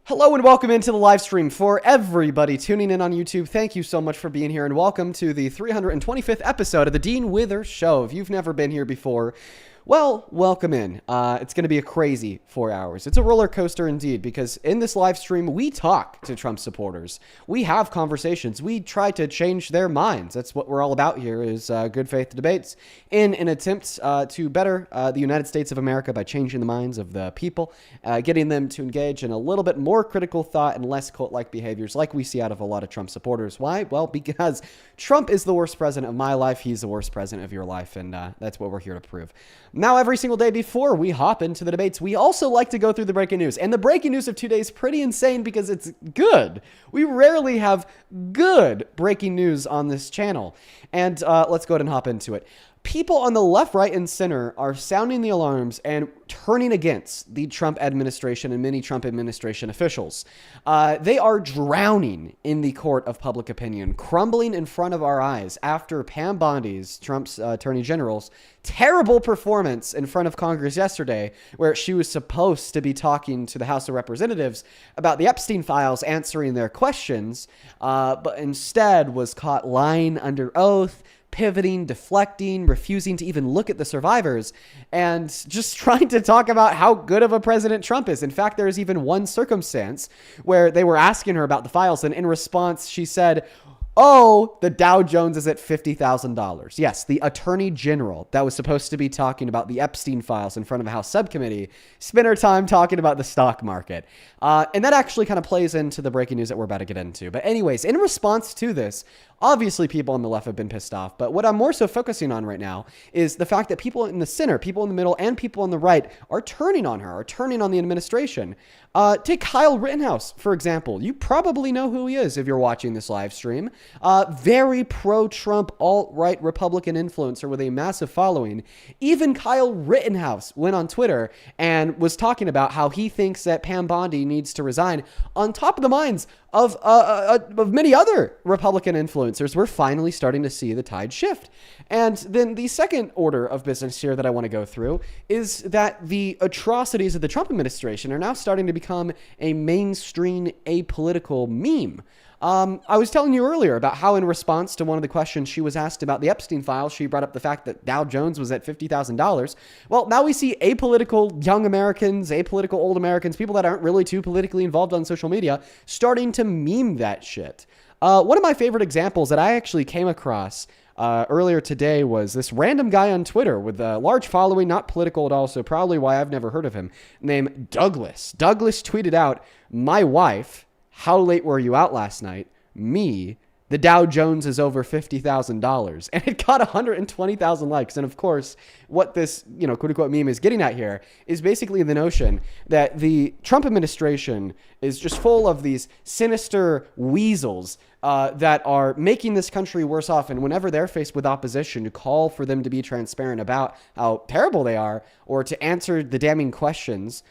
Hello and welcome into the live stream. For everybody tuning in on YouTube, thank you so much for being here and welcome to the 325th episode of the Dean Withers Show. If you've never been here before, well, welcome in. It's going to be a crazy 4 hours. It's a roller coaster indeed, because in this live stream, we talk to Trump supporters. We have conversations. We try to change their minds. That's what we're all about here, is good faith debates in an attempt to better the United States of America by changing the minds of the people, getting them to engage in a little bit more critical thought and less cult-like behaviors like we see out of a lot of Trump supporters. Why? Well, because Trump is the worst president of my life. He's the worst president of your life, and that's what we're here to prove. Now, every single day before we hop into the debates, we also like to go through the breaking news. And the breaking news of today is pretty insane because it's good. We rarely have good breaking news on this channel. And let's go ahead and hop into it. People on the left, right, and center are sounding the alarms and turning against the Trump administration and many Trump administration officials. They are drowning in the court of public opinion, crumbling in front of our eyes after Pam Bondi's, Trump's attorney general's, terrible performance in front of Congress yesterday, where she was supposed to be talking to the House of Representatives about the Epstein files, answering their questions, but instead was caught lying under oath, pivoting, deflecting, refusing to even look at the survivors, and just trying to talk about how good of a president Trump is. In fact, there is even one circumstance where they were asking her about the files, and in response, she said, "Oh, the Dow Jones is at $50,000. Yes, the attorney general that was supposed to be talking about the Epstein files in front of a House subcommittee spent her time talking about the stock market. And that actually kind of plays into the breaking news that we're about to get into. But anyways, in response to this, obviously people on the left have been pissed off. But what I'm more so focusing on right now is the fact that people in the center, people in the middle, and people on the right are turning on her, are turning on the administration. Take Kyle Rittenhouse, for example. You probably know who he is if you're watching this live stream. Very pro-Trump, alt-right Republican influencer with a massive following. Even Kyle Rittenhouse went on Twitter and was talking about how he thinks that Pam Bondi needs to resign, on top of the minds of many other Republican influencers. We're finally starting to see the tide shift. And then the second order of business here that I want to go through is that the atrocities of the Trump administration are now starting to become a mainstream apolitical meme. I was telling you earlier about how, in response to one of the questions she was asked about the Epstein files, she brought up the fact that Dow Jones was at $50,000. Well, now we see apolitical young Americans, apolitical old Americans, people that aren't really too politically involved on social media, starting to meme that shit. One of my favorite examples that I actually came across earlier today was this random guy on Twitter with a large following, not political at all, so probably why I've never heard of him, named Douglas. Douglas tweeted out, "My wife, how late were you out last night? Me, the Dow Jones is over $50,000. And it got 120,000 likes. And of course, what this, quote unquote meme is getting at here is basically the notion that the Trump administration is just full of these sinister weasels that are making this country worse off. And whenever they're faced with opposition, to call for them to be transparent about how terrible they are, or to answer the damning questions,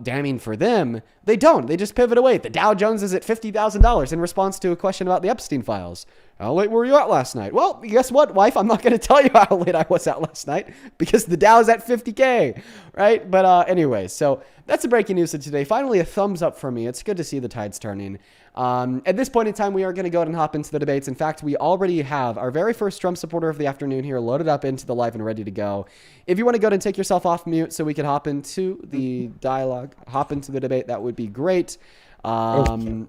damning for them, they don't. They just pivot away. The Dow Jones is at $50,000 in response to a question about the Epstein files. How late were you out last night? Well, guess what, wife? I'm not going to tell you how late I was out last night because the Dow's at 50K, right? But anyways, so that's the breaking news of today. Finally, a thumbs up for me. It's good to see the tides turning. At this point in time, we are going to go ahead and hop into the debates. In fact, we already have our very first Trump supporter of the afternoon here loaded up into the live and ready to go. If you want to go ahead and take yourself off mute so we can hop into the dialogue, hop into the debate, that would be great. Okay.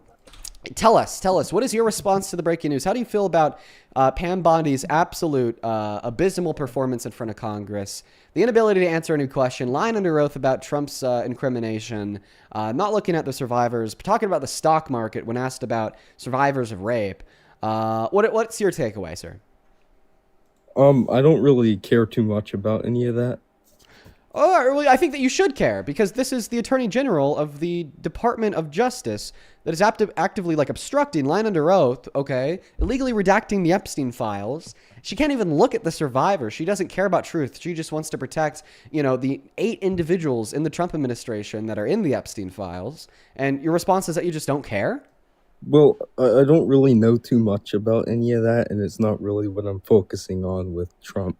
Tell us, what is your response to the breaking news? How do you feel about Pam Bondi's absolute abysmal performance in front of Congress, the inability to answer any question, lying under oath about Trump's incrimination, not looking at the survivors, talking about the stock market when asked about survivors of rape? What's your takeaway, sir? I don't really care too much about any of that. Oh, I think that you should care, because this is the Attorney General of the Department of Justice that is actively obstructing, lying under oath, okay, illegally redacting the Epstein files. She can't even look at the survivors. She doesn't care about truth. She just wants to protect, the 8 individuals in the Trump administration that are in the Epstein files. And your response is that you just don't care? Well, I don't really know too much about any of that, and it's not really what I'm focusing on with Trump.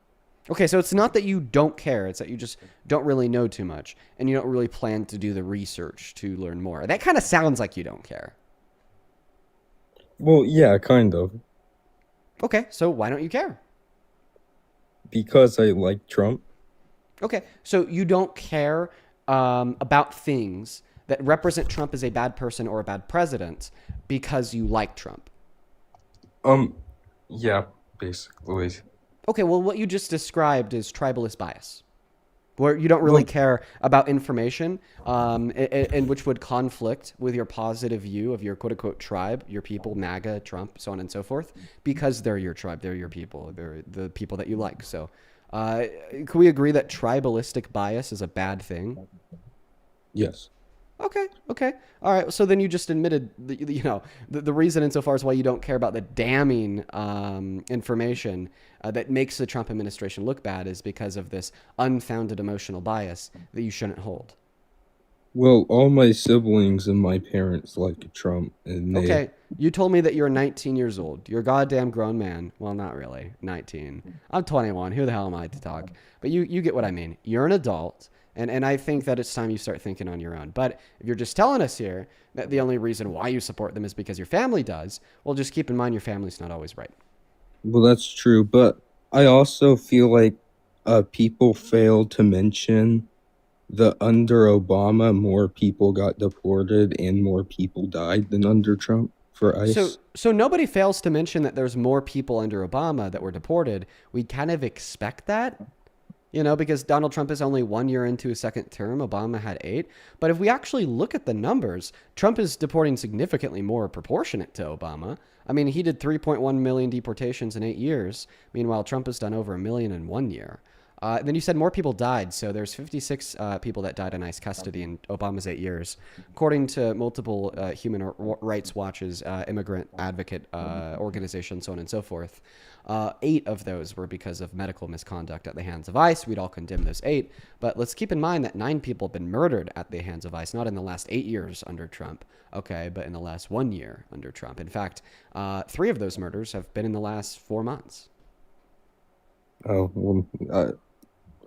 Okay, so it's not that you don't care, it's that you just don't really know too much and you don't really plan to do the research to learn more. That kind of sounds like you don't care. Well, yeah, kind of. Okay, so why don't you care? Because I like Trump. Okay, so you don't care about things that represent Trump as a bad person or a bad president because you like Trump. Um, yeah, basically. Okay, well, what you just described is tribalist bias, where you don't really Well, care about information, and which would conflict with your positive view of your quote unquote tribe, your people, MAGA, Trump, so on and so forth, because they're your tribe, they're your people, they're the people that you like. So, can we agree that tribalistic bias is a bad thing? yes. Okay, okay. All right. So then you just admitted, the reason insofar as why you don't care about the damning information that makes the Trump administration look bad is because of this unfounded emotional bias that you shouldn't hold. Well, all my siblings and my parents like Trump, and they, Okay, you told me that you're 19 years old. You're a goddamn grown man. Well, not really. 19. I'm 21. Who the hell am I to talk? But you get what I mean. You're an adult, and I think that it's time you start thinking on your own. But if you're just telling us here that the only reason why you support them is because your family does, well, just keep in mind your family's not always right. well, that's true. But I also feel like people fail to mention that under Obama, more people got deported and more people died than under Trump for So, ICE. so nobody fails to mention that there's more people under Obama that were deported. We kind of expect that. Because Donald Trump is only 1 year into his second term. Obama had 8. But if we actually look at the numbers, Trump is deporting significantly more proportionate to Obama. I mean, he did 3.1 million deportations in 8 years. Meanwhile, Trump has done over a million in 1 year. Then you said more people died. So there's 56 people that died in ICE custody in Obama's 8 years. According to multiple human rights watches, immigrant advocate organizations, so on and so forth. 8 of those were because of medical misconduct at the hands of ICE. We'd all condemn those 8. But let's keep in mind that 9 people have been murdered at the hands of ICE, not in the last 8 years under Trump, okay, but in the last 1 year under Trump. In fact, 3 of those murders have been in the last 4 months. Oh, well,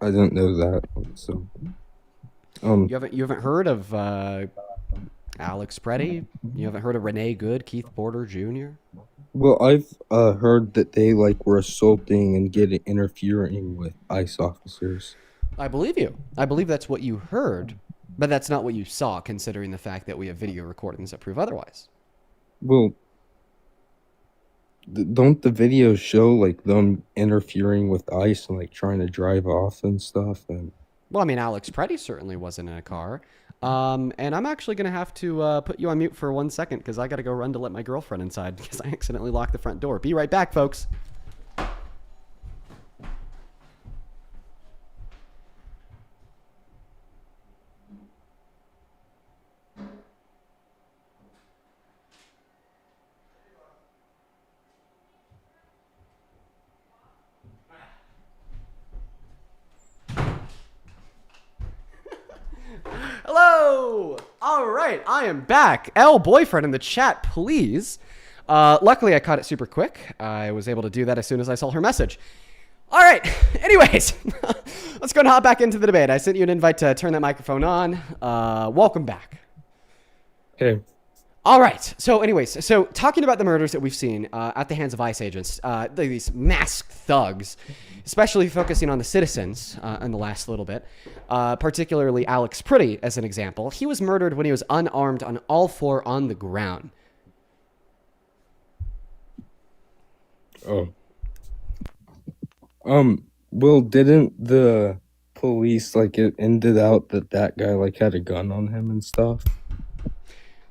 I didn't know that. So, um, You haven't heard of Alex Preddy? You haven't heard of Renee Good, Keith Porter Jr.? well, I've heard that they like were assaulting and getting interfering with ICE officers. I believe you. I believe that's what you heard, but that's not what you saw, considering the fact that we have video recordings that prove otherwise. Well, don't the videos show like them interfering with ICE and like trying to drive off and stuff? And Well, I mean, Alex Preddy certainly wasn't in a car. And I'm actually going to have to put you on mute for 1 second because I got to go run to let my girlfriend inside because I accidentally locked the front door. Be right back, folks. Hello! All right, I am back. L boyfriend in the chat, please. Luckily, I caught it super quick. I was able to do that as soon as I saw her message. All right, anyways, let's go and hop back into the debate. I sent you an invite to turn that microphone on. Welcome back. okay, All right. So, anyways, talking about the murders that we've seen at the hands of ICE agents, these masked thugs, especially focusing on the citizens in the last little bit, particularly Alex Pretty as an example. He was murdered when he was unarmed on all four on the ground. oh, well, didn't the police like it ended out that that guy like had a gun on him and stuff?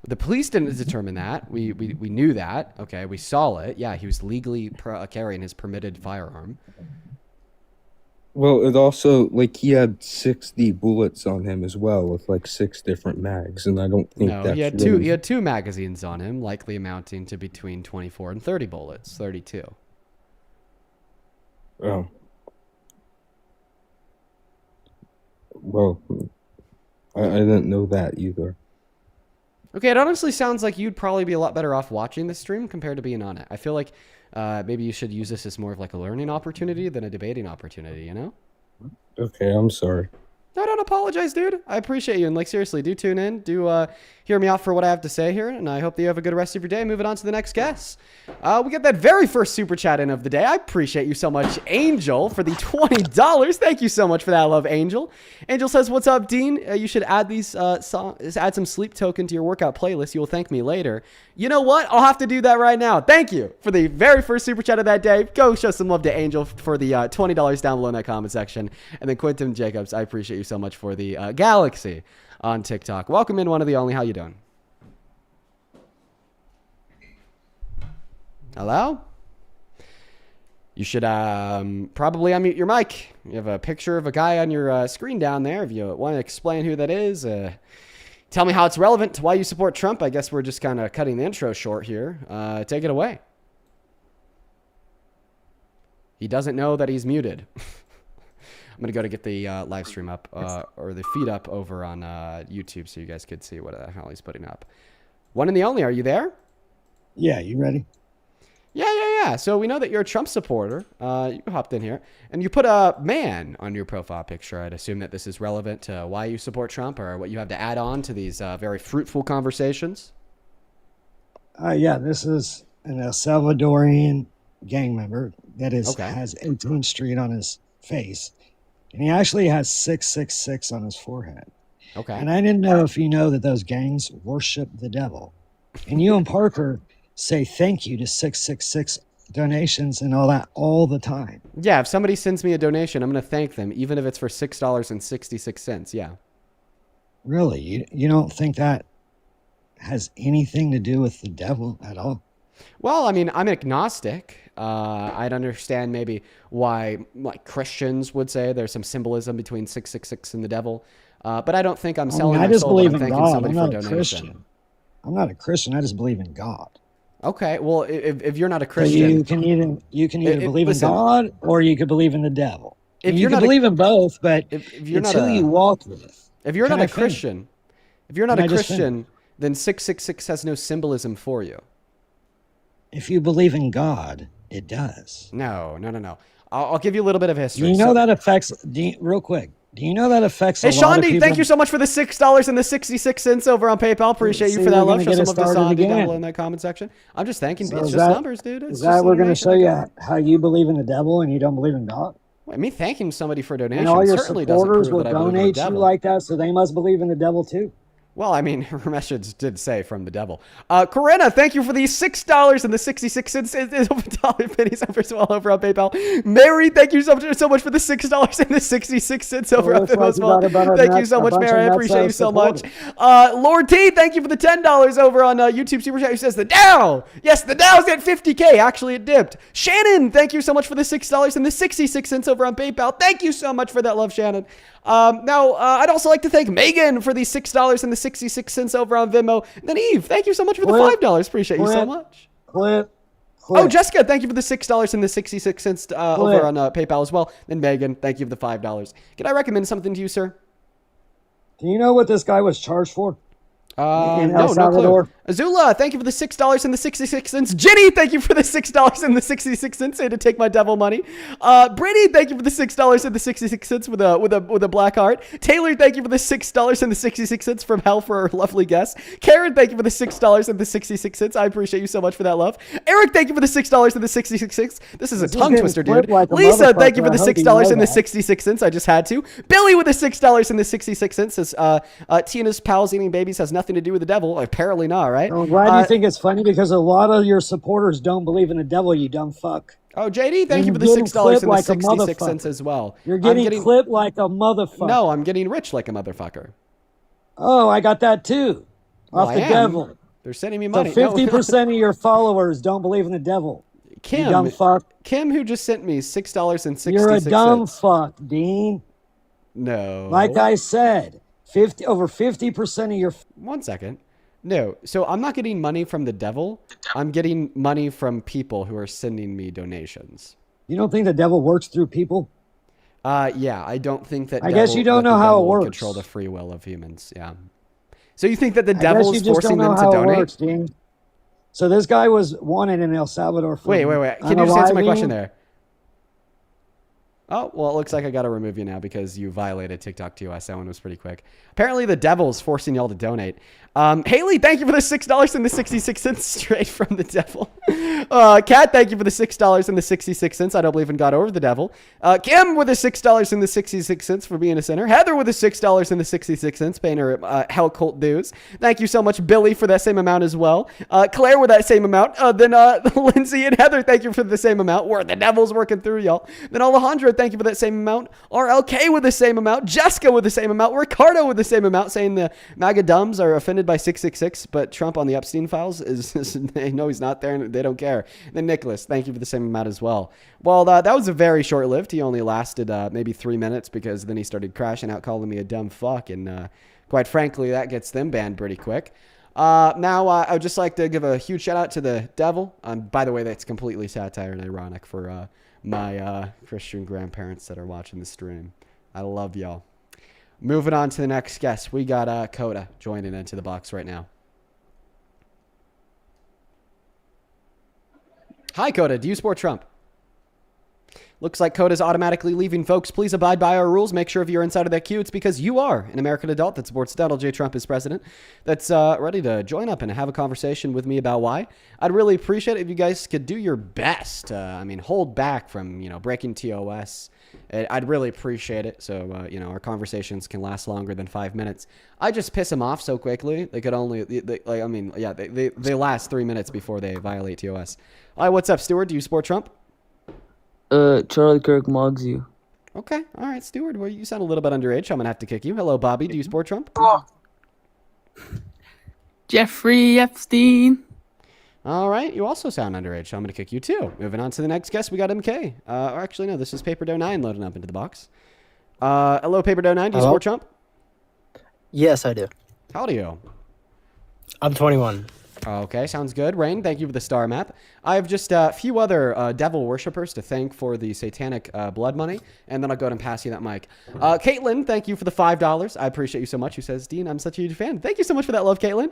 The police didn't determine that. We knew that. Okay, we saw it. Yeah, he was legally carrying his permitted firearm. Well, it also like he had 60 bullets on him as well with like 6 different mags, and I don't think No, he that's had two. He really. had 2 magazines on him, likely amounting to between 24 and 30 bullets. 32. Oh, well, I didn't know that either. Okay, it honestly sounds like you'd probably be a lot better off watching the stream compared to being on it. I feel like maybe you should use this as more of like a learning opportunity than a debating opportunity, you know? Okay, I'm sorry. No, don't apologize, dude. I appreciate you. And like, seriously, do tune in. Do hear me out for what I have to say here. And I hope that you have a good rest of your day. Moving on to the next guest. We got that very first super chat in of the day. I appreciate you so much, Angel, for the $20. Thank you so much for that, love, Angel. Angel says, what's up, Dean? You should add these songs, add some sleep token to your workout playlist. You will thank me later. You know what? I'll have to do that right now. Thank you for the very first super chat of that day. Go show some love to Angel for the $20 down below in that comment section. And then Quentin Jacobs, I appreciate you so much for the Galaxy on TikTok. Welcome in, one of the only. How you doing? Hello? You should probably unmute your mic. You have a picture of a guy on your screen down there. If you want to explain who that is, tell me how it's relevant to why you support Trump. I guess we're just kind of cutting the intro short here. Take it away. He doesn't know that he's muted. I'm going to go to get the live stream up or the feed up over on YouTube so you guys could see what the hell he's putting up. One and the only, are you there? Yeah, you ready? Yeah. So we know that you're a Trump supporter. You hopped in here and you put a man on your profile picture. I'd assume that this is relevant to why you support Trump or what you have to add on to these very fruitful conversations. Yeah, this is an El Salvadorian gang member that has 18th Street on his face. And he actually has 666 on his forehead. Okay. And I didn't know if you know that those gangs worship the devil. And you and Parker say thank you to 666 donations and all that all the time. Yeah, if somebody sends me a donation, I'm going to thank them, even if it's for $6.66. Yeah. Really? You don't think that has anything to do with the devil at all? Well, I mean, I'm agnostic. I'd understand maybe why like Christians would say there's some symbolism between 666 and the devil. But I don't think I'm selling my soul when I'm thanking somebody for a donation. I'm not a Christian. I just believe in God. Okay. Well, if you're not a Christian, so you can either believe in God or you could believe in the devil. If you can believe in both, but if you're it's not who you walk with. If you're not a Christian, then 666 has no symbolism for you. If you believe in God, it does. No. I'll give you a little bit of history. Do you know that affects, real quick, do you know that affects a lot of Shandi, people? thank you so much for the $6.66 over on PayPal. Appreciate you for that love. Show some of the Shandi down below in that comment section. I'm just thanking people. It's just numbers, dude. Is that we're going to show you how you believe in the devil and you don't believe in God? Well, me thanking somebody for a donation and all your certainly doesn't prove will that I believe in the donate you devil. like that, so they must believe in the devil too. Well, I mean, Ramesh did say from the devil. Corinna, thank you for the $6.66 over dollar pennies as well over on PayPal. Mary, thank you so much for the $6.66 over on PayPal as well. Thank you so much, Mary. I appreciate you so much. Lord T, thank you for the $10 over on YouTube Super Chat. Who says the Dow? Yes, the Dow's at 50K. Actually, it dipped. Shannon, thank you so much for the $6.66 over on PayPal. Thank you so much for that love, Shannon. I'd also like to thank Megan for the $6.66 over on Venmo. And then Eve, thank you so much for the $5. Appreciate you so much. Oh, Jessica, thank you for the $6.66 over on PayPal as well. And Megan, thank you for the $5. Can I recommend something to you, sir? Do you know what this guy was charged for? No clue. Azula, thank you for the $6.66. Jenny, thank you for the $6.66 to take my devil money. Brittany, thank you for the $6.66 with a black heart. Taylor, thank you for the $6.66 from hell for our lovely guest. Karen, thank you for the $6.66. I appreciate you so much for that love. Eric, thank you for the $6.66. This is a tongue twister, dude. Lisa, thank you for the $6.66. I just had to. Billy with the $6.66 says Tina's pals eating babies has nothing to do with the devil. Apparently not, right? Well, why do you think it's funny? Because a lot of your supporters don't believe in the devil, you dumb fuck. Oh, JD, thank you for the $6.66 as well. You're getting clipped like a motherfucker. No, I'm getting rich like a motherfucker. Oh, I got that too. Off the devil. They're sending me money. So 50% of your followers don't believe in the devil. Kim, you dumb fuck. Kim, who just sent me $6.66. You're a dumb fuck, Dean. No. Like I said, over 50% of your... 1 second. No, so I'm not getting money from the devil. I'm getting money from people who are sending me donations. You don't think the devil works through people? Yeah, I don't think that. I guess you don't know how it works. Control the free will of humans. Yeah, So you think that the I devil guess is you just forcing don't know them to how donate? it works, Dean. So this guy was wanted in El Salvador for Wait. Can you just answer my question there? Oh, well, it looks like I got to remove you now because you violated TikTok TOS. That one was pretty quick. Apparently, the devil's forcing y'all to donate. Haley, thank you for the $6.66 straight from the devil. Kat, thank you for the $6.66. I don't even got over the devil. Kim with the $6.66 for being a sinner. Heather with the $6.66 paying her hell cult dues. Thank you so much, Billy, for that same amount as well. Claire with that same amount. Then Lindsay and Heather, thank you for the same amount. Where the devil's working through y'all. Then Alejandro, thank you for that same amount. RLK with the same amount. Jessica with the same amount. Ricardo with the same amount, saying the MAGA dumbs are offended by 666, but Trump on the Epstein files they know he's not there and they don't care. Then Nicholas, thank you for the same amount as well. Well, that was a very short-lived. He only lasted maybe 3 minutes because then he started crashing out, calling me a dumb fuck, and quite frankly, that gets them banned pretty quick. Now, I would just like to give a huge shout out to the devil. By the way, that's completely satire and ironic for my Christian grandparents that are watching the stream. I love y'all. Moving on to the next guest, we got Coda joining into the box right now. Hi, Coda. Do you support Trump? Looks like Coda's automatically leaving, folks. Please abide by our rules. Make sure if you're inside of that queue, it's because you are an American adult that supports Donald J. Trump as president, that's ready to join up and have a conversation with me about why. I'd really appreciate it if you guys could do your best. Hold back from, breaking TOS. I'd really appreciate it. So, our conversations can last longer than 5 minutes. I just piss them off so quickly. They could only, they last 3 minutes before they violate TOS. All right, what's up, Stuart? Do you support Trump? Charlie Kirk mogs you. Okay. All right, Stuart. Well, you sound a little bit underage. I'm going to have to kick you. Hello, Bobby. Do you support Trump? Jeffrey Epstein. All right. You also sound underage, so I'm going to kick you too. Moving on to the next guest, we got MK. Or actually, no, this is Paper Dough 9 loading up into the box. Hello, Paper Dough 9. Do you support Trump? Yes, I do. How old are you? I'm 21. Okay, sounds good. Rain, thank you for the star map. I have just a few other devil worshippers to thank for the satanic blood money, and then I'll go ahead and pass you that mic. Caitlin, thank you for the $5. I appreciate you so much. Who says, Dean, I'm such a huge fan. Thank you so much for that love, Caitlin.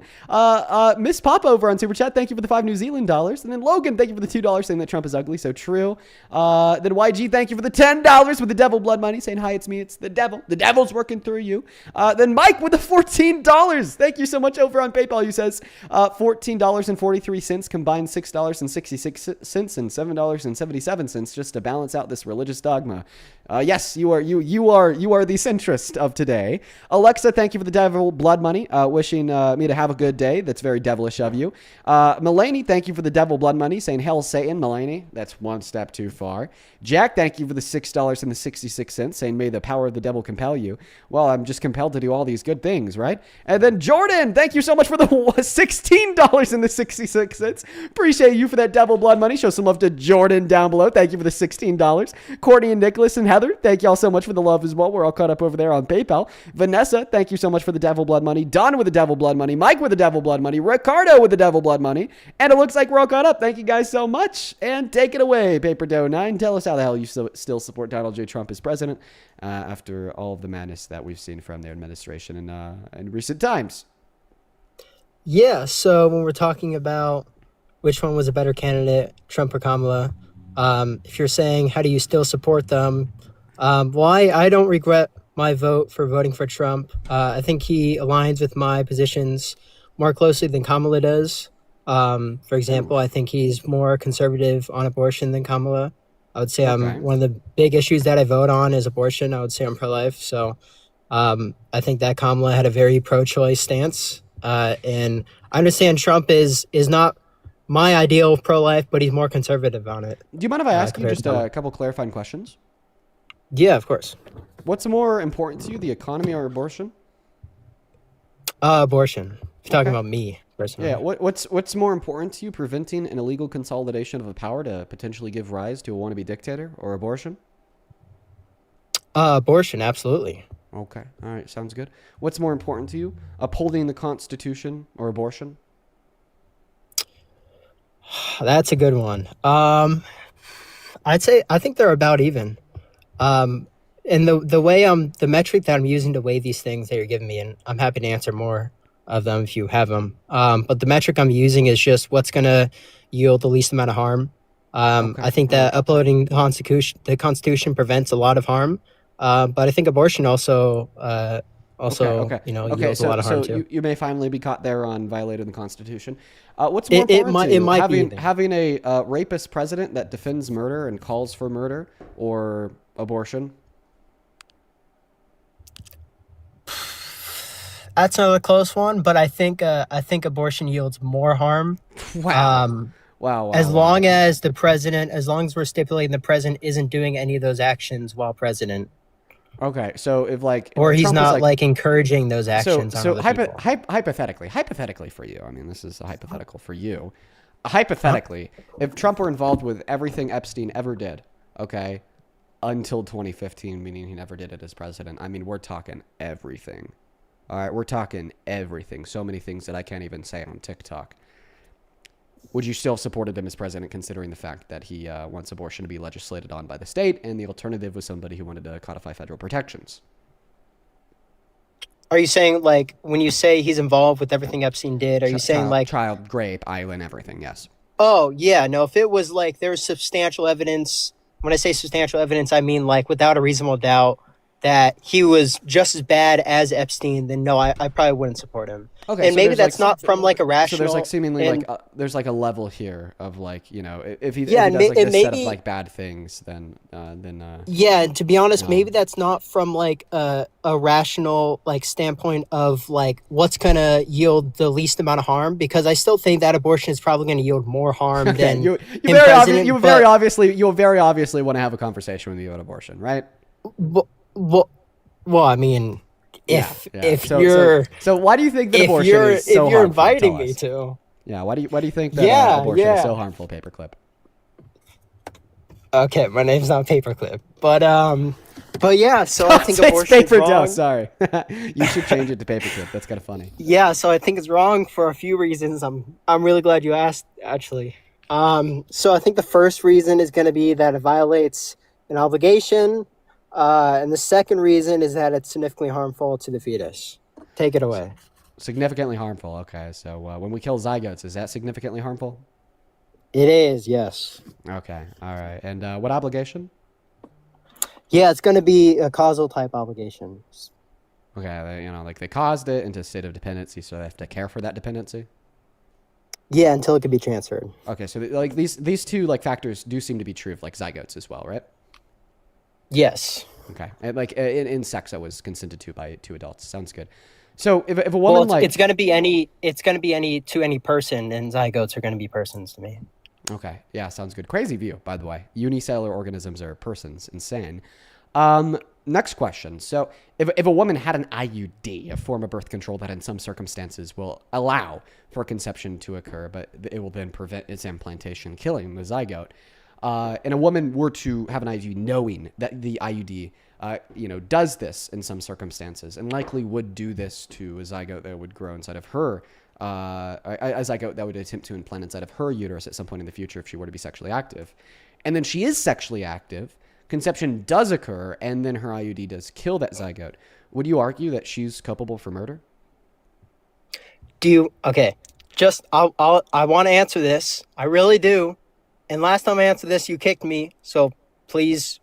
Miss Pop over on Super Chat, thank you for the 5 New Zealand dollars. And then Logan, thank you for the $2 saying that Trump is ugly, so true. Then YG, thank you for the $10 with the devil blood money, saying, hi, it's me, it's the devil. The devil's working through you. Then Mike with the $14. Thank you so much over on PayPal. Who says, $14.43 combined $6.66 and $7.77 just to balance out this religious dogma. Yes, you are the centrist of today. Alexa, thank you for the devil blood money, wishing me to have a good day. That's very devilish of you. Mulaney, thank you for the devil blood money, saying hell Satan. Mulaney, that's one step too far. Jack, thank you for the $6.66, saying may the power of the devil compel you. Well, I'm just compelled to do all these good things, right? And then Jordan, thank you so much for the $16.66. Appreciate you for that devil blood money. Show some love to Jordan down below. Thank you for the $16. Courtney and Nicholas and Heather, thank y'all so much for the love as well. We're all caught up over there on PayPal. Vanessa, thank you so much for the devil blood money. Don with the devil blood money. Mike with the devil blood money. Ricardo with the devil blood money. And it looks like we're all caught up. Thank you guys so much. And take it away, Paper Dough 9. Tell us how the hell you still support Donald J. Trump as president after all of the madness that we've seen from their administration in recent times. Yeah, so when we're talking about which one was a better candidate, Trump or Kamala, if you're saying how do you still support them, I don't regret my vote for voting for Trump. I think he aligns with my positions more closely than Kamala does. For example, I think he's more conservative on abortion than Kamala. I would say one of the big issues that I vote on is abortion. I would say I'm pro-life. So I think that Kamala had a very pro-choice stance. And I understand Trump is not my ideal of pro-life, but he's more conservative on it. Do you mind if I ask you just a couple clarifying questions? Yeah, of course. What's more important to you, the economy or abortion? Abortion. If you're talking about me personally. Yeah. What's more important to you, preventing an illegal consolidation of a power to potentially give rise to a wannabe dictator, or abortion? Abortion, absolutely. Okay. All right. Sounds good. What's more important to you, upholding the Constitution or abortion? That's a good one. I think they're about even. And the way the metric that I'm using to weigh these things that you're giving me, and I'm happy to answer more, of them if you have them. But the metric I'm using is just what's going to yield the least amount of harm. I think that uploading the Constitution prevents a lot of harm. But I think abortion also yields a lot of harm too. You may finally be caught there on violating the Constitution. What's more important to you, having a rapist president that defends murder and calls for murder, or abortion? That's another close one, but I think abortion yields more harm. Wow. As long as we're stipulating the president isn't doing any of those actions while president. Okay, so if or he's Trump not encouraging those actions. So hypothetically for you, I mean, this is a hypothetical for you. Hypothetically, if Trump were involved with everything Epstein ever did, okay, until 2015, meaning he never did it as president. I mean, we're talking everything. All right, we're talking everything. So many things that I can't even say on TikTok. Would you still have supported him as president, considering the fact that he wants abortion to be legislated on by the state, and the alternative was somebody who wanted to codify federal protections? Are you saying, when you say he's involved with everything Epstein did, you saying child rape, island, everything? Yes. Oh yeah, no. If it was there's substantial evidence. When I say substantial evidence, I mean without a reasonable doubt that he was just as bad as Epstein, then no, I probably wouldn't support him. Okay, and so maybe that's not from a rational. So there's seemingly there's a level here of if he does this set of bad things, then yeah. And to be honest, maybe that's not from a rational standpoint of what's gonna yield the least amount of harm, because I still think that abortion is probably going to yield more harm than you very obviously want to have a conversation with you about abortion, right? Well, I mean, if so why do you think that abortion is so harmful? If you're inviting me to, why do you think that abortion is so harmful, Paperclip? Okay, my name's not Paperclip, but yeah. So I think abortion is wrong. Sorry, you should change it to Paperclip. That's kind of funny. Yeah, so I think it's wrong for a few reasons. I'm really glad you asked, actually. So I think the first reason is going to be that it violates an obligation. And the second reason is that it's significantly harmful to the fetus. Take it away. Significantly harmful. Okay, so when we kill zygotes, is that significantly harmful? It is, yes. Okay, all right. And what obligation? Yeah, it's going to be a causal type obligation. Okay, they caused it into a state of dependency, so they have to care for that dependency? Yeah, until it can be transferred. Okay, so these two factors do seem to be true of zygotes as well, right? Yes. Okay. And in sex that was consented to by two adults. Sounds good. So if a woman it's going to be any to any person, and zygotes are going to be persons to me. Okay. Yeah, sounds good. Crazy view, by the way. Unicellular organisms are persons. Insane. Next question. So if a woman had an IUD, a form of birth control that in some circumstances will allow for conception to occur, but it will then prevent its implantation, killing the zygote, and a woman were to have an IUD knowing that the IUD, does this in some circumstances, and likely would do this to a zygote that would grow inside of her, a zygote that would attempt to implant inside of her uterus at some point in the future if she were to be sexually active. And then she is sexually active, conception does occur, and then her IUD does kill that zygote. Would you argue that she's culpable for murder? Okay, I want to answer this. I really do. And last time I answered this, you kicked me. So please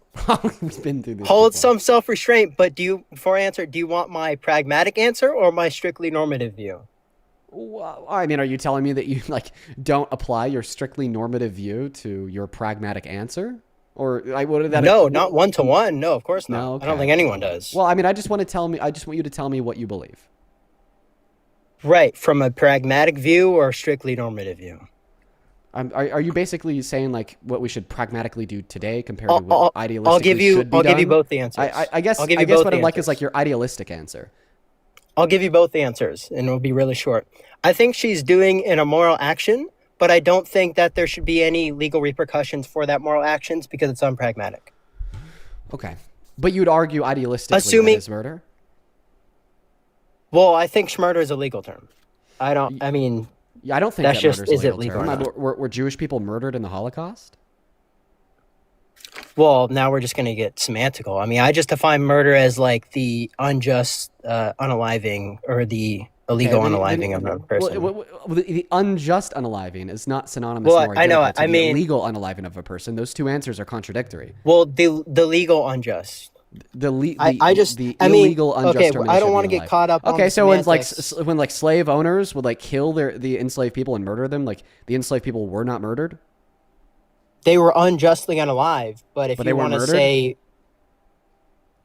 We've been through this hold before. some self-restraint. But before I answer, do you want my pragmatic answer or my strictly normative view? Well, I mean, are you telling me that you don't apply your strictly normative view to your pragmatic answer? Or what did that? No, not one to one. No, of course not. No, okay. I don't think anyone does. Well, I mean, I just want you to tell me what you believe. Right, from a pragmatic view or a strictly normative view? Are you basically saying what we should pragmatically do today compared to what idealistically should be I'll done? give you both the answers. I guess what I'd like is your idealistic answer. I'll give you both the answers, and it'll be really short. I think she's doing an immoral action, but I don't think that there should be any legal repercussions for that moral actions because it's unpragmatic. Okay, but you'd argue idealistically that is murder? Well, I think schmurder is a legal term. I don't think that's just is a legal term. Were Jewish people murdered in the Holocaust? Well, now we're just going to get semantical. I mean, I just define murder as the unjust unaliving or the illegal Okay, unaliving of a person. the unjust unaliving is not synonymous Well, nor I know. identical to I the mean, illegal unaliving of a person. Those two answers are contradictory. well, the legal unjust. The I mean, illegal unjust okay, termination I don't of want to human get life. caught up on Okay, the so semantics. when slave owners would like kill the enslaved people and murder them, like the enslaved people were not murdered, They were unjustly unalive, but if but they you were want to murdered. say,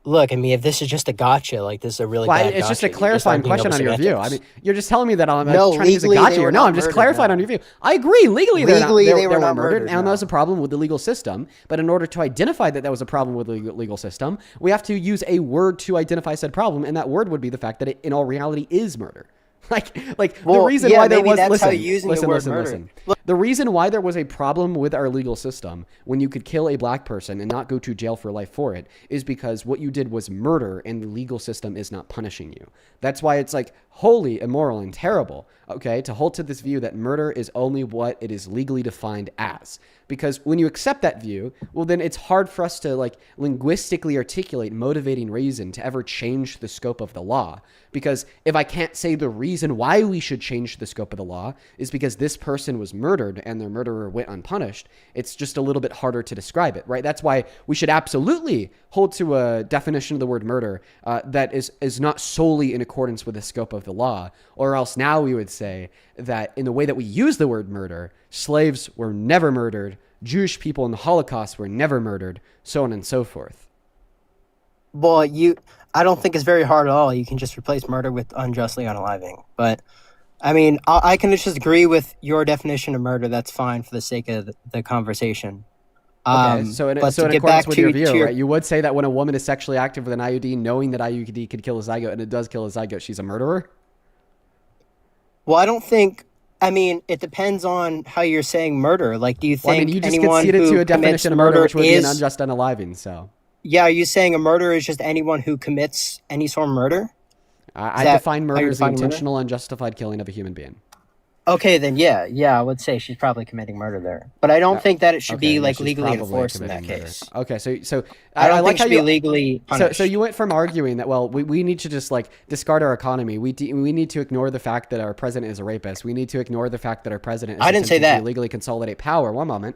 look, I mean, if this is just a gotcha, like this is a really Well, bad it's just a gotcha, you're clarifying arguing question over on your view. I semantics. mean, you're just telling me that I'm No, trying to use a legally, gotcha they here. were No, not I'm just murdered, clarifying no. on your view. I agree. Legally, Legally, they they were not weren't murdered, and no. that was a problem with the legal system. But in order to identify that was a problem with the legal system, we have to use a word to identify said problem, and that word would be the fact that it, in all reality, is murder. The reason why there was listen. The reason why there was a problem with our legal system when you could kill a black person and not go to jail for life for it is because what you did was murder and the legal system is not punishing you. That's why it's like wholly immoral and terrible, okay, to hold to this view that murder is only what it is legally defined as. Because when you accept that view, well, then it's hard for us to like linguistically articulate motivating reason to ever change the scope of the law. Because if I can't say the reason why we should change the scope of the law is because this person was murdered and their murderer went unpunished, it's just a little bit harder to describe it, right? That's why we should absolutely hold to a definition of the word murder that is not solely in accordance with the scope of the law, or else now we would say that in the way that we use the word murder, slaves were never murdered, Jewish people in the Holocaust were never murdered, so on and so forth. Well, I don't think it's very hard at all. You can just replace murder with unjustly unaliving. But, I mean, I can just agree with your definition of murder. That's fine for the sake of the conversation. Okay, so in accordance with your view, right, you would say that when a woman is sexually active with an IUD, knowing that IUD could kill a zygote, and it does kill a zygote, she's a murderer? Well, I don't think... I mean, it depends on how you're saying murder. Like, do you think you just anyone conceded who to a definition of murder, which would be an is... unjust unaliving, so... Yeah, are you saying a murderer is just anyone who commits any sort of murder? I define murder as the intentional, unjustified killing of a human being. Okay, then yeah, I would say she's probably committing murder there. But I don't think that it should be like legally enforced in that case. Okay, so I don't like think it should be legally punished. So you went from arguing that, well, we need to just like discard our economy. We need to ignore the fact that our president is a rapist. We need to ignore the fact that our president is attempting to illegally consolidate power. One moment.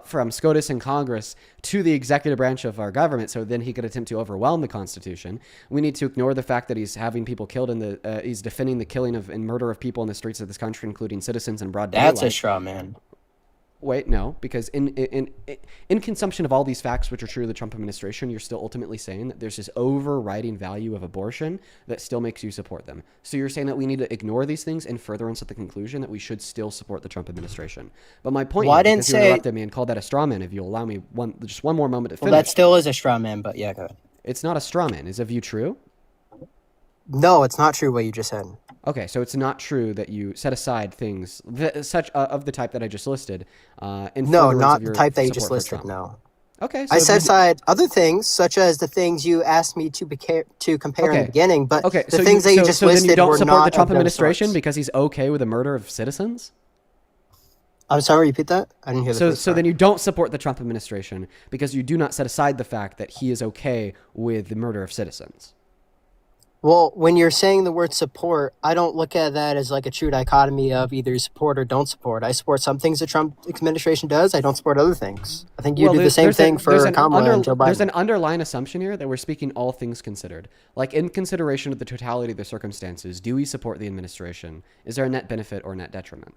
From SCOTUS and Congress to the executive branch of our government, so then he could attempt to overwhelm the Constitution. We need to ignore the fact that he's having people killed he's defending the killing and murder of people in the streets of this country, including citizens in broad daylight. That's a straw man. Wait, no, because in consumption of all these facts, which are true of the Trump administration, you're still ultimately saying that there's this overriding value of abortion that still makes you support them. So you're saying that we need to ignore these things in furtherance of the conclusion that we should still support the Trump administration. But my point is, because you interrupted me and called that a straw man, if you'll allow me just one more moment to finish. Well, that still is a straw man, but yeah, go ahead. It's not a straw man. Is a view true? No, it's not true what you just said. Okay, so it's not true that you set aside things of the type that I just listed. No, not the type that you just listed. No. Okay, so I set aside other things, such as the things you asked me to compare in the beginning. But the things that you just listed then you don't were support not the Trump of those administration sorts. because he's okay with the murder of citizens? I'm sorry, repeat that? I didn't hear the first So part. then you don't support the Trump administration because you do not set aside the fact that he is okay with the murder of citizens. Well, when you're saying the word support, I don't look at that as like a true dichotomy of either you support or don't support. I support some things the Trump administration does. I don't support other things. I think you do the same thing for Kamala and Joe Biden. There's an underlying assumption here that we're speaking all things considered. Like in consideration of the totality of the circumstances, do we support the administration? Is there a net benefit or net detriment?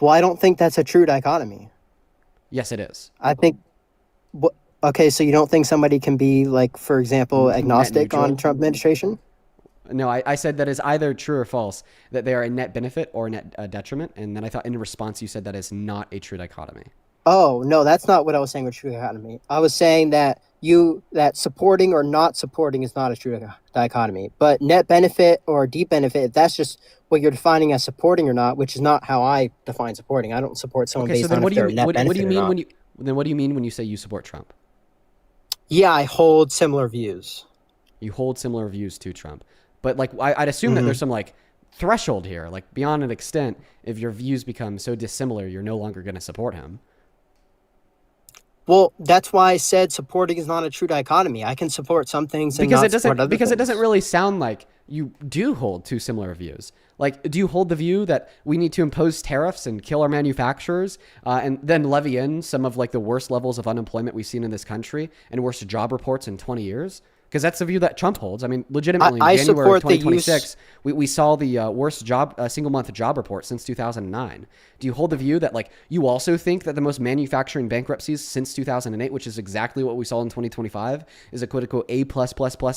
Well, I don't think that's a true dichotomy. Yes, it is. I think... Okay, so you don't think somebody can be, like, for example, agnostic on Trump administration? No, I said that is either true or false, that they are a net benefit or a net detriment. And then I thought in response you said that is not a true dichotomy. Oh, no, that's not what I was saying with true dichotomy. I was saying that supporting or not supporting is not a true dichotomy. But net benefit or deep benefit, that's just what you're defining as supporting or not, which is not how I define supporting. I don't support someone based on if they're net benefit or not. Then what do you mean when you say you support Trump? Yeah, I hold similar views. You hold similar views to Trump. But like I'd assume that there's some like threshold here, like beyond an extent, if your views become so dissimilar, you're no longer going to support him. Well, that's why I said supporting is not a true dichotomy. I can support some things and because not it doesn't support other because it things. doesn't really sound like you do hold two similar views. Like, do you hold the view that we need to impose tariffs and kill our manufacturers, and then levy in some of like the worst levels of unemployment we've seen in this country and worst job reports in 20 years? Because that's the view that Trump holds. I mean, legitimately, I in January of support the 2026, we saw the worst single month job report since 2009. Do you hold the view that like you also think that the most manufacturing bankruptcies since 2008, which is exactly what we saw in 2025, is a quote unquote A+++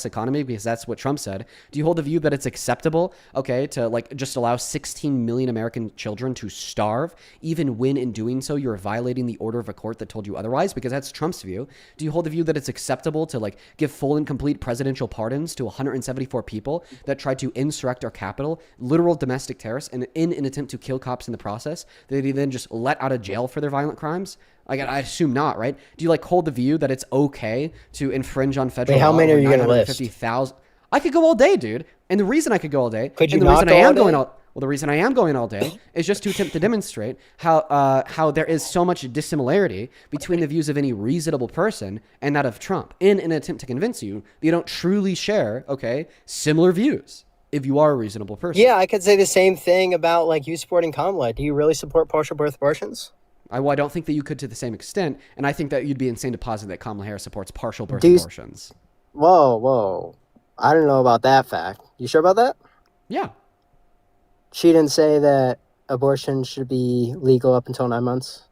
economy, because that's what Trump said? Do you hold the view that it's acceptable, okay, to like just allow 16 million American children to starve, even when in doing so you're violating the order of a court that told you otherwise? Because that's Trump's view. Do you hold the view that it's acceptable to like give full and complete presidential pardons to 174 people that tried to insurrect our capital, literal domestic terrorists, and in an attempt to kill cops in the process, that he then just let out of jail for their violent crimes? Like, I assume not, right? Do you like hold the view that it's okay to infringe on federal Wait, how law many are over you gonna list? 950,000? I could go all day, dude. And the reason I could go all day, Could you and the not reason go I am all going day? all well, the reason I am going all day is just to attempt to demonstrate how there is so much dissimilarity between the views of any reasonable person and that of Trump, in an attempt to convince you that you don't truly share, okay, similar views if you are a reasonable person. Yeah, I could say the same thing about like you supporting Kamala. Do you really support partial birth abortions? I don't think that you could to the same extent, and I think that you'd be insane to posit that Kamala Harris supports partial birth abortions. Whoa. I don't know about that fact. You sure about that? Yeah. She didn't say that abortion should be legal up until 9 months.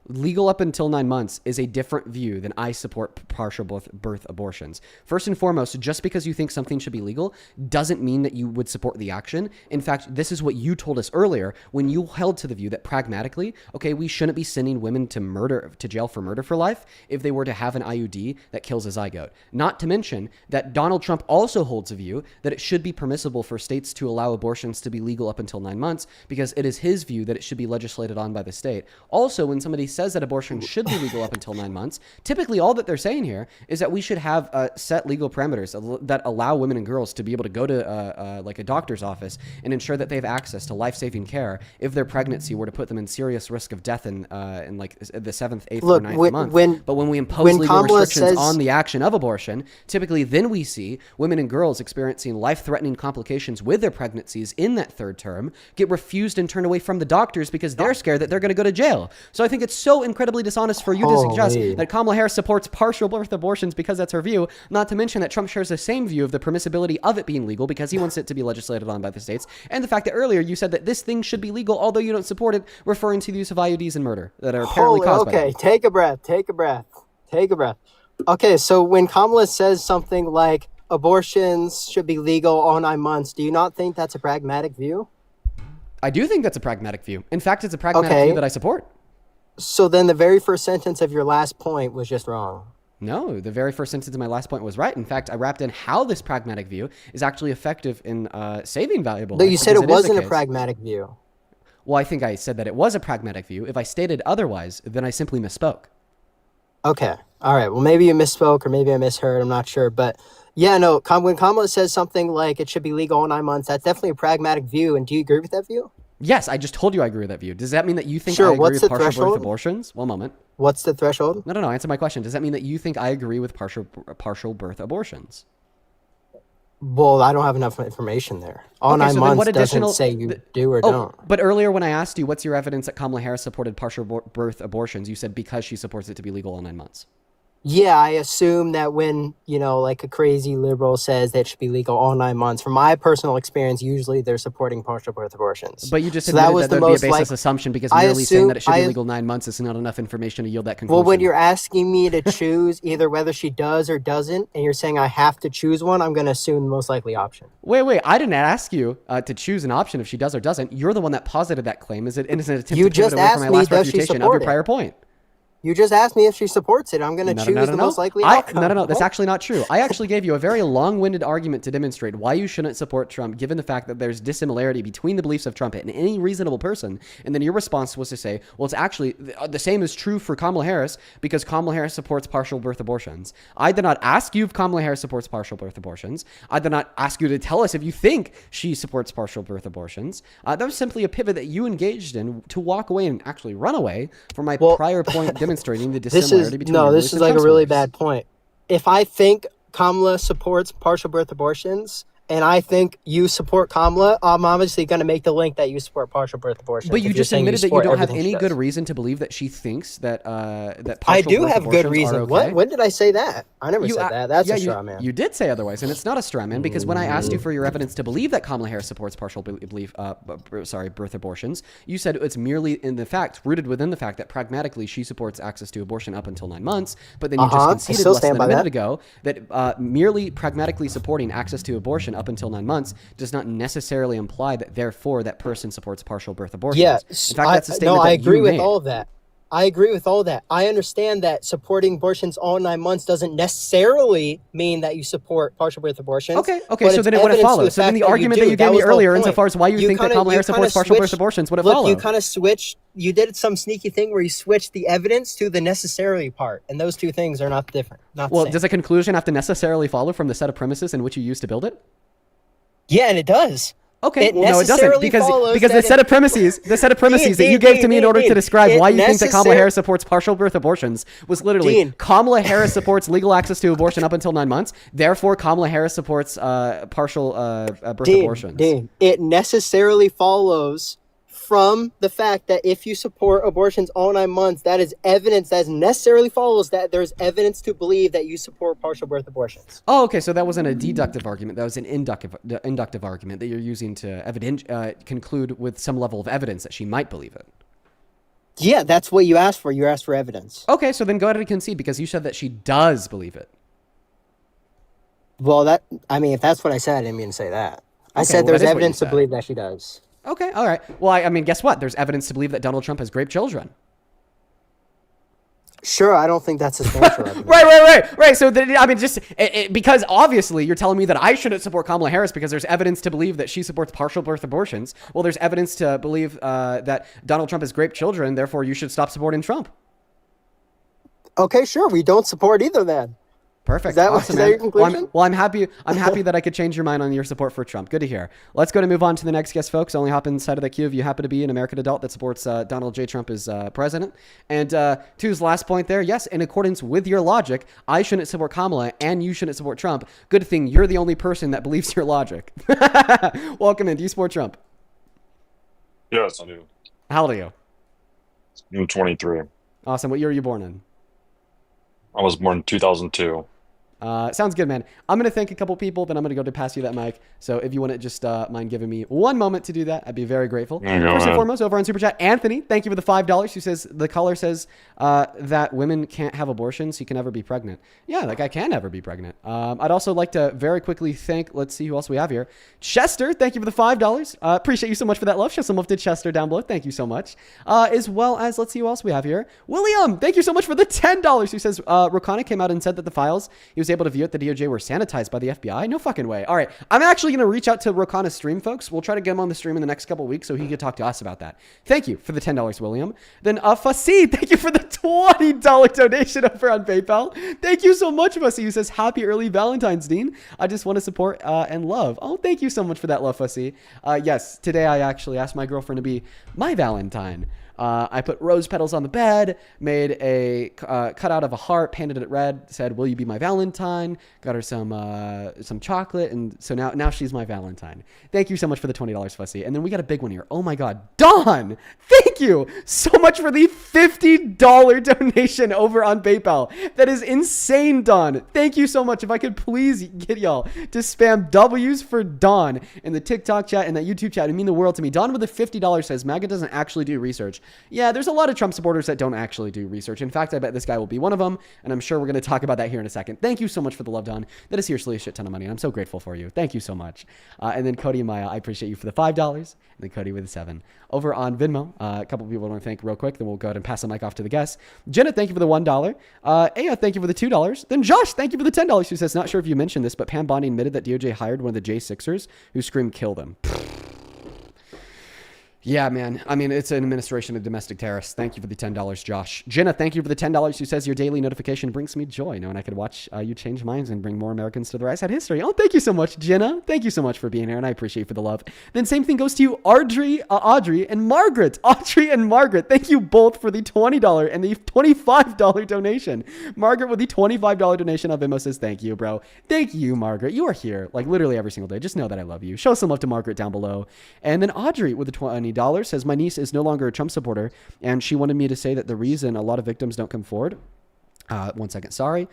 Legal up until 9 months is a different view than I support partial birth abortions. First and foremost, just because you think something should be legal doesn't mean that you would support the action. In fact, this is what you told us earlier when you held to the view that pragmatically, okay, we shouldn't be sending women to jail for murder for life if they were to have an IUD that kills a zygote. Not to mention that Donald Trump also holds a view that it should be permissible for states to allow abortions to be legal up until 9 months because it is his view that it should be legislated on by the state. Also, when somebody says that abortion should be legal up until 9 months, typically all that they're saying here is that we should have set legal parameters that allow women and girls to be able to go to like a doctor's office and ensure that they have access to life-saving care if their pregnancy were to put them in serious risk of death in like the 7th, 8th, or 9th month. But when we impose legal restrictions on the action of abortion, typically then we see women and girls experiencing life-threatening complications with their pregnancies in that third term get refused and turned away from the doctors because they're scared that they're going to go to jail. So I think it's so incredibly dishonest for you to suggest that Kamala Harris supports partial birth abortions because that's her view, not to mention that Trump shares the same view of the permissibility of it being legal because he wants it to be legislated on by the states, and the fact that earlier you said that this thing should be legal although you don't support it, referring to the use of IUDs and murder that are apparently caused by them. Okay, take a breath. Okay, so when Kamala says something like abortions should be legal all 9 months, do you not think that's a pragmatic view? I do think that's a pragmatic view. In fact, it's a pragmatic view that I support. So then the very first sentence of your last point was just wrong. No, the very first sentence of my last point was right. In fact, I wrapped in how this pragmatic view is actually effective in saving valuable lives. But you said it wasn't a pragmatic view. Well, I think I said that it was a pragmatic view. If I stated otherwise, then I simply misspoke. Okay. All right. Well, maybe you misspoke or maybe I misheard. I'm not sure. But yeah, no, when Kamala says something like it should be legal all 9 months, that's definitely a pragmatic view. And do you agree with that view? Yes, I just told you I agree with that view. Does that mean that you think I agree with partial birth abortions? One moment. What's the threshold? No. Answer my question. Does that mean that you think I agree with partial birth abortions? Well, I don't have enough information there. All 9 months doesn't say you do or don't. But earlier when I asked you, what's your evidence that Kamala Harris supported partial birth abortions, you said because she supports it to be legal all 9 months. Yeah, I assume that when, like a crazy liberal says that it should be legal all 9 months, from my personal experience, usually they're supporting partial birth abortions. But you just admitted that there would be a baseless assumption because merely saying that it should be legal 9 months is not enough information to yield that conclusion. Well, when you're asking me to choose either whether she does or doesn't, and you're saying I have to choose one, I'm going to assume the most likely option. Wait, I didn't ask you to choose an option if she does or doesn't. You're the one that posited that claim. Is it an attempt to pivot away from my last refutation of your prior point? You just asked me if she supports it. I'm going to choose the most likely outcome. No. That's actually not true. I actually gave you a very long-winded argument to demonstrate why you shouldn't support Trump, given the fact that there's dissimilarity between the beliefs of Trump and any reasonable person. And then your response was to say, well, it's actually the same is true for Kamala Harris because Kamala Harris supports partial birth abortions. I did not ask you if Kamala Harris supports partial birth abortions. I did not ask you to tell us if you think she supports partial birth abortions. That was simply a pivot that you engaged in to walk away and actually run away from my prior point demonstrating demonstrating the dissimilarity between your this beliefs is and like a Trump's really beliefs. bad point. If I think Kamala supports partial birth abortions, and I think you support Kamala, I'm obviously going to make the link that you support partial birth abortions. But you if you're just saying admitted that you support don't have everything she any good does. reason to believe that she thinks that that I partial do birth have good abortions reason. are okay. When did I say that? I never said that. That's a straw man. You did say otherwise, and it's not a straw man because when I asked you for your evidence to believe that Kamala Harris supports birth abortions, you said it's merely in the fact, rooted within the fact that pragmatically she supports access to abortion up until 9 months. But then you just conceded less than a minute ago that merely pragmatically supporting access to abortion up until 9 months does not necessarily imply that therefore that person supports partial birth abortions. Yeah, in fact, that's a statement I that agree you with made. all of that. I agree with all that. I understand that supporting abortions all 9 months doesn't necessarily mean that you support partial birth abortions. Okay, but so then it wouldn't follow. So then the argument that you gave me earlier insofar as why you think that Kamala Harris supports partial birth abortions would follow. You kind of switched. You did some sneaky thing where you switched the evidence to the necessarily part, and those two things are not different. Well, does a conclusion have to necessarily follow from the set of premises in which you used to build it? Yeah, and it does. Okay, no, it doesn't because the set of premises that you gave to me in order to describe why you think that Kamala Harris supports partial birth abortions was literally Kamala Harris supports legal access to abortion up until 9 months. Therefore, Kamala Harris supports partial birth abortions. It necessarily follows from the fact that if you support abortions all 9 months, that is evidence that necessarily follows that there's evidence to believe that you support partial birth abortions. Oh, okay. So that wasn't a deductive argument. That was an inductive argument that you're using to conclude with some level of evidence that she might believe it. Yeah, that's what you asked for. You asked for evidence. Okay, so then go ahead and concede because you said that she does believe it. Well, if that's what I said, I didn't mean to say that. I said there's evidence to believe that she does. Okay, all right. Well, I mean, guess what? There's evidence to believe that Donald Trump has raped children. Sure, I don't think that's substantial evidence. Right. So, because obviously you're telling me that I shouldn't support Kamala Harris because there's evidence to believe that she supports partial birth abortions. Well, there's evidence to believe that Donald Trump has raped children. Therefore, you should stop supporting Trump. Okay, sure. We don't support either then. Perfect. Is that, awesome, is that your conclusion? I'm happy that I could change your mind on your support for Trump. Good to hear. Let's go to move on to the next guest, folks. Only hop inside of the queue if you happen to be an American adult that supports Donald J. Trump as president. And to his last point there, yes, in accordance with your logic, I shouldn't support Kamala and you shouldn't support Trump. Good thing you're the only person that believes your logic. Welcome in. Do you support Trump? Yes, I do. How old are you? I'm 23. Awesome. What year are you born in? I was born in 2002. Sounds good, man. I'm going to thank a couple people, then I'm going to go to pass you that mic. So if you wouldn't just mind giving me 1 moment to do that, I'd be very grateful. First and foremost, over on Super Chat, Anthony, thank you for the $5. Who says, the caller says that women can't have abortions, so you can never be pregnant. Yeah, that guy can never be pregnant. I'd also like to very quickly thank, let's see who else we have here. Chester, thank you for the $5. Appreciate you so much for that love. Show some love to Chester down below. Thank you so much. As well as, let's see who else we have here. William, thank you so much for the $10. Who says, Rokana came out and said that the files he was able to view at the DOJ were sanitized by the FBI. No fucking way. All right. I'm actually going to reach out to Rokana's stream, folks. We'll try to get him on the stream in the next couple of weeks so he could talk to us about that. Thank you for the $10, William. Then Fassi, thank you for the $20 donation over on PayPal. Thank you so much, Fassi, who says, happy early Valentine's, Dean. I just want to support and love. Oh, thank you so much for that love, Fassi. Yes, today I actually asked my girlfriend to be my Valentine. I put rose petals on the bed, made a cutout of a heart, painted it red, said, will you be my Valentine? Got her some chocolate. And so now she's my Valentine. Thank you so much for the $20, Fussy. And then we got a big one here. Oh my God. Dawn, thank you so much for the $50 donation over on PayPal. That is insane, Dawn. Thank you so much. If I could please get y'all to spam W's for Dawn in the TikTok chat and that YouTube chat. It would mean the world to me. Dawn with the $50 says, MAGA doesn't actually do research. Yeah, there's a lot of Trump supporters that don't actually do research. In fact, I bet this guy will be one of them, and I'm sure we're going to talk about that here in a second. Thank you so much for the love, Don. That is seriously a shit ton of money, and I'm so grateful for you. Thank you so much. And then Cody and Maya, I appreciate you for the $5, and then Cody with the $7. Over on Venmo, a couple of people I want to thank real quick, then we'll go ahead and pass the mic off to the guests. Jenna, thank you for the $1. Aya, thank you for the $2. Then Josh, thank you for the $10. Who says, not sure if you mentioned this, but Pam Bondi admitted that DOJ hired one of the J6ers who screamed, kill them. Yeah, man. I mean, it's an administration of domestic terrorists. Thank you for the $10, Josh. Jenna, thank you for the $10. Who says your daily notification brings me joy, knowing I could watch you change minds and bring more Americans to the right side history. Oh, thank you so much, Jenna. Thank you so much for being here, and I appreciate you for the love. Then same thing goes to you, Audrey and Margaret. Audrey and Margaret, thank you both for the $20 and the $25 donation. Margaret with the $25 donation of Venmo says thank you, bro. Thank you, Margaret. You are here like literally every single day. Just know that I love you. Show some love to Margaret down below. And then Audrey with the $20 says, my niece is no longer a Trump supporter, and she wanted me to say that the reason a lot of victims don't come forward, one second, sorry,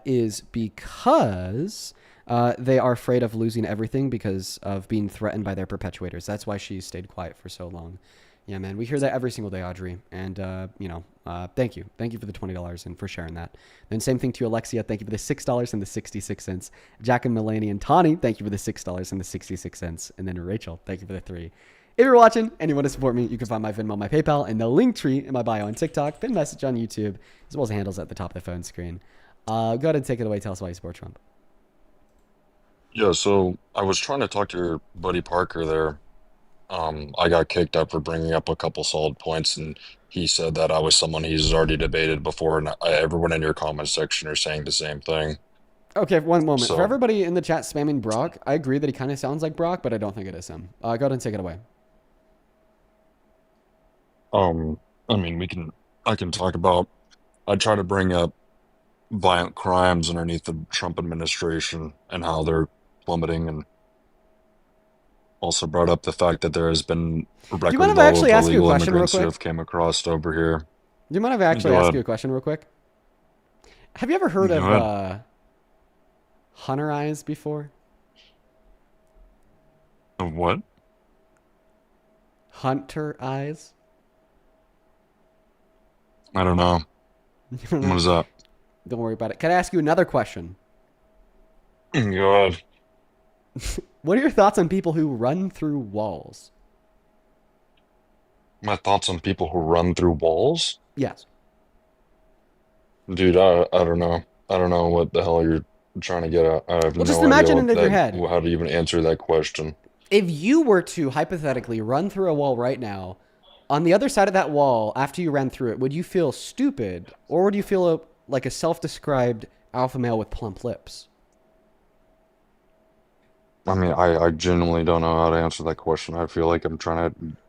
is because they are afraid of losing everything because of being threatened by their perpetuators. That's why she stayed quiet for so long. Yeah, man, we hear that every single day, Audrey. And, thank you. Thank you for the $20 and for sharing that. Then same thing to Alexia. Thank you for the $6 and the 66 cents. Jack and Melanie and Tani, thank you for the $6 and the 66 cents. And then Rachel, thank you for the $3. If you're watching and you want to support me, you can find my Venmo, my PayPal, and the link tree in my bio on TikTok, pin message on YouTube, as well as the handles at the top of the phone screen. Go ahead and take it away. Tell us why you support Trump. Yeah, so I was trying to talk to your buddy Parker there. I got kicked out for bringing up a couple solid points, and he said that I was someone he's already debated before, and everyone in your comment section are saying the same thing. Okay, one moment. So- For everybody in the chat spamming Brock, I agree that he kind of sounds like Brock, but I don't think it is him. Go ahead and take it away. I mean, I can talk about, I try to bring up violent crimes underneath the Trump administration and how they're plummeting, and also brought up the fact that there has been a you record mind if low I of actually ask you a illegal question real immigrants who quick? have came across over here. Do you mind if I actually Go ask ahead. you a question real quick? Have you ever heard Go of ahead. Hunter Eyes before? Of what? Hunter Eyes? I don't know. You don't know? What is that? Don't worry about it. Can I ask you another question? Go ahead. What are your thoughts on people who run through walls? My thoughts on people who run through walls? Yes. Dude, I don't know. I don't know what the hell you're trying to get at. I have Well, just no imagine idea it in your head. how to even answer that question. If you were to hypothetically run through a wall right now, on the other side of that wall, after you ran through it, would you feel stupid, or would you feel like a self-described alpha male with plump lips? I mean, I genuinely don't know how to answer that question. I feel like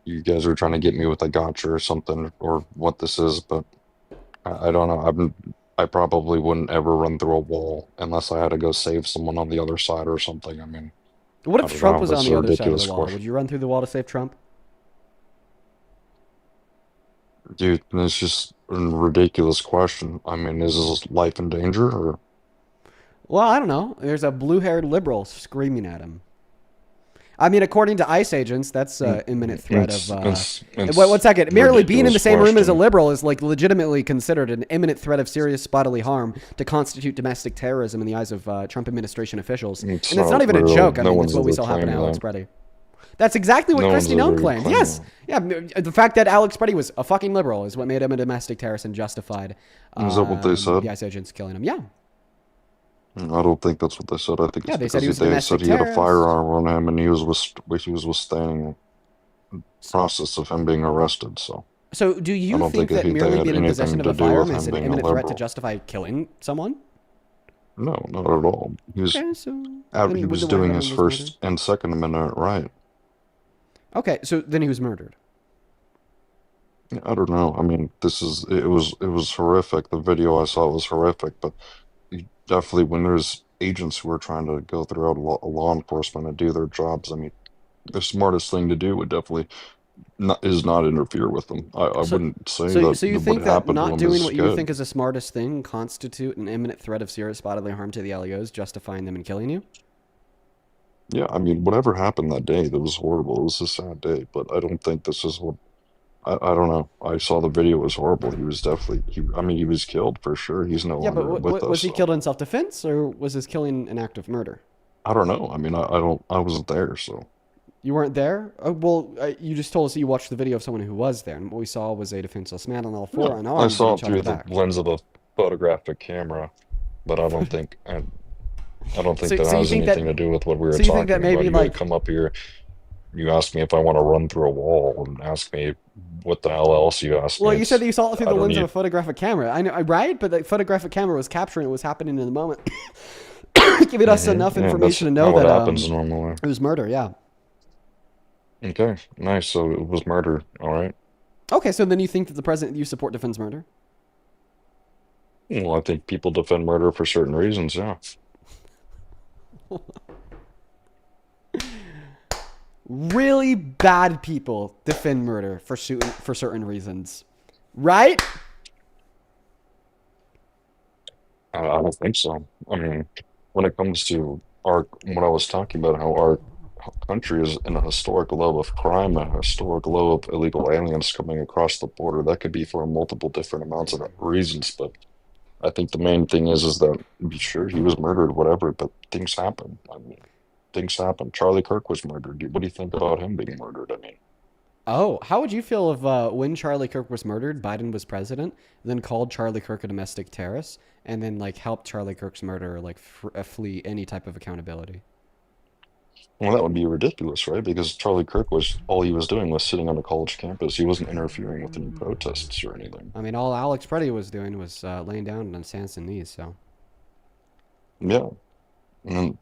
you guys are trying to get me with a gotcha or something, or what this is, but I don't know. I probably wouldn't ever run through a wall unless I had to go save someone on the other side or something. I mean, What I if don't Trump know. was That's on a the other side of ridiculous the wall? question. Would you run through the wall to save Trump? Dude, it's just a ridiculous question. I mean, is his life in danger, or? Well, I don't know. There's a blue-haired liberal screaming at him. I mean, according to ICE agents, that's an imminent threat of... It's one second. Merely being in the ridiculous same room as a question. liberal is like legitimately considered an imminent threat of serious bodily harm to constitute domestic terrorism in the eyes of Trump administration officials. And it's not even a real. joke. I No mean, one's that's what we ever saw happen to claimed Alex that. Preddy. That's exactly what No Kristi one's Noem ever claimed. claimed Yes. that. Yeah, the fact that Alex Preddy was a fucking liberal is what made him a domestic terrorist and justified Is that what they said? the ICE agents killing him. Yeah. I don't think that's what they said. I think Yeah, it's they said because he was a they domestic said he had a terrorist. firearm on him, and he was withstanding the process of him being arrested. So So do I you don't think think that they merely had being in anything possession of to a do with firearm him is an being a imminent threat to liberal. justify killing someone? No, not at all. He was Okay, so he then was the doing Warren his was First murdered. and Second Amendment right. Okay, so then he was murdered. I don't know. I mean, it was horrific. The video I saw was horrific, but definitely when there's agents who are trying to go throughout law enforcement and do their jobs, I mean, the smartest thing to do would definitely not interfere with them. I So, wouldn't say so, that so you what think that happened to not them doing is what you good. think is the smartest thing constitute an imminent threat of serious bodily harm to the LEOs, justifying them in killing you? Yeah, I mean, whatever happened that day, that was horrible. It was a sad day, but I don't think this is what. I don't know. I saw the video. It was horrible. He was definitely. I mean, he was killed for sure. He's no Yeah, but longer with us. was he So. killed in self-defense, or was his killing an act of murder? I don't know. I mean, I don't. I wasn't there, so. You weren't there? You just told us you watched the video of someone who was there, and what we saw was a defenseless man on all four No, unarmed. I saw it getting shot in through the back. lens of a photographic camera, but I don't think. I don't think So- that so you has think that- anything to do with what we were so you think talking that maybe, about. You gotta like- come up here You ask me if I want to run through a wall, and ask me what the hell else you asked Well, me. you said that you saw it through I the don't lens of need. a photographic camera. I know, right? But the photographic camera was capturing what was happening in the moment, giving us enough Yeah, that's information to know not what that happens normally. it was murder. Yeah. Okay, nice. So it was murder. All right. Okay, so then you think that the president you support defends murder? Well, I think people defend murder for certain reasons. Yeah. Really bad people defend murder for certain reasons, right? I don't think so. I mean, when it comes to what I was talking about, how our country is in a historic low of crime, a historic low of illegal aliens coming across the border, that could be for multiple different amounts of reasons. But I think the main thing is that, be sure, he was murdered, whatever, but things happen. I mean, things happen. Charlie Kirk was murdered. What do you think about him being murdered? I mean, Oh, how would you feel if when Charlie Kirk was murdered, Biden was president, then called Charlie Kirk a domestic terrorist, and then like helped Charlie Kirk's murderer like flee any type of accountability? well, that would be ridiculous, right? Because Charlie Kirk was all he was doing was sitting on a college campus. He wasn't interfering with any protests or anything. I mean, all Alex Preddy was doing was laying down on his hands and knees. So Yeah. And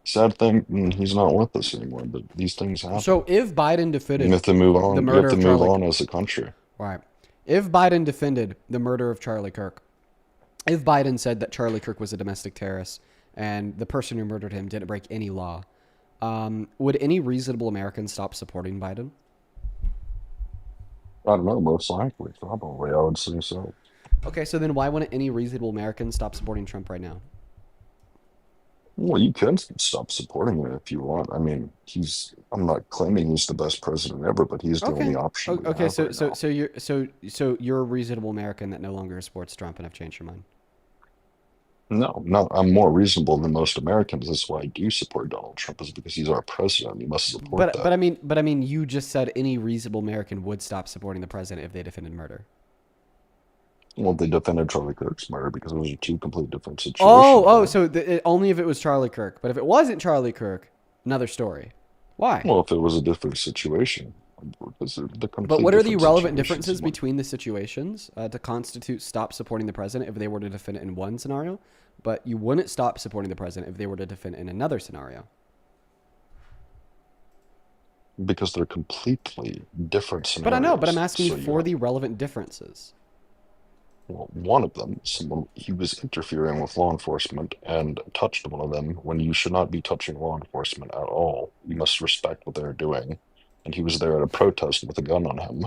sad thing, he's not with us anymore. But these things happen. if Biden You defended have to move the on. You have murder to of move Charlie, on as a country. right? If Biden defended the murder of Charlie Kirk, if Biden said that Charlie Kirk was a domestic terrorist and the person who murdered him didn't break any law, would any reasonable American stop supporting Biden? I don't know. Most likely, probably, I would say so. Okay, so then why wouldn't any reasonable American stop supporting Trump right now? Well, you can stop supporting him if you want. I mean, I'm not claiming he's the best president ever, but he's the only Okay. option we Okay. have So right so now. so you're so you're a reasonable American that no longer supports Trump and have changed your mind. No, I'm more reasonable than most Americans. That's why I do support Donald Trump, is because he's our president. You must support But that. I mean, you just said any reasonable American would stop supporting the president if they defended murder. Well, they defended Charlie Kirk's murder because those are two complete different situations, Oh, right? so only if it was Charlie Kirk. But if it wasn't Charlie Kirk, another story. Why? Well, if it was a different situation, because they're the But complete what are the different relevant situations. differences between the situations to constitute stop supporting the president if they were to defend it in one scenario, but you wouldn't stop supporting the president if they were to defend it in another scenario? Because they're completely different But I know, but I'm scenarios. asking So you you for have, the relevant differences. well, one of them, he was interfering with law enforcement and touched one of them when you should not be touching law enforcement at all. You must respect what they're doing. And he was there at a protest with a gun on him.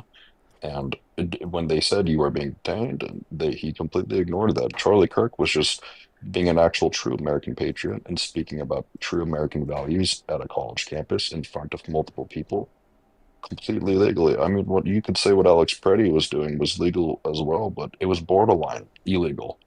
And when they said you were being detained, he completely ignored that. Charlie Kirk was just being an actual true American patriot and speaking about true American values at a college campus in front of multiple people, completely legally. I mean, what you could say what Alex Preddy was doing was legal as well, but it was borderline illegal.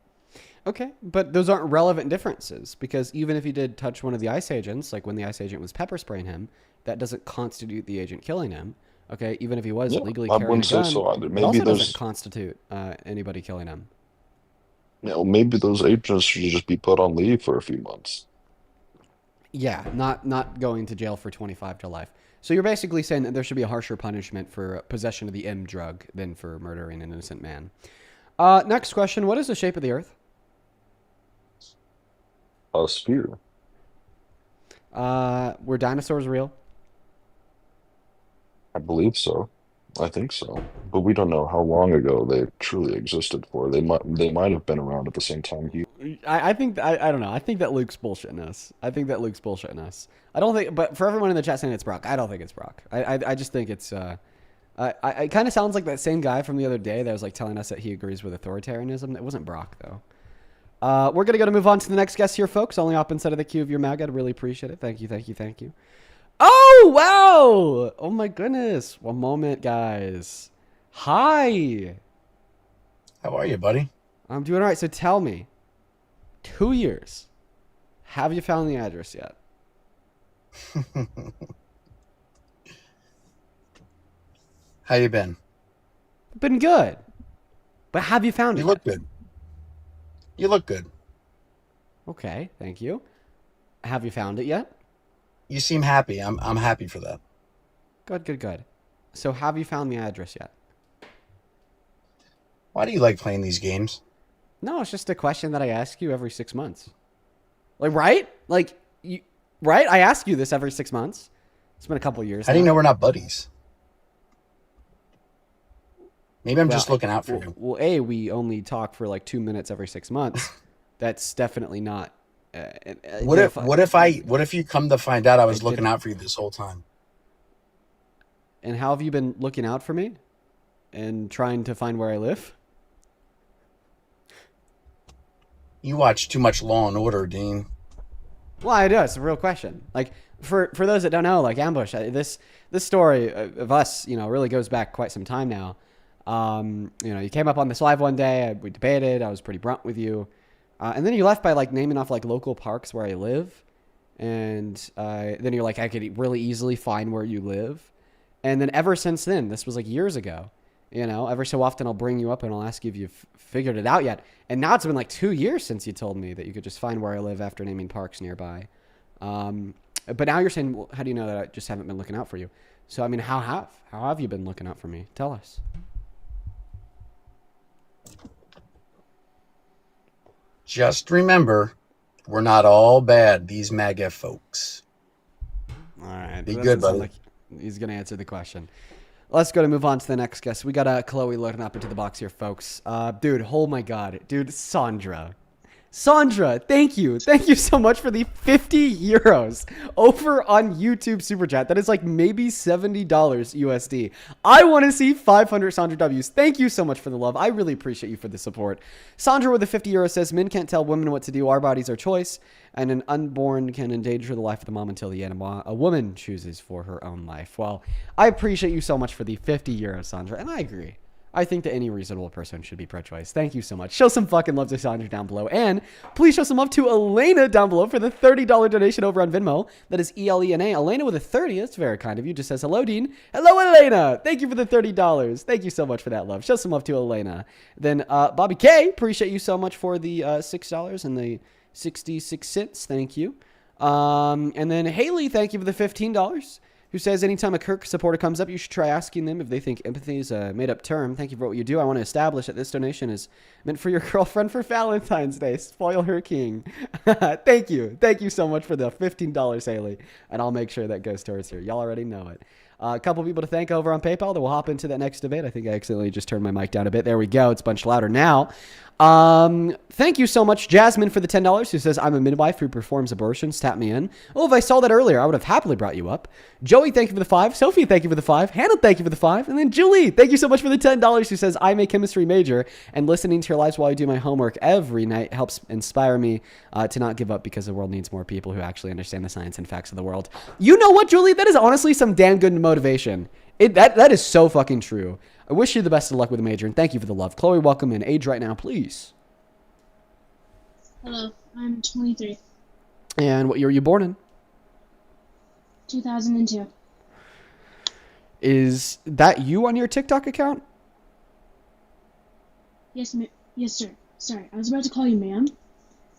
Okay, but those aren't relevant differences because even if he did touch one of the ICE agents, like when the ICE agent was pepper spraying him, that doesn't constitute the agent killing him. Okay, even if he was Yeah, illegally I carrying a wouldn't say gun, so either. it also doesn't constitute anybody killing him. Maybe those agents should just be put on leave for a few months. Yeah, not going to jail for 25 to life. So you're basically saying that there should be a harsher punishment for possession of the M drug than for murdering an innocent man. Next question: what is the shape of the Earth? A sphere. Were dinosaurs real? I believe so. I think so. But we don't know how long ago they truly existed for. They might have been around at the same time I think I don't know. I think that Luke's bullshitting us. I think that Luke's bullshitting us. I don't think, but for everyone in the chat saying it's Brock, I don't think it's Brock. I just think it's. It kind of sounds like that same guy from the other day that was like telling us that he agrees with authoritarianism. It wasn't Brock though. We're gonna move on to the next guest here, folks. Only up inside of the queue of your MAGA. I'd really appreciate it. Thank you. Oh, wow. Oh, my goodness. One moment, guys. Hi. How are you, buddy? I'm doing all right. So tell me, 2 years. Have you found the address yet? How you been? Been good. But have you found it You look yet? good. You look good. Okay, thank you. Have you found it yet? You seem happy. I'm happy for that. Good. So have you found the address yet? Why do you like playing these games? No, it's just a question that I ask you every 6 months. Like, right? Like, right? I ask you this every 6 months. It's been a couple years. How do you know we're not buddies? Maybe I'm just looking out for you. Well, A, we only talk for like 2 minutes every 6 months. That's definitely not. What if you come to find out I was looking out for you this whole time? And how have you been looking out for me? And trying to find where I live? You watch too much Law and Order, Dean. Well, I do. It's a real question. Like, for those that don't know, like Ambush, this story of us, really goes back quite some time now. You came up on this live one day. We debated. I was pretty blunt with you, and then you left by like naming off like local parks where I live, and then you're like, I could really easily find where you live, and then ever since then, this was like years ago. Every so often I'll bring you up and I'll ask you if you've figured it out yet. And now it's been like 2 years since you told me that you could just find where I live after naming parks nearby. But now you're saying, well, how do you know that I just haven't been looking out for you? So, I mean, how have you been looking out for me? Tell us. Just remember, we're not all bad, these MAGA folks. All right. Be good, buddy. Like he's going to answer the question. Let's go to move on to the next guest. We got Chloe loading up into the box here, folks. Dude, oh my God. Dude, Sandra, thank you. Thank you so much for the 50 euros over on YouTube Super Chat. That is like maybe $70 USD. I want to see 500 Sandra W's. Thank you so much for the love. I really appreciate you for the support. Sandra with the 50 euros says, men can't tell women what to do. Our bodies are choice, and an unborn can endanger the life of the mom until the end. A woman chooses for her own life. Well, I appreciate you so much for the 50 euros, Sandra, and I agree. I think that any reasonable person should be pro-choice. Thank you so much. Show some fucking love to Sandra down below. And please show some love to Elena down below for the $30 donation over on Venmo. That is ELENA. Elena with a 30. That's very kind of you. Just says, hello, Dean. Hello, Elena. Thank you for the $30. Thank you so much for that love. Show some love to Elena. Then Bobby K, appreciate you so much for the $6 and the 66 cents. Thank you. And then Haley, thank you for the $15. Who says, anytime a Kirk supporter comes up, you should try asking them if they think empathy is a made-up term. Thank you for what you do. I want to establish that this donation is meant for your girlfriend for Valentine's Day. Spoil her king. Thank you. Thank you so much for the $15, Haley. And I'll make sure that goes towards here. Y'all already know it. A couple people to thank over on PayPal. Then we'll hop into that next debate. I think I accidentally just turned my mic down a bit. There we go. It's a bunch louder now. Thank you so much, Jasmine, for the $10, who says, I'm a midwife who performs abortions. Tap me in. Oh, if I saw that earlier, I would have happily brought you up. Joey, thank you for the 5. Sophie, thank you for the 5. Hannah, thank you for the 5. And then Julie, thank you so much for the $10, who says, I'm a chemistry major, and listening to your lives while I do my homework every night helps inspire me to not give up, because the world needs more people who actually understand the science and facts of the world. You know what, Julie? That is honestly some damn good motivation. That is so fucking true. I wish you the best of luck with the major, and thank you for the love. Chloe, welcome in. Age right now, please. Hello, I'm 23. And what year were you born in? 2002. Is that you on your TikTok account? Yes, sir. Sorry, I was about to call you ma'am.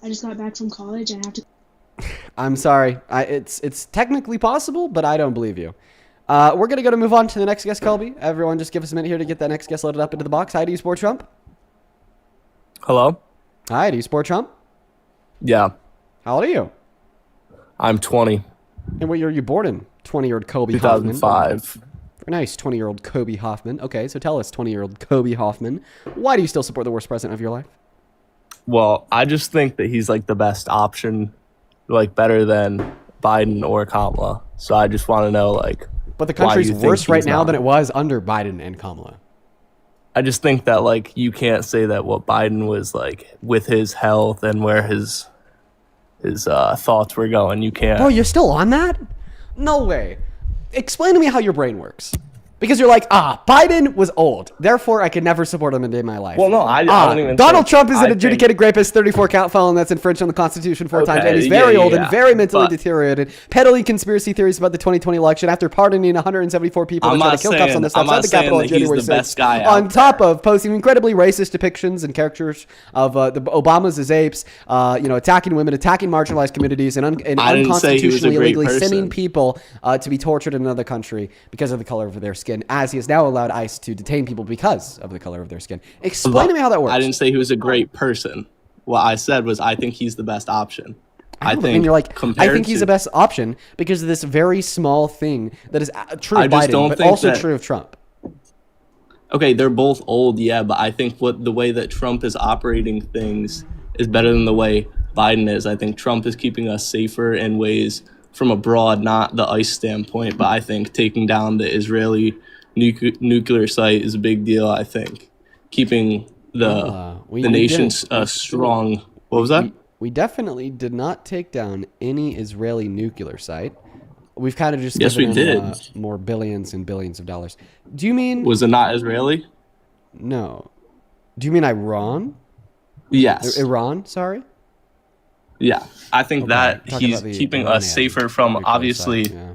I just got back from college. I have to. I'm sorry. It's technically possible, but I don't believe you. We're going to move on to the next guest, Colby. Everyone just give us a minute here to get that next guest loaded up into the box. Hi, do you support Trump? Hello? Hi, do you support Trump? Yeah. How old are you? I'm 20. And what year were you born in? 20-year-old Kobe Hoffman. 2005. Very nice, 20-year-old Kobe Hoffman. Okay, so tell us, 20-year-old Kobe Hoffman, why do you still support the worst president of your life? Well, I just think that he's like the best option, like better than Biden or Kamala. So I just want to know, like, but the country's worse right now than it was under Biden and Kamala. I just think that, like, you can't say that what Biden was like with his health and where his thoughts were going. You can't. Bro, you're still on that? No way. Explain to me how your brain works. Because you're like, Biden was old. Therefore, I could never support him a day in my life. Well, no, I don't even Donald think- Trump is I an adjudicated rapist, 34 count felon that's infringed on the Constitution 4 times, and he's Okay, very yeah, old yeah. and very mentally But- deteriorated, peddling conspiracy theories about the 2020 election after pardoning 174 people I'm that tried not to kill cops on the saying- I'm steps of not the saying Capitol on that he's January the 6th, best guy on out top of posting incredibly racist depictions and caricatures of the Obamas as apes, attacking women, attacking marginalized communities, and I didn't say he was a unconstitutionally, great illegally sending person. people to be tortured in another country because of the color of their skin, as he has now allowed ICE to detain people because of the color of their skin. Explain to me how that works. I didn't say he was a great person. What I said was I think he's the best option. I think. And you're like, I compared think he's to- the best option because of this very small thing that is true I of just Biden, don't but think also that- true of Trump. Okay, they're both old, yeah, but I think the way that Trump is operating things is better than the way Biden is. I think Trump is keeping us safer in ways from abroad, not the ICE standpoint, but I think taking down the Israeli nuclear site is a big deal. I think keeping the nation strong. What was that? We definitely did not take down any Israeli nuclear site. We've kind of just Yes, we given did. more billions and billions of dollars. Do you mean Was it not Israeli? no? Do you mean Iran? Yes. Iran? Sorry. Yeah, I think that Talking he's about the keeping Iranian us safer from nuclear obviously, site, yeah.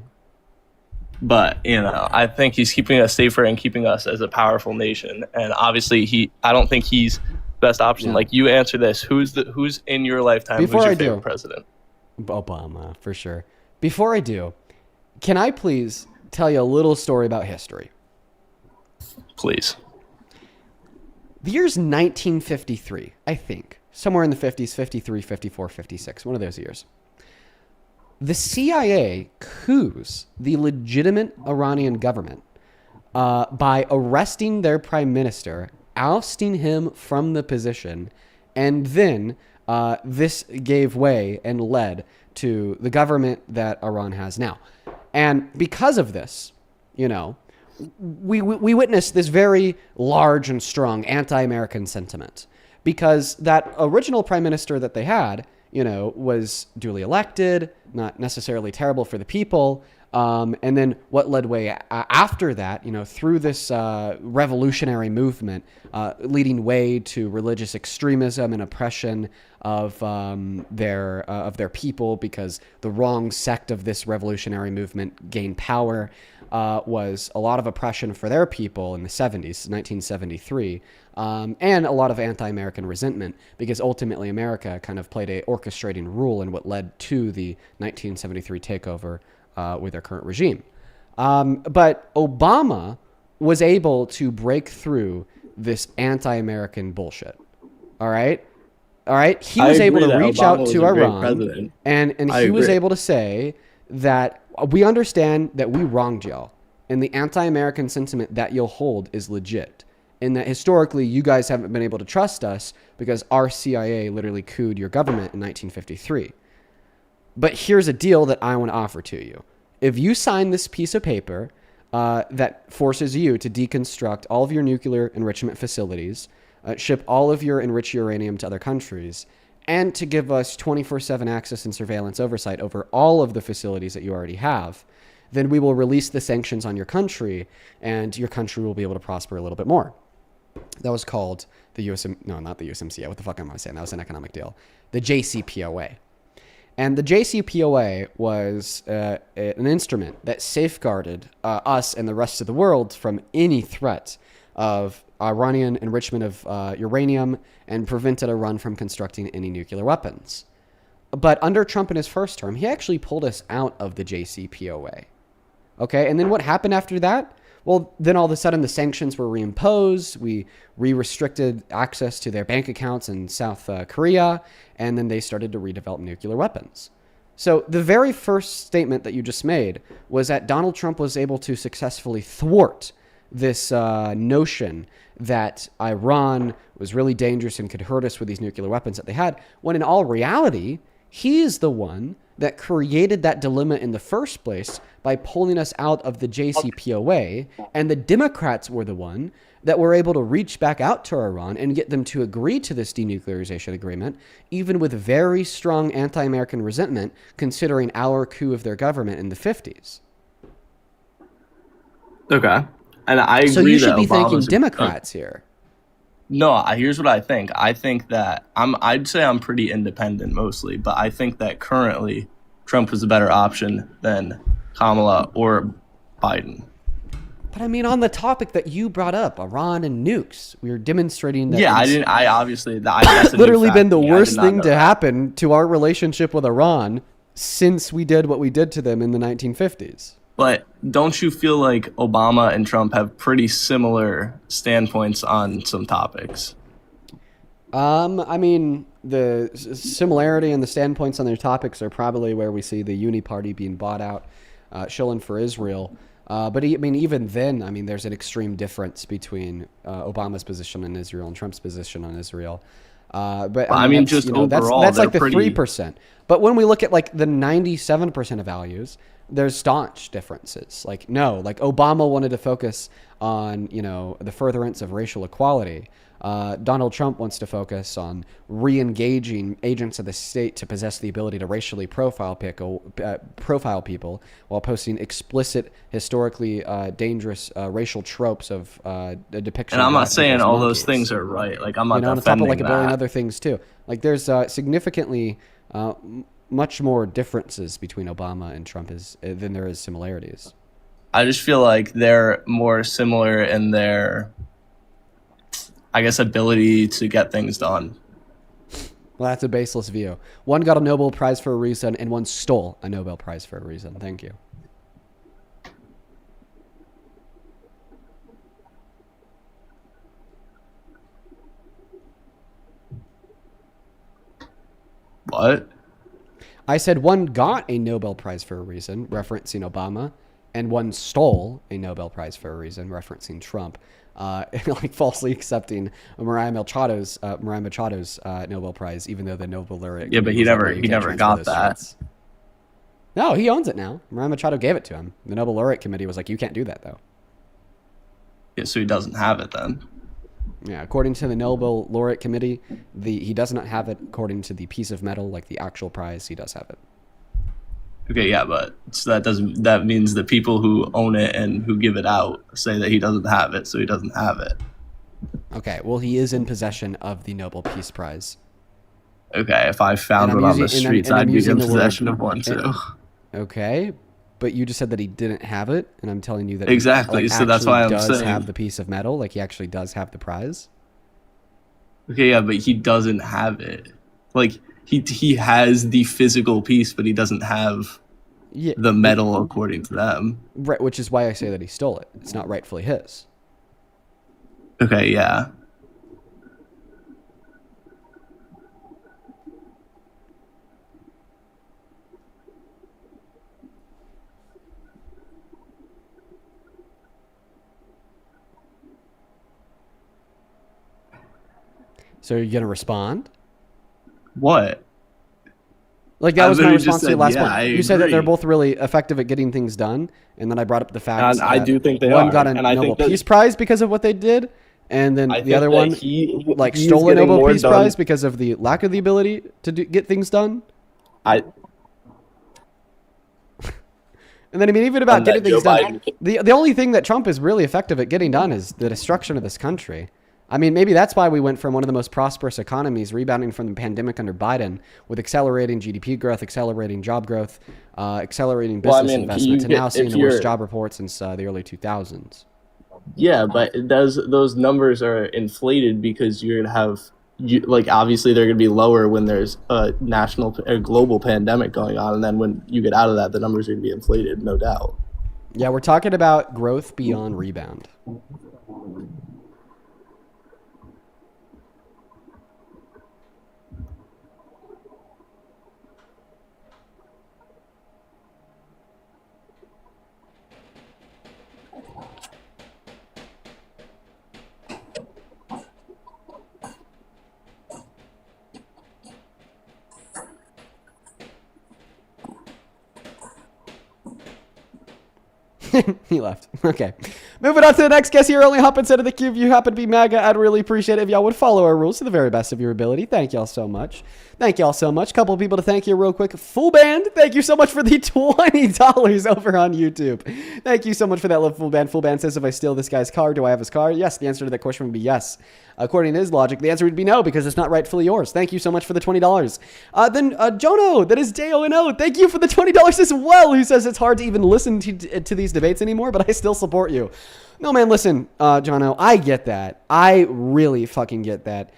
but I think he's keeping us safer and keeping us as a powerful nation. And obviously, I don't think he's best option. Yeah. Like you answer this, who's in your lifetime? Before who's your I do- favorite president? Obama, for sure. Before I do, can I please tell you a little story about history? Please. The year's 1953, I think. Somewhere in the 50s, 53, 54, 56, one of those years. The CIA coups the legitimate Iranian government by arresting their prime minister, ousting him from the position, and then this gave way and led to the government that Iran has now. And because of this, we witnessed this very large and strong anti-American sentiment because that original prime minister that they had, was duly elected, not necessarily terrible for the people. And then what led way after that, through this revolutionary movement, leading way to religious extremism and oppression of their people because the wrong sect of this revolutionary movement gained power, was a lot of oppression for their people in the 70s, 1973, and a lot of anti-American resentment because ultimately America kind of played a orchestrating role in what led to the 1973 takeover with their current regime. But Obama was able to break through this anti-American bullshit. All right? He was able to reach out to Iran, and he was able to say that we understand that we wronged y'all, and the anti-American sentiment that you'll hold is legit, and that historically you guys haven't been able to trust us because our CIA literally couped your government in 1953. But here's a deal that I want to offer to you. If you sign this piece of paper that forces you to deconstruct all of your nuclear enrichment facilities, ship all of your enriched uranium to other countries, and to give us 24/7 access and surveillance oversight over all of the facilities that you already have, then we will release the sanctions on your country, and your country will be able to prosper a little bit more. That was called the not the USMCA. What the fuck am I saying? That was an economic deal. The JCPOA. And the JCPOA was an instrument that safeguarded us and the rest of the world from any threat of Iranian enrichment of uranium and prevented Iran from constructing any nuclear weapons. But under Trump in his first term, he actually pulled us out of the JCPOA. Okay, and then what happened after that? Well, then all of a sudden the sanctions were reimposed. We restricted access to their bank accounts in South Korea, and then they started to redevelop nuclear weapons. So the very first statement that you just made was that Donald Trump was able to successfully thwart this notion that Iran was really dangerous and could hurt us with these nuclear weapons that they had, when in all reality, he is the one that created that dilemma in the first place by pulling us out of the JCPOA, and the Democrats were the one that were able to reach back out to Iran and get them to agree to this denuclearization agreement, even with very strong anti-American resentment, considering our coup of their government in the 50s. Okay. And I agree So you should that be thanking Obama's Democrats here. No, here's what I think. I think that I'd say I'm pretty independent mostly, but I think that currently Trump was a better option than Kamala or Biden. But I mean, on the topic that you brought up, Iran and nukes, we were demonstrating that. Yeah, I didn't. I obviously that's a new literally fact been the to me. I worst did not thing know to that. happen to our relationship with Iran since we did what we did to them in the 1950s. But don't you feel like Obama and Trump have pretty similar standpoints on some topics? I mean, the similarity in the standpoints on their topics are probably where we see the Uni Party being bought out, shilling for Israel. But I mean, even then, I mean, there's an extreme difference between Obama's position on Israel and Trump's position on Israel. But I mean, that's, just you know, overall, that's like the they're pretty- 3%. But when we look at like the 97% of values, there's staunch differences. Like, no, like Obama wanted to focus on, you know, the furtherance of racial equality. Donald Trump wants to focus on re-engaging agents of the state to possess the ability to racially profile people while posting explicit, historically dangerous racial tropes of a depiction. And I'm of not black saying people as all monkeys. those things are right. Like I'm not You know, on top defending of like a billion that. other things too. Like there's significantly much more differences between Obama and Trump than there is similarities. I just feel like they're more similar in their, I guess, ability to get things done. Well, that's a baseless view. One got a Nobel Prize for a reason, and one stole a Nobel Prize for a reason. Thank you. What? I said one got a Nobel Prize for a reason, referencing Obama, and one stole a Nobel Prize for a reason, referencing Trump. Like falsely accepting Mariah Machado's Nobel Prize, even though the Nobel laureate. Yeah, but he was like, never "No, you he can't never transfer got those that. traits." No, he owns it now. Mariah Machado gave it to him. The Nobel laureate committee was like, "You can't do that, though." Yeah, so he doesn't have it then. Yeah, according to the Nobel laureate committee, he does not have it. According to the piece of metal, like the actual prize, he does have it. Okay, yeah, but so that means the people who own it and who give it out say that he doesn't have it, so he doesn't have it. Okay, well, he is in possession of the Nobel Peace Prize. Okay, if I found And one I'm on the using- and I'm- streets, and I'm I'd be using in the word- possession of one too. Okay, but you just said that he didn't have it, and I'm telling you that Exactly, he, so that's actually why I'm does saying- have the piece of metal. Like he actually does have the prize. Okay, yeah, but he doesn't have it. Like he has the physical piece, but he doesn't have Yeah, the medal according to them. right, which is why I say that he stole it. It's not rightfully his. Okay, yeah. So are you gonna respond? What? Like that I was my literally just response to your said, last yeah, one. I You said that they're agree. both really effective at getting things done, and then I brought up the fact And I that do think they one are, got a and I Nobel think that- Peace Prize because of what they did, and then I the think other that one he's stole a getting Nobel more Peace done- Prize because of the lack of the ability to get things done. And then I mean, even about And that getting things Joe done, the only thing that Trump is really effective at getting done is the destruction of this country. I mean, maybe that's why we went from one of the most prosperous economies, rebounding from the pandemic under Biden, with accelerating GDP growth, accelerating job growth, accelerating Well, I business mean, investment, to you now get- seeing if the worst you're- job reports since the early 2000s. Yeah, but those numbers are inflated because you're gonna have like obviously they're gonna be lower when there's a global pandemic going on, and then when you get out of that, the numbers are gonna be inflated, no doubt. Yeah, we're talking about growth beyond rebound. He left. Okay. Moving on to the next guest here. Only hop inside of the queue if you happen to be MAGA. I'd really appreciate it if y'all would follow our rules to the very best of your ability. Thank y'all so much. Thank y'all so much. Couple of people to thank here real quick. Full Band, thank you so much for the $20 over on YouTube. Thank you so much for that love, Full Band. Full Band says, if I steal this guy's car, do I have his car? Yes, the answer to that question would be yes. According to his logic, the answer would be no, because it's not rightfully yours. Thank you so much for the $20. Then Jono, that is J-O-N-O. Thank you for the $20 as well, who says it's hard to even listen to these debates anymore, but I still support you. No, man, listen, Jono, I get that. I really fucking get that.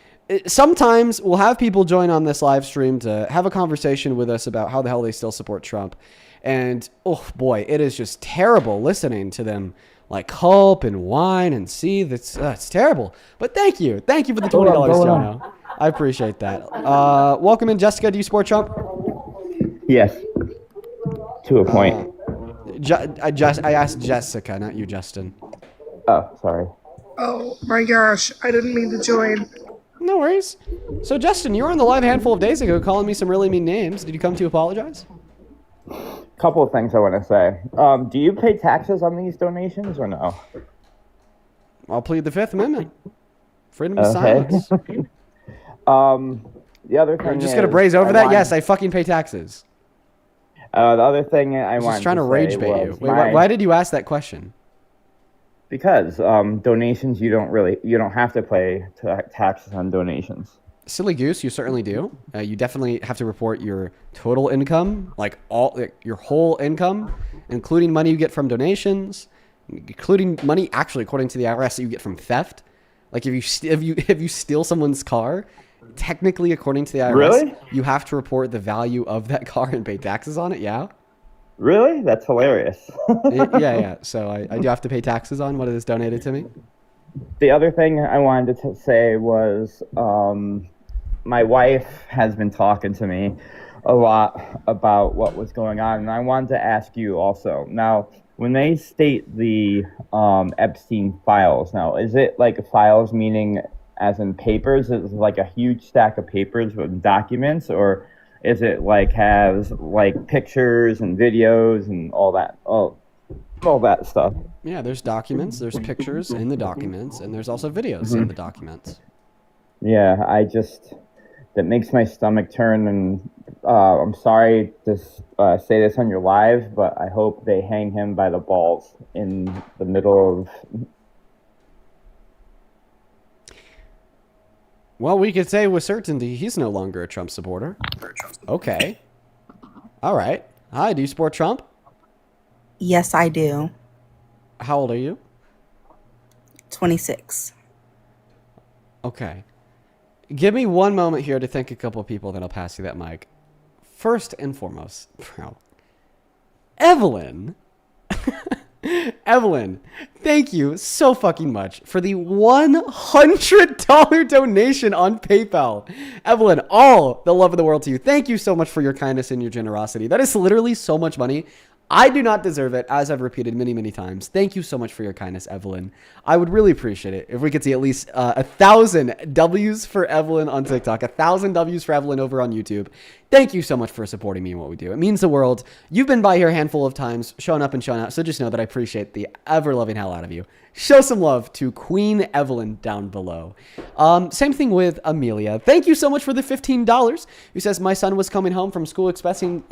Sometimes we'll have people join on this live stream to have a conversation with us about how the hell they still support Trump. And, oh boy, it is just terrible listening to them like hope and whine and see. It's terrible. But thank you. Thank you for the $20, Jono. I appreciate that. Welcome in, Jessica. Do you support Trump? Yes. To a point. I asked Jessica, not you, Justin. Oh, sorry. Oh my gosh, I didn't mean to join. No worries. So, Justin, you were on the live a handful of days ago calling me some really mean names. Did you come to apologize? Couple of things I want to say. Do you pay taxes on these donations or no? I'll plead the Fifth Amendment. Freedom of silence. The other thing You're just going to braze over that? Yes, I fucking pay taxes. The other thing I was wanted just trying to rage bait you. Wait, why did you ask that question? Because donations, you don't have to pay taxes on donations. Silly goose, you certainly do. You definitely have to report your total income, your whole income, including money you get from donations, including money actually, according to the IRS, that you get from theft. Like if you steal someone's car, technically, according to the IRS, really? You have to report the value of that car and pay taxes on it. Yeah. Really? That's hilarious. yeah. So I do have to pay taxes on what is donated to me. The other thing I wanted to say was my wife has been talking to me a lot about what was going on, and I wanted to ask you also. Now, when they state the Epstein files, now, is it like files meaning as in papers? Is it like a huge stack of papers with documents, or is it like has like pictures and videos and all that stuff? Yeah, there's documents, there's pictures in the documents, and there's also videos in the documents. Yeah, that makes my stomach turn, and I'm sorry to say this on your live, but I hope they hang him by the balls in the middle of... Well, we could say with certainty he's no longer a Trump supporter. Okay. All right. Hi, do you support Trump? Yes, I do. How old are you? 26. Okay. Give me one moment here to thank a couple of people, then I'll pass you that mic. First and foremost, Evelyn. Evelyn, thank you so fucking much for the $100 donation on PayPal. Evelyn, all the love of the world to you. Thank you so much for your kindness and your generosity. That is literally so much money. I do not deserve it, as I've repeated many, many times. Thank you so much for your kindness, Evelyn. I would really appreciate it if we could see at least 1,000 W's for Evelyn on TikTok, 1,000 W's for Evelyn over on YouTube. Thank you so much for supporting me and what we do. It means the world. You've been by here a handful of times, showing up and showing out, so just know that I appreciate the ever-loving hell out of you. Show some love to Queen Evelyn down below. Same thing with Amelia. Thank you so much for the $15. Who says, my son was coming home from school expressing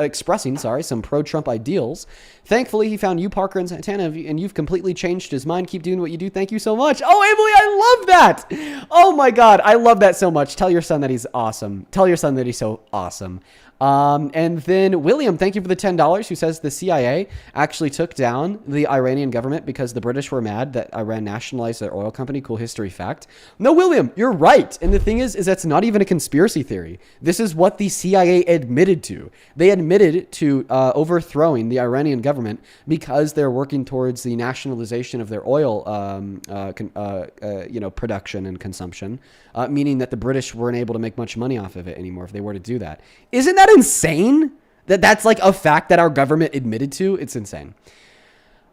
some pro-Trump ideals. Thankfully, he found you, Parker, and Santana, and you've completely changed his mind. Keep doing what you do. Thank you so much. Oh, Emily, I love that. Oh, my God. I love that so much. Tell your son that he's awesome. Tell your son that he's so awesome. And then William, thank you for the $10, who says the CIA actually took down the Iranian government because the British were mad that Iran nationalized their oil company. Cool history fact. No, William, you're right. And the thing is that's not even a conspiracy theory. This is what the CIA admitted to. They admitted to overthrowing the Iranian government because they're working towards the nationalization of their oil, production and consumption, meaning that the British weren't able to make much money off of it anymore if they were to do that. Isn't that insane? That's like a fact that our government admitted to? It's insane.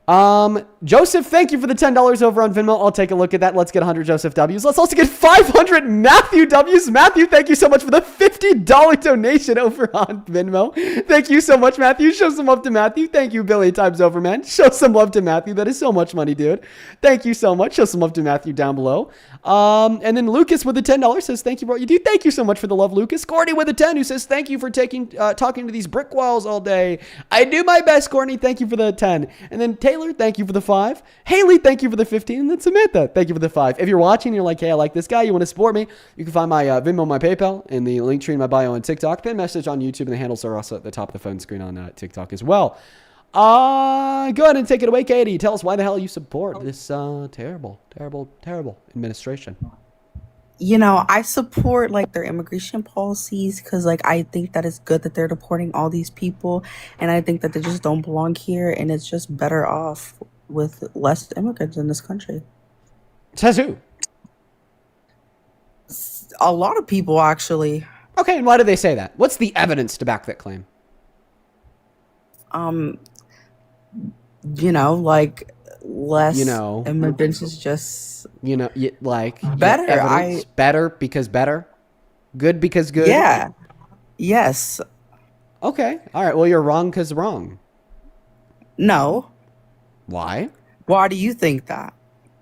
Joseph, thank you for the $10 over on Venmo. I'll take a look at that. Let's get 100 Joseph W's. Let's also get 500 Matthew W's. Matthew, thank you so much for the $50 donation over on Venmo. Thank you so much, Matthew. Show some love to Matthew. Thank you, Billy times over, man. Show some love to Matthew. That is so much money, dude. Thank you so much. Show some love to Matthew down below. And then Lucas with the $10 says, thank you for what you do. Thank you so much for the love, Lucas. Courtney with the 10 who says, thank you for talking to these brick walls all day. I do my best, Courtney. Thank you for the 10. And then Taylor, thank you for the 5. Haley, thank you for the 15. And then Samantha, thank you for the 5. If you're watching and you're like, hey, I like this guy, you want to support me, you can find my Venmo, my PayPal, and the link tree in my bio on TikTok. Then message on YouTube, and the handles are also at the top of the phone screen on TikTok as well. Go ahead and take it away, Katie. Tell us why the hell you support this terrible administration. You know, I support like their immigration policies because like I think that it's good that they're deporting all these people, and I think that they just don't belong here, and it's just better off with less immigrants in this country. Says who? A lot of people, actually. Okay, and why do they say that? What's the evidence to back that claim? You know, like less immigrants is just like better. Better because better, good because good. Yeah. Yes. Okay. All right. Well, you're wrong because wrong. No. Why? Why do you think that?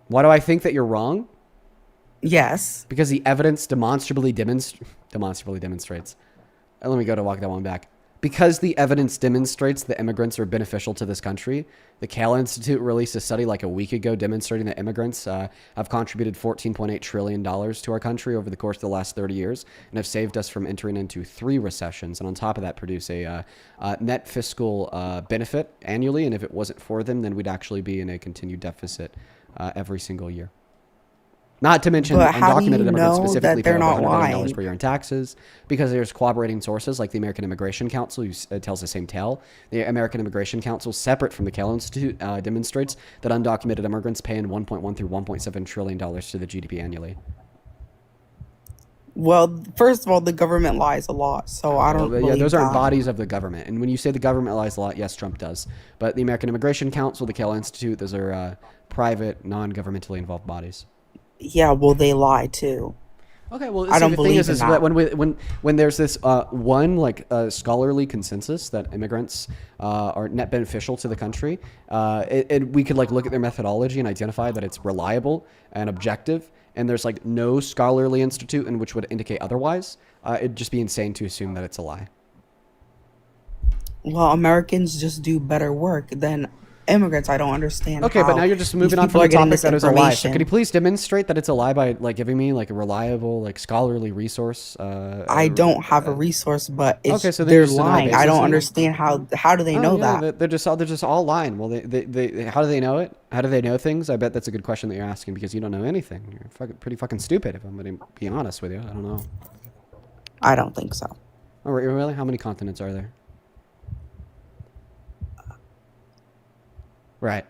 Why do I think that you're wrong? Yes. Because the evidence demonstrably demonstrates. Let me go to walk that one back. Because the evidence demonstrates that immigrants are beneficial to this country, the Cal Institute released a study like a week ago demonstrating that immigrants have contributed $14.8 trillion to our country over the course of the last 30 years and have saved us from entering into 3 recessions. And on top of that, produce a net fiscal benefit annually. And if it wasn't for them, then we'd actually be in a continued deficit every single year. Not to mention undocumented immigrants specifically pay over $100 million per year in taxes, because there's corroborating sources like the American Immigration Council who tells the same tale. The American Immigration Council, separate from the Cal Institute, demonstrates that undocumented immigrants pay in $1.1 through $1.7 trillion to the GDP annually. Well, first of all, the government lies a lot, so I don't believe those aren't that. bodies of the government. And when you say the government lies a lot, yes, Trump does. But the American Immigration Council, the Cal Institute, those are private, non-governmentally involved bodies. Yeah, well, they lie too. Okay, well, I don't believe is in that. When there's this scholarly consensus that immigrants are net beneficial to the country, we could look at their methodology and identify that it's reliable and objective, and there's no scholarly institute in which would indicate otherwise. It'd just be insane to assume that it's a lie. Well, Americans just do better work than immigrants. I don't understand. Okay, but now you're just moving on from the topic that is a lie. So could you please demonstrate that it's a lie by giving me a reliable, scholarly resource? I don't have a resource, but it's, okay, so they're lying. I don't understand how do they know that? They're just all lying. Well, they how do they know it? How do they know things? I bet that's a good question that you're asking because you don't know anything. You're pretty fucking stupid. If I'm going to be honest with you, I don't know. I don't think so. Oh, really? How many continents are there? Right.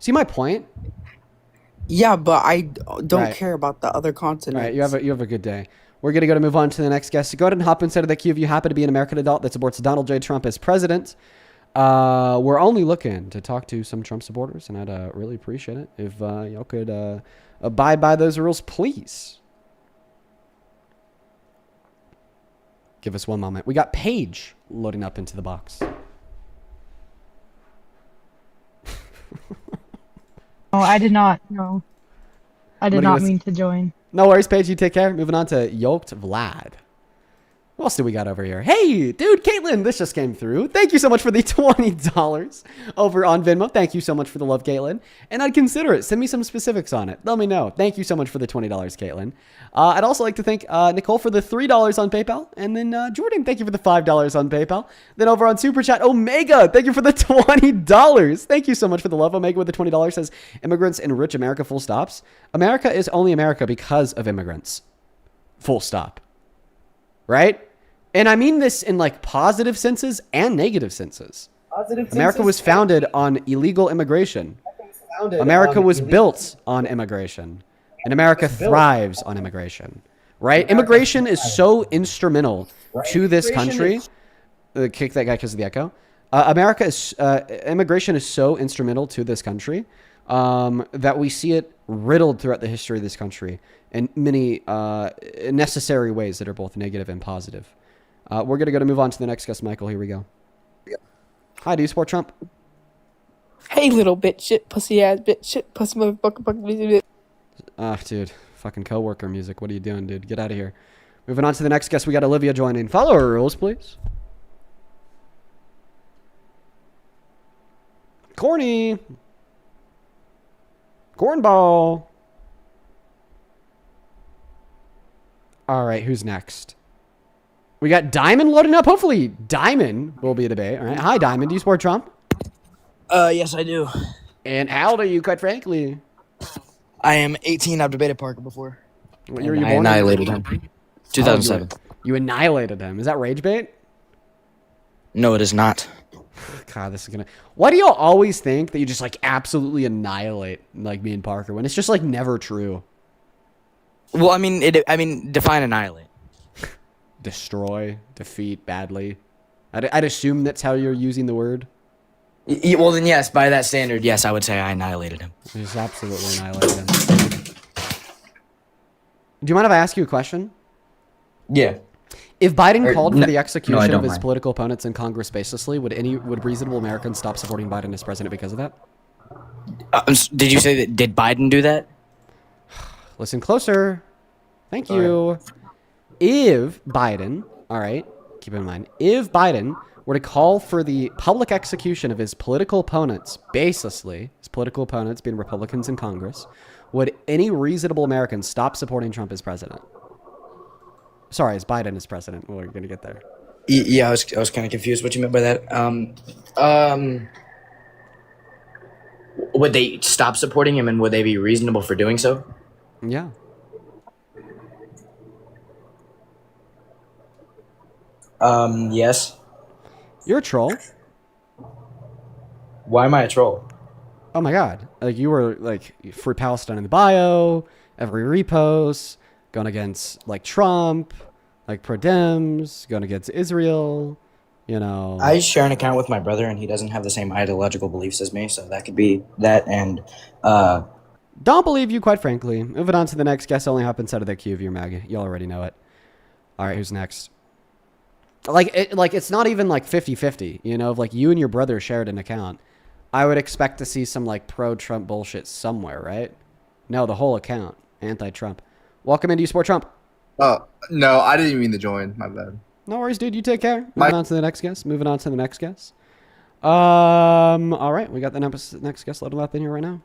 See my point? Yeah, but I don't care about the other continents. Right. You have a good day. We're going to move on to the next guest. So go ahead and hop inside of the queue if you happen to be an American adult that supports Donald J. Trump as president. We're only looking to talk to some Trump supporters, and I'd really appreciate it if y'all could abide by those rules, please. Give us one moment. We got Paige loading up into the box. Oh, I did not. No. I did not mean to join. No worries, Paige. You take care. Moving on to Yoked Vlad. What else do we got over here? Hey, dude, Caitlin, this just came through. Thank you so much for the $20 over on Venmo. Thank you so much for the love, Caitlin. And I'd consider it. Send me some specifics on it. Let me know. Thank you so much for the $20, Caitlin. I'd also like to thank Nicole for the $3 on PayPal. And then Jordan, thank you for the $5 on PayPal. Then over on Super Chat, Omega, thank you for the $20. Thank you so much for the love. Omega with the $20 says, immigrants enrich America, full stops. America is only America because of immigrants. Full stop. Right? And I mean this in positive senses and negative senses. America was founded on illegal immigration. America was built on immigration. And America thrives on immigration. Right? Immigration is so instrumental to this country. Kick that guy because of the echo. America is immigration is so instrumental to this country that we see it riddled throughout the history of this country in many necessary ways that are both negative and positive. We're going to move on to the next guest, Michael. Here we go. Hi, do you support Trump? Hey, little bitch, shit, pussy ass bitch, shit, pussy motherfucker, bitch. Dude, fucking coworker music. What are you doing, dude? Get out of here. Moving on to the next guest, we got Olivia joining. Follow our rules, please. Corny. Cornball. All right, who's next? We got Diamond loading up. Hopefully, Diamond will be a debate. All right. Hi, Diamond. Do you support Trump? Yes, I do. And how old are you, quite frankly? I am 18. I've debated Parker before. What year were you I born? annihilated him. 2007. You annihilated him. Is that rage bait? No, it is not. God, this is gonna. Why do y'all always think that you just like absolutely annihilate like me and Parker when it's just like never true? Well, I mean, define annihilate. Destroy, defeat, badly. I'd assume that's how you're using the word. Well, then yes, by that standard, yes, I would say I annihilated him. Just absolutely annihilated him. Do you mind if I ask you a question? Yeah. If Biden called for no, the execution I don't of his mind. political opponents in Congress baselessly, would reasonable Americans stop supporting Biden as president because of that? Did you say that? Did Biden do that? Listen closer. Thank you. If Biden, all right, keep in mind, if Biden were to call for the public execution of his political opponents baselessly, his political opponents being Republicans in Congress, would any reasonable American stop supporting Trump as president? Sorry, as Biden as president. Well, we're going to get there. Yeah, I was kind of confused what you meant by that. Would they stop supporting him, and would they be reasonable for doing so? Yeah. Yes. You're a troll. Why am I a troll? Oh my God. Like you were like Free Palestine in the bio, every repost, going against like Trump, like pro-Dems, going against Israel, you know. I share an account with my brother, and he doesn't have the same ideological beliefs as me, so that could be that. And don't believe you, quite frankly. Moving on to the next guest, only hop inside of the queue of your MAGA. You already know it. All right, who's next? It's not even like 50-50, you know, if like you and your brother shared an account. I would expect to see some like pro-Trump bullshit somewhere, right? No, the whole account. Anti-Trump. Welcome in. Do you support Trump? Oh, no, I didn't even mean to join. My bad. No worries, dude. You take care. Moving on to the next guest. All right. We got the next guest loaded up in here right now.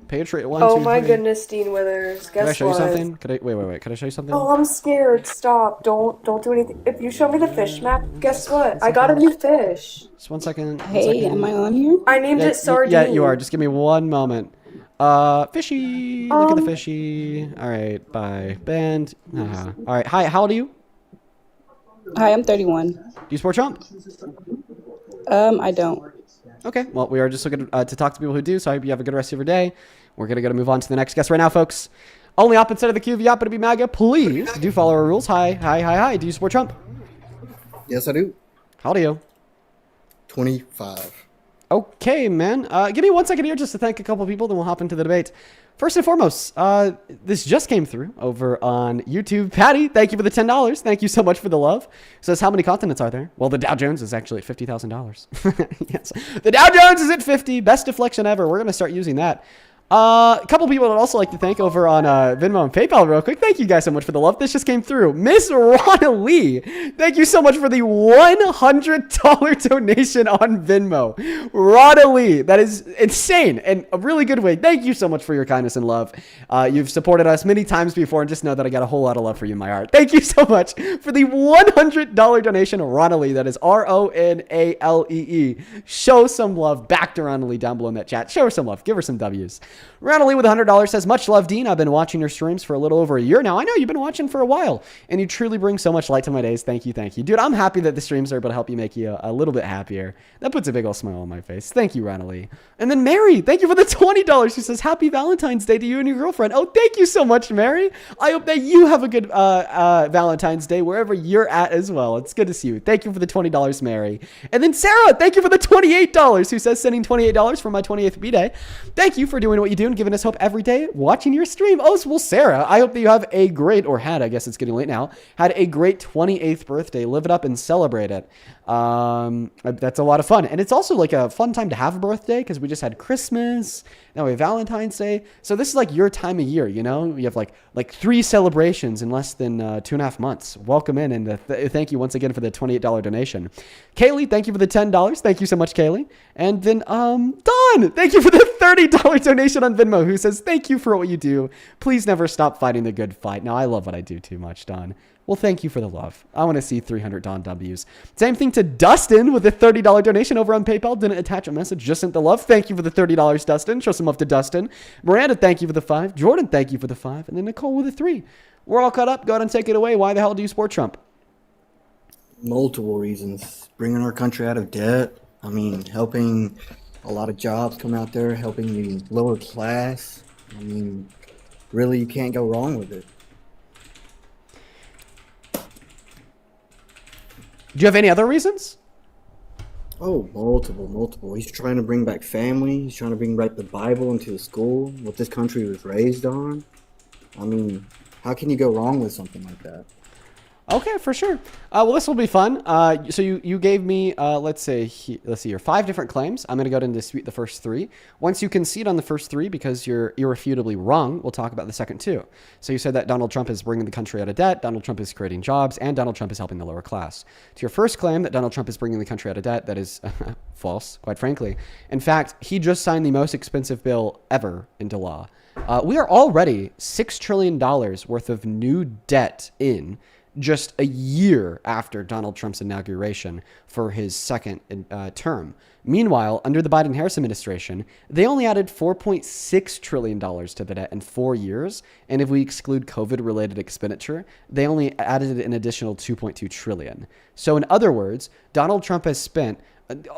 Patriot 1, Oh 2, my 3. goodness, Dean Withers. Can I Guess show you what? something? Wait. Can I show you something? Oh, I'm scared. Stop. Don't do anything. If you show me the fish map, guess what? I got a new fish. Just 1 second. Hey, am I on here? I named it Sardine. Yeah, you are. Just give me 1 moment. Fishy. Look at the fishy. All right. Bye. Bend. All right. Hi. How old are you? Hi, I'm 31. Do you support Trump? I don't. Okay. Well, we are just looking to talk to people who do, so I hope you have a good rest of your day. We're going to move on to the next guest right now, folks. Only up instead of the queue if you happen to be MAGA. Please do follow our rules. Hi. Do you support Trump? Yes, I do. How old are you? 25. Okay, man. Give me 1 second here just to thank a couple people, then we'll hop into the debate. First and foremost, this just came through over on YouTube. Patty, thank you for the $10. Thank you so much for the love. Says, how many continents are there? Well, the Dow Jones is actually at $50,000. Yes. The Dow Jones is at 50. Best deflection ever. We're going to start using that. A couple people I'd also like to thank over on Venmo and PayPal real quick. Thank you guys so much for the love. This just came through. Miss Rana Lee, thank you so much for the $100 donation on Venmo. Rana Lee, that is insane and a really good way. Thank you so much for your kindness and love. You've supported us many times before, and just know that I got a whole lot of love for you in my heart. Thank you so much for the $100 donation, Rana Lee. That is RONALEE. Show some love back to Rana Lee down below in that chat. Show her some love. Give her some W's. Ronald Lee with $100 says, much love, Dean. I've been watching your streams for a little over a year now. I know you've been watching for a while, and you truly bring so much light to my days. Thank you. Dude, I'm happy that the streams are able to help you make you a little bit happier. That puts a big old smile on my face. Thank you, Ronald Lee. And then Mary, thank you for the $20. She says, happy Valentine's Day to you and your girlfriend. Oh, thank you so much, Mary. I hope that you have a good Valentine's Day wherever you're at as well. It's good to see you. Thank you for the $20, Mary. And then Sarah, thank you for the $28, who says sending $28 for my 28th B-Day. Thank you for doing what you do and giving us hope every day watching your stream. Oh, well, Sarah, I hope that you have a great, or had, I guess it's getting late now, had a great 28th birthday. Live it up and celebrate it. That's a lot of fun. And it's also like a fun time to have a birthday because we just had Christmas. Now we have Valentine's Day. So this is like your time of year, you know? You have like 3 celebrations in less than 2.5 months. Welcome in, and thank you once again for the $28 donation. Kaylee, thank you for the $10. Thank you so much, Kaylee. And then Don, thank you for the $30 donation on Venmo, who says, thank you for what you do. Please never stop fighting the good fight. Now, I love what I do too much, Don. Well, thank you for the love. I want to see 300 Don W's. Same thing to Dustin with a $30 donation over on PayPal. Didn't attach a message, just sent the love. Thank you for the $30, Dustin. Show some love to Dustin. Miranda, thank you for the 5. Jordan, thank you for the 5. And then Nicole with a 3. We're all caught up. Go ahead and take it away. Why the hell do you support Trump? Multiple reasons. Bringing our country out of debt. I mean, helping a lot of jobs come out there, helping the lower class. I mean, really, you can't go wrong with it. Do you have any other reasons? Oh, multiple. He's trying to bring back family. He's trying to bring back the Bible into the school, what this country was raised on. I mean, how can you go wrong with something like that? Okay, for sure. Well, this will be fun. So you gave me, let's see here, 5 different claims. I'm going to go ahead and dispute the first 3. Once you concede on the first 3 because you're irrefutably wrong, we'll talk about the second 2. So you said that Donald Trump is bringing the country out of debt, Donald Trump is creating jobs, and Donald Trump is helping the lower class. To your first claim that Donald Trump is bringing the country out of debt, that is false, quite frankly. In fact, he just signed the most expensive bill ever into law. We are already $6 trillion worth of new debt in just a year after Donald Trump's inauguration for his second term. Meanwhile, under the Biden-Harris administration, they only added $4.6 trillion to the debt in 4 years. And if we exclude COVID-related expenditure, they only added an additional $2.2 trillion. So in other words, Donald Trump has spent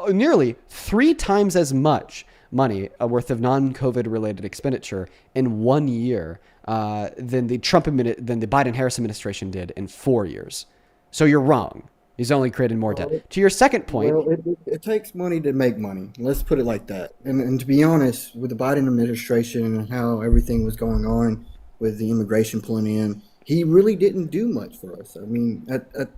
nearly 3 times as much money worth of non-COVID related expenditure in 1 year than the Biden-Harris administration did in 4 years. So you're wrong. He's only created more debt. To your second point, well, it takes money to make money. Let's put it like that. And to be honest, with the Biden administration and how everything was going on with the immigration pulling in, he really didn't do much for us. I mean,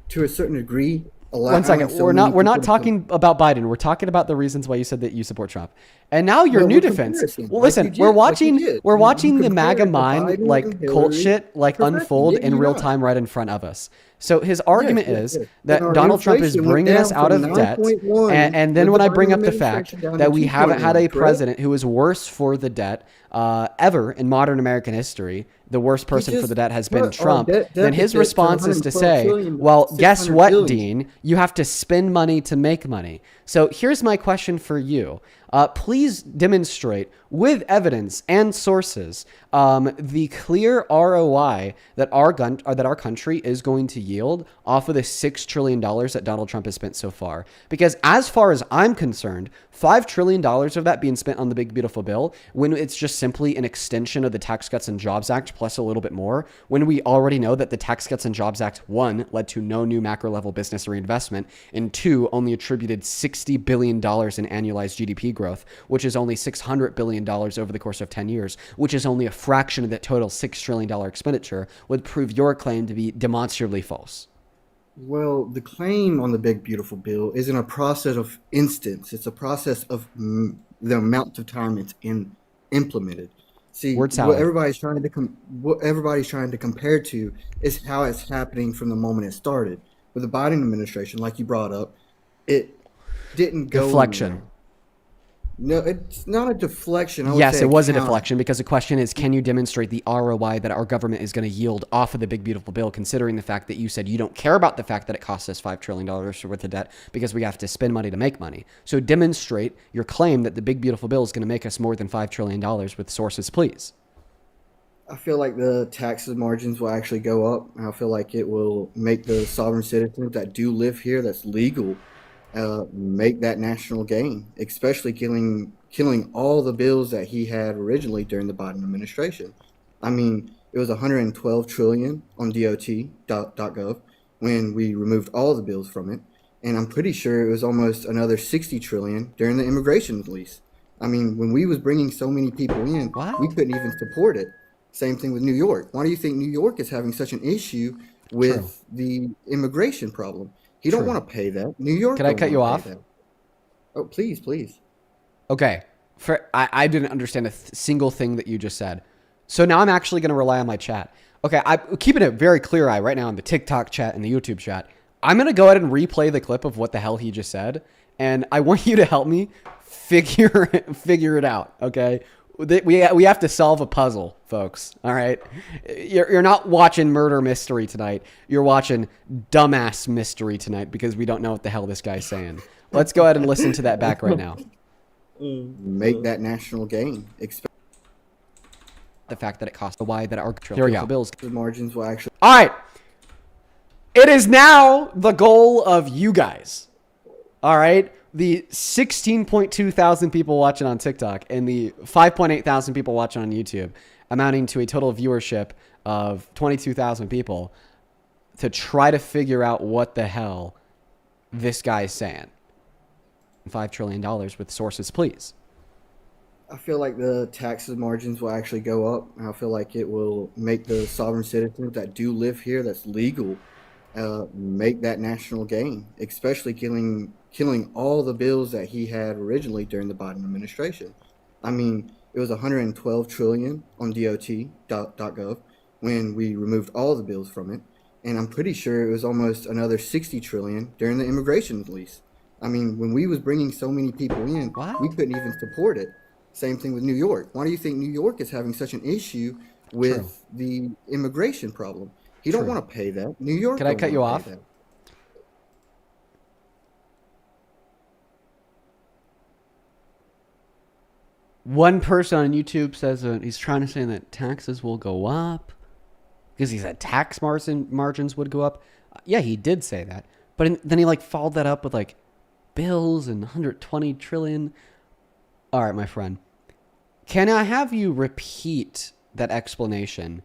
to a certain degree. One second. We're not talking about Biden. We're talking about the reasons why you said that you support Trump. And now your new defense. Well, listen, we're watching the MAGA mind like cult shit unfold in real time right in front of us. So his argument is that Donald Trump is bringing us out of debt. And then when I bring up the fact that we haven't had a president who is worse for the debt ever in modern American history, the worst person for the debt has been Trump, then his response is to say, well, guess what, Dean? You have to spend money to make money. So here's my question for you. Please demonstrate with evidence and sources the clear ROI that our country is going to yield off of the $6 trillion that Donald Trump has spent so far. Because as far as I'm concerned, $5 trillion of that being spent on the big, beautiful bill, when it's just simply an extension of the Tax Cuts and Jobs Act plus a little bit more, when we already know that the Tax Cuts and Jobs Act, 1, led to no new macro-level business reinvestment, and 2, only attributed $60 billion in annualized GDP growth, which is only $600 billion over the course of 10 years, which is only a fraction of that total $6 trillion expenditure, would prove your claim to be demonstrably false. Well, the claim on the big, beautiful bill isn't a process of instance. It's a process of the amount of time it's implemented. See, what everybody's trying to compare to is how it's happening from the moment it started. With the Biden administration, like you brought up, it didn't go deflection. anywhere. No, it's not a deflection. I would Yes, say it was a counter. deflection because the question is, can you demonstrate the ROI that our government is going to yield off of the big beautiful bill, considering the fact that you said you don't care about the fact that it costs us $5 trillion worth of debt because we have to spend money to make money. So demonstrate your claim that the big beautiful bill is going to make us more than $5 trillion with sources, please. I feel like the taxes margins will actually go up. I feel like it will make the sovereign citizens that do live here, that's legal, make that national gain, especially killing all the bills that he had originally during the Biden administration. I mean, it was 112 trillion on DOT.gov when we removed all the bills from it, and I'm pretty sure it was almost another 60 trillion during the immigration lease. I mean, when we was bringing so many people in, we couldn't even support it. Same thing with New York. Why do you think New York is having such an issue with the immigration problem? He don't want to pay that. New York. Can I cut you off? That. Oh, please, please. Okay. I didn't understand a single thing that you just said. So now I'm actually going to rely on my chat. Okay, I'm keeping it very clear eye right now in the TikTok chat and the YouTube chat. I'm going to go ahead and replay the clip of what the hell he just said. And I want you to help me figure it out, okay? We have to solve a puzzle, folks. All right, you're not watching murder mystery tonight. You're watching dumbass mystery tonight because we don't know what the hell this guy's saying. Let's go ahead and listen to that back right now. Make that national gain. The fact that it costs why that our bills margins will actually. All right, it is now the goal of you guys. All right. The 16.2 thousand people watching on TikTok and the 5.8 thousand people watching on YouTube, amounting to a total viewership of 22,000 people, to try to figure out what the hell this guy's saying. $5 trillion with sources, please. I feel like the taxes margins will actually go up. I feel like it will make the sovereign citizens that do live here, that's legal, make that national gain, especially killing all the bills that he had originally during the Biden administration. I mean, it was 112 trillion on DOT.gov when we removed all the bills from it, and I'm pretty sure it was almost another 60 trillion during the immigration lease. I mean, when we was bringing so many people in, we couldn't even support it. Same thing with New York. Why do you think New York is having such an issue with the immigration problem? He don't want to pay that. New York. Can I cut you off? One person on YouTube says he's trying to say that taxes will go up because he said tax margins would go up. Yeah, he did say that. But then he followed that up with bills and 120 trillion. All right, my friend. Can I have you repeat that explanation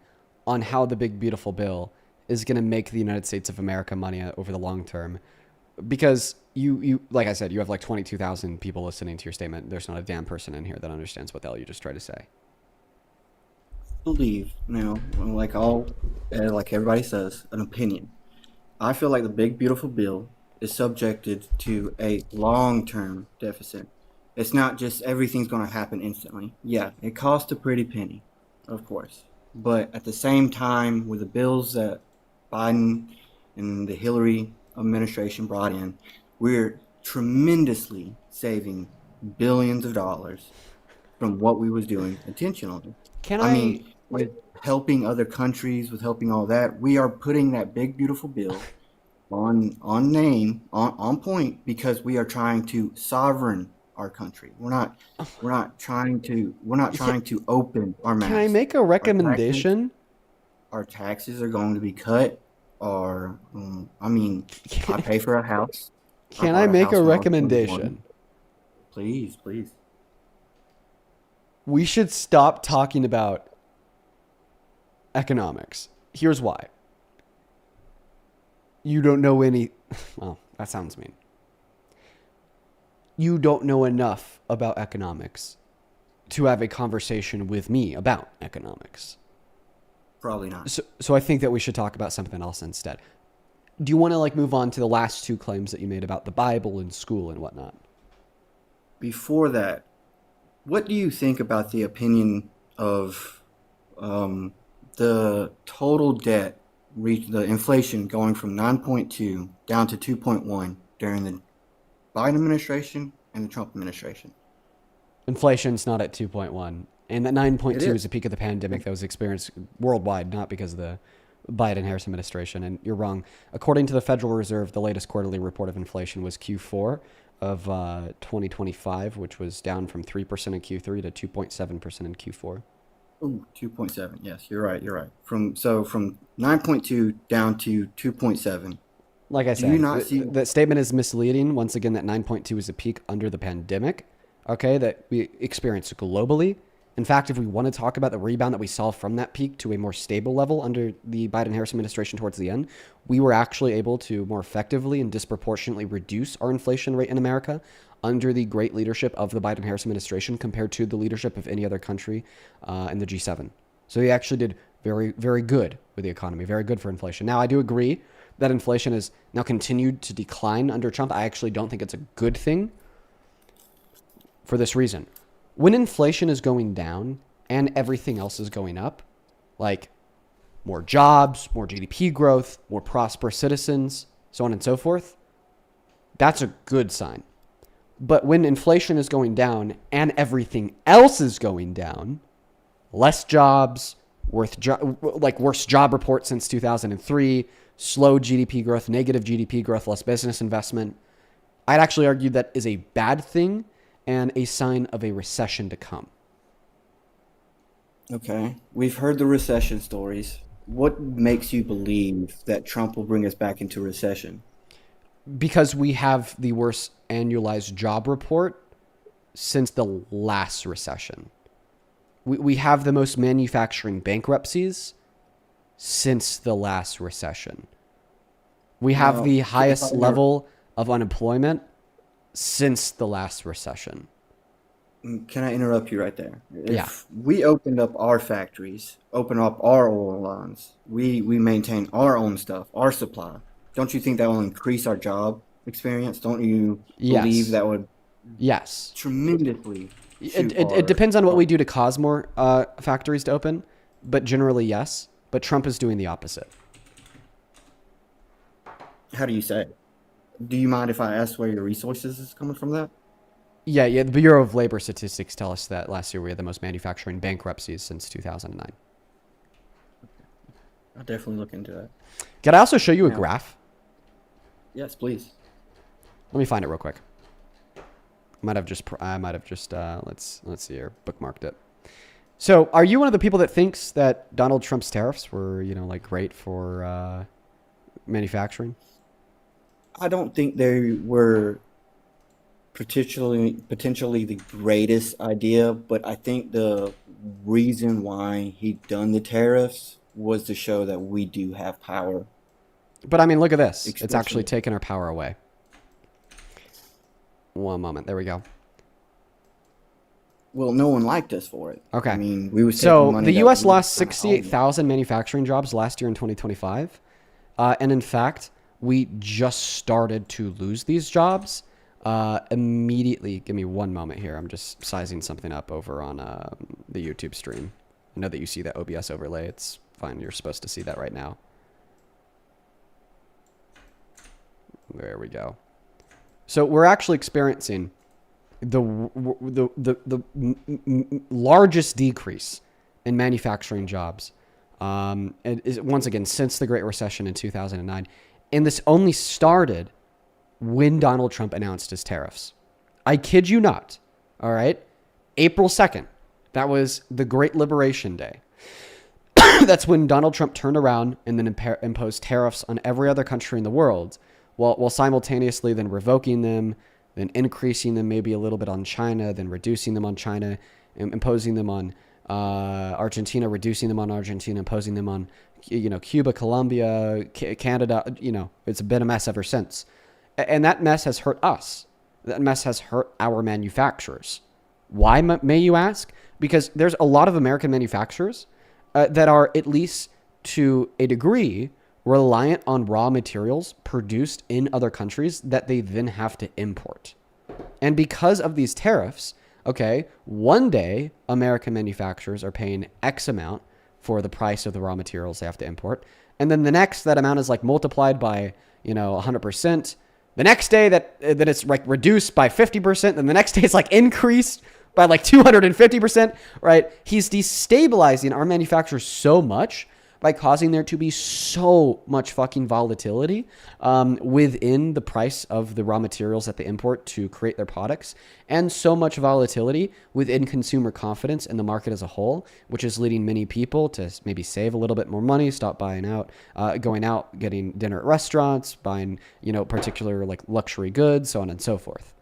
on how the big beautiful bill is going to make the United States of America money over the long term? Because you like I said, you have 22,000 people listening to your statement. There's not a damn person in here that understands what the hell you just tried to say. Believe, like everybody says, an opinion. I feel like the big beautiful bill is subjected to a long-term deficit. It's not just everything's going to happen instantly. Yeah, it costs a pretty penny, of course. But at the same time, with the bills that Biden and the Hillary administration brought in, we're tremendously saving billions of dollars from what we was doing intentionally. I mean, with helping other countries, with helping all that, we are putting that big beautiful bill on point because we are trying to sovereign our country. We're not trying to open our mouths. Can I make a recommendation? Our taxes are going to be cut. Or I pay for a house. Can I make a recommendation? Please. We should stop talking about economics. Here's why. You don't know any... Well, that sounds mean. You don't know enough about economics to have a conversation with me about economics. Probably not. So I think that we should talk about something else instead. Do you want to move on to the last two claims that you made about the Bible and school and whatnot? Before that, what do you think about the opinion of the total debt, the inflation going from 9.2 down to 2.1 during the Biden administration and the Trump administration? Inflation's not at 2.1. And that 9.2 It is is. a peak of the pandemic that was experienced worldwide, not because of the Biden-Harris administration. And you're wrong. According to the Federal Reserve, the latest quarterly report of inflation was Q4 of 2025, which was down from 3% in Q3 to 2.7% in Q4. Ooh, 2.7. Yes, you're right. You're right. From 9.2 down to 2.7. Like I Do you said, not see? the statement is misleading. Once again, that 9.2 is a peak under the pandemic, okay, that we experienced globally. In fact, if we want to talk about the rebound that we saw from that peak to a more stable level under the Biden-Harris administration towards the end, we were actually able to more effectively and disproportionately reduce our inflation rate in America under the great leadership of the Biden-Harris administration compared to the leadership of any other country in the G7. So he actually did very, very good with the economy, very good for inflation. Now, I do agree that inflation has now continued to decline under Trump. I actually don't think it's a good thing for this reason. When inflation is going down and everything else is going up, like more jobs, more GDP growth, more prosperous citizens, so on and so forth, that's a good sign. But when inflation is going down and everything else is going down, less jobs, worst job report since 2003, slow GDP growth, negative GDP growth, less business investment, I'd actually argue that is a bad thing and a sign of a recession to come. Okay, we've heard the recession stories. What makes you believe that Trump will bring us back into recession? Because we have the worst annualized job report since the last recession. We have the most manufacturing bankruptcies since the last recession. We have the highest level of unemployment since the last recession. Can I interrupt you right there? Yeah. If we opened up our factories, open up our oil lines, we maintain our own stuff, our supply, don't you think that will increase our job experience? Don't you believe that would tremendously It depends on what we do to cause more factories to open, but generally yes. But Trump is doing the opposite. How do you say? Do you mind if I ask where your resources is coming from that? Yeah. The Bureau of Labor Statistics tell us that last year we had the most manufacturing bankruptcies since 2009. I'll definitely look into that. Can I also show you a graph? Yes, please. Let me find it real quick. I might have just let's see here, bookmarked it. So, are you one of the people that thinks that Donald Trump's tariffs were, great for manufacturing? I don't think they were potentially the greatest idea, but I think the reason why he done the tariffs was to show that we do have power. But I mean, look at this. It's actually taken our power away. One moment. There we go. Well, no one liked us for it. Okay. I mean, we were so the U.S. lost 68,000 manufacturing jobs last year in 2025. And in fact, we just started to lose these jobs immediately. Give me one moment here. I'm just sizing something up over on the YouTube stream. I know that you see that OBS overlay. It's fine. You're supposed to see that right now. There we go. So we're actually experiencing the largest decrease in manufacturing jobs. Once again, since the Great Recession in 2009. And this only started when Donald Trump announced his tariffs. I kid you not. All right. April 2nd. That was the Great Liberation Day. That's when Donald Trump turned around and then imposed tariffs on every other country in the world, while simultaneously then revoking them, then increasing them maybe a little bit on China, then reducing them on China, imposing them on Argentina, reducing them on Argentina, imposing them on Cuba, Colombia, Canada. It's been a mess ever since. And that mess has hurt us. That mess has hurt our manufacturers. Why, may you ask? Because there's a lot of American manufacturers that are, at least to a degree, reliant on raw materials produced in other countries that they then have to import. And because of these tariffs, okay, one day American manufacturers are paying X amount for the price of the raw materials they have to import. And then the next, that amount is multiplied by, 100%. The next day that it's reduced by 50%. Then the next day it's increased by like 250%, right? He's destabilizing our manufacturers so much by causing there to be so much fucking volatility within the price of the raw materials that they import to create their products, and so much volatility within consumer confidence in the market as a whole, which is leading many people to maybe save a little bit more money, stop buying out, going out, getting dinner at restaurants, buying, particular like luxury goods, so on and so forth.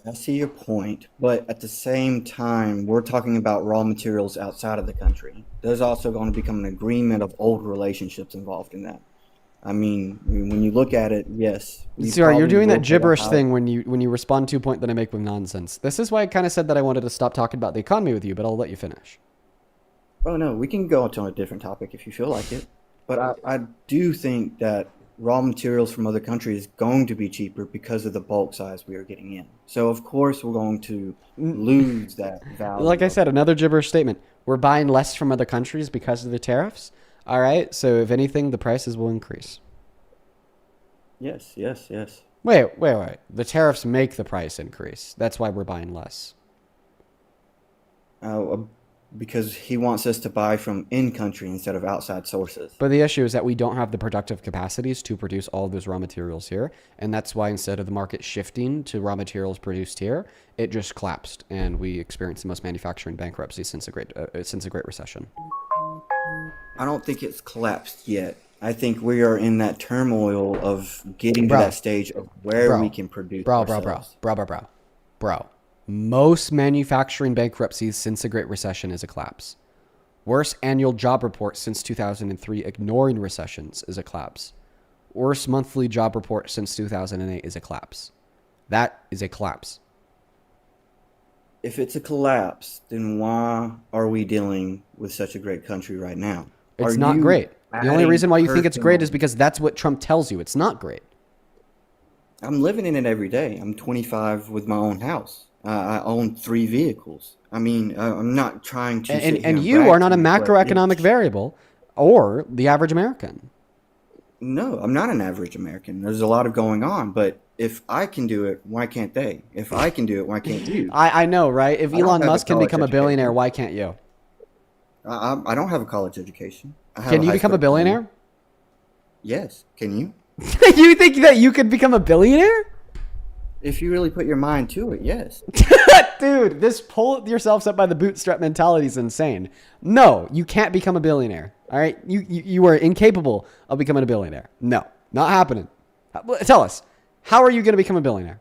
I see your point, but at the same time, we're talking about raw materials outside of the country. There's also going to become an agreement of old relationships involved in that. I mean, when you look at it, yes. Sorry, you're doing that gibberish thing when you respond to a point that I make with nonsense. This is why I kind of said that I wanted to stop talking about the economy with you, but I'll let you finish. Oh, no, we can go on a different topic if you feel like it. But I do think that raw materials from other countries is going to be cheaper because of the bulk size we are getting in. So, of course, we're going to lose that value. Like I said, another gibberish statement. We're buying less from other countries because of the tariffs. All right. So, if anything, the prices will increase. Yes. Wait. The tariffs make the price increase. That's why we're buying less. Because he wants us to buy from in-country instead of outside sources. But the issue is that we don't have the productive capacities to produce all of those raw materials here. And that's why instead of the market shifting to raw materials produced here, it just collapsed. And we experienced the most manufacturing bankruptcy since the Great Recession. I don't think it's collapsed yet. I think we are in that turmoil of getting to that stage of where we can produce ourselves. Bro. Most manufacturing bankruptcies since the Great Recession is a collapse. Worst annual job report since 2003 ignoring recessions is a collapse. Worst monthly job report since 2008 is a collapse. That is a collapse. If it's a collapse, then why are we dealing with such a great country right now? It's not great. The only reason why you think it's great is because that's what Trump tells you. It's not great. I'm living in it every day. I'm 25 with my own house. I own 3 vehicles. I mean, I'm not trying to. And you are not a macroeconomic variable or the average American. No, I'm not an average American. There's a lot of going on, but if I can do it, why can't they? If I can do it, why can't you? I know, right? If Elon Musk can become a billionaire, why can't you? I don't have a college education. Can you become a billionaire? Yes. Can you? You think that you could become a billionaire? If you really put your mind to it, yes. Dude, this pull yourselves up by the bootstrap mentality is insane. No, you can't become a billionaire. All right? You are incapable of becoming a billionaire. No, not happening. Tell us, how are you going to become a billionaire?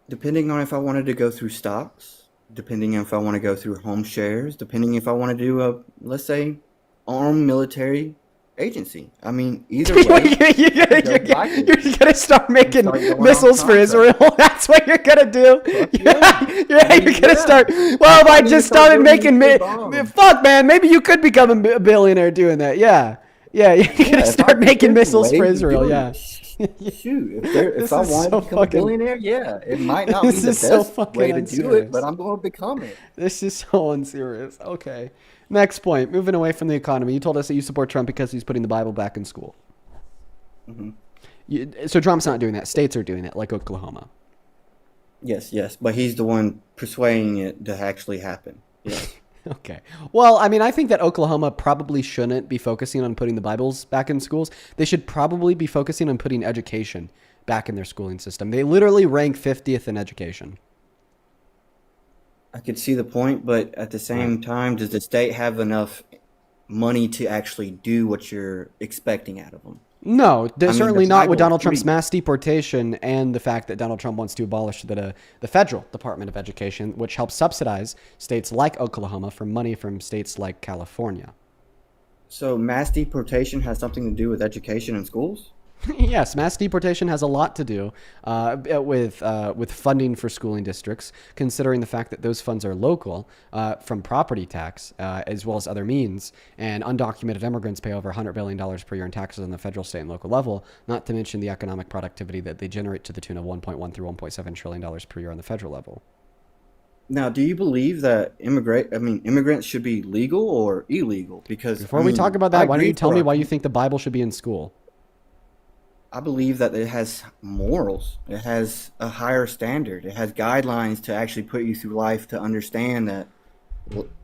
Depending on if I wanted to go through stocks, depending if I want to go through home shares, depending if I want to do a, let's say, armed military agency. I mean, either way, you're gonna start making missiles for Israel. That's what you're gonna do. You're gonna start. Well, if I just started making, fuck, man, maybe you could become a billionaire doing that. Yeah, you're gonna start making missiles for Israel. Yeah. Shoot, if I wanted to become a billionaire, yeah, it might not be the best way to do it, but I'm going to become it. This is so unserious. Okay. Next point, moving away from the economy. You told us that you support Trump because he's putting the Bible back in school. Mm-hmm. So Trump's not doing that. States are doing it, like Oklahoma. Yes, but he's the one persuading it to actually happen. Yes. Okay. Well, I mean, I think that Oklahoma probably shouldn't be focusing on putting the Bibles back in schools. They should probably be focusing on putting education back in their schooling system. They literally rank 50th in education. I could see the point, but at the same time, does the state have enough money to actually do what you're expecting out of them? No, certainly not with Donald Trump's mass deportation and the fact that Donald Trump wants to abolish the federal Department of Education, which helps subsidize states like Oklahoma for money from states like California. So mass deportation has something to do with education in schools? Yes, mass deportation has a lot to do with funding for schooling districts, considering the fact that those funds are local from property tax as well as other means, and undocumented immigrants pay over $100 billion per year in taxes on the federal, state, and local level, not to mention the economic productivity that they generate to the tune of $1.1 through $1.7 trillion per year on the federal level. Now, do you believe that immigrants should be legal or illegal? Because before we talk about that, why don't you tell me why you think the Bible should be in school? I believe that it has morals. It has a higher standard. It has guidelines to actually put you through life to understand that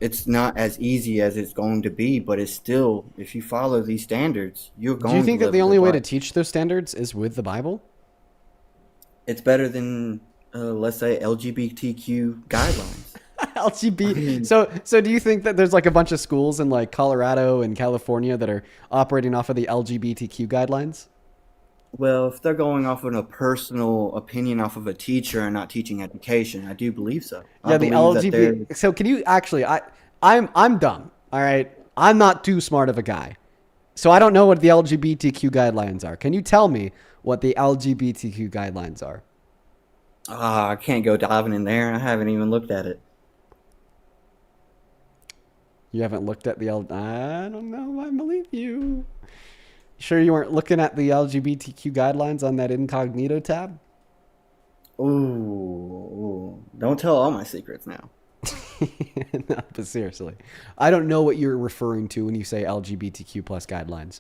it's not as easy as it's going to be, but it's still, if you follow these standards, you're going to Do you think live that the a only good way to life. teach those standards is with the Bible? It's better than, let's say, LGBTQ guidelines. LGBT. So do you think that there's like a bunch of schools in like Colorado and California that are operating off of the LGBTQ guidelines? Well, if they're going off of a personal opinion off of a teacher and not teaching education, I do believe so. Yeah, I the believe that they're LGBT. So can you actually? I'm dumb. All right, I'm not too smart of a guy, so I don't know what the LGBTQ guidelines are. Can you tell me what the LGBTQ guidelines are? I can't go diving in there. I haven't even looked at it. You haven't looked at the I don't know. I believe you. Sure you weren't looking at the LGBTQ guidelines on that incognito tab? Ooh, don't tell all my secrets now. No, but seriously, I don't know what you're referring to when you say LGBTQ plus guidelines.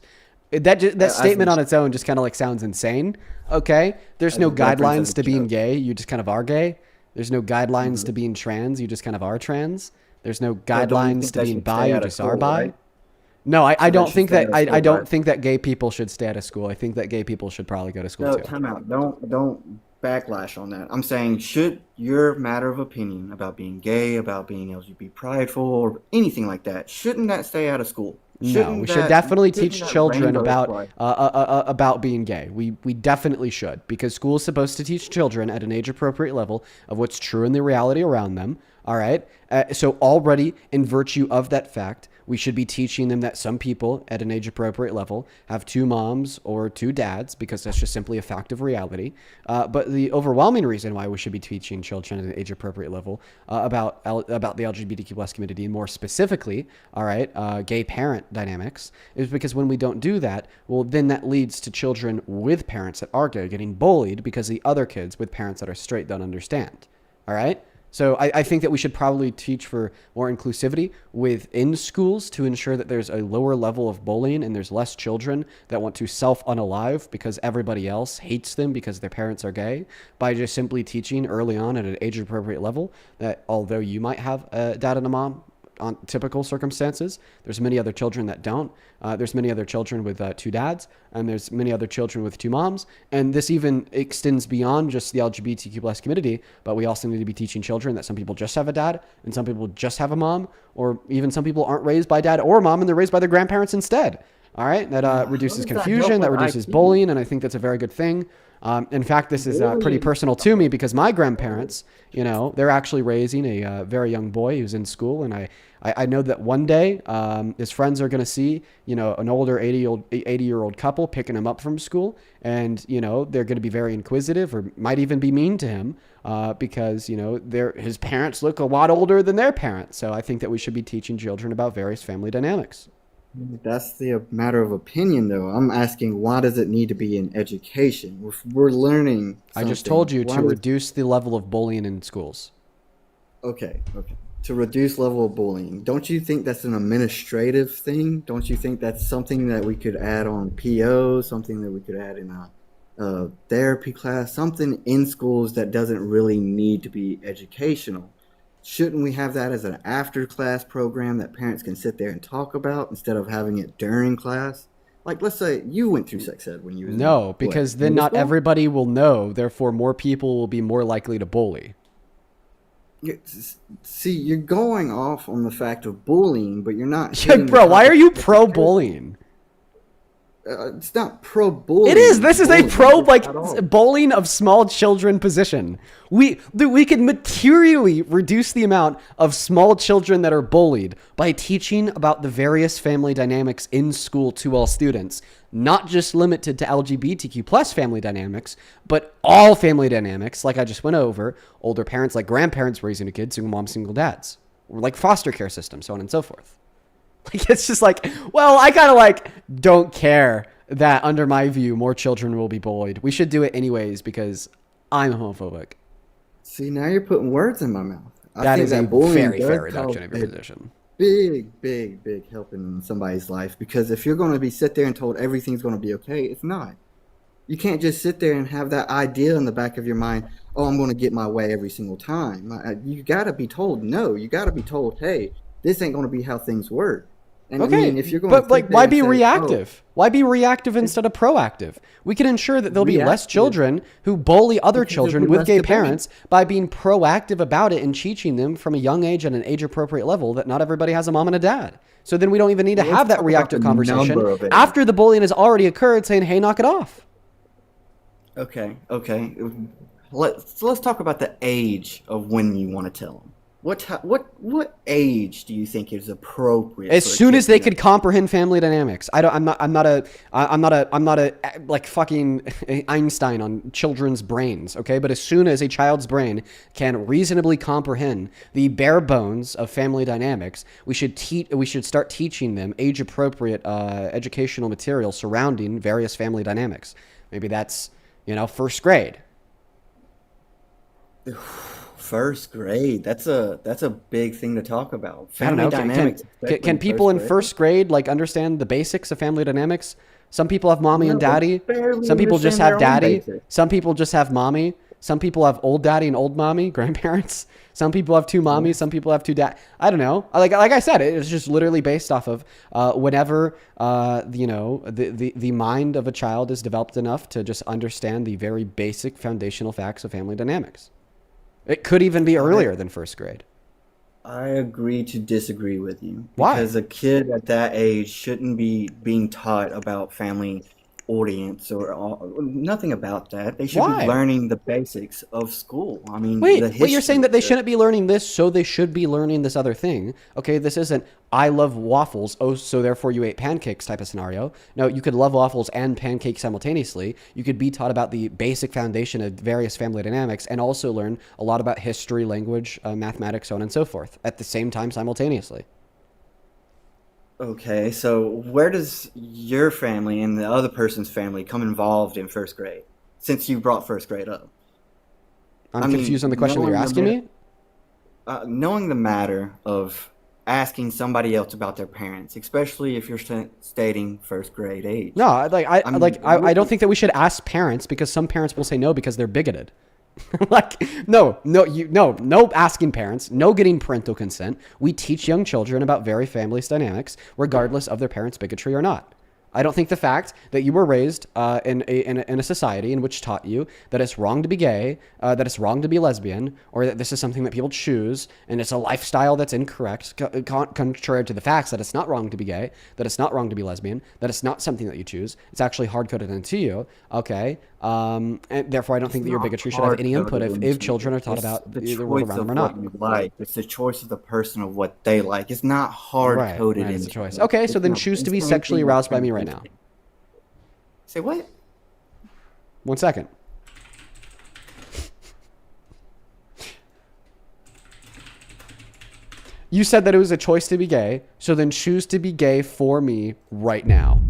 That statement on its own just kind of like sounds insane. Okay, there's no guidelines to being gay. You just kind of are gay. There's no guidelines to being trans. You just kind of are trans. There's no guidelines to being bi. You just are bi. Right? No, I don't think that I don't right? think that gay people should stay out of school. I think that gay people should probably go to school No, too. time out. Don't backlash on that. I'm saying, should your matter of opinion about being gay, about being LGBT prideful, or anything like that, shouldn't that stay out of school? No, we should definitely teach children about being gay. We definitely should, because school is supposed to teach children at an age appropriate level of what's true in the reality around them. All right. So already in virtue of that fact, we should be teaching them that some people at an age appropriate level have two moms or two dads, because that's just simply a fact of reality. But the overwhelming reason why we should be teaching children at an age appropriate level about the LGBTQ plus community, and more specifically, all right, gay parent dynamics, is because when we don't do that, well, then that leads to children with parents that are gay getting bullied because the other kids with parents that are straight don't understand. All right. So I think that we should probably teach for more inclusivity within schools to ensure that there's a lower level of bullying and there's less children that want to self-unalive because everybody else hates them because their parents are gay, by just simply teaching early on at an age-appropriate level that although you might have a dad and a mom on typical circumstances, there's many other children that don't. There's many other children with two dads, and there's many other children with two moms. And this even extends beyond just the LGBTQ plus community, but we also need to be teaching children that some people just have a dad and some people just have a mom, or even some people aren't raised by dad or mom and they're raised by their grandparents instead. All right. That reduces confusion, that reduces bullying. And I think that's a very good thing. In fact, this is pretty personal to me because my grandparents, you know, they're actually raising a very young boy who's in school. And I know that one day his friends are going to see, you know, an older 80-year-old couple picking him up from school. And, you know, they're going to be very inquisitive or might even be mean to him because, you know, his parents look a lot older than their parents. So I think that we should be teaching children about various family dynamics. That's the matter of opinion, though. I'm asking, why does it need to be in education? We're learning something. I just told you to reduce the level of bullying in schools. Okay. To reduce level of bullying. Don't you think that's an administrative thing? Don't you think that's something that we could add on PO, something that we could add in a therapy class, something in schools that doesn't really need to be educational? Shouldn't we have that as an after-class program that parents can sit there and talk about instead of having it during class? Like, let's say you went through sex ed when you were No, because then not everybody will know. Therefore, more people will be more likely to bully. See, you're going off on the fact of bullying, but you're not. Bro, why are you pro-bullying? It's not pro-bullying. It is. This is a bullying of small children position. We could materially reduce the amount of small children that are bullied by teaching about the various family dynamics in school to all students, not just limited to LGBTQ plus family dynamics, but all family dynamics. Like I just went over, older parents, like grandparents raising a kid, single moms, single dads, or like foster care systems, so on and so forth. Like, it's just like, well, I kind of like don't care that under my view, more children will be bullied. We should do it anyways because I'm homophobic. See, now you're putting words in my mouth. That is a very fair reduction of your position. Big help in somebody's life, because if you're going to be sit there and told everything's going to be okay, it's not. You can't just sit there and have that idea in the back of your mind. Oh, I'm going to get my way every single time. You got to be told no. You got to be told, hey, this ain't going to be how things work. And Okay, I mean, if you're going but to like, why be say, reactive? Why be reactive instead of proactive? We can ensure that there'll be less Reactive. children who bully other Because there'll children be with less gay debate. parents by being proactive about it and teaching them from a young age at an age-appropriate level that not everybody has a mom and a dad. So then we don't even need to Well, let's have that talk about reactive the conversation number of it. after the bullying has already occurred, saying, hey, knock it off. Okay. Let's talk about the age of when you want to tell them. What age do you think is appropriate? As for a soon kid as they to could comprehend family dynamics. I'm not a like fucking Einstein on children's brains, okay? But as soon as a child's brain can reasonably comprehend the bare bones of family dynamics, we should start teaching them age appropriate educational material surrounding various family dynamics. Maybe that's, first grade. First grade. That's a big thing to talk about. I don't Family know. dynamics. Can people in first grade like understand the basics of family dynamics? Some people have mommy and daddy. Some people just have daddy. Some people just have mommy. Some people have old daddy and old mommy, grandparents. Some people have two mommies. Some people have two dad. I don't know. Like I said, it's just literally based off of whenever the mind of a child is developed enough to just understand the very basic foundational facts of family dynamics. It could even be earlier than first grade. I agree to disagree with you. Why? Because a kid at that age shouldn't be being taught about family audience or nothing about that. They should Why? be learning the basics of school. I mean, Wait, the history. you're saying that they shouldn't be learning this, so they should be learning this other thing. Okay, this isn't I love waffles, oh, so therefore you ate pancakes type of scenario. No, you could love waffles and pancakes simultaneously. You could be taught about the basic foundation of various family dynamics and also learn a lot about history, language, mathematics, so on and so forth at the same time simultaneously. Okay, so where does your family and the other person's family come involved in first grade? Since you brought first grade up. I'm confused on the question that you're asking me. Knowing the matter of asking somebody else about their parents, especially if you're stating first grade age. No, I don't think that we should ask parents because some parents will say no because they're bigoted. No asking parents, no getting parental consent. We teach young children about very family's dynamics, regardless of their parents' bigotry or not. I don't think the fact that you were raised in a society in which taught you that it's wrong to be gay, that it's wrong to be lesbian, or that this is something that people choose, and it's a lifestyle that's incorrect, contrary to the facts that it's not wrong to be gay, that it's not wrong to be lesbian, that it's not something that you choose. It's actually hard-coded into you, okay? And therefore, I don't think that your bigotry should have any input if children are taught about the world around them or not. It's the choice of the person of what they like. It's not hard-coded into the choice. Okay, so then choose to be sexually aroused by me right now. Say what? 1 second. You said that it was a choice to be gay, so then choose to be gay for me right now.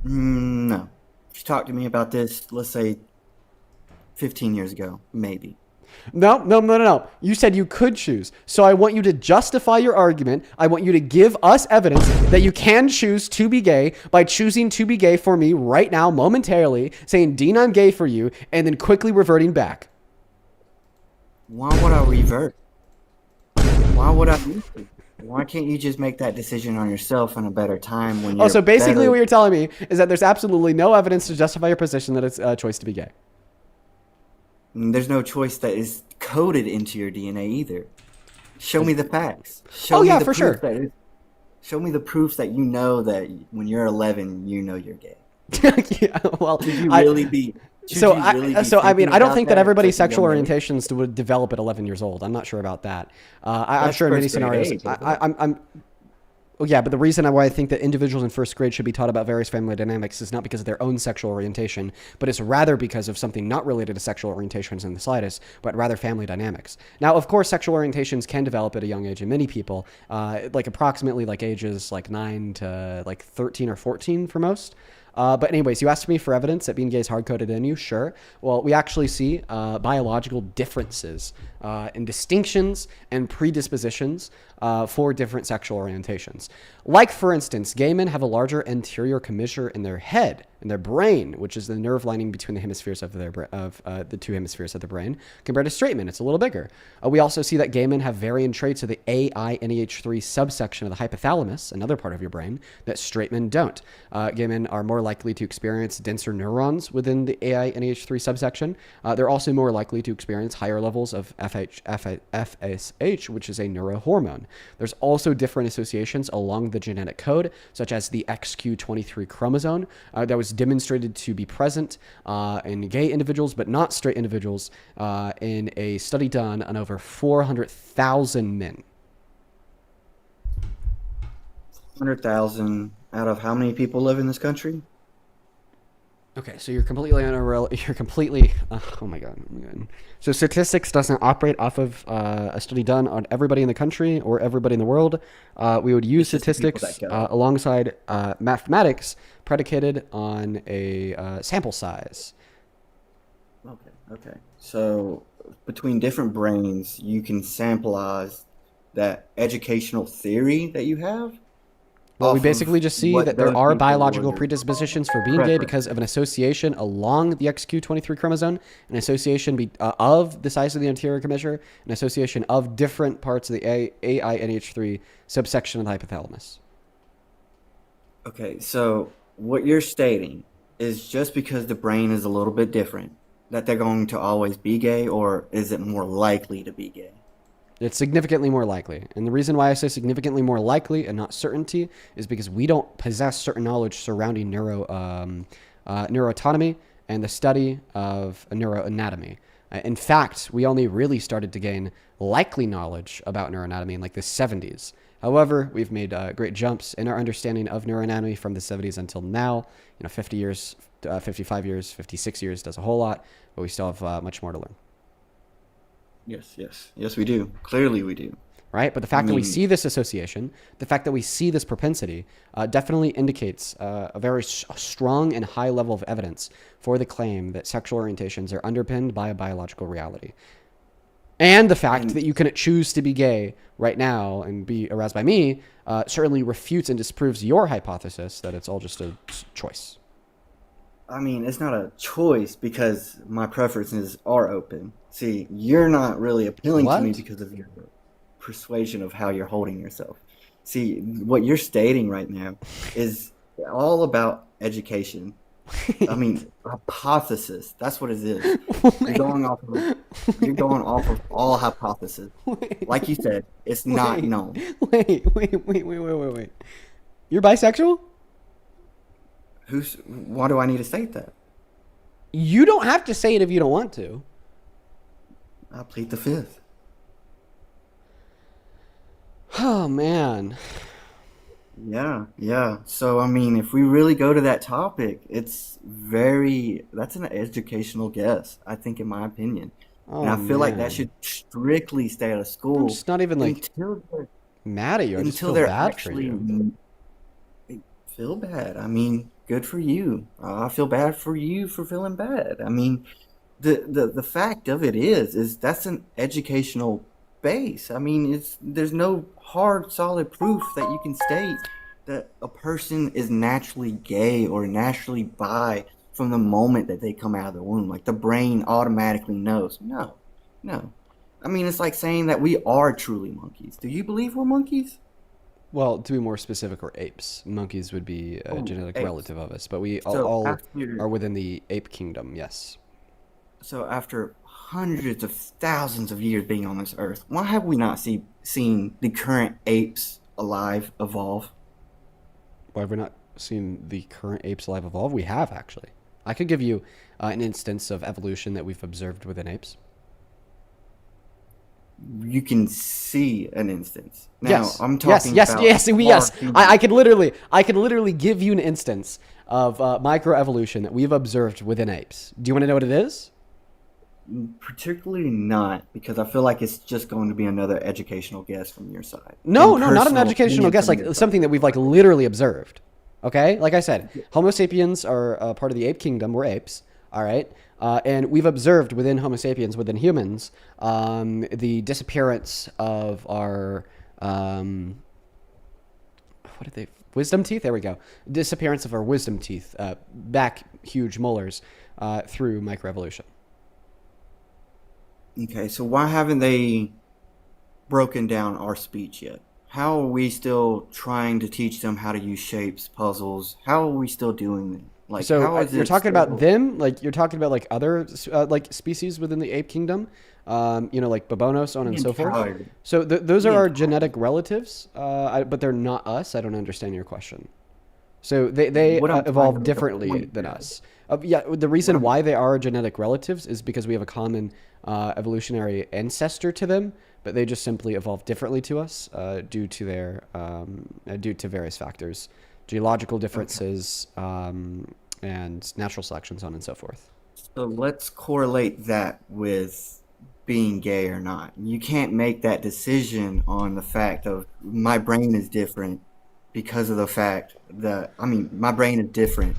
No. If you talked to me about this, let's say 15 years ago, maybe. No. You said you could choose. So I want you to justify your argument. I want you to give us evidence that you can choose to be gay by choosing to be gay for me right now, momentarily, saying, Dean, I'm gay for you, and then quickly reverting back. Why would I revert? Why would I? Why can't you just make that decision on yourself in a better time when you're so basically better? What you're telling me is that there's absolutely no evidence to justify your position that it's a choice to be gay. There's no choice that is coded into your DNA either. Show me the facts. For sure. Show me the proofs that you know that when you're 11, you know you're gay. Yeah, well, Should you really be? I don't think that everybody's sexual orientations would develop at 11 years old. I'm not sure about that. I'm sure in many scenarios. Yeah, but the reason why I think that individuals in first grade should be taught about various family dynamics is not because of their own sexual orientation, but it's rather because of something not related to sexual orientations in the slightest, but rather family dynamics. Now, of course, sexual orientations can develop at a young age in many people, approximately ages 9 to 13 or 14 for most. But anyways, you asked me for evidence that being gay is hard-coded in you. Sure. Well, we actually see biological differences and distinctions and predispositions for different sexual orientations. Like, for instance, gay men have a larger anterior commissure in their head in their brain, which is the nerve lining between the hemispheres of the two hemispheres of the brain, compared to straight men. It's a little bigger. We also see that gay men have varying traits of the AINEH3 subsection of the hypothalamus, another part of your brain, that straight men don't. Gay men are more likely to experience denser neurons within the AINEH3 subsection. They're also more likely to experience higher levels of FSH, which is a neurohormone. There's also different associations along the genetic code, such as the XQ23 chromosome, that was demonstrated to be present in gay individuals, but not straight individuals, in a study done on over 400,000 men. 100,000 out of how many people live in this country? Okay, so you're completely oh my god. So statistics doesn't operate off of a study done on everybody in the country or everybody in the world. We would use statistics alongside mathematics predicated on a sample size. Okay. So between different brains, you can sampleize that educational theory that you have. Well, we basically just see that there are biological predispositions for being gay because of an association along the XQ23 chromosome, an association of the size of the anterior commissure, an association of different parts of the AINH3 subsection of the hypothalamus. Okay, so what you're stating is just because the brain is a little bit different, that they're going to always be gay, or is it more likely to be gay? It's significantly more likely. And the reason why I say significantly more likely and not certainty is because we don't possess certain knowledge surrounding neuroautonomy and the study of neuroanatomy. In fact, we only really started to gain likely knowledge about neuroanatomy in like the 70s. However, we've made great jumps in our understanding of neuroanatomy from the 70s until now. 50 years, 55 years, 56 years does a whole lot, but we still have much more to learn. Yes, we do. Clearly we do. Right? But the fact that we see this association, the fact that we see this propensity, definitely indicates a very strong and high level of evidence for the claim that sexual orientations are underpinned by a biological reality. And the fact that you can choose to be gay right now and be aroused by me certainly refutes and disproves your hypothesis that it's all just a choice. I mean, it's not a choice because my preferences are open. See, you're not really appealing to me because of your persuasion of how you're holding yourself. See, what you're stating right now is all about education. I mean, hypothesis. That's what it is. You're going off of all hypothesis. Like you said, it's not known. Wait. You're bisexual? Why do I need to state that? You don't have to say it if you don't want to. I plead the fifth. Oh, man. Yeah. So, I mean, if we really go to that topic, that's an educational guess, I think, in my opinion. And I feel like that should strictly stay out of school. I'm just not even mad at you. I just feel bad for you. Feel bad. I mean, good for you. I feel bad for you for feeling bad. I mean, the fact of it is that's an educational base. I mean, there's no hard, solid proof that you can state that a person is naturally gay or naturally bi from the moment that they come out of the womb. Like the brain automatically knows. No. I mean, it's like saying that we are truly monkeys. Do you believe we're monkeys? Well, to be more specific, we're apes. Monkeys would be a genetic relative of us, but we all are within the ape kingdom, yes. So after hundreds of thousands of years being on this earth, why have we not seen the current apes alive evolve? Why have we not seen the current apes alive evolve? We have, actually. I could give you an instance of evolution that we've observed within apes. You can see an instance. Now, yes. I'm talking yes. about I could literally give you an instance of microevolution that we've observed within apes. Do you want to know what it is? Particularly not, because I feel like it's just going to be another educational guess from your side. No, not an educational guess, like something that we've literally observed. Okay? Like I said, Homo sapiens are part of the ape kingdom. We're apes. All right? And we've observed within Homo sapiens, within humans, the disappearance of our... what did they, wisdom teeth? There we go. Disappearance of our wisdom teeth, back huge molars, through microevolution. Okay, so why haven't they broken down our speech yet? How are we still trying to teach them how to use shapes, puzzles? How are we still doing that? Like, So how is you're it talking still... about them, like you're talking about like other like species within the ape kingdom, like babonos, so on and so forth. So those are our genetic relatives, but they're not us. I don't understand your question. So they evolved differently than us. The reason why they are generic relatives is because we have a common evolutionary ancestor to them, but they just simply evolved differently to us due to various factors, geological differences, and natural selection, so on and so forth. So let's correlate that with being gay or not. You can't make that decision on the fact of my brain is different because of the fact that, my brain is different,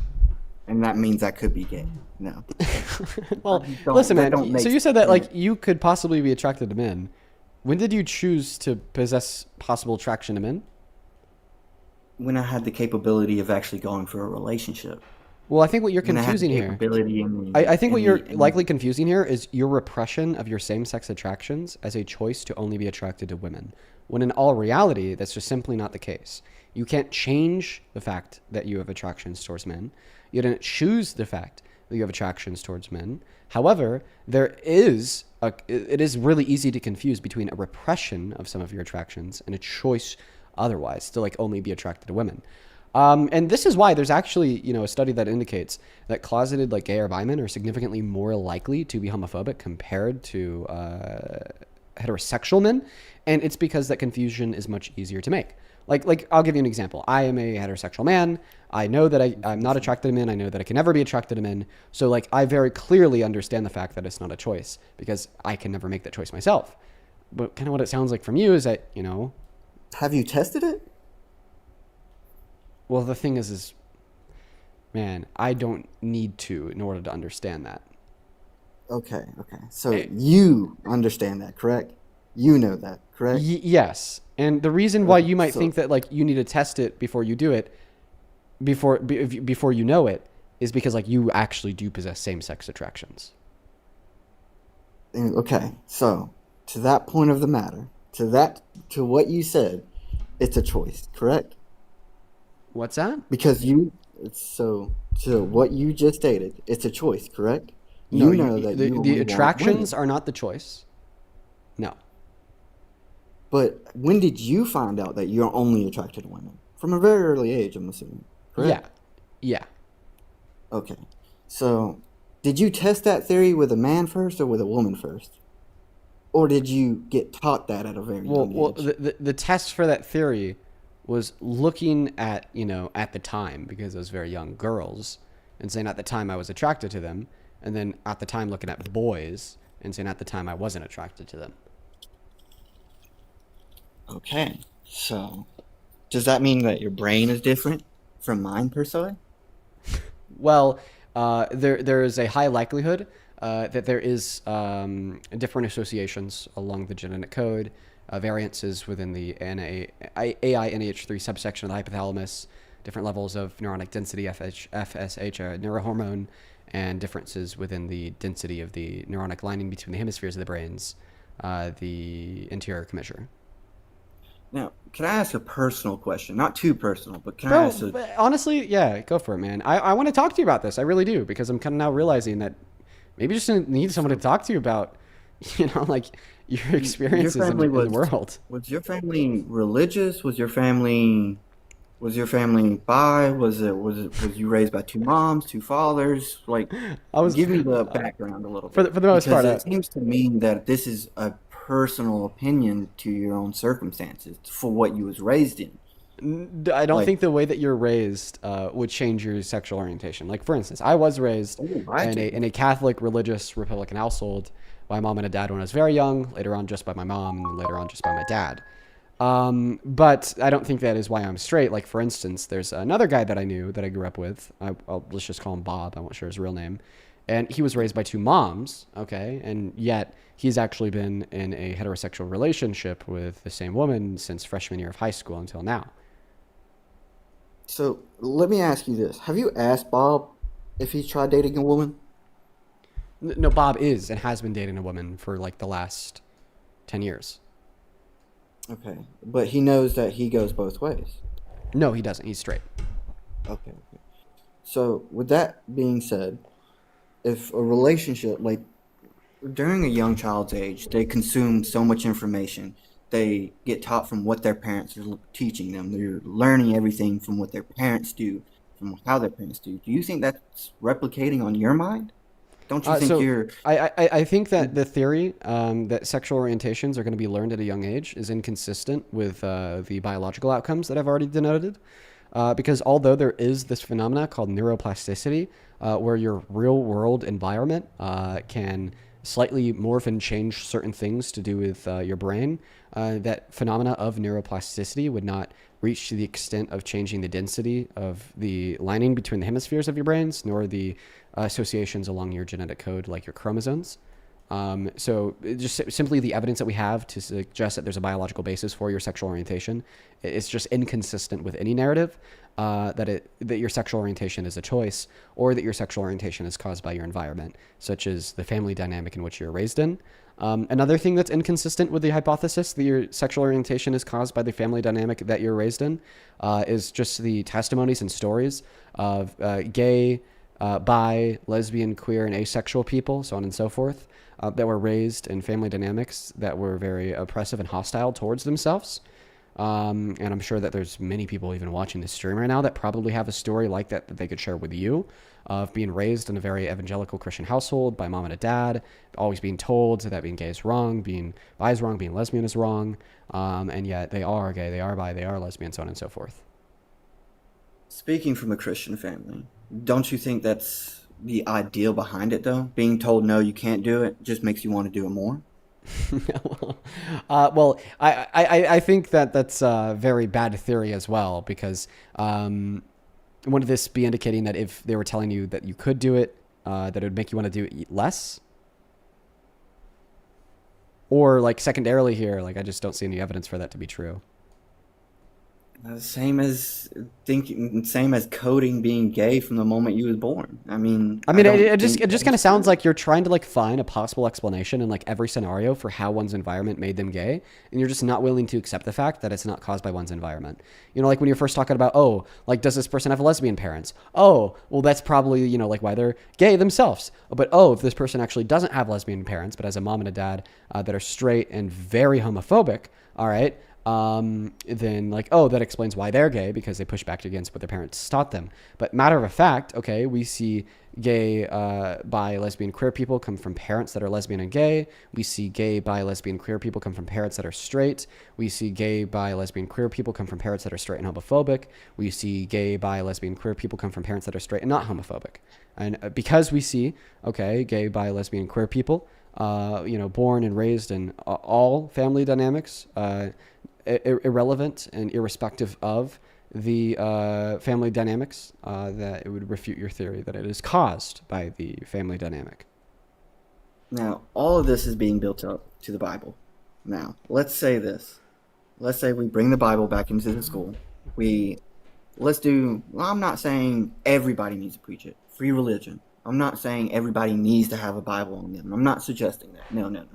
and that means I could be gay. No. Well, listen, man. So you said that like you could possibly be attracted to men. When did you choose to possess possible attraction to men? When I had the capability of actually going for a relationship. Well, I think what you're confusing here. I think what you're likely confusing here is your repression of your same-sex attractions as a choice to only be attracted to women, when in all reality, that's just simply not the case. You can't change the fact that you have attractions towards men. You didn't choose the fact that you have attractions towards men. However, it is really easy to confuse between a repression of some of your attractions and a choice otherwise to like only be attracted to women. And this is why there's actually, a study that indicates that closeted like gay or bi men are significantly more likely to be homophobic compared to heterosexual men. And it's because that confusion is much easier to make. Like I'll give you an example. I am a heterosexual man. I know that I'm not attracted to men. I know that I can never be attracted to men. So like I very clearly understand the fact that it's not a choice because I can never make that choice myself. But kind of what it sounds like from you is that, Have you tested it? Well, the thing is, man, I don't need to in order to understand that. Okay. So you understand that, correct? You know that, correct? Yes. And the reason why you might think that like you need to test it before you do it, before you know it, is because like you actually do possess same-sex attractions. Okay. So to that point of the matter, to what you said, it's a choice, correct? What's that? Because to what you just stated, it's a choice, correct? No, you know that the attractions are not the choice. No. But when did you find out that you're only attracted to women? From a very early age, I'm assuming. Correct? Yeah. Okay. So, did you test that theory with a man first or with a woman first? Or did you get taught that at a very young age? Well, the test for that theory was looking at, at the time, because it was very young girls, and saying at the time I was attracted to them, and then at the time looking at boys, and saying at the time I wasn't attracted to them. Okay. So, does that mean that your brain is different from mine, per se? Well, there is a high likelihood that there is different associations along the genetic code, variances within the AI-NAH3 subsection of the hypothalamus, different levels of neuronic density, FSH, a neurohormone, and differences within the density of the neuronic lining between the hemispheres of the brains, the anterior commissure. Now, can I ask a personal question? Not too personal, but can I ask honestly, yeah, go for it, man. I want to talk to you about this. I really do, because I'm kind of now realizing that maybe you just need someone to talk to you about, like your experiences in the world. Was your family religious? Was your family bi? Was you raised by two moms, two fathers? Like, give me the background a little bit. For the most part, it seems to me that this is a personal opinion to your own circumstances for what you was raised in. I don't think the way that you're raised would change your sexual orientation. Like, for instance, I was raised in a Catholic, religious, Republican household by a mom and a dad when I was very young, later on just by my mom, and later on just by my dad. But I don't think that is why I'm straight. Like, for instance, there's another guy that I knew that I grew up with. Let's just call him Bob. I'm not sure his real name. And he was raised by two moms, okay? And yet he's actually been in a heterosexual relationship with the same woman since freshman year of high school until now. So let me ask you this: have you asked Bob if he's tried dating a woman? No, Bob is and has been dating a woman for like the last 10 years. Okay, but he knows that he goes both ways. No, he doesn't. He's straight. Okay. So with that being said, if a relationship, like during a young child's age, they consume so much information. They get taught from what their parents are teaching them. They're learning everything from what their parents do, from how their parents do. Do you think that's replicating on your mind? Don't you think you're... I think that the theory that sexual orientations are going to be learned at a young age is inconsistent with the biological outcomes that I've already denoted. Because although there is this phenomena called neuroplasticity, where your real world environment can slightly morph and change certain things to do with your brain, that phenomena of neuroplasticity would not reach to the extent of changing the density of the lining between the hemispheres of your brains, nor the associations along your genetic code, like your chromosomes. So just simply the evidence that we have to suggest that there's a biological basis for your sexual orientation, it's just inconsistent with any narrative that your sexual orientation is a choice, or that your sexual orientation is caused by your environment, such as the family dynamic in which you're raised in. Another thing that's inconsistent with the hypothesis that your sexual orientation is caused by the family dynamic that you're raised in is just the testimonies and stories of gay, bi, lesbian, queer, and asexual people, so on and so forth, that were raised in family dynamics that were very oppressive and hostile towards themselves. And I'm sure that there's many people even watching this stream right now that probably have a story like that they could share with you, of being raised in a very evangelical Christian household by mom and a dad, always being told that being gay is wrong, being bi is wrong, being lesbian is wrong, and yet they are gay, they are bi, they are lesbian, so on and so forth. Speaking from a Christian family, don't you think that's the ideal behind it, though? Being told no, you can't do it, just makes you want to do it more? Well, I think that that's a very bad theory as well, because wouldn't this be indicating that if they were telling you that you could do it, that it would make you want to do it less? Or like secondarily here, like I just don't see any evidence for that to be true. Same as coding being gay from the moment you was born. I mean, it just kind of sounds like you're trying to like find a possible explanation in like every scenario for how one's environment made them gay, and you're just not willing to accept the fact that it's not caused by one's environment. You know, like when you're first talking about, oh, like does this person have lesbian parents? Oh, well that's probably, you know, like why they're gay themselves. But oh, if this person actually doesn't have lesbian parents but has a mom and a dad that are straight and very homophobic, all right, then like, oh, that explains why they're gay, because they push back against what their parents taught them. But matter of fact, okay, we see gay, bi, lesbian, queer people come from parents that are lesbian and gay. We see gay, bi, lesbian, queer people come from parents that are straight. We see gay, bi, lesbian, queer people come from parents that are straight and homophobic. We see gay, bi, lesbian, queer people come from parents that are straight and not homophobic. And because we see, okay, gay, bi, lesbian, queer people, you know, born and raised in all family dynamics, irrelevant and irrespective of the family dynamics, that it would refute your theory that it is caused by the family dynamic. Now, all of this is being built up to the Bible. Now, let's say this. Let's say we bring the Bible back into the school. I'm not saying everybody needs to preach it. Free religion. I'm not saying everybody needs to have a Bible on them. I'm not suggesting that. No.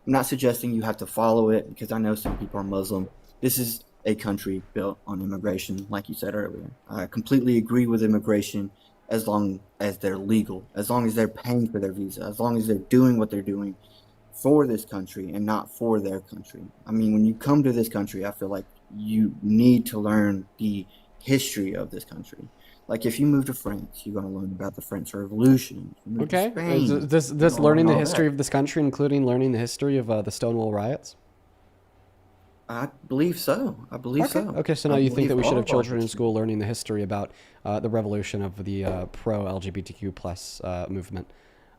I'm not suggesting you have to follow it, because I know some people are Muslim. This is a country built on immigration, like you said earlier. I completely agree with immigration as long as they're legal, as long as they're paying for their visa, as long as they're doing what they're doing for this country and not for their country. I mean, when you come to this country, I feel like you need to learn the history of this country. Like if you move to France, you're going to learn about the French Revolution. Okay. Does learning the history of this country, including learning the history of the Stonewall riots? I believe so. Okay, so now you think that we should have children in school learning the history about the revolution of the pro-LGBTQ plus movement,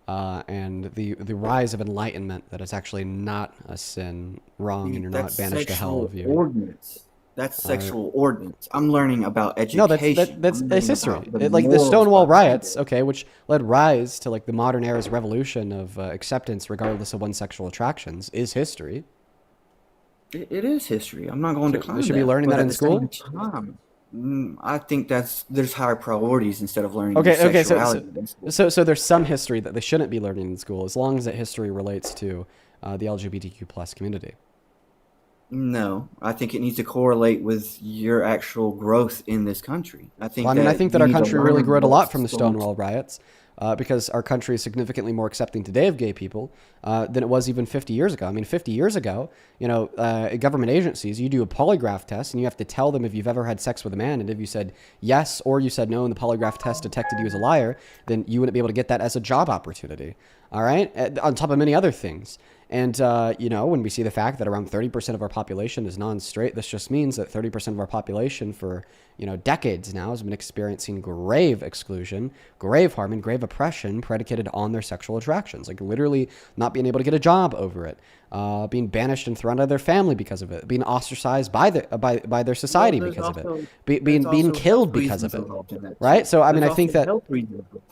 and the rise of enlightenment, that it's actually not a sin, wrong, and you're not banished to hell of you. Ordinance. That's sexual ordinance. I'm learning about education. No, that's history. Like the Stonewall riots, okay, which led rise to like the modern era's revolution of acceptance regardless of one's sexual attractions, is history. It is history. I'm not going to decline They should be learning that in school? I think there's higher priorities instead of learning Okay, your okay, sexuality. so there's some history that they shouldn't be learning in school as long as that history relates to the LGBTQ plus community. No, I think it needs to correlate with your actual growth in this country. I think. Well, I mean, I think that you our need to country really learn grew a lot what's from the going- Stonewall riots, because our country is significantly more accepting today of gay people than it was even 50 years ago. I mean, 50 years ago, government agencies, you do a polygraph test and you have to tell them if you've ever had sex with a man, and if you said yes or you said no and the polygraph test detected you as a liar, then you wouldn't be able to get that as a job opportunity. All right, on top of many other things. And, when we see the fact that around 30% of our population is non-straight, this just means that 30% of our population for, decades now has been experiencing grave exclusion, grave harm, and grave oppression predicated on their sexual attractions. Like literally not being able to get a job over it, being banished and thrown out of their family because of it, being ostracized by their society because of it, being killed because of it. Right? So, I mean, I think that...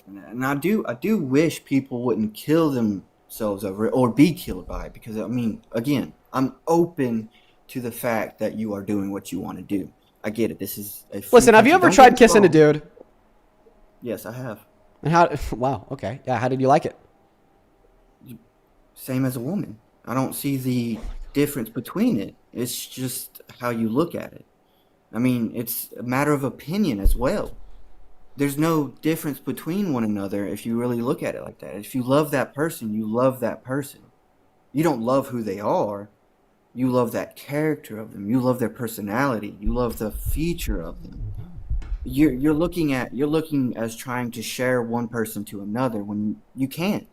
And I do wish people wouldn't kill themselves over it or be killed by it, because I mean, again, I'm open to the fact that you are doing what you want to do. I get it. This is a Listen, have you ever tried kissing a dude? Yes, I have. And how? Wow. Okay. Yeah. How did you like it? Same as a woman. I don't see the difference between it. It's just how you look at it. I mean, it's a matter of opinion as well. There's no difference between one another if you really look at it like that. If you love that person, you love that person. You don't love who they are. You love that character of them. You love their personality. You love the feature of them. You're looking as trying to share one person to another when you can't.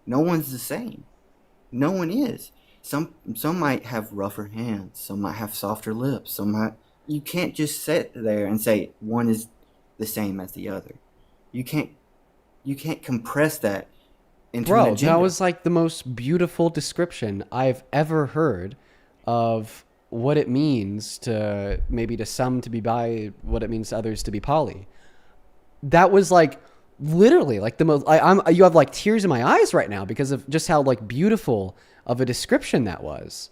No one's the same. No one is. Some might have rougher hands. Some might have softer lips. You can't just sit there and say one is the same as the other. You can't compress that into an agenda. That was like the most beautiful description I've ever heard of what it means to some to be bi, what it means to others to be poly. That was like literally like the most. You have like tears in my eyes right now because of just how like beautiful of a description that was.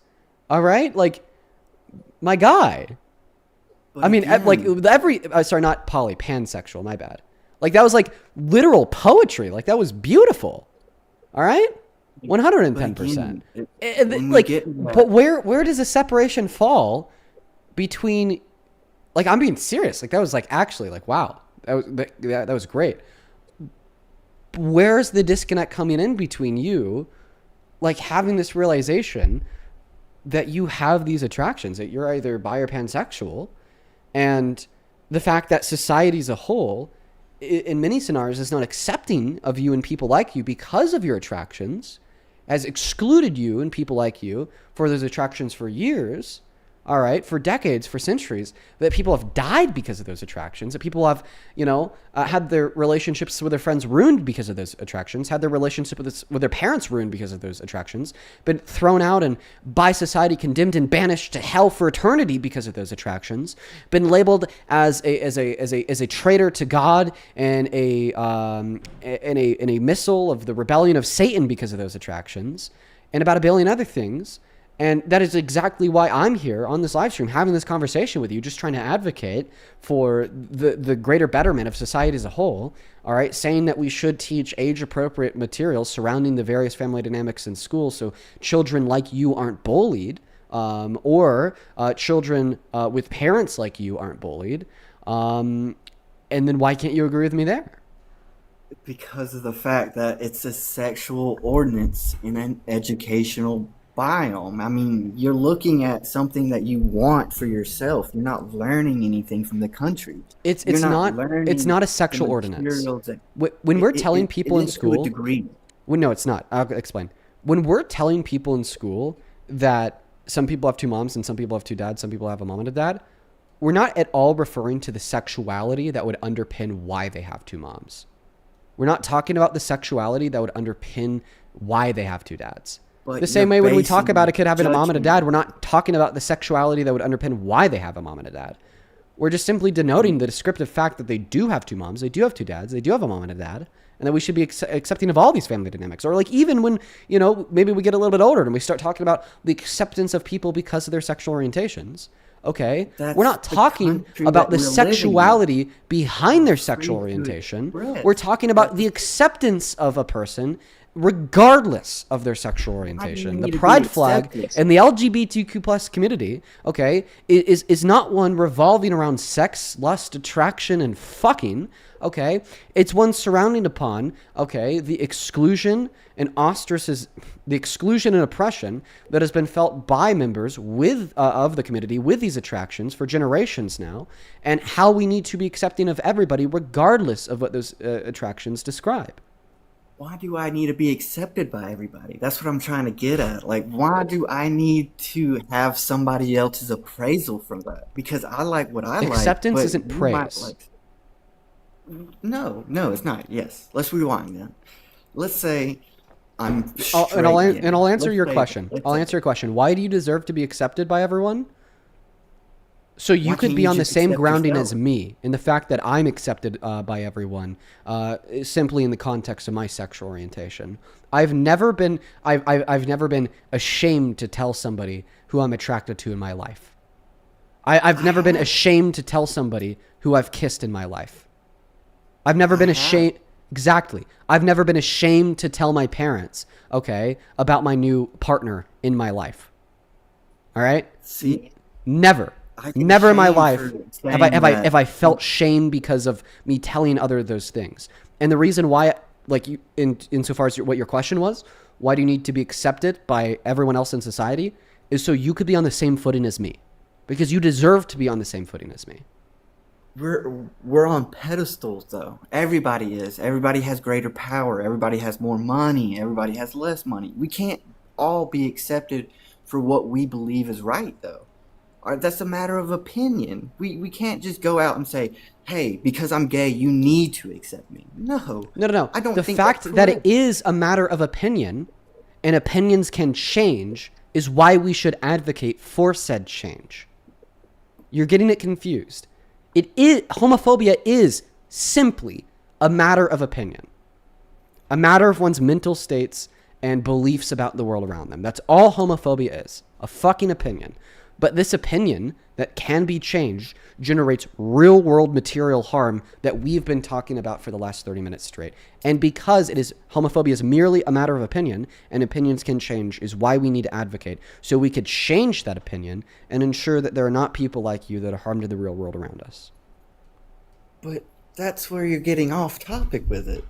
All right, like my guy. But I mean, again, like sorry, not poly, pansexual. My bad. Like that was like literal poetry. Like that was beautiful. All right, 110%. But where does the separation fall between? Like I'm being serious. Like that was like actually like wow. That was great. Where's the disconnect coming in between you, like having this realization that you have these attractions, that you're either bi or pansexual, and the fact that society as a whole, in many scenarios, is not accepting of you and people like you because of your attractions, has excluded you and people like you for those attractions for years, all right, for decades, for centuries, that people have died because of those attractions, that people have, had their relationships with their friends ruined because of those attractions, had their relationship with their parents ruined because of those attractions, been thrown out and by society condemned and banished to hell for eternity because of those attractions, been labeled as a traitor to God and a missile of the rebellion of Satan because of those attractions, and about a billion other things. And that is exactly why I'm here on this live stream having this conversation with you, just trying to advocate for the greater betterment of society as a whole, all right, saying that we should teach age-appropriate materials surrounding the various family dynamics in school so children like you aren't bullied, or children with parents like you aren't bullied. And then why can't you agree with me there? Because of the fact that it's a sexual ordinance in an educational biome. I mean, you're looking at something that you want for yourself. You're not learning anything from the country. It's not a sexual ordinance. When we're telling people in school, no, it's not. I'll explain. When we're telling people in school that some people have two moms and some people have two dads, some people have a mom and a dad, we're not at all referring to the sexuality that would underpin why they have two moms. We're not talking about the sexuality that would underpin why they have two dads. The same way when we talk about a kid having a mom and a dad, we're not talking about the sexuality that would underpin why they have a mom and a dad. We're just simply denoting the descriptive fact that they do have two moms, they do have two dads, they do have a mom and a dad, and that we should be accepting of all these family dynamics. Or like even when, maybe we get a little bit older and we start talking about the acceptance of people because of their sexual orientations, Okay, That's we're not the talking country about that the we're living in. sexuality behind their Free sexual to orientation. express. We're talking about the acceptance of a person regardless of their sexual orientation. The need to be pride flag accepted? and the LGBTQ plus community, okay, is not one revolving around sex, lust, attraction, and fucking. Okay, it's one surrounding upon, okay, the exclusion and ostracism, the exclusion and oppression that has been felt by members of the community with these attractions for generations now, and how we need to be accepting of everybody regardless of what those attractions describe. Why do I need to be accepted by everybody? That's what I'm trying to get at. Like, why do I need to have somebody else's appraisal from that? Because I like what I like. Acceptance but isn't you might praise. like- No, it's not. Yes. Let's rewind then. Let's say I'm straight. And I'll answer Let's your say- question. let's I'll say- answer your question. Why do you deserve to be accepted by everyone? So you Why could can't be you on the just same accept grounding yourself? as me in the fact that I'm accepted by everyone, simply in the context of my sexual orientation. I've never been ashamed to tell somebody who I'm attracted to in my life. I've never been ashamed to tell somebody who I've kissed in my life. I've never been ashamed. Exactly. I've never been ashamed to tell my parents, okay, about my new partner in my life. All right? See, never. I get Never in my shamed life for have I saying that. have I felt shame because of me telling other those things. And the reason why, like, you, insofar as what your question was, why do you need to be accepted by everyone else in society, is so you could be on the same footing as me, because you deserve to be on the same footing as me. We're on pedestals though. Everybody is. Everybody has greater power. Everybody has more money. Everybody has less money. We can't all be accepted for what we believe is right though. That's a matter of opinion. We can't just go out and say, hey, because I'm gay, you need to accept me. No. I don't The think fact that's that it correct. is a matter of opinion, and opinions can change, is why we should advocate for said change. You're getting it confused. Homophobia is simply a matter of opinion, a matter of one's mental states and beliefs about the world around them. That's all homophobia is, a fucking opinion. But this opinion that can be changed generates real world material harm that we've been talking about for the last 30 minutes straight. And because homophobia is merely a matter of opinion, and opinions can change, is why we need to advocate. So we could change that opinion and ensure that there are not people like you that are harmed in the real world around us. But that's where you're getting off topic with it.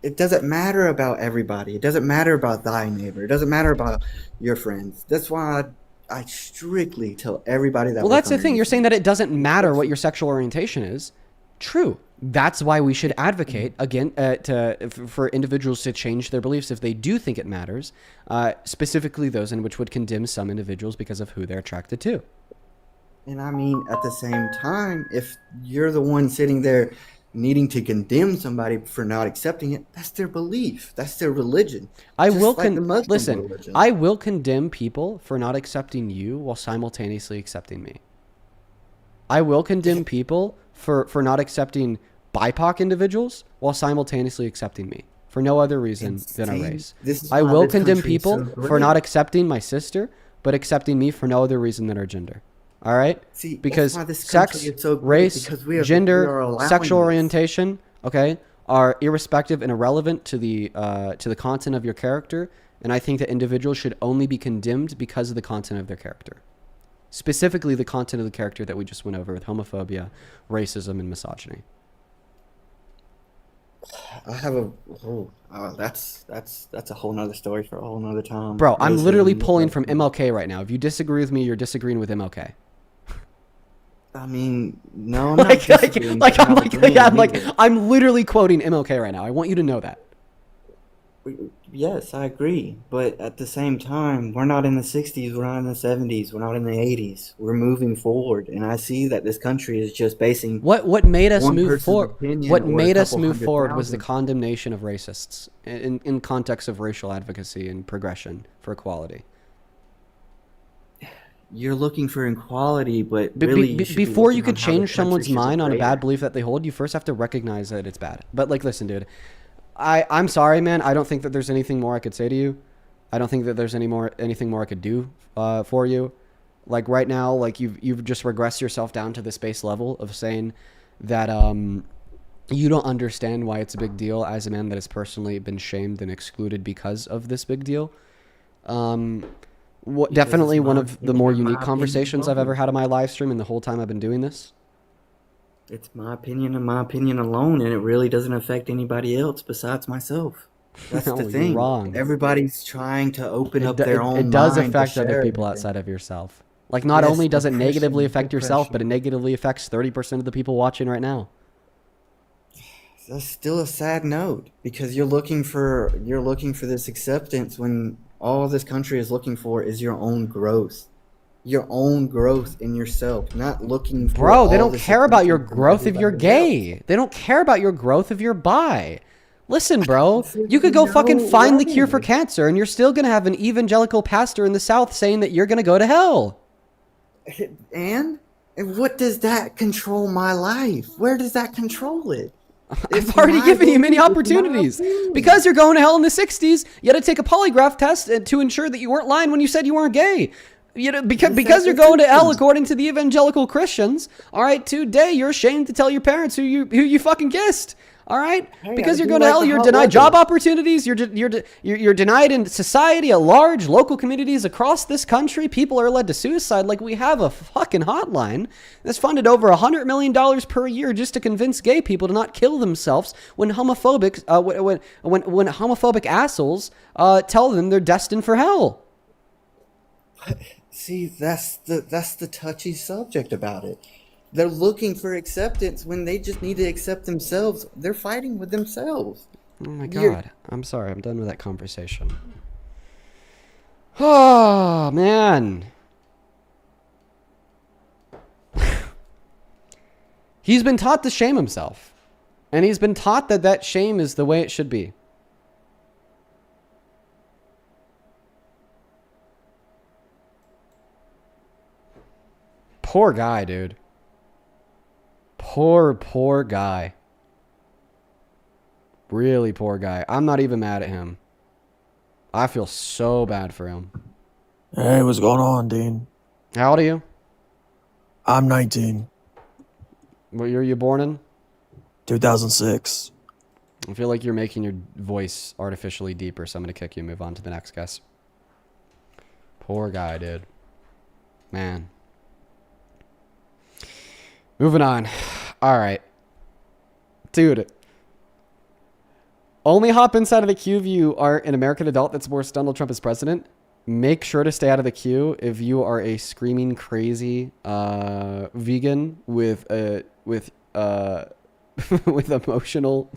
It doesn't matter about everybody. It doesn't matter about thy neighbor. It doesn't matter about your friends. That's why I strictly tell everybody that. Well, that's the thing. You're saying that it doesn't matter what your sexual orientation is. True. That's why we should advocate again for individuals to change their beliefs if they do think it matters, specifically those in which would condemn some individuals because of who they're attracted to. And I mean, at the same time, if you're the one sitting there needing to condemn somebody for not accepting it, that's their belief. That's their religion. I Just will like the Muslim religion. I will condemn people for not accepting you while simultaneously accepting me. I will condemn people for not accepting BIPOC individuals while simultaneously accepting me for no other reason than a race. I will condemn people for not accepting my sister, but accepting me for no other reason than our gender. All right? See, because that's why this sex, country is so great, race, because we are gender, allowing sexual this. orientation, okay, are irrespective and irrelevant to the content of your character, and I think that individuals should only be condemned because of the content of their character. Specifically, the content of the character that we just went over with homophobia, racism, and misogyny. I have that's a whole nother story for a whole nother time. Bro, I'm literally Racism, pulling from MLK right now. If you disagree with me, you're disagreeing with MLK. I mean, no, I'm not disagreeing, but I'm not agreeing either. I'm literally quoting MLK right now. I want you to know that. Yes, I agree. But at the same time, we're not in the 60s, we're not in the 70s, we're not in the 80s. We're moving forward, and I see that this country is just basing What made us one move person's forward? opinion What or a made us couple move hundred forward was the thousand. condemnation of racists in context of racial advocacy and progression for equality. You're looking for equality, but really you should be Before you looking could on how the change someone's country should mind on a be bad rated. belief that they hold, you first have to recognize that it's bad. But like, listen, dude, I'm sorry, man. I don't think that there's anything more I could say to you. I don't think that there's anything more I could do for you. Like right now, like you've just regressed yourself down to this base level of saying that you don't understand why it's a big deal as a man that has personally been shamed and excluded because of this big deal. Definitely one of the more unique conversations I've ever had on my live stream in the whole time I've been doing this. It's my opinion and my opinion alone, and it really doesn't affect anybody else besides myself. That's No, the you're thing. wrong. Everybody's trying to open up their own It does mind to affect other share people everything. outside of yourself. Like, not Yes, only does it negatively depression, affect yourself, but it negatively affects 30% of the people watching right now. That's still a sad note because you're looking for this acceptance when all this country is looking for is your own growth. Your own growth in yourself, not looking for Bro, they all don't this care about your attention from growth if you're everybody gay. They don't care about your growth if you're bi. Listen, bro, you could go fucking find the cure for cancer and you're still going to have an evangelical pastor in the South saying that you're going to go to hell. else. And what does that control my life? Where does that control it? I've already given you many opportunities. Because you're going to hell in the 60s, you had to take a polygraph test to ensure that you weren't lying when you said you weren't gay. You know, because you're going to hell according to the evangelical Christians. All right, today you're ashamed to tell your parents who you fucking kissed. All right, Hey, because I you're do going to like hell, the you're hot denied weather. job opportunities. You're denied in society at large. Local communities across this country, people are led to suicide. Like, we have a fucking hotline that's funded over $100 million per year just to convince gay people to not kill themselves when homophobic when homophobic assholes tell them they're destined for hell. See, that's the touchy subject about it. They're looking for acceptance when they just need to accept themselves. They're fighting with themselves. Oh my God. I'm sorry. I'm done with that conversation. Oh, man. He's been taught to shame himself. And he's been taught that shame is the way it should be. Poor guy, dude. Poor guy. Really poor guy. I'm not even mad at him. I feel so bad for him. Hey, what's going on, Dean? How old are you? I'm 19. What year are you born in? 2006. I feel like you're making your voice artificially deeper, so I'm going to kick you and move on to the next guest. Poor guy, dude. Man. Moving on. All right. Dude. Only hop inside of the queue if you are an American adult that supports Donald Trump as president. Make sure to stay out of the queue if you are a screaming crazy vegan with emotional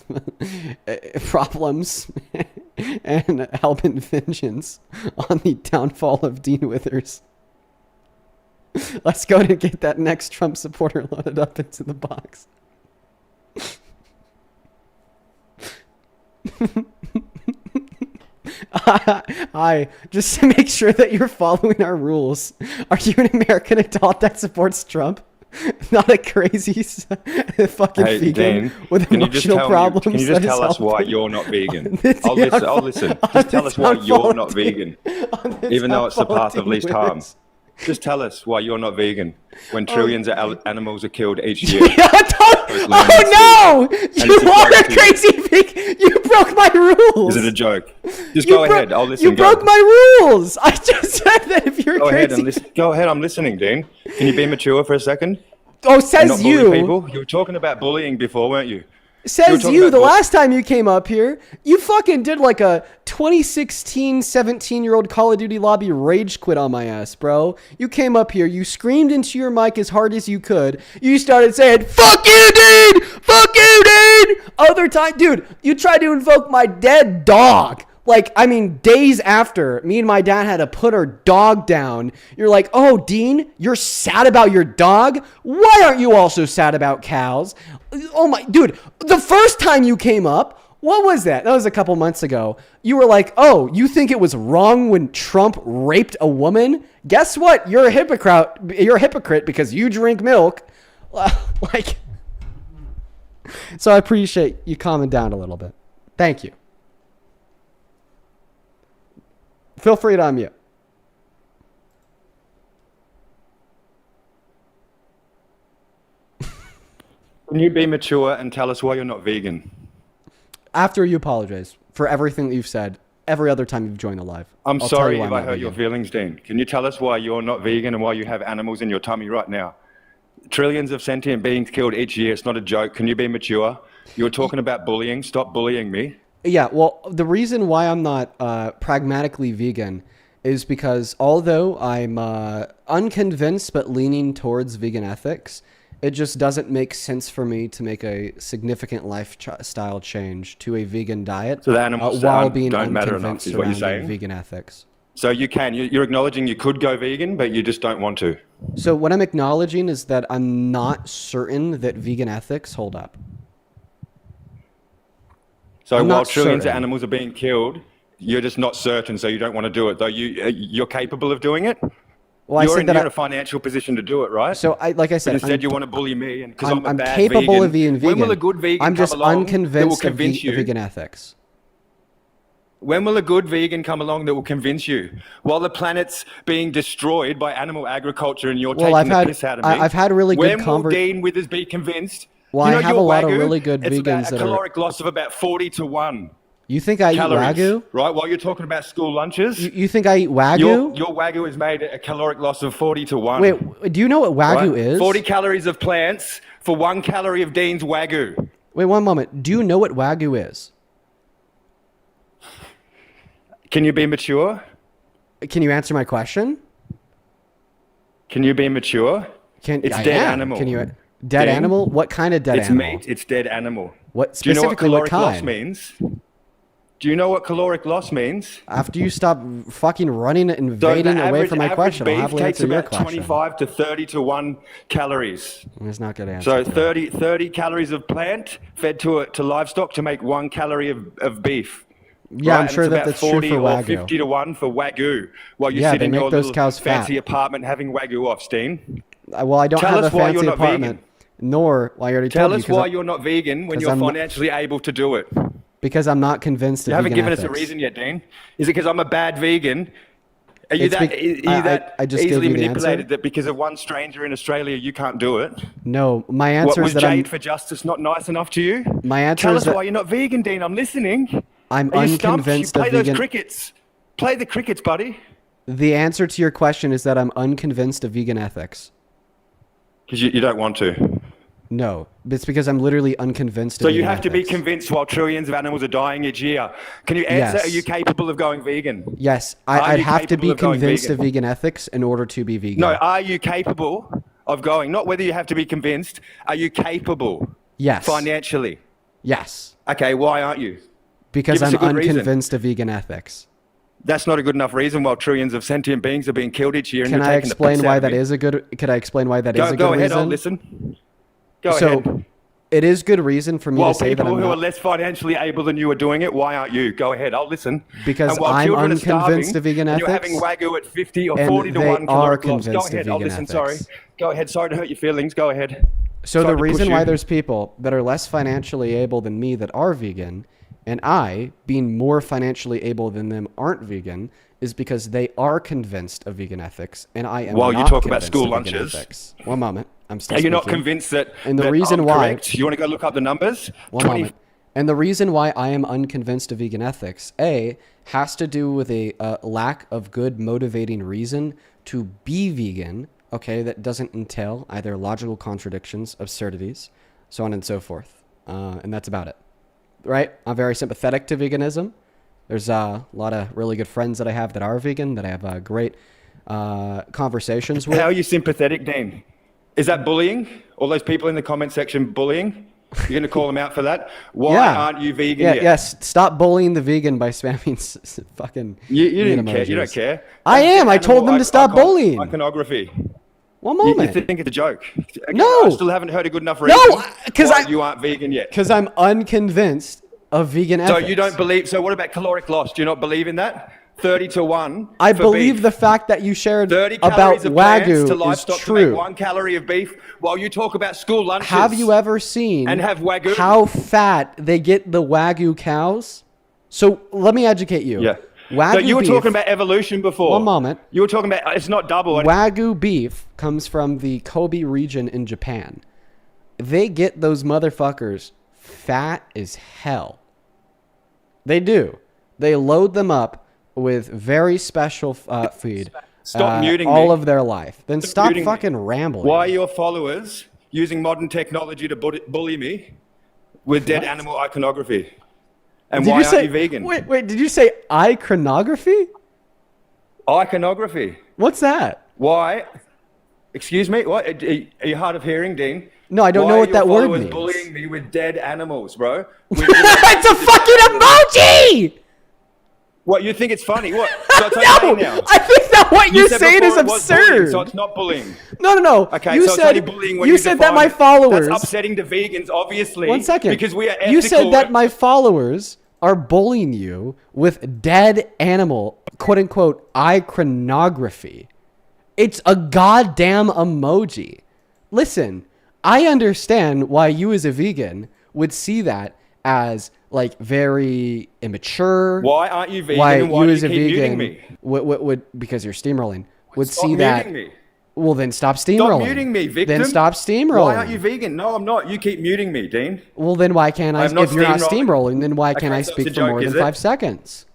problems and hell-bent vengeance on the downfall of Dean Withers. Let's go and get that next Trump supporter loaded up into the box. Hi, just to make sure that you're following our rules. Are you an American adult that supports Trump? Not a crazy fucking vegan Dane, with emotional problems. Can you just tell us why you're not vegan? I'll listen. Just tell us why you're not vegan, even though it's the path of least harm. Just tell us why you're not vegan when trillions of animals are killed each year. Oh no! You are a crazy vegan! You broke my rules! Is it a joke? Just go ahead. I'll listen. You broke my rules! I just said that if you're crazy... Go ahead, I'm listening, Dean. Can you be mature for a second? Oh, says not you. bully people? You were talking about bullying before, weren't you? Says you, the last time you came up here, you fucking did like a 2016, 17-year-old Call of Duty lobby rage quit on my ass, bro. You came up here, you screamed into your mic as hard as you could. You started saying, fuck you, dude! Fuck you, dude! Other time, dude, you tried to invoke my dead dog. Like, I mean, days after me and my dad had to put our dog down, you're like, oh, Dean, you're sad about your dog? Why aren't you also sad about cows? Oh my, dude, the first time you came up, what was that? That was a couple months ago. You were like, oh, you think it was wrong when Trump raped a woman? Guess what? You're a hypocrite because you drink milk. Like, so I appreciate you calming down a little bit. Thank you. Feel free to unmute. Can you be mature and tell us why you're not vegan? After you apologize for everything that you've said every other time you've joined the live. I'm I'll tell sorry you why if I'm I not hurt your vegan. feelings, Dean. Can you tell us why you're not vegan and why you have animals in your tummy right now? Trillions of sentient beings killed each year. It's not a joke. Can you be mature? You were talking about bullying. Stop bullying me. Yeah, well, the reason why I'm not pragmatically vegan is because although I'm unconvinced but leaning towards vegan ethics, it just doesn't make sense for me to make a significant lifestyle change to a vegan diet So the animals while being don't matter enough, unconvinced is what you're surrounding saying? vegan ethics. So you can. You're acknowledging you could go vegan, but you just don't want to. So what I'm acknowledging is that I'm not certain that vegan ethics hold up. So I'm while not trillions of certain. animals are being killed, you're just not certain, so you don't want to do it. Though you're capable of doing it. Well, I you're said in, that you're in a financial position to do it, right? So like I said, but instead I'm- you want to bully me, and because I'm a bad capable vegan. of being vegan. When will a good vegan I'm just come along that will unconvinced of convince you? vegan ethics. When will a good vegan come along that will convince you? While the planet's being destroyed by animal agriculture and you're Well, taking the piss out of me, I've had really good when will Dean Withers be convinced? Well, you know I have your a lot of Wagyu, really good it's vegans about that a are. caloric loss of about 40 to 1. You think I calories, eat Wagyu? right? While you're talking about school lunches, You think I eat Wagyu? your Wagyu is made at a caloric loss of 40 to 1. Wait, do you know what Wagyu right? is? 40 calories of plants for 1 calorie of Dean's Wagyu. Wait, one moment. Do you know what Wagyu is? Can you be mature? Can you answer my question? Can you be mature? It's I dead am. animal. Can you dead Dean? animal? What kind of dead it's animal? meat. It's dead animal. What Do you know what specifically? What caloric loss kind? means? Do you know what caloric loss means? After you stop fucking running and So invading the away from my average question, I'll beef happily takes answer your about question. 25 to 30 to 1 calories. It's not good answer. So to that. 30 calories of plant fed to livestock to make 1 calorie of beef. Yeah, I'm And sure it's that about that's true 40 for or Wagyu. 50 to 1 for Wagyu, while you Yeah, sit they in make your those little cows fat. fancy apartment having Wagyu off, Steen. Well, I don't Tell have us a why fancy you're not apartment, vegan. nor well, I already Tell told us you. why you're not vegan when 'cause you're I'm not- financially able to do it. Because I'm not convinced of You haven't vegan given us ethics. a reason yet, Dean. Is it because I'm a bad vegan? Are you It's that, bec- are you I- that I just gave easily you the manipulated answer. that because of one stranger in Australia you can't do it? No, my What answer was is that Jade I'm. for Justice not nice enough to you? My answer Tell is us that why you're not vegan, Dean. I'm listening. I'm Are you stumped? You unconvinced play of those vegan. crickets. Play the crickets, buddy. The answer to your question is that I'm unconvinced of vegan ethics. Because you don't want to. No, it's because I'm literally unconvinced of So you vegan have to be ethics. convinced while trillions of animals are dying each year. Can you answer? Yes. Are you capable of going vegan? Yes, Are I'd you have to capable be of going convinced vegan? of vegan ethics in order to be vegan. No, are you capable of going? Not whether you have to be convinced. Are you capable? Yes. Financially. Yes. Okay, why aren't you? Because Give us I'm a good reason. unconvinced of vegan ethics. That's not a good enough reason while trillions of sentient beings are being killed each year. And Can you're I taking the explain piss why out of that me. is a good? Could I explain why that is a good Go ahead, reason? I'll listen. Go so, ahead. it is good reason for me While to say that people I'm who not, are less financially able than you are doing it, why aren't you? Go ahead, I'll listen. Because And while I'm children are unconvinced starving, of vegan and ethics. you're having Wagyu at 50 or and 40 to they 1 are caloric loss. Go convinced of ahead, I'll vegan listen. ethics. Sorry. Go ahead. Sorry to hurt your feelings. Go ahead. So Sorry the to push reason why you. there's people that are less financially able than me that are vegan, and I, being more financially able than them, aren't vegan, is because they are convinced of vegan ethics, and I am While not you talk about convinced school of vegan lunches. ethics. One moment. I'm still Are you not speaking. convinced that, And the that reason I'm why- correct? You want to go look up the numbers? One moment. And the reason why I am unconvinced of vegan ethics, A, has to do with a lack of good motivating reason to be vegan, okay, that doesn't entail either logical contradictions, absurdities, so on and so forth. And that's about it. Right? I'm very sympathetic to veganism. There's a lot of really good friends that I have that are vegan, that I have great conversations with. How are you sympathetic, Dean? Is that bullying? All those people in the comment section bullying? You're going to call them out for that? Why aren't you vegan yet? Yes, stop bullying the vegan by spamming fucking You meme didn't care. You don't emojis. care. I am. I told them to stop Animal bullying. Iconography. One You moment. think it's a joke? Again, No. I still haven't heard a good enough reason why you aren't vegan yet. Because I'm unconvinced of vegan So ethics. you don't believe, so what about caloric loss? Do you not believe in that? 30 to 1 I for believe beef. the fact that you shared 30 about calories of plants to Wagyu is livestock to true. make 1 calorie of beef while you talk about school lunches. Have you ever seen And have Wagyu? how fat they get the Wagyu cows? So let me educate you. Yeah. Wagyu So you were beef, talking about evolution before. One moment. You were talking about, it's not double. Wagyu beef comes from the Kobe region in Japan. they get those motherfuckers fat as hell. They do. They load them up with very special feed. Stop muting all me. of their life. Then stop fucking rambling. Why are your followers using modern technology to bully me with dead animal iconography? And why aren't you vegan? Wait, did you say iconography? Iconography. What's that? Why? Excuse me? What? Are you hard of hearing, Dean? No, I don't know what that word means. Why are your followers bullying me with dead animals, bro? It's a fucking emoji! What, you think it's funny? What? So it's No, okay now? I think that what you're saying is before it was absurd. bullying, so it's not bullying. No. Okay, You so said, it's only bullying when you said that define my it. followers... That's upsetting to vegans, obviously. 1 second. Because we are ethical. You said that my followers are bullying you with dead animal, quote-unquote, iconography. It's a goddamn emoji. Listen, I understand why you as a vegan would see that as like very immature. Why aren't you vegan? Why and why you do as you a keep vegan muting me? would because you're steamrolling would Stop see that. muting me. Well, then stop steamrolling. Stop muting me, victim. Then stop steamrolling. Why aren't you vegan? No, I'm not. You keep muting me, Dean. Well, then why can't I? I'm not If you're not steamrolling. steamrolling, then why can't Okay, I so it's speak a for joke, more is than it? 5 seconds?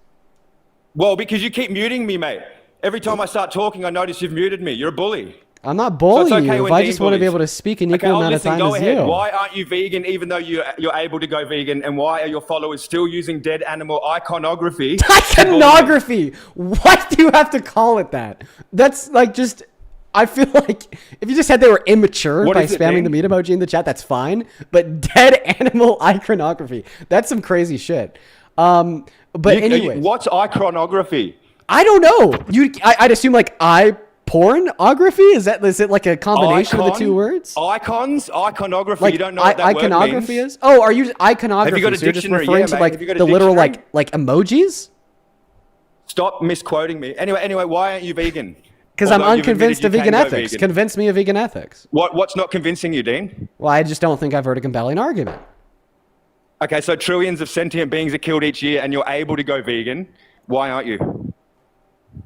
Well, because you keep muting me, mate. Every time I start talking, I notice you've muted me. You're a bully. I'm not bullying So it's okay you. If when I Dean just want to be bullies. able to speak an equal Okay, amount listen, of go time as ahead. you. Why aren't you vegan even though you're able to go vegan? And why are your followers still using dead animal iconography? Iconography. What do you have to call it that? That's like just... I feel like if you just said they were immature What by is it, spamming Dane? the meat emoji in the chat, that's fine. But dead animal iconography, that's some crazy shit. But anyway, What's iconography? I don't know. I'd assume like pornography. Is it like a combination of the two words? Icons? Iconography. Like you don't know what that iconography word means? is? Oh, are you iconography? Have you got a so you're just dictionary? referring Yeah, to mate. like Have you got a the literal dictionary? like emojis? Stop misquoting me. Anyway, why aren't you vegan? Because I'm Although you've unconvinced of admitted you vegan can go ethics. vegan. Convince me of vegan ethics. What's not convincing you, Dean? Well, I just don't think I've heard a compelling argument. Okay, so trillions of sentient beings are killed each year and you're able to go vegan. Why aren't you?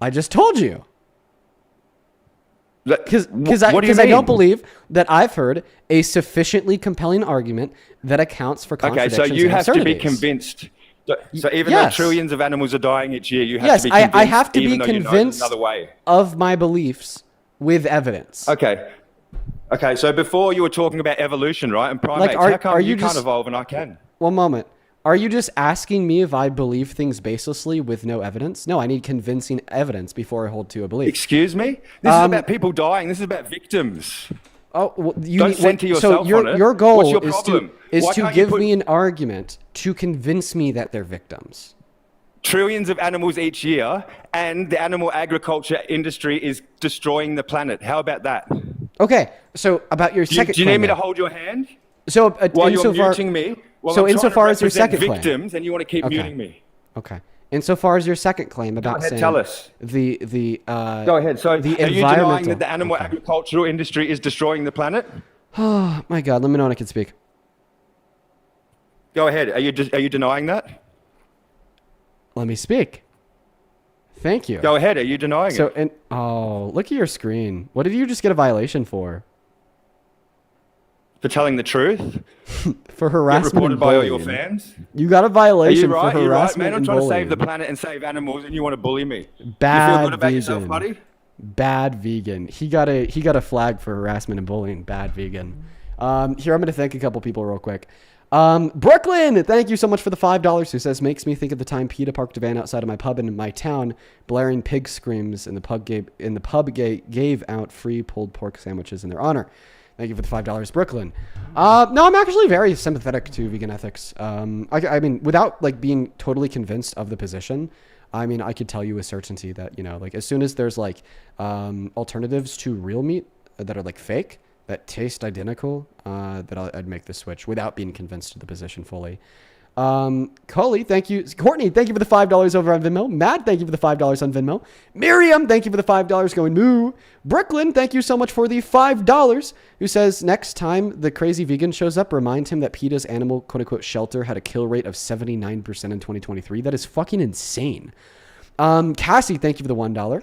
I just told you. Because what do you I don't mean? believe that I've heard a sufficiently compelling argument that accounts for Okay, contradictions so you and have to be absurdities. convinced. So even Yes. though trillions of animals are dying each year, you have Yes, to be convinced. I have to be even though you know there's convinced another way. of my beliefs with evidence. Okay. Okay, so before you were talking about evolution, right? And primates, how come are you you can't just- evolve and I can? One moment. Are you just asking me if I believe things baselessly with no evidence? No, I need convincing evidence before I hold to a belief. Excuse me? This is about people dying. This is about victims. Oh, well, Don't center yourself so on it. your goal What's your is problem? to Why can't you give put- me an argument to convince me that they're victims. Trillions of animals each year, and the animal agriculture industry is destroying the planet. How about that? Okay, so about your second Do you need claim me to then. hold your hand? So While you're insofar, muting me? Well, so I'm trying insofar to as your represent second claim, victims, and you want to keep Okay. muting me. Okay. Insofar as your second claim about ahead, saying tell us. the Go ahead. So, the are you denying environmental. that the animal agricultural industry is destroying the planet? Oh my God! Let me know when I can speak. Go ahead. Are you denying that? Let me speak. Thank you. Go ahead. Are you denying So, it? and oh, look at your screen. What did you just get a violation for? For telling the truth? For Get harassment reported and by all bullying. your fans? You got a Are violation you right? for You're right, harassment man. I'm and trying bullying. to save the planet and save animals, and you want to bully me. Bad You feel good about vegan. yourself, buddy? Bad vegan. He got a flag for harassment and bullying. Bad vegan. Here, I'm going to thank a couple people real quick. Brooklyn, thank you so much for the $5. Who says, makes me think of the time PETA parked a van outside of my pub in my town, blaring pig screams, and the pub gave out free pulled pork sandwiches in their honor. Thank you for the $5, Brooklyn. No, I'm actually very sympathetic to vegan ethics. I mean, without like being totally convinced of the position, I mean, I could tell you with certainty that, you know, like as soon as there's like alternatives to real meat that are like fake, that taste identical, that I'd make the switch without being convinced of the position fully. Coley, thank you. Courtney, thank you for the $5 over on Venmo. Matt, thank you for the $5 on Venmo. Miriam, thank you for the $5 going moo. Brooklyn, thank you so much for the $5. Who says, next time the crazy vegan shows up, remind him that PETA's animal quote-unquote shelter had a kill rate of 79% in 2023. That is fucking insane. Cassie, thank you for the $1.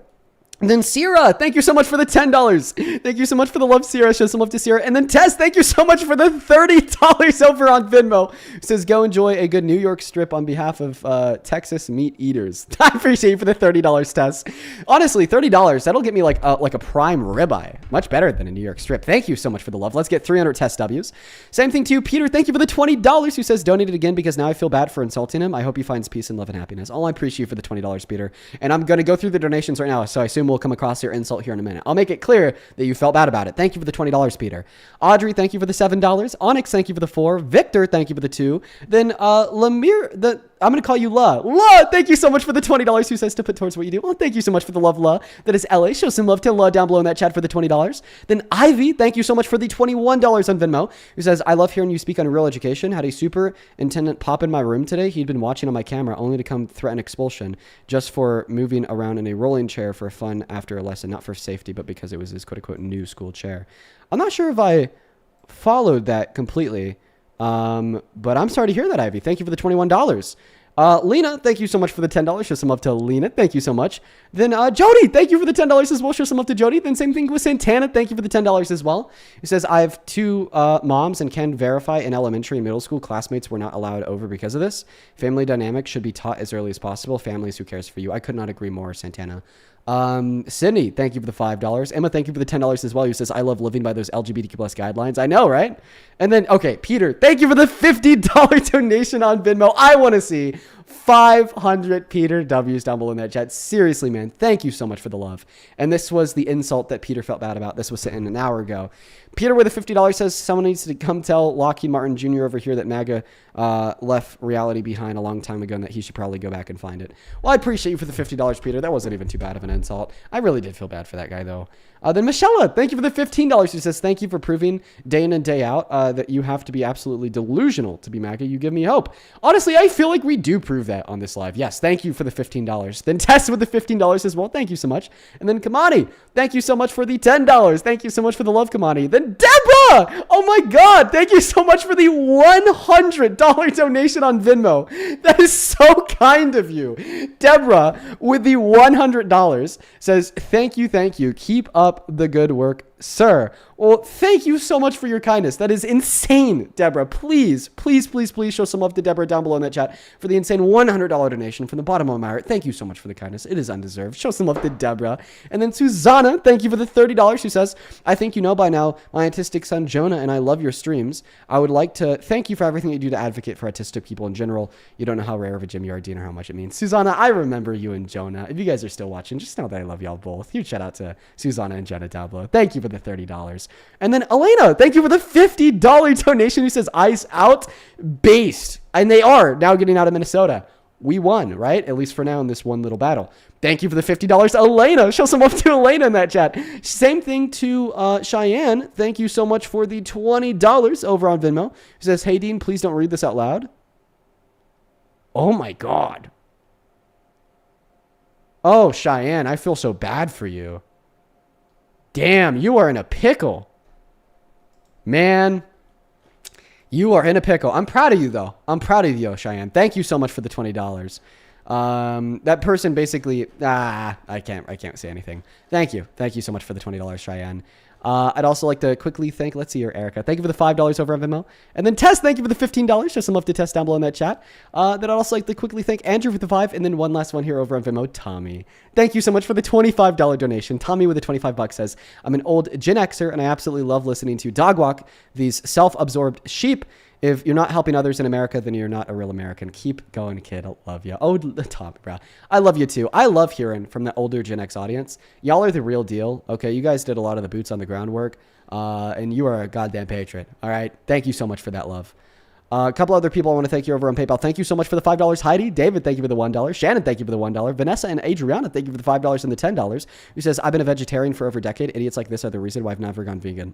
And then Sierra, thank you so much for the $10. Thank you so much for the love, Sierra. Show some love to Sierra. And then Tess, thank you so much for the $30 over on Venmo. It says, go enjoy a good New York strip on behalf of Texas meat eaters. I appreciate you for the $30, Tess. Honestly, $30, that'll get me like a prime ribeye. Much better than a New York strip. Thank you so much for the love. Let's get 300 Tess W's. Same thing to you, Peter. Thank you for the $20, who says, donate it again because now I feel bad for insulting him. I hope he finds peace and love and happiness. I appreciate you for the $20, Peter. And I'm going to go through the donations right now, so I assume we'll come across your insult here in a minute. I'll make it clear that you felt bad about it. Thank you for the $20, Peter. Audrey, thank you for the $7. Onyx, thank you for the 4. Victor, thank you for the 2. Then Lemire, I'm going to call you La. La, thank you so much for the $20, who says to put towards what you do. Well, thank you so much for the love, La. That is LA. Show some love to La down below in that chat for the $20. Then Ivy, thank you so much for the $21 on Venmo, who says, I love hearing you speak on real education. Had a superintendent pop in my room today. He'd been watching on my camera only to come threaten expulsion just for moving around in a rolling chair for fun after a lesson, not for safety, but because it was his quote-unquote new school chair. I'm not sure if I followed that completely, but I'm sorry to hear that, Ivy. Thank you for the $21. Lena, thank you so much for the $10. Show some love to Lena. Thank you so much. Then Jody, thank you for the $10 as well. Show some love to Jody. Then same thing with Santana. Thank you for the $10 as well. He says, I have 2 moms and can verify in elementary and middle school classmates were not allowed over because of this. Family dynamics should be taught as early as possible. Families, who cares for you? I could not agree more, Santana. Sydney, thank you for the $5. Emma, thank you for the $10 as well. Who says, I love living by those LGBTQ plus guidelines. I know, right? And then, okay, Peter, thank you for the $50 donation on Venmo. I want to see 500 Peter W's down below in that chat. Seriously, man, thank you so much for the love. And this was the insult that Peter felt bad about. This was sent in an hour ago. Peter with the $50 says, someone needs to come tell Lockheed Martin Jr. over here that MAGA left reality behind a long time ago and that he should probably go back and find it. Well, I appreciate you for the $50, Peter. That wasn't even too bad of an insult. I really did feel bad for that guy, though. Then Michelle, thank you for the $15. She says, thank you for proving day in and day out that you have to be absolutely delusional to be MAGA. You give me hope. Honestly, I feel like we do prove that on this live. Yes, thank you for the $15. Then Tess with the $15 as well. Thank you so much. And then Kamani, thank you so much for the $10. Thank you so much for the love, Kamani. Then Deborah, oh my God, thank you so much for the $100 donation on Venmo. That is so kind of you. Deborah with the $100 says, thank you. Keep up the good work, sir. Well, thank you so much for your kindness. That is insane, Deborah. Please show some love to Deborah down below in that chat for the insane $100 donation from the bottom of my heart. Thank you so much for the kindness. It is undeserved. Show some love to Deborah. And then Susanna, thank you for the $30. Who says, I think you know by now my autistic son Jonah and I love your streams. I would like to thank you for everything you do to advocate for autistic people in general. You don't know how rare of a gem you are, Dean, or how much it means. Susanna, I remember you and Jonah. If you guys are still watching, just know that I love y'all both. Huge shout out to Susanna and Jonah down below. Thank you for the $30. And then Elena, thank you for the $50 donation, who says, Ice out based. And they are now getting out of Minnesota. We won, right? At least for now in this one little battle. Thank you for the $50. Elena, show some love to Elena in that chat. Same thing to Cheyenne. Thank you so much for the $20 over on Venmo. Who says, hey, Dean, please don't read this out loud. Oh my God. Oh, Cheyenne, I feel so bad for you. Damn, you are in a pickle. Man, you are in a pickle. I'm proud of you, though. I'm proud of you, Cheyenne. Thank you so much for the $20. That person basically, I can't say anything. Thank you so much for the $20, Cheyenne. I'd also like to quickly thank, let's see here, Erica. Thank you for the $5 over on Venmo. And then Tess, thank you for the $15. Show some love to Tess down below in that chat. Then I'd also like to quickly thank Andrew for the $5. And then one last one here over on Venmo, Tommy. Thank you so much for the $25 donation. Tommy with the $25 says, I'm an old Gen Xer and I absolutely love listening to Dog Walk, these self-absorbed sheep. If you're not helping others in America, then you're not a real American. Keep going, kid. I love you. Oh, Tommy, bro. I love you too. I love hearing from the older Gen X audience. Y'all are the real deal. Okay, you guys did a lot of the boots on the ground work, and you are a goddamn patriot. All right? Thank you so much for that love. A couple other people I want to thank you over on PayPal. Thank you so much for the $5. Heidi, David, thank you for the $1. Shannon, thank you for the $1. Vanessa and Adriana, thank you for the $5 and the $10. Who says, I've been a vegetarian for over a decade. Idiots like this are the reason why I've never gone vegan.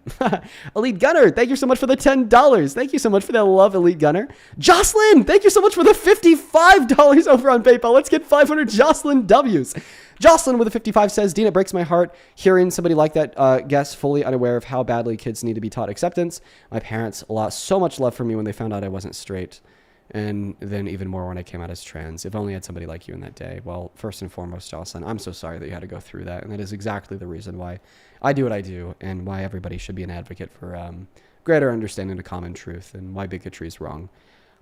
Elite Gunner, thank you so much for the $10. Thank you so much for that love, Elite Gunner. Jocelyn, thank you so much for the $55 over on PayPal. Let's get 500 Jocelyn W's. Jocelyn with a 55 says, Dean, it breaks my heart hearing somebody like that guess fully unaware of how badly kids need to be taught acceptance. My parents lost so much love for me when they found out I wasn't straight. And then even more when I came out as trans. If only I had somebody like you in that day. Well, first and foremost, Jocelyn, I'm so sorry that you had to go through that. And that is exactly the reason why I do what I do and why everybody should be an advocate for greater understanding of common truth and why bigotry is wrong.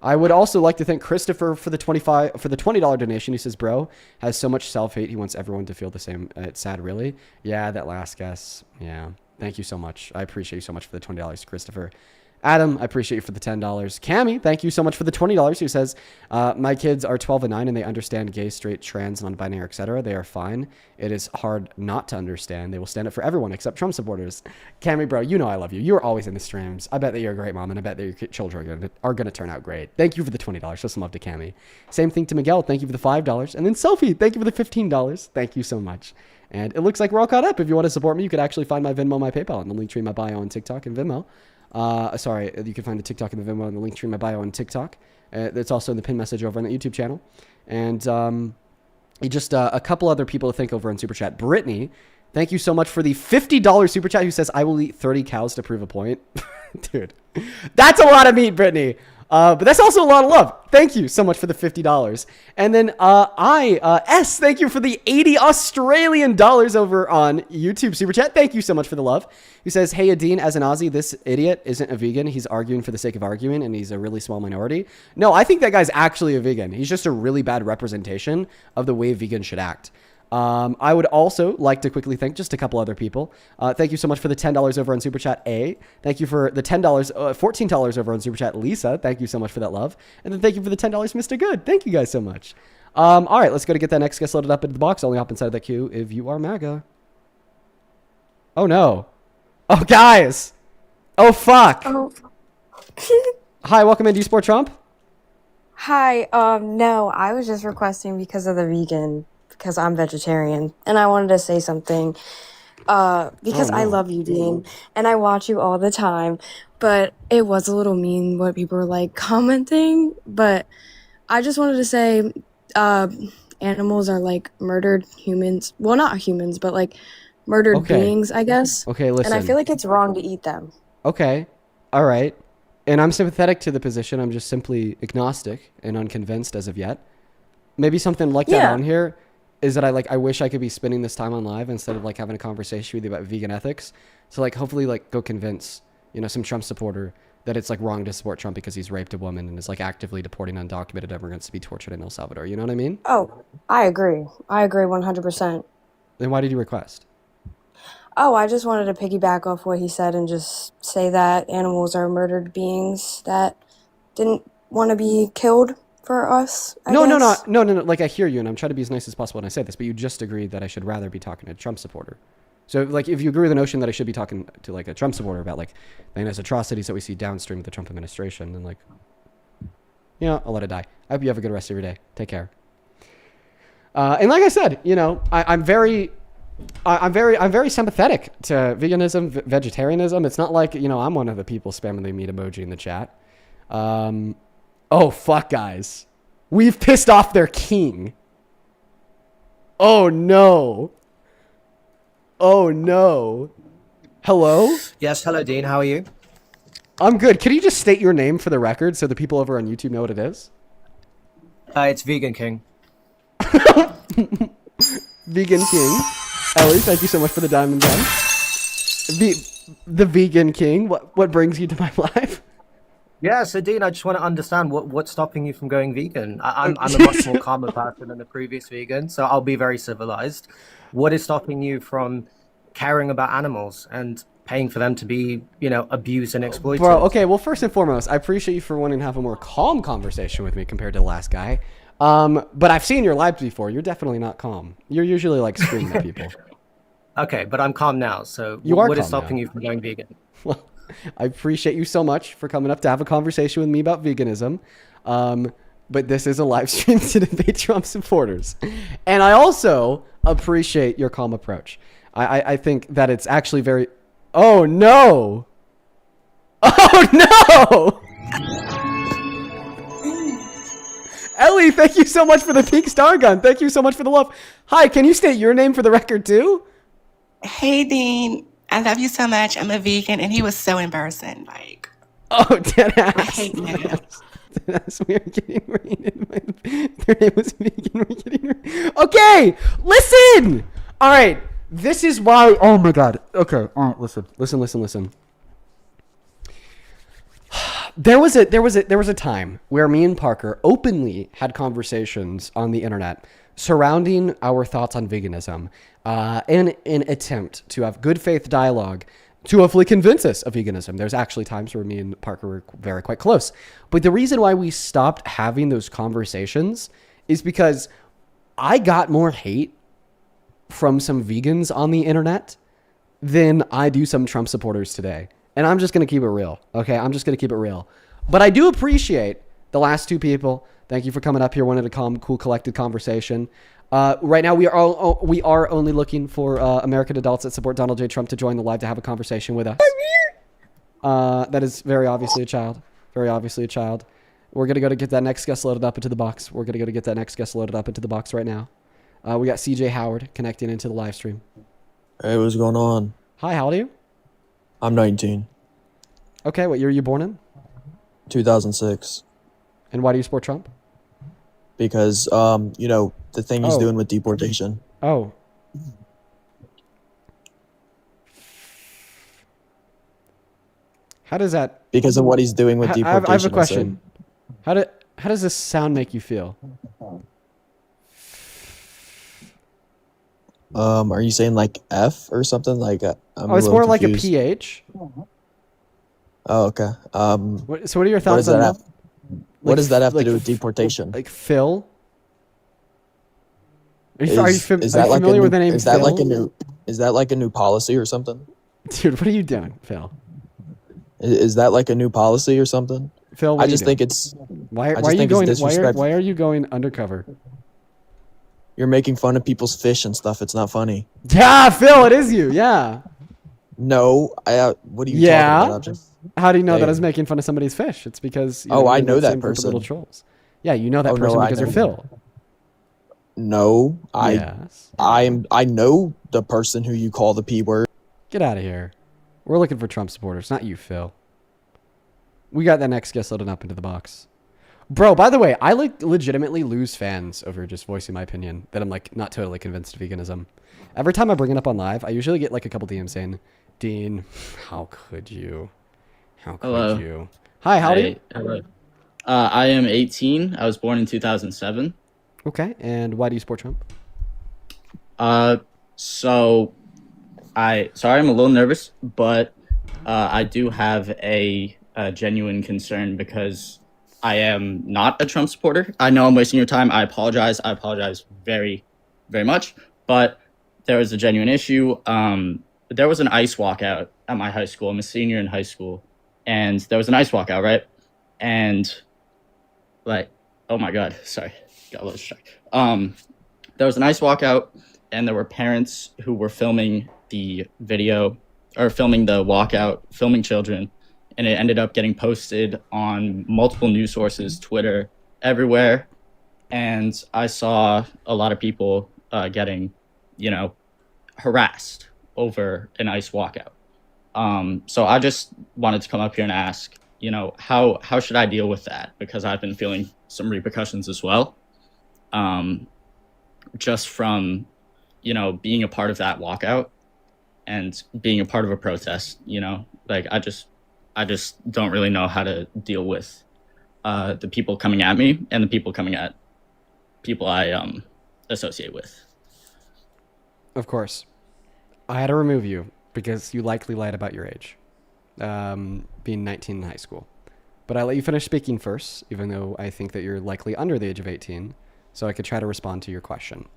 I would also like to thank Christopher for the $20 donation. He says, bro, has so much self-hate. He wants everyone to feel the same. It's sad, really. Yeah, that last guess. Yeah. Thank you so much. I appreciate you so much for the $20, Christopher. Adam, I appreciate you for the $10. Cammy, thank you so much for the $20. Who says, my kids are 12 and 9 and they understand gay, straight, trans, non-binary, etc. They are fine. It is hard not to understand. They will stand up for everyone except Trump supporters. Cammy, bro, you know I love you. You're always in the streams. I bet that you're a great mom and I bet that your children are going to turn out great. Thank you for the $20. Show some love to Cammy. Same thing to Miguel. Thank you for the $5. And then Sophie, thank you for the $15. Thank you so much. And it looks like we're all caught up. If you want to support me, you could actually find my Venmo, my PayPal, and the link tree in my bio on TikTok and Venmo. Sorry, you can find the TikTok and the Venmo and the link tree in my bio on TikTok. It's also in the pin message over on the YouTube channel. And just a couple other people to thank over on Super Chat. Brittany, thank you so much for the $50 Super Chat, who says, I will eat 30 cows to prove a point. Dude, that's a lot of meat, Brittany. But that's also a lot of love. Thank you so much for the $50. And then S, thank you for the 80 Australian dollars over on YouTube Super Chat. Thank you so much for the love. He says, hey, Adine, as an Aussie, this idiot isn't a vegan. He's arguing for the sake of arguing, and he's a really small minority. No, I think that guy's actually a vegan. He's just a really bad representation of the way vegans should act. I would also like to quickly thank just a couple other people. Thank you so much for the $10 over on Super Chat, A. Thank you for the $14 over on Super Chat, Lisa. Thank you so much for that love. And then thank you for the $10, Mr. Good. Thank you guys so much. All right, let's go to get that next guest loaded up into the box. Only hop inside of that queue if you are MAGA. Oh, no. Oh, guys. Oh, fuck. Oh. Hi, welcome in. Do you support Trump? Hi, no, I was just requesting because of the vegan, because I'm vegetarian, and I wanted to say something, because I love you, Dean, and I watch you all the time, but it was a little mean what people were, like, commenting, but I just wanted to say, animals are, like, murdered humans, well, not humans, but, like, murdered beings, I guess. Okay, listen. And I feel like it's wrong to eat them. Okay, all right. And I'm sympathetic to the position. I'm just simply agnostic and unconvinced as of yet. Maybe something like that on here is that I wish I could be spending this time on live instead of like having a conversation with you about vegan ethics. So like hopefully like go convince, some Trump supporter that it's like wrong to support Trump because he's raped a woman and is like actively deporting undocumented immigrants to be tortured in El Salvador. You know what I mean? Oh, I agree. I agree 100%. Then why did you request? Oh, I just wanted to piggyback off what he said and just say that animals are murdered beings that didn't want to be killed for us. No. Like I hear you, and I'm trying to be as nice as possible when I say this, but you just agreed that I should rather be talking to a Trump supporter. So like, if you agree with the notion that I should be talking to like a Trump supporter about like the heinous atrocities that we see downstream of the Trump administration, then like, I'll let it die. I hope you have a good rest of your day. Take care. And like I said, I'm very sympathetic to veganism, vegetarianism. It's not like, I'm one of the people spamming the meat emoji in the chat. Oh, fuck, guys. We've pissed off their king. Oh, no. Oh, no. Hello? Yes, hello, Dean. How are you? I'm good. Can you just state your name for the record so the people over on YouTube know what it is? It's Vegan King. Vegan King. Ellie, thank you so much for the diamond gun. The Vegan King. What brings you to my life? Yeah, so Dean, I just want to understand what's stopping you from going vegan. I'm a much more calmer person than the previous vegan, so I'll be very civilized. What is stopping you from caring about animals and paying for them to be, abused and exploited? Bro, okay, well, first and foremost, I appreciate you for wanting to have a more calm conversation with me compared to the last guy. But I've seen your lives before. You're definitely not calm. You're usually like screaming at people. Okay, but I'm calm now. So what is stopping you from going vegan? Well, I appreciate you so much for coming up to have a conversation with me about veganism. But this is a live stream to debate Trump supporters. And I also appreciate your calm approach. I think that it's actually very... Oh, no! Oh, no! Ellie, thank you so much for the pink star gun. Thank you so much for the love. Hi, can you state your name for the record too? Hey, Dean. I love you so much. I'm a vegan, and he was so embarrassing. Like, oh, dead ass. I hate him. As we are getting raided by their name was vegan. We're getting okay, listen. All right, this is why. Oh my god. Okay, listen. There was a time where me and Parker openly had conversations on the internet surrounding our thoughts on veganism, in an attempt to have good faith dialogue to hopefully convince us of veganism. There's actually times where me and Parker were quite close. But the reason why we stopped having those conversations is because I got more hate from some vegans on the internet than I do some Trump supporters today. And I'm just going to keep it real. Okay, I'm just going to keep it real. But I do appreciate the last two people. Thank you for coming up here, wanted a calm, cool, collected conversation. Right now, we are only looking for American adults that support Donald J. Trump to join the live to have a conversation with us. That is very obviously a child. Very obviously a child. We're going to go to get that next guest loaded up into the box. We're going to go to get that next guest loaded up into the box right now. We got CJ Howard connecting into the live stream. Hey, what's going on? Hi, how old are you? I'm 19. Okay, what year are you born in? 2006. And why do you support Trump? Because, the thing he's doing with deportation. Oh. How does that... Because of what he's doing with deportation. I have a question. How does this sound make you feel? Are you saying like F or something? Like it's more like a PH. Oh, okay. So what are your thoughts on that? What does that have to do with deportation? Like Phil? Are you familiar with the name Phil? Is that like a new policy or something? Dude, what are you doing, Phil? Is that like a new policy or something? Phil, I just think it's. Why are you going undercover? You're making fun of people's fish and stuff. It's not funny. Yeah, Phil, it is you. Yeah. No, what are you talking about? How do you know that I was making fun of somebody's fish? It's because I know that person. Little trolls. Yeah, you know that person because you're Phil. No, I know the person who you call the P word. Get out of here. We're looking for Trump supporters, not you, Phil. We got that next guest loaded up into the box. Bro, by the way, I legitimately lose fans over just voicing my opinion that I'm not totally convinced of veganism. Every time I bring it up on live, I usually get a couple DMs saying, Dean, how could you? How could you? Hi, how are you? Hello. I am 18. I was born in 2007. Okay, and why do you support Trump? Sorry, I'm a little nervous, but I do have a genuine concern because I am not a Trump supporter. I know I'm wasting your time. I apologize. I apologize very, very much. But there was a genuine issue. There was an ICE walkout at my high school. I'm a senior in high school. And there was an ICE walkout, right? And oh my God, sorry. Got a little distracted. There was an ICE walkout and there were parents who were filming the video or filming the walkout, filming children. And it ended up getting posted on multiple news sources, Twitter, everywhere. And I saw a lot of people getting, harassed over an ICE walkout. So I just wanted to come up here and ask, how should I deal with that? Because I've been feeling some repercussions as well. Just from, being a part of that walkout and being a part of a protest, I just don't really know how to deal with the people coming at me and the people coming at people I associate with. Of course. I had to remove you because you likely lied about your age, being 19 in high school. But I let you finish speaking first, even though I think that you're likely under the age of 18, so I could try to respond to your question.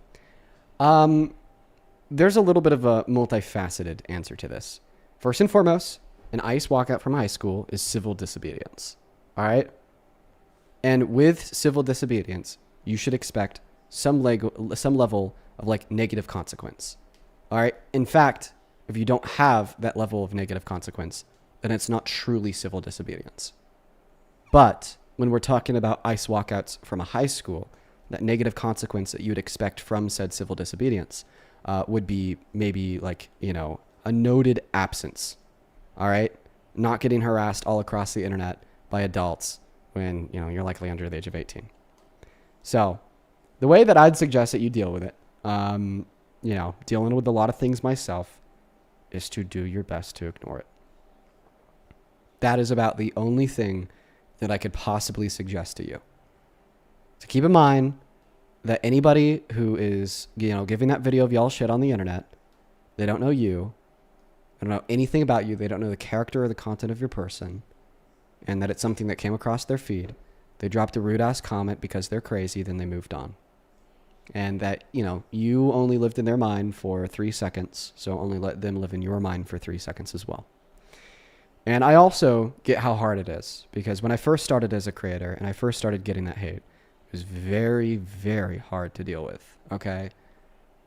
There's a little bit of a multifaceted answer to this. First and foremost, an ICE walkout from high school is civil disobedience. All right? And with civil disobedience, you should expect some level of negative consequence. All right? In fact, if you don't have that level of negative consequence, then it's not truly civil disobedience. But when we're talking about ICE walkouts from a high school, that negative consequence that you would expect from said civil disobedience would be maybe a noted absence. All right? Not getting harassed all across the internet by adults when, you know, you're likely under the age of 18. So the way that I'd suggest that you deal with it, you know, dealing with a lot of things myself, is to do your best to ignore it. That is about the only thing that I could possibly suggest to you. So keep in mind that anybody who is, you know, giving that video of y'all shit on the internet, they don't know you. They don't know anything about you. They don't know the character or the content of your person. And that it's something that came across their feed. They dropped a rude ass comment because they're crazy, then they moved on. And that, you know, you only lived in their mind for 3 seconds. So only let them live in your mind for 3 seconds as well. And I also get how hard it is, because when I first started as a creator and I first started getting that hate, it was very, very hard to deal with. Okay.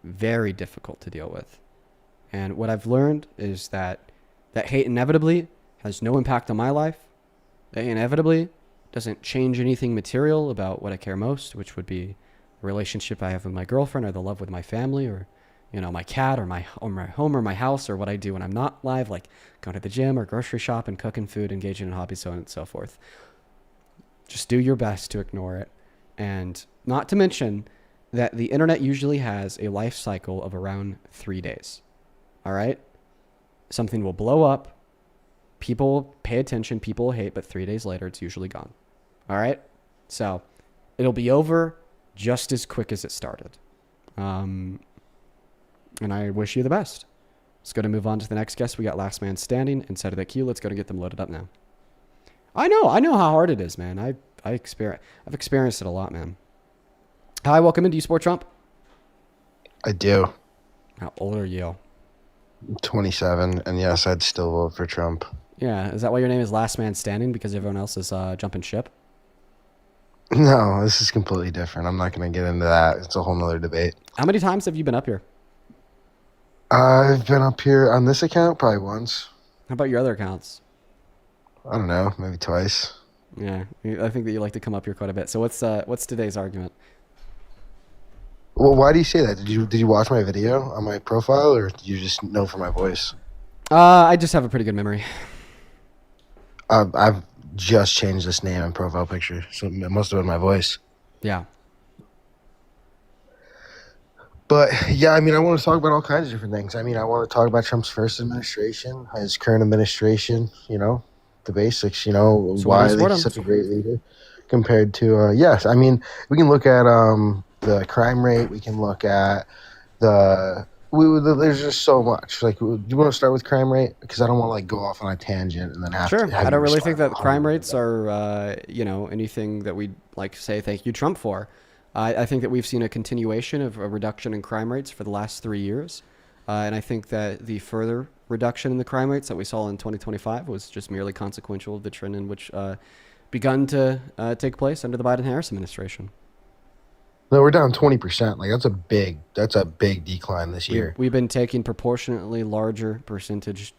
Very difficult to deal with. And what I've learned is that hate inevitably has no impact on my life. That inevitably doesn't change anything material about what I care most, which would be the relationship I have with my girlfriend, or the love with my family, or, you know, my cat, or my home, or my house, or what I do when I'm not live, like going to the gym or grocery shop and cooking food, engaging in hobbies, so on and so forth. Just do your best to ignore it. And not to mention that the internet usually has a life cycle of around 3 days. All right? Something will blow up. People pay attention, people hate, but 3 days later, it's usually gone. All right? So it'll be over just as quick as it started. And I wish you the best. Let's go to move on to the next guest. We got Last Man Standing inside of that queue. Let's go to get them loaded up now. I know how hard it is, man. I've experienced it a lot, man. Hi, welcome in. Do you support Trump? I do. How old are you? 27, and yes, I'd still vote for Trump. Yeah, is that why your name is Last Man Standing? Because everyone else is jumping ship? No, this is completely different. I'm not going to get into that. It's a whole nother debate. How many times have you been up here? I've been up here on this account probably once. How about your other accounts? I don't know, maybe twice. Yeah, I think that you like to come up here quite a bit. So what's today's argument? Well, why do you say that? Did you watch my video on my profile, or did you just know from my voice? I just have a pretty good memory. I've just changed this name and profile picture, so it must have been my voice. Yeah. But yeah, I mean, I want to talk about all kinds of different things. I mean, I want to talk about Trump's first administration, his current administration, you know, the basics, you know, So why he's such a great leader compared to, yes, I mean, we can look at the crime rate. We can look at there's just so much. Like, do you want to start with crime rate? Because I don't want to, like, go off on a tangent and then have Sure. to have I don't you really start think that on crime rates are, you know, anything that we'd like to say thank you, Trump, for. I think that we've seen a continuation of a reduction in crime rates for the last 3 years. And I think that the further reduction in the crime rates that we saw in 2025 was just merely consequential of the trend in which begun to take place under the Biden-Harris administration. No, we're down 20%. Like, that's a big decline this year. We've been taking proportionately larger percentage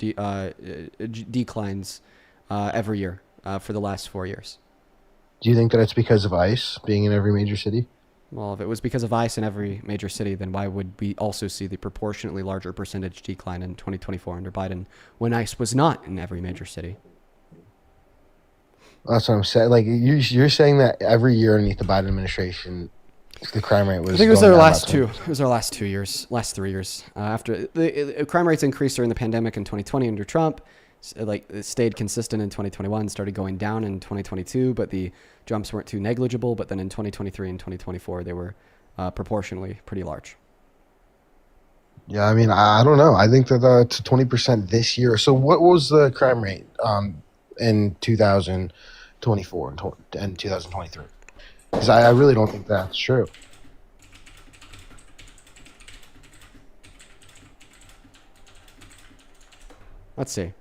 declines every year for the last 4 years. Do you think that it's because of ICE being in every major city? Well, if it was because of ICE in every major city, then why would we also see the proportionately larger percentage decline in 2024 under Biden when ICE was not in every major city? That's what I'm saying. Like, you're saying that every year underneath the Biden administration, the crime rate was. I think it was going our down last about two. 20%. It was our last 2 years, last 3 years. After the crime rates increased during the pandemic in 2020 under Trump, like it stayed consistent in 2021, started going down in 2022, but the jumps weren't too negligible. But then in 2023 and 2024, they were proportionally pretty large. Yeah, I mean, I don't know. I think that it's 20% this year. So what was the crime rate in 2024 and 2023? Because I really don't think that's true. Let's see.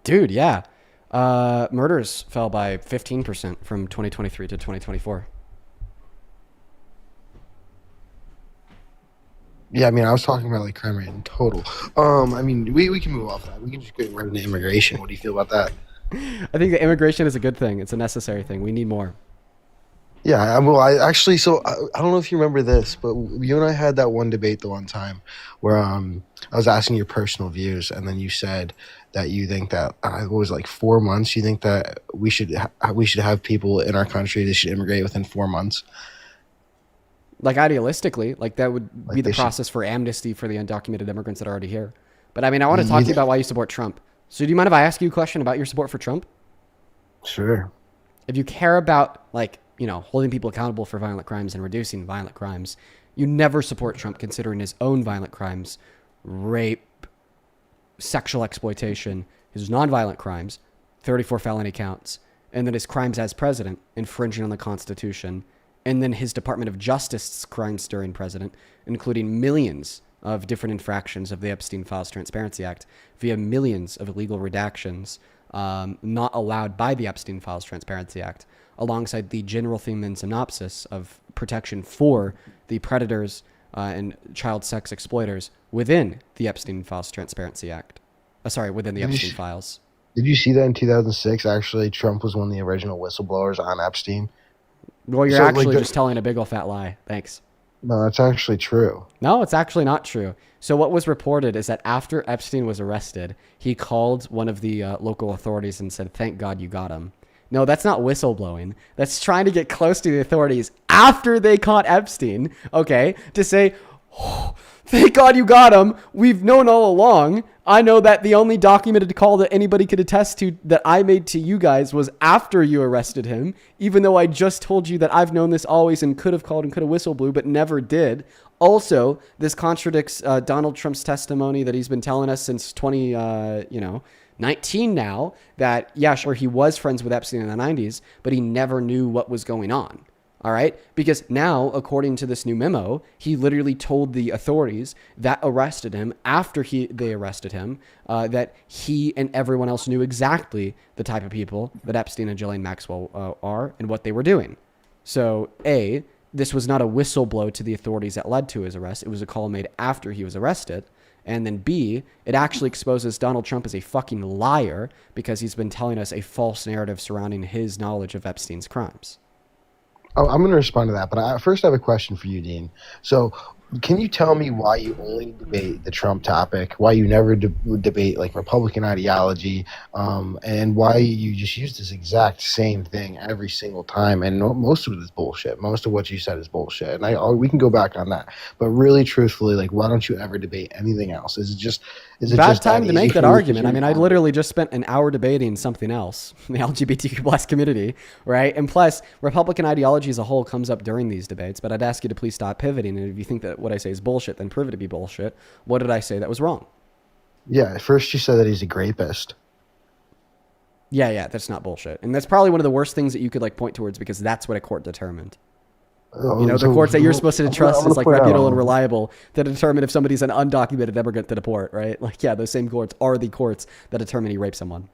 Dude, yeah. Murders fell by 15% from 2023 to 2024. Yeah, I mean, I was talking about like crime rate in total. I mean, we can move off that. We can just get right into immigration. What do you feel about that? I think that immigration is a good thing. It's a necessary thing. We need more. Yeah, well, I don't know if you remember this, but you and I had that one debate the one time where I was asking your personal views, and then you said that you think that what was it, like 4 months? You think that we should have people in our country that should immigrate within 4 months? Like idealistically, like that would Like be the they should- process for amnesty for the undocumented immigrants that are already here. But I mean, I want to talk to you about why you support Trump. So do you mind if I ask you a question about your support for Trump? Sure. If you care about, like, you know, holding people accountable for violent crimes and reducing violent crimes, you never support Trump considering his own violent crimes, rape, sexual exploitation, his nonviolent crimes, 34 felony counts, and then his crimes as president, infringing on the Constitution, and then his Department of Justice's crimes during president, including millions of different infractions of the Epstein Files Transparency Act via millions of illegal redactions not allowed by the Epstein Files Transparency Act, alongside the general theme and synopsis of protection for the predators and child sex exploiters within the Epstein Files Transparency Act. Within the Epstein Files. Did you see that in 2006? Actually, Trump was one of the original whistleblowers on Epstein. Well, you're actually just telling a big old fat lie. Thanks. No, that's actually true. No, it's actually not true. So what was reported is that after Epstein was arrested, he called one of the local authorities and said, "Thank God you got him." No, that's not whistleblowing. That's trying to get close to the authorities after they caught Epstein, okay, to say, "Oh, thank God you got him. We've known all along. I know that the only documented call that anybody could attest to that I made to you guys was after you arrested him, even though I just told you that I've known this always and could have called and could have whistleblew, but never did." Also, this contradicts Donald Trump's testimony that he's been telling us since 2019 now, that, yeah, sure, he was friends with Epstein in the 90s, but he never knew what was going on. All right. Because now, according to this new memo, he literally told the authorities that arrested him after they arrested him, that he and everyone else knew exactly the type of people that Epstein and Ghislaine Maxwell are and what they were doing. So A, this was not a whistleblow to the authorities that led to his arrest. It was a call made after he was arrested. And then B, it actually exposes Donald Trump as a fucking liar because he's been telling us a false narrative surrounding his knowledge of Epstein's crimes. I'm going to respond to that, but first I have a question for you, Dean. So can you tell me why you only debate the Trump topic, why you never debate like Republican ideology, and why you just use this exact same thing every single time? And most of it is bullshit. Most of what you said is bullshit. And we can go back on that. But really, truthfully, like, why don't you ever debate anything else? Is it just bad time to make that argument? I mean, I literally just spent an hour debating something else, the LGBTQ plus community, right? And plus, Republican ideology as a whole comes up during these debates, but I'd ask you to please stop pivoting. And if you think that what I say is bullshit, then prove it to be bullshit. What did I say that was wrong? Yeah, first you said that he's a rapist. Yeah, that's not bullshit. And that's probably one of the worst things that you could like point towards because that's what a court determined. You know, the courts that you're supposed to trust is like reputable and reliable to determine if somebody's an undocumented immigrant to deport, right? Like, yeah, those same courts are the courts that determine he raped someone.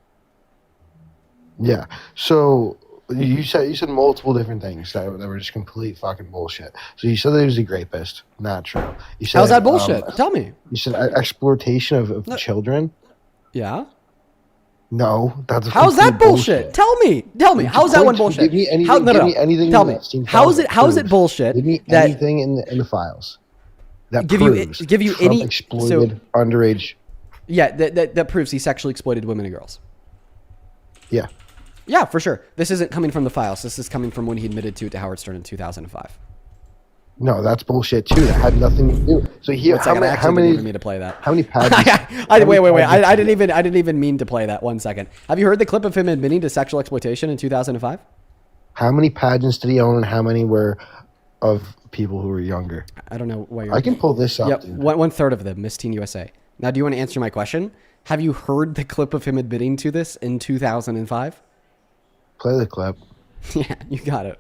Yeah. So you said multiple different things that were just complete fucking bullshit. So you said that he was a rapist. Not true. You said, how's that bullshit? Tell me. You said exploitation of children. Yeah. No, that's how's that bullshit? Tell me. How's that one bullshit? Give me anything. Give me anything. Tell me. How's it bullshit? Give me anything in the files that give you Trump any exploited underage. Yeah, that proves he sexually exploited women and girls. Yeah. Yeah, for sure. This isn't coming from the files. This is coming from when he admitted to it to Howard Stern in 2005. No, that's bullshit too. That had nothing to do. So here, how many? Didn't mean to play that. How many pads? Wait. I didn't even mean to play that. 1 second. Have you heard the clip of him admitting to sexual exploitation in 2005? How many pageants did he own, and how many were of people who were younger? I don't know why you're. I can pull this up. Yeah, 1/3 of them, Miss Teen USA. Now, do you want to answer my question? Have you heard the clip of him admitting to this in 2005? Play the clip. Yeah, you got it.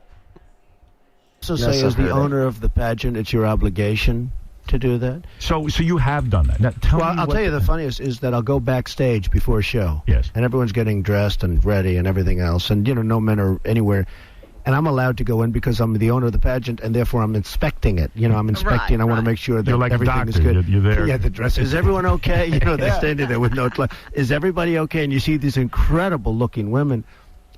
So say as the owner of the pageant, it's your obligation to do that. So you have done that. Now, I'll tell you the funniest is that I'll go backstage before a show. Yes. And everyone's getting dressed and ready and everything else. And, no men are anywhere. And I'm allowed to go in because I'm the owner of the pageant and therefore I'm inspecting it. I'm inspecting. I want to make sure that you're like everything a is doctor. good. You're there. Yeah, the dress. Is everyone okay? They're standing there with no clothes. Is everybody okay? And you see these incredible looking women.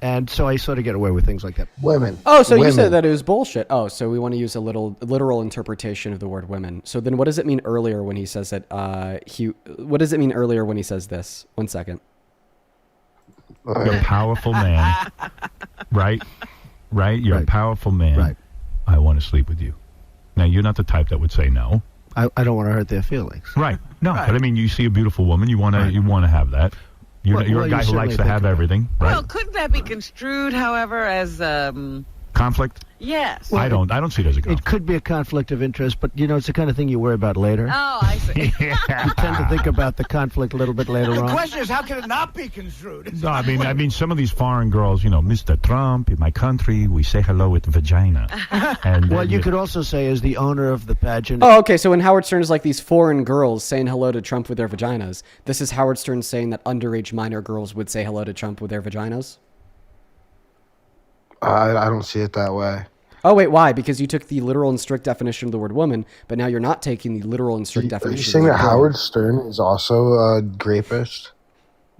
And so I sort of get away with things like that. Women. Oh, so you said that it was bullshit. Oh, so we want to use a literal interpretation of the word women. So then what does it mean earlier when he says that what does it mean earlier when he says this? 1 second. You're a powerful man, right? Right? You're a powerful man. Right. I want to sleep with you. Now, you're not the type that would say no. I don't want to hurt their feelings. Right. No, but I mean, you see a beautiful woman, you want to have that. You're a guy who likes to have everything, right? Well, couldn't that be construed, however, as conflict? Yes. I don't see it as a conflict. It could be a conflict of interest, but it's the kind of thing you worry about later. Oh, I see. You tend to think about the conflict a little bit later on. The question is, how can it not be construed? No, I mean, some of these foreign girls, Mr. Trump, in my country, we say hello with vagina. And well, you could also say, as the owner of the pageant. Oh, okay. So when Howard Stern is like these foreign girls saying hello to Trump with their vaginas, this is Howard Stern saying that underage minor girls would say hello to Trump with their vaginas? I don't see it that way. Oh, wait, why? Because you took the literal and strict definition of the word woman, but now you're not taking the literal and strict definition. Are you saying that Howard Stern is also a rapist?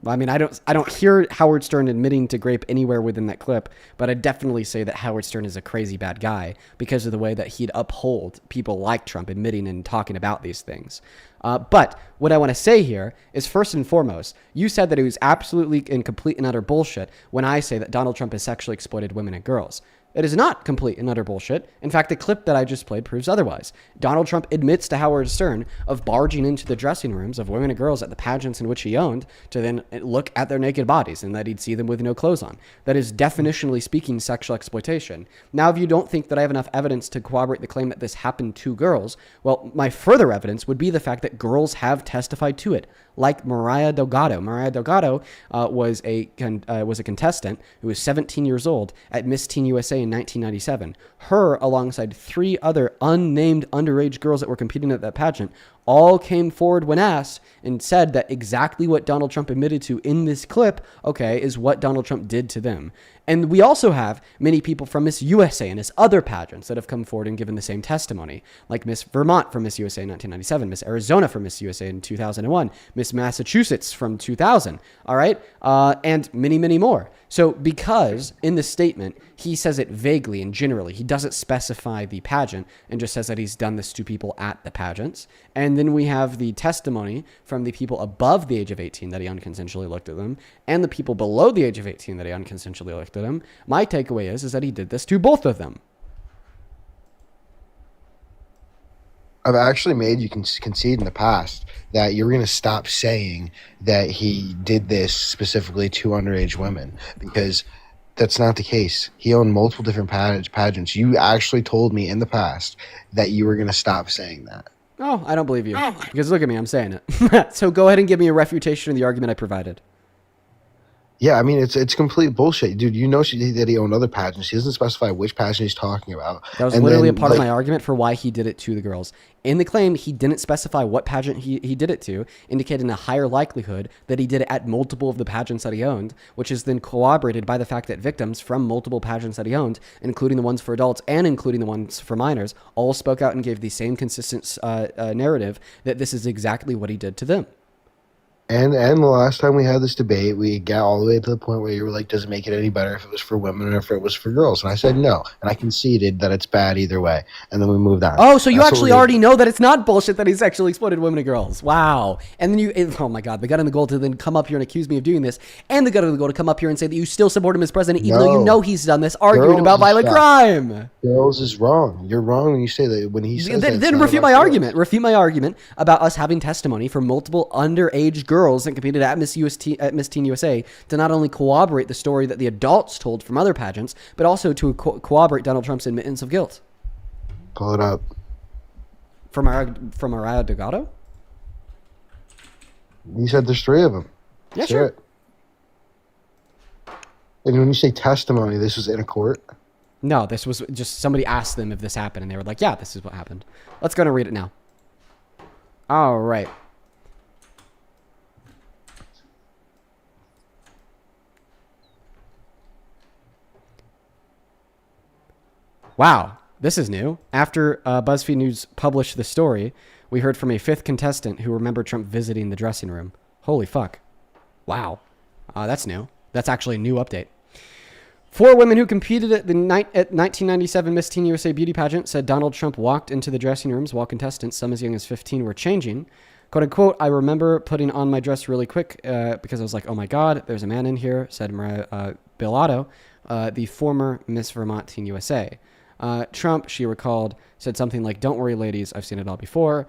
I mean, I don't hear Howard Stern admitting to grape anywhere within that clip, but I definitely say that Howard Stern is a crazy bad guy because of the way that he'd uphold people like Trump admitting and talking about these things. But what I want to say here is, first and foremost, you said that it was absolutely and complete and utter bullshit when I say that Donald Trump has sexually exploited women and girls. It is not complete and utter bullshit. In fact, the clip that I just played proves otherwise. Donald Trump admits to Howard Stern of barging into the dressing rooms of women and girls at the pageants in which he owned to then look at their naked bodies and that he'd see them with no clothes on. That is definitionally speaking sexual exploitation. Now, if you don't think that I have enough evidence to corroborate the claim that this happened to girls, well, my further evidence would be the fact that girls have testified to it, like Mariah Delgado. Mariah Delgado was a contestant who was 17 years old at Miss Teen USA in 1997. Her, alongside 3 other unnamed underage girls that were competing at that pageant, all came forward when asked and said that exactly what Donald Trump admitted to in this clip, is what Donald Trump did to them. And we also have many people from Miss USA and his other pageants that have come forward and given the same testimony, like Miss Vermont from Miss USA in 1997, Miss Arizona from Miss USA in 2001, Miss Massachusetts from 2000, all right? And many, many more. So because in the statement, he says it vaguely and generally, he doesn't specify the pageant and just says that he's done this to people at the pageants. And then we have the testimony from the people above the age of 18 that he unconsensually looked at them and the people below the age of 18 that he unconsensually looked at him. My takeaway is that he did this to both of them. I've actually made you concede in the past that you're going to stop saying that he did this specifically to underage women, because that's not the case. He owned multiple different pageants. You actually told me in the past that you were going to stop saying that. Oh, I don't believe you. Because look at me, I'm saying it. So go ahead and give me a refutation of the argument I provided. Yeah, I mean, it's complete bullshit. Dude, that he owned other pageants. He doesn't specify which pageant he's talking about. That was literally a part of my argument for why he did it to the girls. In the claim, he didn't specify what pageant he did it to, indicating a higher likelihood that he did it at multiple of the pageants that he owned, which is then corroborated by the fact that victims from multiple pageants that he owned, including the ones for adults and including the ones for minors, all spoke out and gave the same consistent narrative that this is exactly what he did to them. And the last time we had this debate, we got all the way to the point where you were like, does it make it any better if it was for women or if it was for girls? And I said no. And I conceded that it's bad either way. And then we moved on. Oh, so you actually already know that it's not bullshit that he's sexually exploited women and girls. Wow. And then oh my God, the gut and the goal to then come up here and accuse me of doing this. And the gut and the goal to come up here and say that you still support him as president, even though you know he's done this, arguing about violent crime. Girls is wrong. You're wrong when you say that. When he says that. Then refute my argument. Refute my argument about us having testimony from multiple underage girls that competed at Miss Teen USA to not only corroborate the story that the adults told from other pageants, but also to corroborate Donald Trump's admittance of guilt. Pull it up. From Mariah Delgado? You said there's 3 of them. Yeah, sure. It. And when you say testimony, this was in a court? No, this was just somebody asked them if this happened, and they were like, yeah, this is what happened. Let's go and read it now. All right. Wow, this is new. After BuzzFeed News published the story, we heard from a 5th contestant who remembered Trump visiting the dressing room. Holy fuck. Wow. That's new. That's actually a new update. 4 women who competed at the 1997 Miss Teen USA beauty pageant said Donald Trump walked into the dressing rooms while contestants, some as young as 15, were changing. Quote unquote, I remember putting on my dress really quick because I was like, oh my God, there's a man in here, said Mariah Bill the former Miss Vermont Teen USA. Trump, she recalled, said something like, don't worry, ladies, I've seen it all before.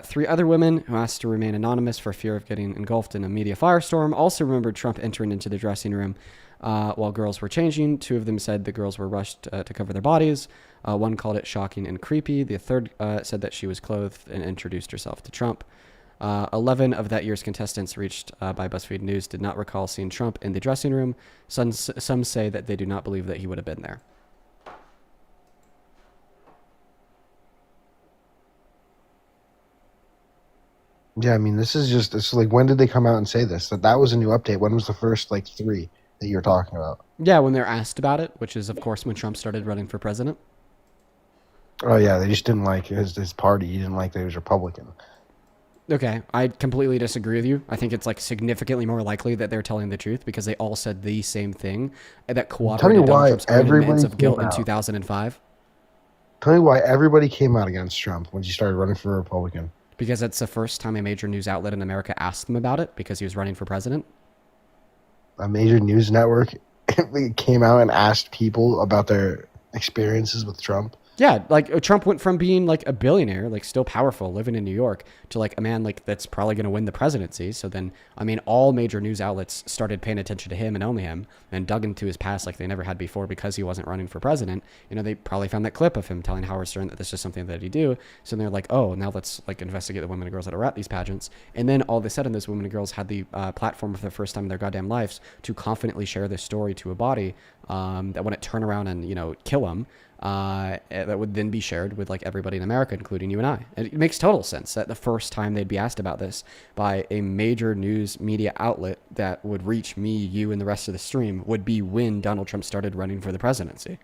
3 other women who asked to remain anonymous for fear of getting engulfed in a media firestorm also remembered Trump entering into the dressing room while girls were changing. 2 of them said the girls were rushed to cover their bodies. One called it shocking and creepy. The third said that she was clothed and introduced herself to Trump. 11 of that year's contestants reached by BuzzFeed News did not recall seeing Trump in the dressing room. Some say that they do not believe that he would have been there. Yeah, I mean, it's like, when did they come out and say this? That was a new update. When was the first, 3 that you're talking about? Yeah, when they're asked about it, which is, of course, when Trump started running for president. Oh, yeah, they just didn't like his party. He didn't like that he was Republican. Okay, I completely disagree with you. I think it's significantly more likely that they're telling the truth because they all said the same thing that cooperated with Donald Trump's admittance of guilt in 2005. Tell me why everybody came out against Trump when he started running for Republican. Because it's the first time a major news outlet in America asked him about it because he was running for president. A major news network came out and asked people about their experiences with Trump. Yeah, Trump went from being a billionaire, still powerful, living in New York, to a man that's probably going to win the presidency. So then, all major news outlets started paying attention to him and only him, and dug into his past like they never had before because he wasn't running for president. They probably found that clip of him telling Howard Stern that this is something that he'd do. So they're like, oh, now let's investigate the women and girls that are at these pageants. And then all of a sudden, those women and girls had the platform for the first time in their goddamn lives to confidently share this story to a body that wouldn't turn around and kill them. That would then be shared with everybody in America, including you and I. And it makes total sense that the first time they'd be asked about this by a major news media outlet that would reach me, you, and the rest of the stream would be when Donald Trump started running for the presidency.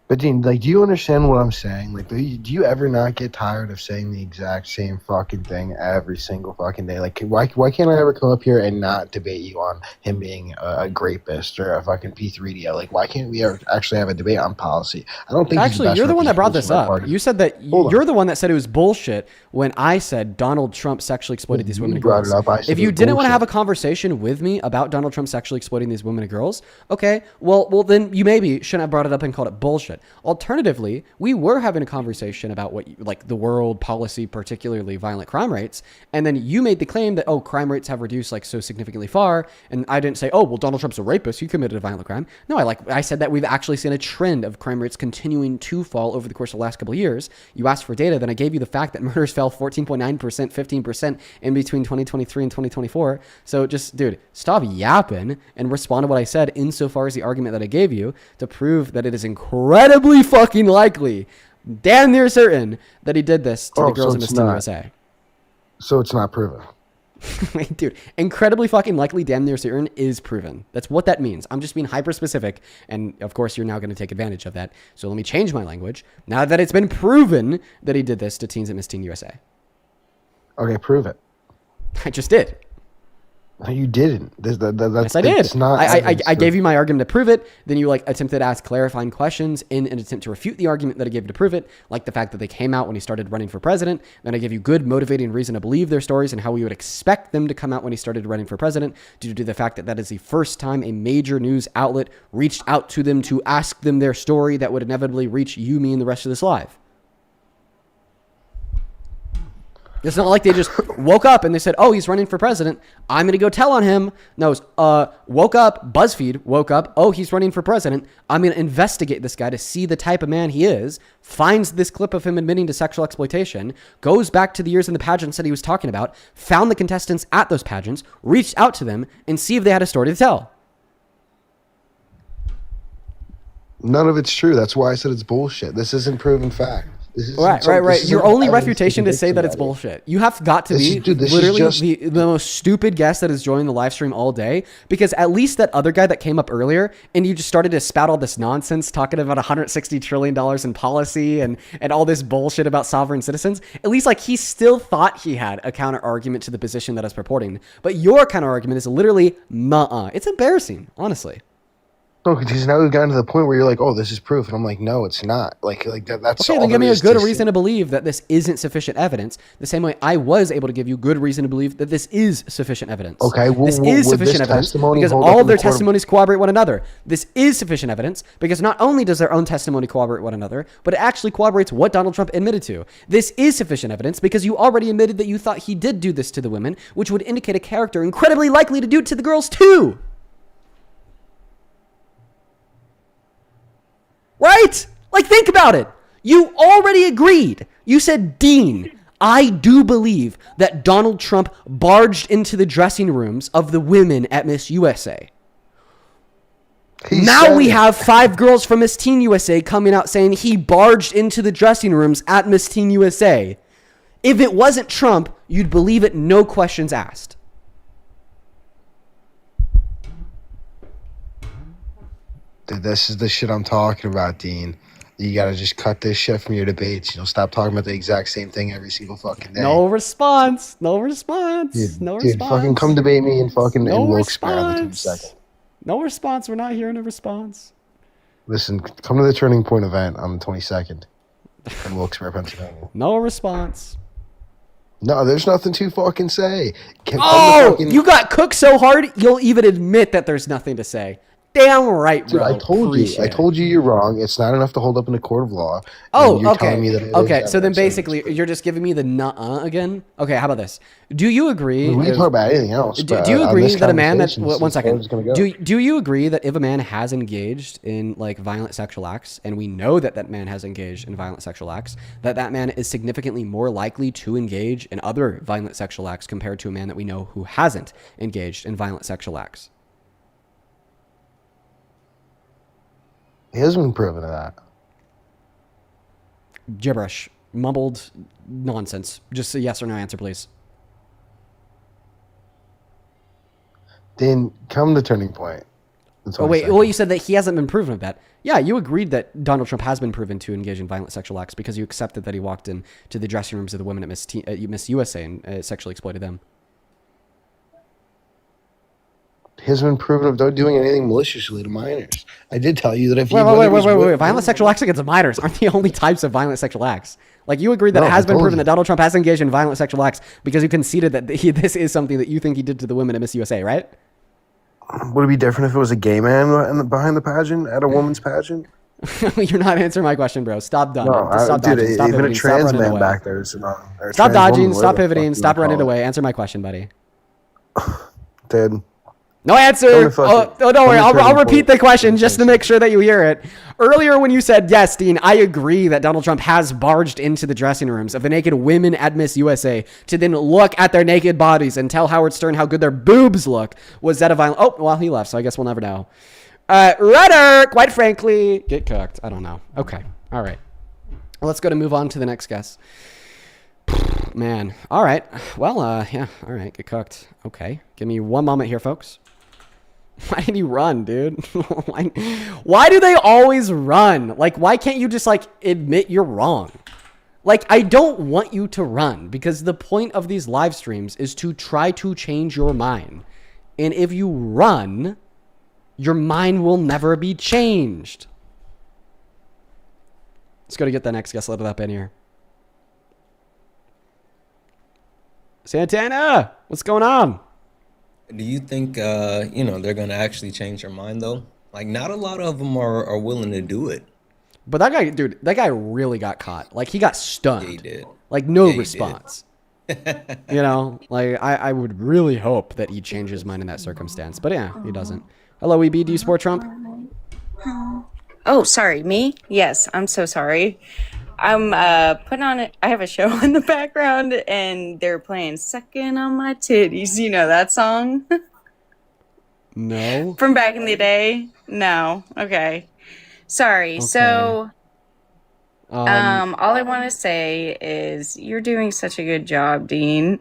But Dean, do you understand what I'm saying? Do you ever not get tired of saying the exact same fucking thing every single fucking day? Why can't I ever come up here and not debate you on him being a rapist or a fucking P3DO? Why can't we ever actually have a debate on policy? I don't think actually you're the one that brought this up. You said that you're the one that said it was bullshit when I said Donald Trump sexually exploited these women and girls. If you didn't want to have a conversation with me about Donald Trump sexually exploiting these women and girls, okay, well then you maybe shouldn't have brought it up and called it bullshit. Alternatively, we were having a conversation about what the world policy, particularly violent crime rates, and then you made the claim that crime rates have reduced so significantly far, and I didn't say Donald Trump's a rapist, he committed a violent crime. No, I said that we've actually seen a trend of crime rates continuing to fall over the course of the last couple of years. You asked for data, then I gave you the fact that murders fell 14.9%, 15% in between 2023 and 2024. So just, dude, stop yapping and respond to what I said insofar as the argument that I gave you to prove that it is incredibly fucking likely, damn near certain, that he did this to the girls in Miss Teen USA. So it's not proven. Dude, incredibly fucking likely, damn near certain is proven. That's what that means. I'm just being hyper specific, and of course you're now going to take advantage of that. So let me change my language now that it's been proven that he did this to teens at Miss Teen USA. Okay, prove it. I just did. No, you didn't. Yes, I did. I gave you my argument to prove it. Then you attempted to ask clarifying questions in an attempt to refute the argument that I gave you to prove it, like the fact that they came out when he started running for president. Then I gave you good motivating reason to believe their stories and how we would expect them to come out when he started running for president, due to the fact that that is the first time a major news outlet reached out to them to ask them their story that would inevitably reach you, me, and the rest of this live. It's not like they just woke up and they said, he's running for president, I'm going to go tell on him. No, woke up, BuzzFeed woke up, he's running for president, I'm going to investigate this guy to see the type of man he is, finds this clip of him admitting to sexual exploitation, goes back to the years in the pageants that he was talking about, found the contestants at those pageants, reached out to them, and see if they had a story to tell. None of it's true. That's why I said it's bullshit. This isn't proven fact. Right. Your only refutation to say that it's bullshit. You have got to be literally the most stupid guest that has joined the live stream all day, because at least that other guy that came up earlier and you just started to spout all this nonsense talking about $160 trillion in policy and all this bullshit about sovereign citizens, at least he still thought he had a counter argument to the position that I was purporting. But your counter argument is literally nuh-uh. It's embarrassing, honestly. No, because now we've gotten to the point where you're like, oh, this is proof, and I'm like, no, it's not. Like that's Okay, all then give me there a is good to reason to believe that this isn't sufficient evidence. The same way I was able to give you good reason to believe that this is sufficient evidence. Okay, this is sufficient evidence because all of their testimonies corroborate one another. This is sufficient evidence because not only does their own testimony corroborate one another, but it actually corroborates what Donald Trump admitted to. This is sufficient evidence because you already admitted that you thought he did do this to the women, which would indicate a character incredibly likely to do it to the girls too. Right? Like, think about it. You already agreed. You said, Dean, I do believe that Donald Trump barged into the dressing rooms of the women at Miss USA. Now we have 5 girls from Miss Teen USA coming out saying he barged into the dressing rooms at Miss Teen USA. If it wasn't Trump, you'd believe it, no questions asked. Dude, this is the shit I'm talking about, Dean. You gotta just cut this shit from your debates. Stop talking about the exact same thing every single fucking day. No response. No response. No response. Dude, fucking come debate me and fucking No and Wilkes-Barre on the response. 22nd. No response. We're not hearing a response. Listen, come to the Turning Point event on the 22nd in Wilkes-Barre, Pennsylvania. No response. No, there's nothing to fucking say. You got cooked so hard, you'll even admit that there's nothing to say. Damn right, Dude, bro. I told you you're wrong. It's not enough to hold up in a court of law. Oh, You're okay. telling me that it is Okay, so then evidence. basically, you're just giving me the nuh-uh again? Okay, how about this? Do you agree? We can talk about anything else. Do but you on agree this that a man that... conversation, One this is where second. it's gonna go. Do you agree that if a man has engaged in, like, violent sexual acts, and we know that that man has engaged in violent sexual acts, that that man is significantly more likely to engage in other violent sexual acts compared to a man that we know who hasn't engaged in violent sexual acts? He hasn't been proven of that. Gibberish. Mumbled nonsense. Just a yes or no answer, please. Then come to Turning Point. Oh, wait. Well, you said that he hasn't been proven of that. Yeah, you agreed that Donald Trump has been proven to engage in violent sexual acts because you accepted that he walked into the dressing rooms of the women at Miss USA and sexually exploited them. He hasn't been proven of doing anything maliciously to minors. I did tell you that if Wait. Violent sexual acts against minors aren't the only types of violent sexual acts. Like, you agreed that No, it has I been told proven you. that Donald Trump has engaged in violent sexual acts because you conceded that this is something that you think he did to the women at Miss USA, right? Would it be different if it was a gay man behind the pageant at a woman's pageant? You're not answering my question, bro. Stop dodging. No, Stop dodging. Stop even a pivoting. Stop trans running man away. back there is not. or a Stop trans dodging. woman, Stop whatever the pivoting. fuck you Stop wanna running call it. away. Answer my question, buddy. Dude. No answer. Oh, don't worry. I'll repeat the question just to make sure that you hear it. Earlier when you said, yes, Dean, I agree that Donald Trump has barged into the dressing rooms of the naked women at Miss USA to then look at their naked bodies and tell Howard Stern how good their boobs look. Was that a violent... Oh, well, he left, so I guess we'll never know. Rudder, quite frankly, get cooked. I don't know. Okay. All right. Well, let's go to move on to the next guest. Man. All right. Well, yeah. All right. Get cooked. Okay. Give me one moment here, folks. Why did he run, dude? Why do they always run? Like, why can't you just, like, admit you're wrong? Like, I don't want you to run because the point of these live streams is to try to change your mind. And if you run, your mind will never be changed. Let's go to get the next guest loaded up in here. Santana, what's going on? Do you think, they're going to actually change their mind, though? Like, not a lot of them are willing to do it. But that guy really got caught. Like, he got stunned. Yeah, he did. Like, no Yeah, he response. I would really hope that he changed his mind in that circumstance. But yeah, he doesn't. Hello, EB. Do you support Trump? Oh, sorry, me? Yes, I'm so sorry. I'm putting on it. I have a show in the background, and they're playing "Sucking on My Titties." You know that song? No. From back in the day? No. Okay. Sorry. Okay. So, all I want to say is you're doing such a good job, Dean.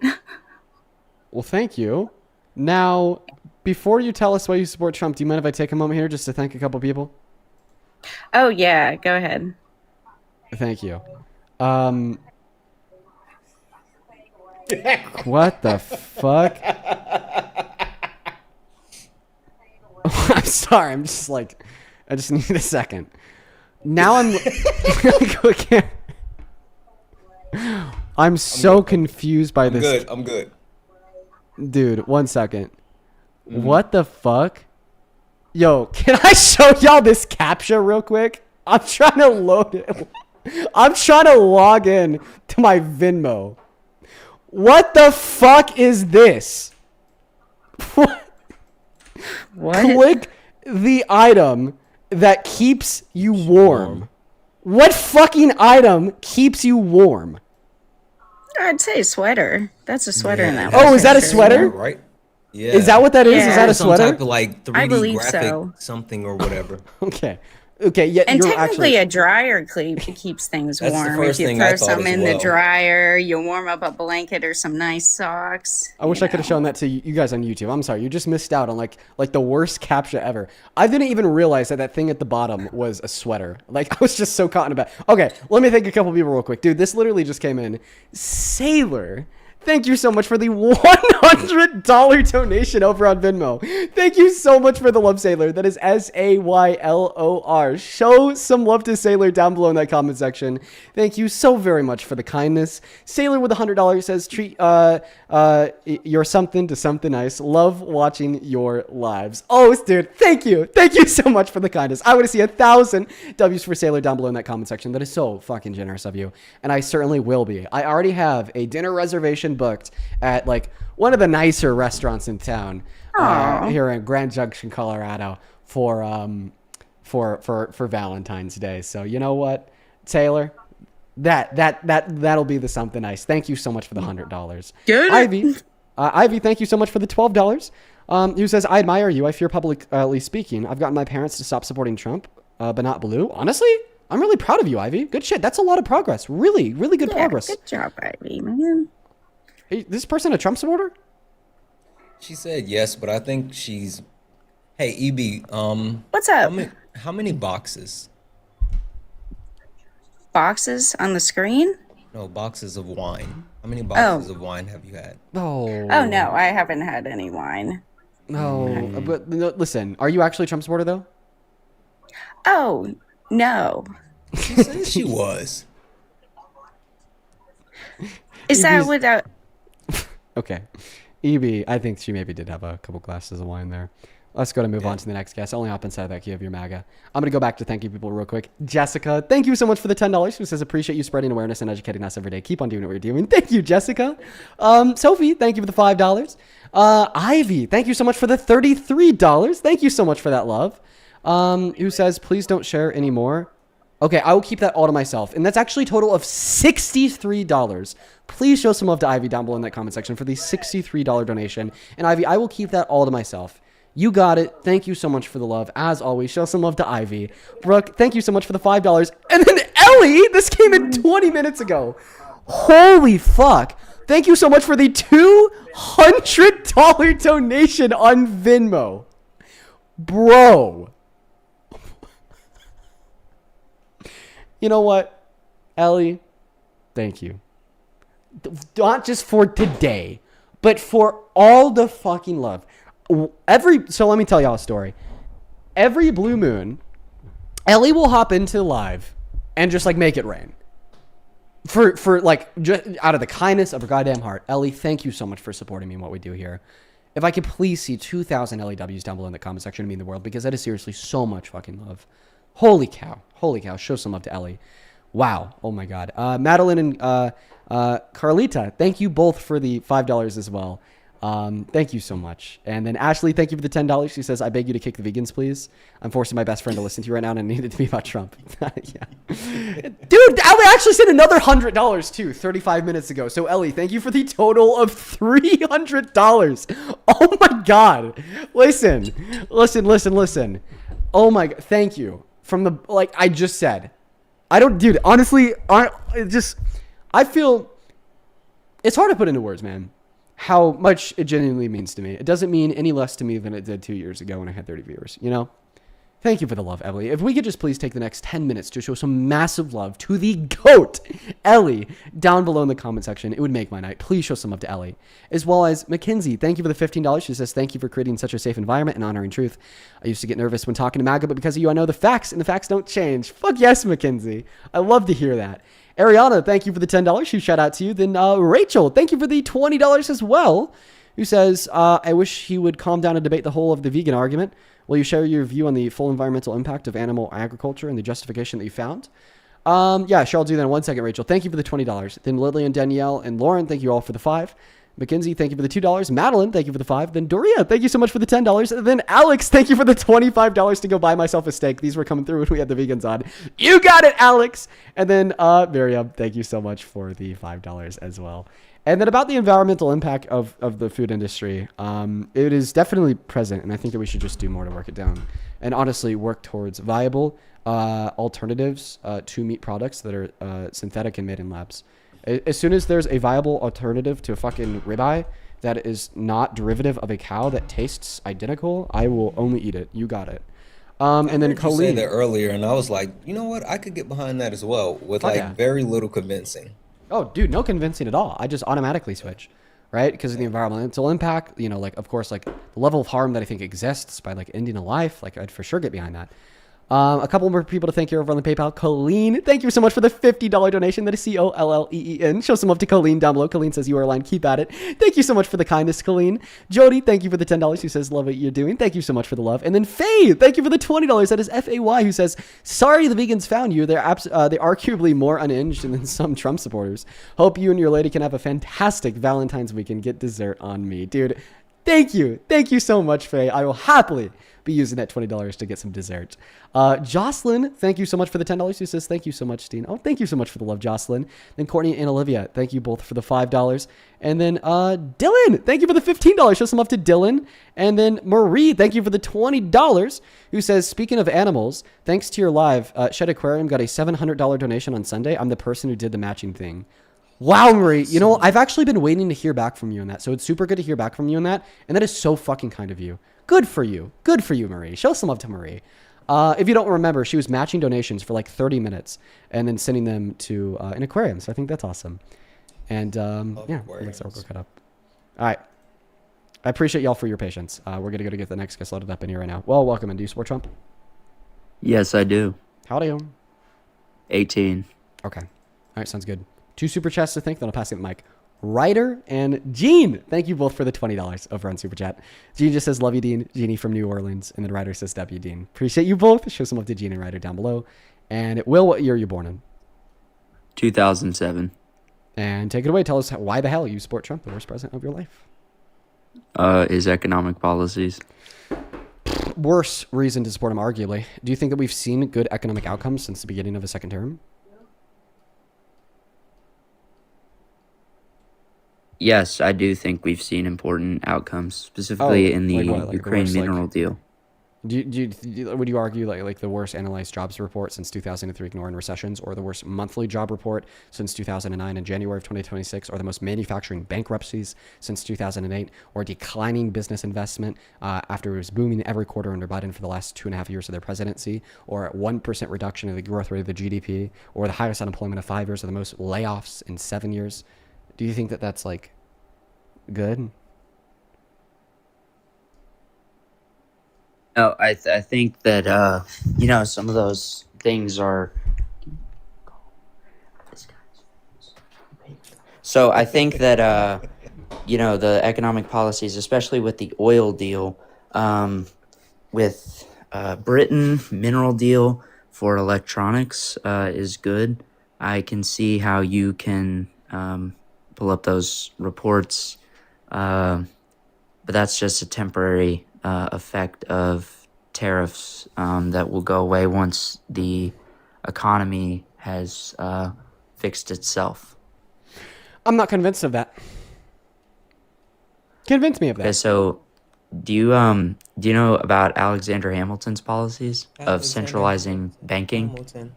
Well, thank you. Now, before you tell us why you support Trump, do you mind if I take a moment here just to thank a couple people? Oh yeah, go ahead. Thank you. What the fuck? I'm sorry. I'm just like, I just need a second. Now I'm so confused by this. I'm good. Dude, 1 second. What the fuck? Yo, can I show y'all this CAPTCHA real quick? I'm trying to load it. I'm trying to log in to my Venmo. What the fuck is this? What? Click the item that keeps you warm. What fucking item keeps you warm? I'd say a sweater. That's a sweater in that. Oh, is that a sweater? Right. Yeah. Is that what that is? Is that a Some sweater? type of like 3D I believe graphic so. something or whatever. Okay. Okay, yeah, And you're technically, actually... a dryer keeps things That's the warm. If first you thing throw I thought some as in well. the dryer, you warm up a blanket or some nice socks. I wish I could have shown that to you guys on YouTube. I'm sorry, you just missed out on like the worst CAPTCHA ever. I didn't even realize that thing at the bottom was a sweater. Like, I was just so caught in a bag. Okay, let me thank a couple people real quick. Dude, this literally just came in. Sailor. Thank you so much for the $100 donation over on Venmo. Thank you so much for the love, Sailor. That is SAYLOR. Show some love to Sailor down below in that comment section. Thank you so very much for the kindness. Sailor with $100 says, treat you're something to something nice. Love watching your lives. Oh, dude, thank you. Thank you so much for the kindness. I want to see 1,000 W's for Sailor down below in that comment section. That is so fucking generous of you. And I certainly will be. I already have a dinner reservation booked at like one of the nicer restaurants in town here in Grand Junction, Colorado for Valentine's Day. So you know what, Taylor, that'll be the something nice. Thank you so much for the $100. Good. Ivy, thank you so much for the $12. Who says, I admire you. I fear publicly speaking. I've gotten my parents to stop supporting Trump, but not blue. Honestly, I'm really proud of you, Ivy. Good shit. That's a lot of progress. Really, really good progress. Good job, Ivy, man. Hey, this person a Trump supporter? She said yes, but I think she's. Hey, EB. What's up? How many boxes? Boxes on the screen? No, boxes of wine. How many boxes of wine have you had? Oh no, I haven't had any wine. No, but no, listen, are you actually a Trump supporter though? Oh no. She said she was. Is that without? Okay. EB, I think she maybe did have a couple glasses of wine there. Let's go to move on to the next guest. Only hop inside that key of your MAGA. I'm going to go back to thank you people real quick. Jessica, thank you so much for the $10. Who says, appreciate you spreading awareness and educating us every day. Keep on doing what you're doing. Thank you, Jessica. Sophie, thank you for the $5. Ivy, thank you so much for the $33. Thank you so much for that love. Who says, please don't share anymore. Okay, I will keep that all to myself. And that's actually a total of $63. Please show some love to Ivy down below in that comment section for the $63 donation. And Ivy, I will keep that all to myself. You got it. Thank you so much for the love. As always, show some love to Ivy. Brooke, thank you so much for the $5. And then Ellie, this came in 20 minutes ago. Holy fuck. Thank you so much for the $200 donation on Venmo. Bro. You know what, Ellie? Thank you. Not just for today, but for all the fucking love. So let me tell y'all a story. Every blue moon, Ellie will hop into live and just like make it rain. For like just out of the kindness of her goddamn heart. Ellie, thank you so much for supporting me in what we do here. If I could please see 2,000 LEWs down below in the comment section, it'd mean the world, because that is seriously so much fucking love. Holy cow. Show some love to Ellie. Wow. Oh my God. Madeline and Carlita, thank you both for the $5 as well. Thank you so much. And then Ashley, thank you for the $10. She says, I beg you to kick the vegans, please. I'm forcing my best friend to listen to you right now, and I need it to be about Trump. Yeah. Dude, Ellie actually sent another $100 too, 35 minutes ago. So Ellie, thank you for the total of $300. Oh my God. Listen. Oh my God. Thank you. From the, like I just said, dude, honestly, I feel it's hard to put into words, man, how much it genuinely means to me. It doesn't mean any less to me than it did 2 years ago when I had 30 viewers, you know? Thank you for the love, Ellie. If we could just please take the next 10 minutes to show some massive love to the GOAT, Ellie, down below in the comment section, it would make my night. Please show some love to Ellie. As well as Mackenzie, thank you for the $15. She says, thank you for creating such a safe environment and honoring truth. I used to get nervous when talking to MAGA, but because of you, I know the facts, and the facts don't change. Fuck yes, Mackenzie. I love to hear that. Ariana, thank you for the $10. Huge shout out to you. Then Rachel, thank you for the $20 as well, who says, I wish he would calm down and debate the whole of the vegan argument. Will you share your view on the full environmental impact of animal agriculture and the justification that you found? Yeah, sure, I'll do that in 1 second, Rachel. Thank you for the $20. Then Lillian, Danielle, and Lauren, thank you all for the $5. Mackenzie, thank you for the $2. Madeline, thank you for the $5. Then Doria, thank you so much for the $10. And then Alex, thank you for the $25 to go buy myself a steak. These were coming through when we had the vegans on. You got it, Alex. And then Miriam, thank you so much for the $5 as well. And then about the environmental impact of the food industry, it is definitely present, and I think that we should just do more to work it down. And honestly, work towards viable alternatives to meat products that are synthetic and made in labs. As soon as there's a viable alternative to a fucking ribeye that is not derivative of a cow that tastes identical, I will only eat it. You got it. And then Colleen. You said that earlier, and I was like, you know what? I could get behind that as well with very little convincing. Oh, dude, no convincing at all. I just automatically switch, right? Because of the environmental impact, you know, like, of course, like the level of harm that I think exists by like ending a life, like I'd for sure get behind that. A couple more people to thank here over on the PayPal. Colleen, thank you so much for the $50 donation. That is Colleen. Show some love to Colleen down below. Colleen says, you are aligned. Keep at it. Thank you so much for the kindness, Colleen. Jody, thank you for the $10. Who says, love what you're doing. Thank you so much for the love. And then Faye, thank you for the $20. That is FAY, who says, sorry the vegans found you. They're they are arguably more unhinged than some Trump supporters. Hope you and your lady can have a fantastic Valentine's weekend. Get dessert on me. Dude, thank you. Thank you so much, Faye. I will happily be using that $20 to get some dessert. Jocelyn, thank you so much for the $10. Who says, thank you so much, Dean. Oh, thank you so much for the love, Jocelyn. Then Courtney and Olivia, thank you both for the $5. And then Dylan, thank you for the $15. Show some love to Dylan. And then Marie, thank you for the $20. Who says, speaking of animals, thanks to your live, Shed Aquarium got a $700 donation on Sunday. I'm the person who did the matching thing. Wow, Marie. You know, I've actually been waiting to hear back from you on that. So it's super good to hear back from you on that. And that is so fucking kind of you. Good for you. Good for you, Marie. Show some love to Marie. If you don't remember, she was matching donations for like 30 minutes and then sending them to an aquarium. So I think that's awesome. And yeah, let's go cut up. All right. I appreciate y'all for your patience. We're going to go to get the next guest loaded up in here right now. Well, welcome. And do you support Trump? Yes, I do. How old are you? 18. Okay. All right. Sounds good. 2 super chats to thank. Then I'll pass it to Mike. Ryder and Gene, thank you both for the $20 over on Super Chat. Gene just says, love you, Dean. Jeannie from New Orleans. And then Ryder says, W, Dean. Appreciate you both. Show some love to Gene and Ryder down below. And Will, what year are you born in? 2007. And take it away. Tell us why the hell you support Trump, the worst president of your life. His economic policies. Worse reason to support him, arguably. Do you think that we've seen good economic outcomes since the beginning of his second term? Yes, I do think we've seen important outcomes, specifically in the Ukraine mineral deal. Would you argue like the worst analyzed jobs report since 2003 ignoring recessions, or the worst monthly job report since 2009 in January of 2026, or the most manufacturing bankruptcies since 2008, or declining business investment after it was booming every quarter under Biden for the last 2.5 years of their presidency, or a 1% reduction in the growth rate of the GDP, or the highest unemployment of 5 years, or the most layoffs in 7 years? Do you think that that's like good? No, I think that some of those things are. So I think that the economic policies, especially with the oil deal, with Britain mineral deal for electronics is good. I can see how you can pull up those reports, but that's just a temporary effect of tariffs that will go away once the economy has fixed itself. I'm not convinced of that. Convince me of that. Okay, so do you know about Alexander Hamilton's policies of centralizing banking? Hamilton.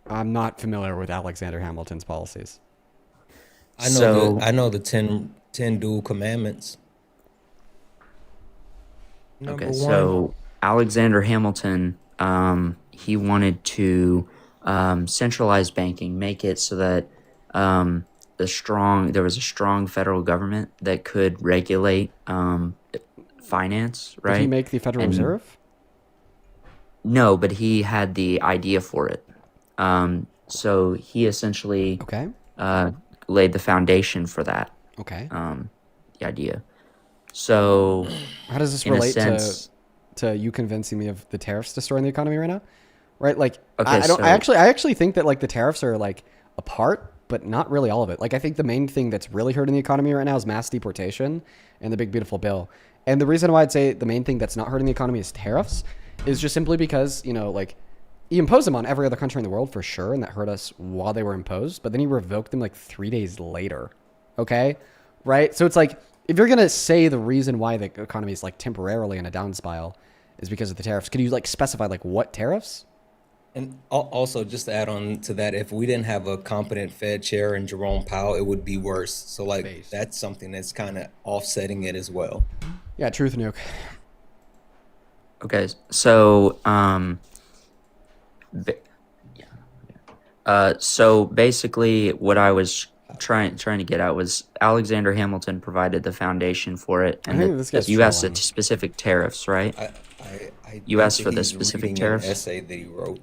I'm not familiar with Alexander Hamilton's policies. I know the 10 dual commandments. Okay, so Alexander Hamilton, he wanted to centralize banking, make it so that there was a strong federal government that could regulate finance, right? Did he make the Federal Reserve? No, but he had the idea for it. So he essentially laid the foundation for that. Okay. The idea. So how does this relate to you convincing me of the tariffs destroying the economy right now? Right? Like, I actually think that like the tariffs are like a part, but not really all of it. Like, I think the main thing that's really hurting the economy right now is mass deportation and the big beautiful bill. And the reason why I'd say the main thing that's not hurting the economy is tariffs is just simply because, you know, like, he imposed them on every other country in the world for sure, and that hurt us while they were imposed, but then he revoked them like 3 days later. Okay? Right? So it's like, if you're going to say the reason why the economy is like temporarily in a down spiral is because of the tariffs, could you like specify like what tariffs? And also, just to add on to that, if we didn't have a competent Fed chair and Jerome Powell, it would be worse. So like that's something that's kind of offsetting it as well. Yeah, truth, Nuke. Okay, so so basically what I was trying to get at was Alexander Hamilton provided the foundation for it, and you asked the specific tariffs, right? You asked for the specific tariffs. An essay that he wrote.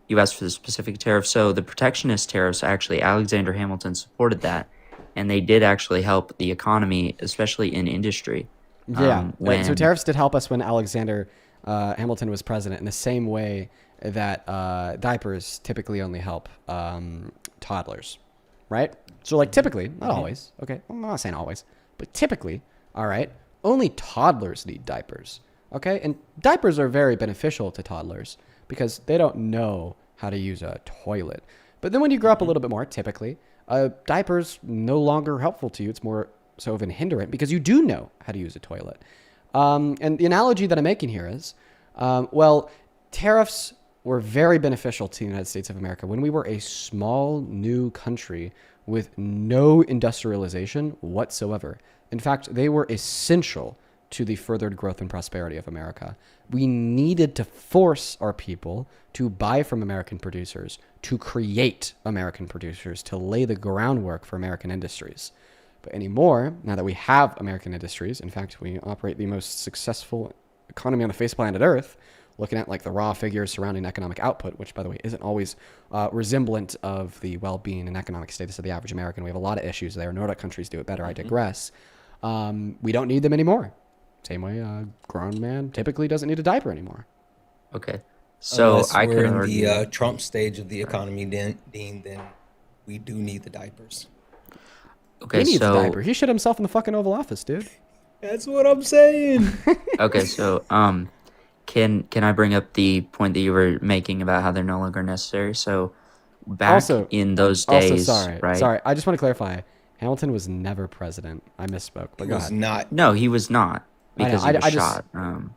You asked for the specific tariffs. So the protectionist tariffs, actually, Alexander Hamilton supported that, and they did actually help the economy, especially in industry. Yeah. So tariffs did help us when Alexander Hamilton was president, in the same way that diapers typically only help toddlers, right? So like typically, not always. Okay, I'm not saying always, but typically, all right, only toddlers need diapers. Okay, and diapers are very beneficial to toddlers because they don't know how to use a toilet. But then when you grow up a little bit more, typically, diapers no longer helpful to you. It's more so of an hindrance because you do know how to use a toilet. And the analogy that I'm making here is, well, tariffs were very beneficial to the United States of America when we were a small new country with no industrialization whatsoever. In fact, they were essential to the furthered growth and prosperity of America. We needed to force our people to buy from American producers, to create American producers, to lay the groundwork for American industries. But anymore, now that we have American industries, in fact, we operate the most successful economy on the face of planet Earth, looking at like the raw figures surrounding economic output, which by the way, isn't always resemblant of the well-being and economic status of the average American. We have a lot of issues there. Nordic countries do it better. I digress. We don't need them anymore. Same way a grown man typically doesn't need a diaper anymore. Okay. So unless I we're could in argue the Trump stage of the economy, then we do need the diapers. Okay, he needs so a diaper. He shit himself in the fucking Oval Office, dude. That's what I'm saying. Okay, so can I bring up the point that you were making about how they're no longer necessary? So back in those days, right? Sorry, I just want to clarify. Hamilton was never president. I misspoke. But go ahead. Not. No, he was not because he was shot.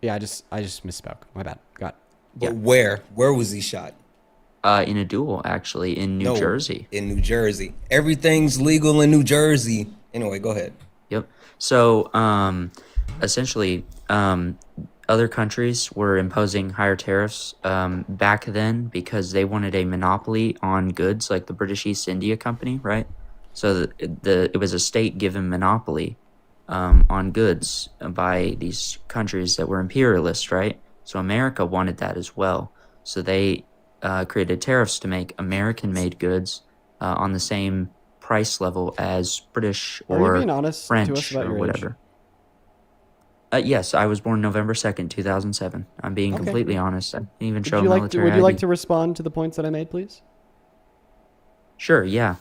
Yeah, I just misspoke. My bad. Got it. But where was he shot? In a duel, actually, in New Jersey. In New Jersey. Everything's legal in New Jersey. Anyway, go ahead. Yep. So, essentially, other countries were imposing higher tariffs back then because they wanted a monopoly on goods, like the British East India Company, right? So it was a state-given monopoly on goods by these countries that were imperialist, right? So America wanted that as well. So they created tariffs to make American-made goods on the same price level as British or French or whatever. Yes, I was born November 2nd, 2007. I'm being completely honest. I didn't even show military Would you like ID. to respond to the points that I made, please? Sure, yeah.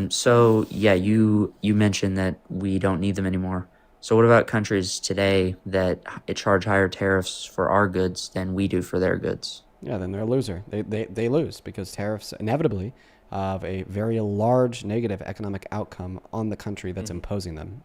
So, yeah, you mentioned that we don't need them anymore. So what about countries today that charge higher tariffs for our goods than we do for their goods? Yeah, then they're a loser. They lose because tariffs inevitably have a very large negative economic outcome on the country that's imposing them.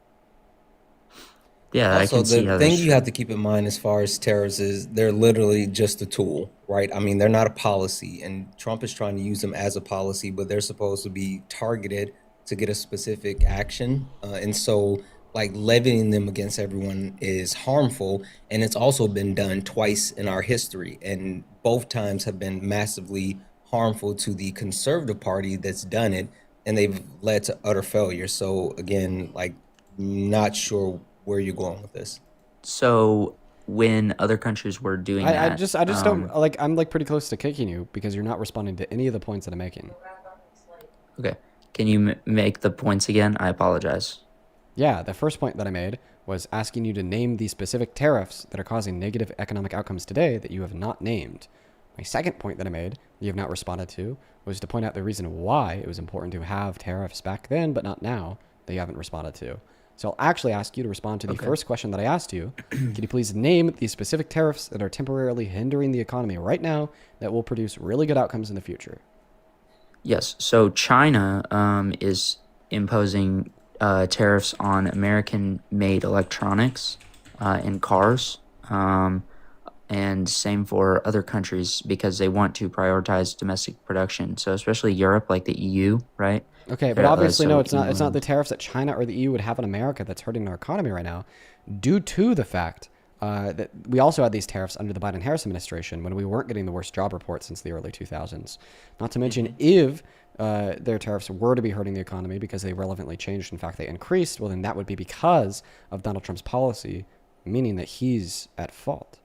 Yeah, I can see how the thing you have to keep in mind as far as tariffs is they're literally just a tool, right? I mean, they're not a policy, and Trump is trying to use them as a policy, but they're supposed to be targeted to get a specific action. And so, like levying them against everyone is harmful, and it's also been done twice in our history, and both times have been massively harmful to the conservative party that's done it, and they've led to utter failure. So again, like, not sure where you're going with this. So when other countries were doing that, I just don't like. I'm like pretty close to kicking you because you're not responding to any of the points that I'm making. Okay, can you make the points again? I apologize. Yeah, the first point that I made was asking you to name the specific tariffs that are causing negative economic outcomes today that you have not named. My second point that I made, that you have not responded to, was to point out the reason why it was important to have tariffs back then, but not now, that you haven't responded to. So I'll actually ask you to respond to the first question that I asked you. Can you please name the specific tariffs that are temporarily hindering the economy right now that will produce really good outcomes in the future? Yes. So China is imposing tariffs on American-made electronics and cars, and same for other countries because they want to prioritize domestic production. So especially Europe, like the EU, right? Okay, but obviously no, it's not. It's not the tariffs that China or the EU would have on America that's hurting our economy right now, due to the fact that we also had these tariffs under the Biden-Harris administration when we weren't getting the worst job report since the early 2000s. Not to mention, if their tariffs were to be hurting the economy because they relevantly changed, in fact, they increased, well, then that would be because of Donald Trump's policy, meaning that he's at fault.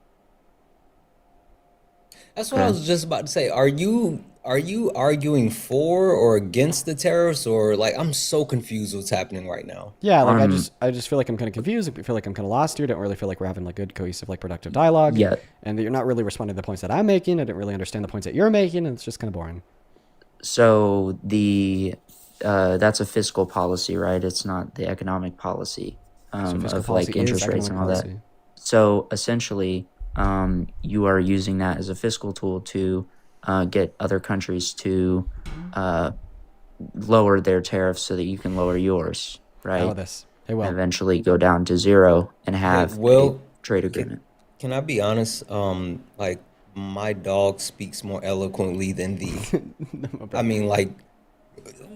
That's what I was just about to say. Are you arguing for or against the tariffs, or like, I'm so confused what's happening right now? Yeah, like I just feel like I'm kind of confused. I feel like I'm kind of lost here. I don't really feel like we're having like good, cohesive, like productive dialogue. Yeah. And that you're not really responding to the points that I'm making. I didn't really understand the points that you're making, and it's just kind of boring. So that's a fiscal policy, right? It's not the economic policy of like interest rates and all that. So essentially, you are using that as a fiscal tool to get other countries to lower their tariffs so that you can lower yours, right? Oh, this. Hey, well. And eventually go down to zero and have a trade agreement. Can I be honest? Like, my dog speaks more eloquently than the. I mean, like,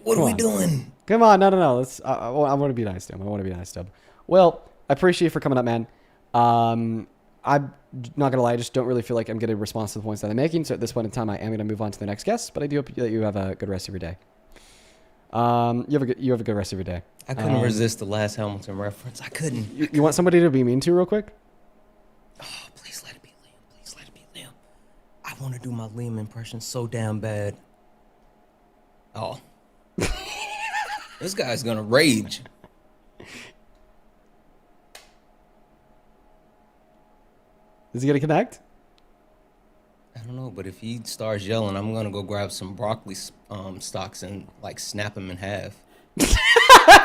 what are we doing? Come on, no. Let's. I want to be nice to him. Well, I appreciate you for coming up, man. I'm not gonna lie, I just don't really feel like I'm getting a response to the points that I'm making. So at this point in time, I am gonna move on to the next guest. But I do hope that you have a good rest of your day. You have a good rest of your day. I couldn't resist the last Hamilton reference. I couldn't. You want somebody to be mean to real quick? Oh, please let it be Liam. Please let it be Liam. I want to do my Liam impression so damn bad. Oh. This guy's gonna rage. Is he gonna connect? I don't know, but if he starts yelling, I'm gonna go grab some broccoli stalks and like snap him in half.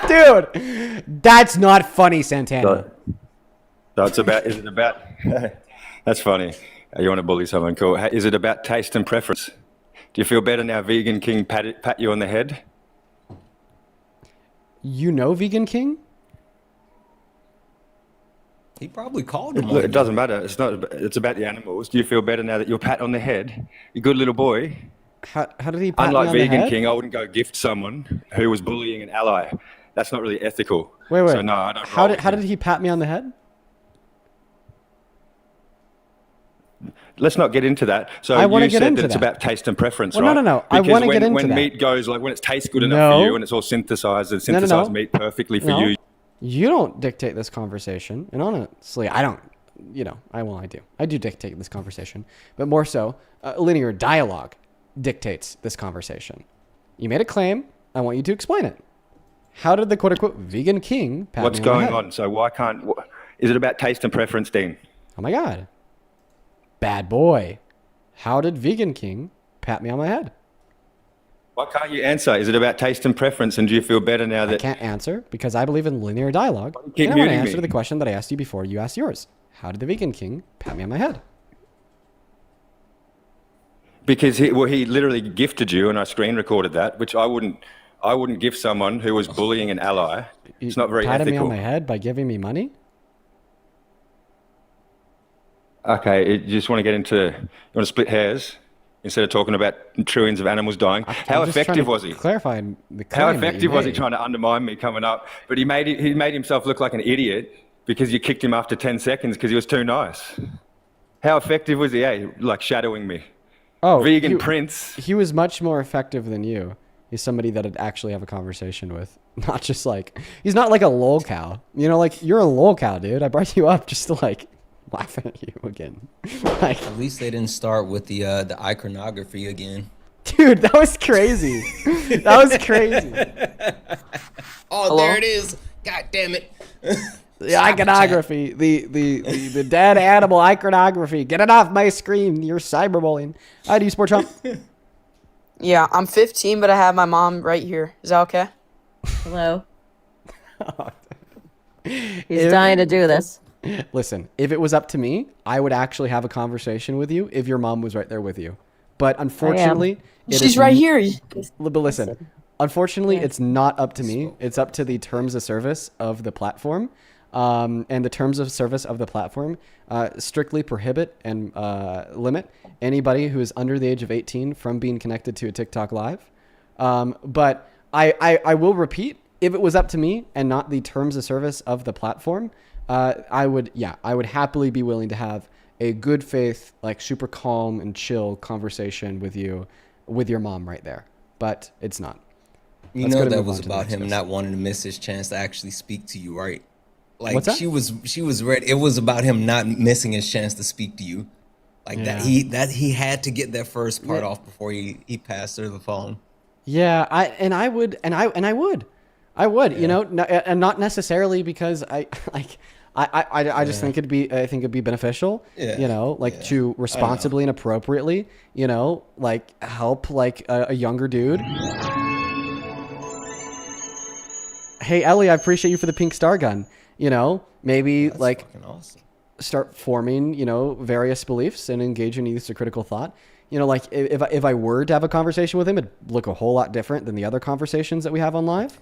Dude, that's not funny, Santana. So it's about. Is it about? That's funny. You want to bully someone? Cool. Is it about taste and preference? Do you feel better now? Vegan King pat you on the head. You know, Vegan King. He probably called him. Look, it doesn't matter. It's not. It's about the animals. Do you feel better now that you're pat on the head? You good little boy. How did he pat Unlike me on Vegan the head? King, I wouldn't go gift someone who was bullying an ally. That's not really ethical. Wait. So no, I don't. How did he pat me on the head? Let's not get into that. So I want to you get said into that it's that. about taste and preference, Well, right? no. I Because want to get into when that. meat goes, like when it tastes good enough for you and it's all synthesized and synthesized meat perfectly for you. You don't dictate this conversation, and honestly, I don't. I do. I do dictate this conversation, but more so, linear dialogue dictates this conversation. You made a claim. I want you to explain it. How did the quote-unquote Vegan King pat What's me on the going head? on? So why can't? Is it about taste and preference, Dean? Oh my God. Bad boy. How did Vegan King pat me on my head? Why can't you answer? Is it about taste and preference, and do you feel better now that? I can't answer because I believe in linear dialogue. Keep and I want to muting answer me. the question that I asked you before you asked yours. How did the Vegan King pat me on my head? Because he literally gifted you, and I screen recorded that, which I wouldn't gift someone who was bullying an ally. It's not very Patted ethical. me on my head by giving me money? Okay, you just want to get into, you want to split hairs? instead of talking about trillions of animals dying. How effective was he? Clarify the claim How that you effective was he made. trying to undermine me coming up? But he made himself look like an idiot because you kicked him after 10 seconds because he was too nice. How effective was he? Like shadowing me. Oh, Vegan Prince. He was much more effective than you. He's somebody that I'd actually have a conversation with. Not just like, he's not like a lol cow. You know, like, you're a lol cow, dude. I brought you up just to like laugh at you again. Like, At least they didn't start with the iconography again. dude, that was crazy. That was crazy. Oh, Hello? there it is. God damn it. The iconography, the dead animal iconography. Get it off my screen. You're cyberbullying. Hi, do you sport Trump? Yeah, I'm 15, but I have my mom right here. Is that okay? Hello. He's dying to do this. Listen, if it was up to me, I would actually have a conversation with you if your mom was right there with you. But unfortunately, She's right here. But listen, unfortunately, it's not up to me. It's up to the terms of service of the platform. And the terms of service of the platform strictly prohibit and limit anybody who is under the age of 18 from being connected to a TikTok live. But I will repeat, if it was up to me and not the terms of service of the platform, I would happily be willing to have a good faith, like super calm and chill conversation with you, with your mom right there. But it's not. You know that was about him not wanting to miss his chance to actually speak to you, right? Like What's that? she was ready. It was about him not missing his chance to speak to you. Like that he had to get that first part off before he passed her the phone. Yeah, I would, you know, and not necessarily because I just think it'd be beneficial, you know, like to responsibly and appropriately, you know, like help like a younger dude. Hey Ellie, I appreciate you for the pink star gun. You know, maybe that's like awesome. Start forming, you know, various beliefs and engage in use of critical thought. You know, like if I were to have a conversation with him, it'd look a whole lot different than the other conversations that we have on live.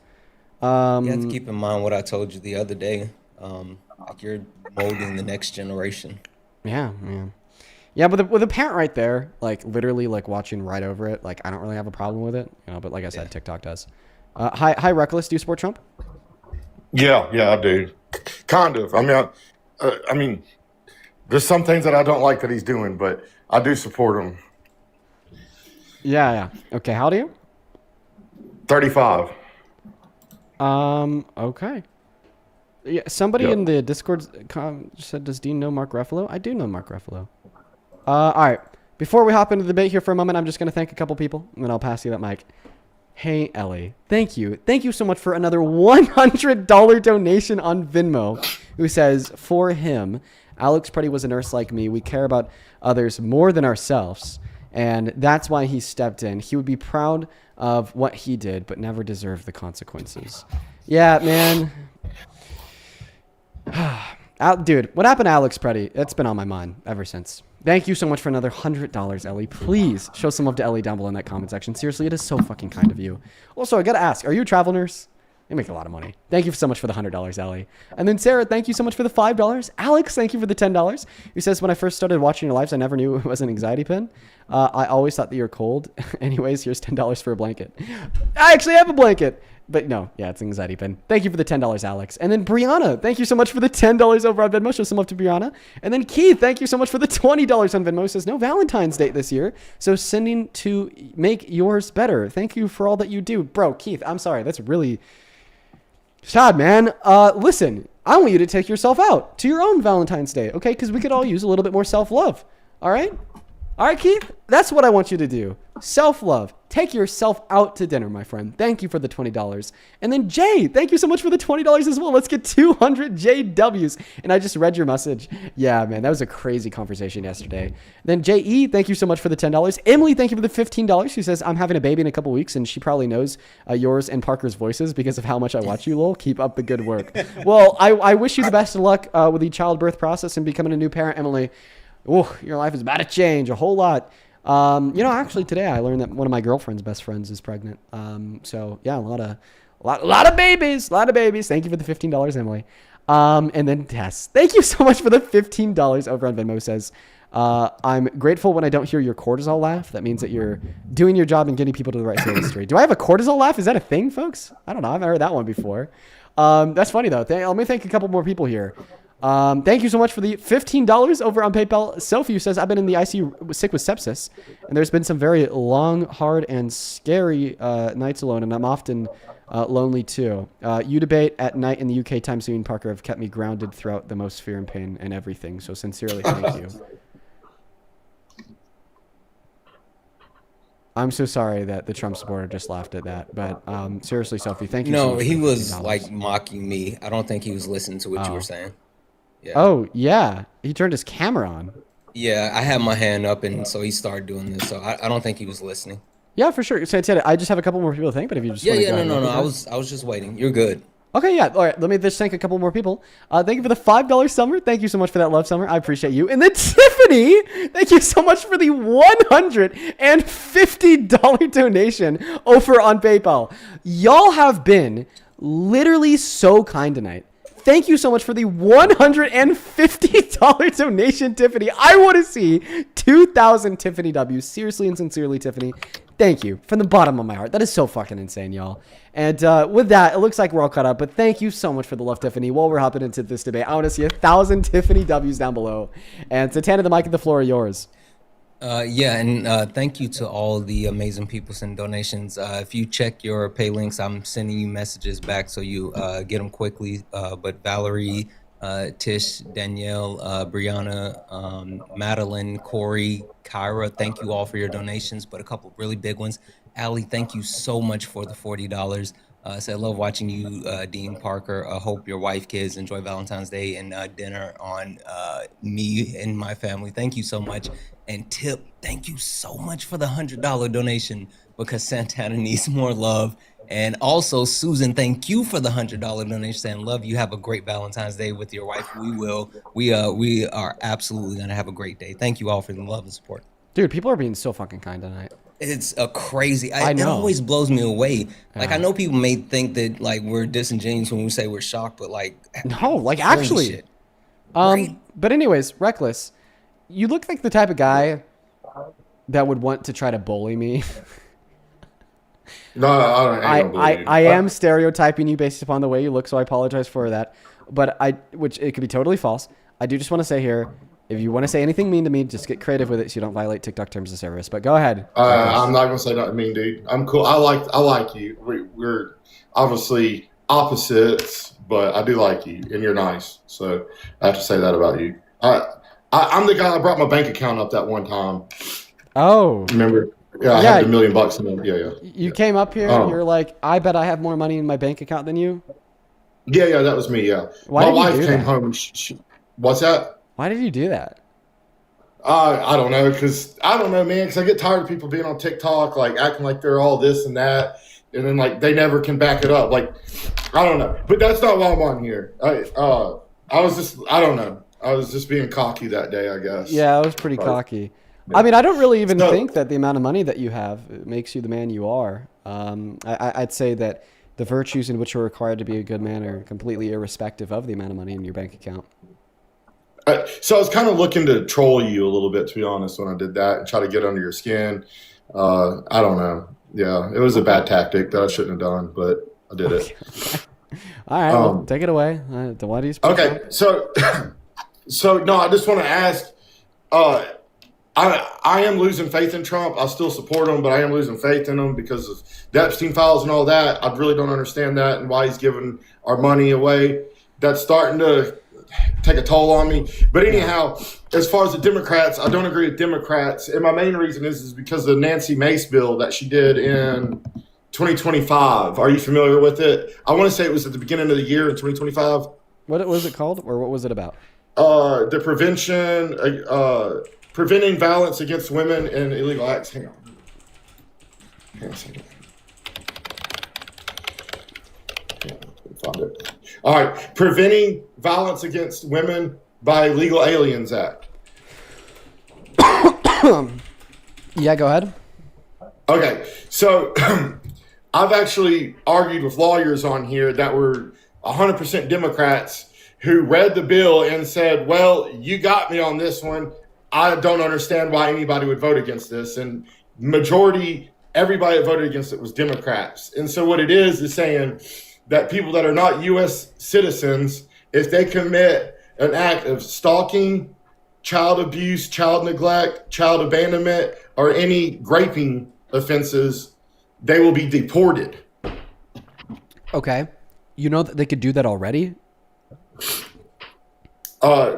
You have to keep in mind what I told you the other day. Like you're molding the next generation. Yeah. But with a parent right there, like literally like watching right over it, like I don't really have a problem with it, you know. But like I said, TikTok does. Hi, Reckless. Do you support Trump? Yeah, I do. Kind of. I mean, there's some things that I don't like that he's doing, but I do support him. Yeah. Okay, how old are you? 35. Okay. Yeah, somebody in the Discord said, does Dean know Mark Ruffalo? I do know Mark Ruffalo. All right. Before we hop into the debate here for a moment, I'm just going to thank a couple people, and then I'll pass you that mic. Hey, Ellie. Thank you. Thank you so much for another $100 donation on Venmo, who says, for him, Alex Preddy was a nurse like me. We care about others more than ourselves, and that's why he stepped in. He would be proud of what he did, but never deserved the consequences. Yeah, man. Dude, what happened to Alex Preddy? It's been on my mind ever since. Thank you so much for another $100, Ellie. Please show some love to Ellie down below in that comment section. Seriously, it is so fucking kind of you. Also, I gotta ask, are you a travel nurse? You make a lot of money. Thank you so much for the $100, Ellie. And then Sarah, thank you so much for the $5. Alex, thank you for the $10. Who says, when I first started watching your lives, I never knew it was an anxiety pin. I always thought that you're cold. Anyways, here's $10 for a blanket. I actually have a blanket. But no, yeah, it's an anxiety pin. Thank you for the $10, Alex. And then Brianna, thank you so much for the $10 over on Venmo. Show some love to Brianna. And then Keith, thank you so much for the $20 on Venmo. Says no Valentine's Day this year, so sending to make yours better. Thank you for all that you do. Bro, Keith, I'm sorry. That's really sad, man. Listen, I want you to take yourself out to your own Valentine's Day, okay? Because we could all use a little bit more self-love, all right? All right, Keith, that's what I want you to do. Self-love. Take yourself out to dinner, my friend. Thank you for the $20. And then Jay, thank you so much for the $20 as well. Let's get 200 JWs. And I just read your message. Yeah, man, that was a crazy conversation yesterday. Then J.E., thank you so much for the $10. Emily, thank you for the $15. She says, I'm having a baby in a couple weeks, and she probably knows yours and Parker's voices because of how much I watch you, lol. Keep up the good work. Well, I wish you the best of luck with the childbirth process and becoming a new parent, Emily. Oh, your life is about to change a whole lot. You know, actually today I learned that one of my girlfriend's best friends is pregnant. So yeah, a lot of babies. Thank you for the $15, Emily. And then Tess, thank you so much for the $15 over on Venmo. Says, I'm grateful when I don't hear your cortisol laugh. That means that you're doing your job and getting people to the right side of the street. Do I have a cortisol laugh? Is that a thing, folks? I don't know. I've heard that one before. That's funny though. Let me thank a couple more people here. Thank you so much for the $15 over on PayPal. Sophie says, I've been in the ICU sick with sepsis, and there's been some very long, hard, and scary nights alone, and I'm often lonely too. You debate at night in the UK time Ian Parker have kept me grounded throughout the most fear and pain and everything. So sincerely, thank you. I'm so sorry that the Trump supporter just laughed at that, but seriously, Sophie, thank you. No, so much he for was $15. like mocking me. I don't think he was listening to what you were saying. Yeah. Oh yeah, he turned his camera on. Yeah, I had my hand up, and so he started doing this. So I don't think he was listening. Yeah, for sure. So I just have a couple more people to thank, but if you just No. I was just waiting. You're good. Okay, yeah. All right, let me just thank a couple more people. Thank you for the $5 Summer. Thank you so much for that love, Summer. I appreciate you. And then Tiffany, thank you so much for the $150 donation over on PayPal. Y'all have been literally so kind tonight. Thank you so much for the $150 donation, Tiffany. I want to see 2,000 Tiffany W's. Seriously and sincerely, Tiffany. Thank you from the bottom of my heart. That is so fucking insane, y'all. And with that, it looks like we're all caught up. But thank you so much for the love, Tiffany. While we're hopping into this debate, I want to see 1,000 Tiffany W's down below. And Satana, the mic and the floor are yours. Thank you to all the amazing people sending donations. If you check your pay links, I'm sending you messages back so you get them quickly. But Valerie, Tish, Danielle, Brianna, Madeline, Corey, Kyra, thank you all for your donations, but a couple really big ones. Allie, thank you so much for the $40. I love watching you, Dean Parker. I hope your wife, kids enjoy Valentine's Day and dinner on me and my family. Thank you so much. And Tip, thank you so much for the $100 donation because Santana needs more love. And also, Susan, thank you for the $100 donation. Saying love you. Have a great Valentine's Day with your wife. We will. We are absolutely gonna have a great day. Thank you all for the love and support. Dude, people are being so fucking kind tonight. It's a crazy. I know. It always blows me away. Like I know people may think that like we're disingenuous when we say we're shocked, but like no, like actually. Shit. Right? But anyways, Reckless, you look like the type of guy that would want to try to bully me. No, I am stereotyping you based upon the way you look, so I apologize for that. But which it could be totally false. I do just want to say here, if you want to say anything mean to me, just get creative with it so you don't violate TikTok terms of service. But go ahead. I'm not gonna say nothing mean, dude. I'm cool. I like you. We're obviously opposites, but I do like you, and you're nice. So I have to say that about you. I'm the guy that brought my bank account up that one time. Oh, remember? Yeah, I had $1 million in it. Yeah. You came up here and you're like, I bet I have more money in my bank account than you. Yeah, that was me. Yeah. My wife came home. And she, what's that? Why did you do that? I don't know, man. Because I get tired of people being on TikTok, like acting like they're all this and that, and then like they never can back it up. Like, I don't know. But that's not why I'm on here. I don't know. I was just being cocky that day, I guess. Yeah, I was pretty cocky. Yeah. I mean, I don't really even think that the amount of money that you have makes you the man you are. I'd say that the virtues in which you're required to be a good man are completely irrespective of the amount of money in your bank account. So I was kind of looking to troll you a little bit, to be honest, when I did that and try to get under your skin. I don't know. Yeah, it was a bad tactic that I shouldn't have done, but I did it. All right, well, take it away. Why do you speak? Okay, so no, I just want to ask. I am losing faith in Trump. I still support him, but I am losing faith in him because of the Epstein files and all that. I really don't understand that and why he's giving our money away. That's starting to take a toll on me. But anyhow, as far as the Democrats, I don't agree with Democrats. And my main reason is because of the Nancy Mace bill that she did in 2025. Are you familiar with it? I want to say it was at the beginning of the year in 2025. What was it called, or what was it about? The preventing violence against women and illegal acts. Hang on a second. Find it. All right. Preventing Violence Against Women by Illegal Aliens Act. Yeah, go ahead. Okay. So I've actually argued with lawyers on here that were 100% Democrats who read the bill and said, well, you got me on this one. I don't understand why anybody would vote against this. And majority, everybody that voted against it was Democrats. And so what it is saying that people that are not U.S. citizens, if they commit an act of stalking, child abuse, child neglect, child abandonment, or any graping offenses, they will be deported. Okay. You know that they could do that already?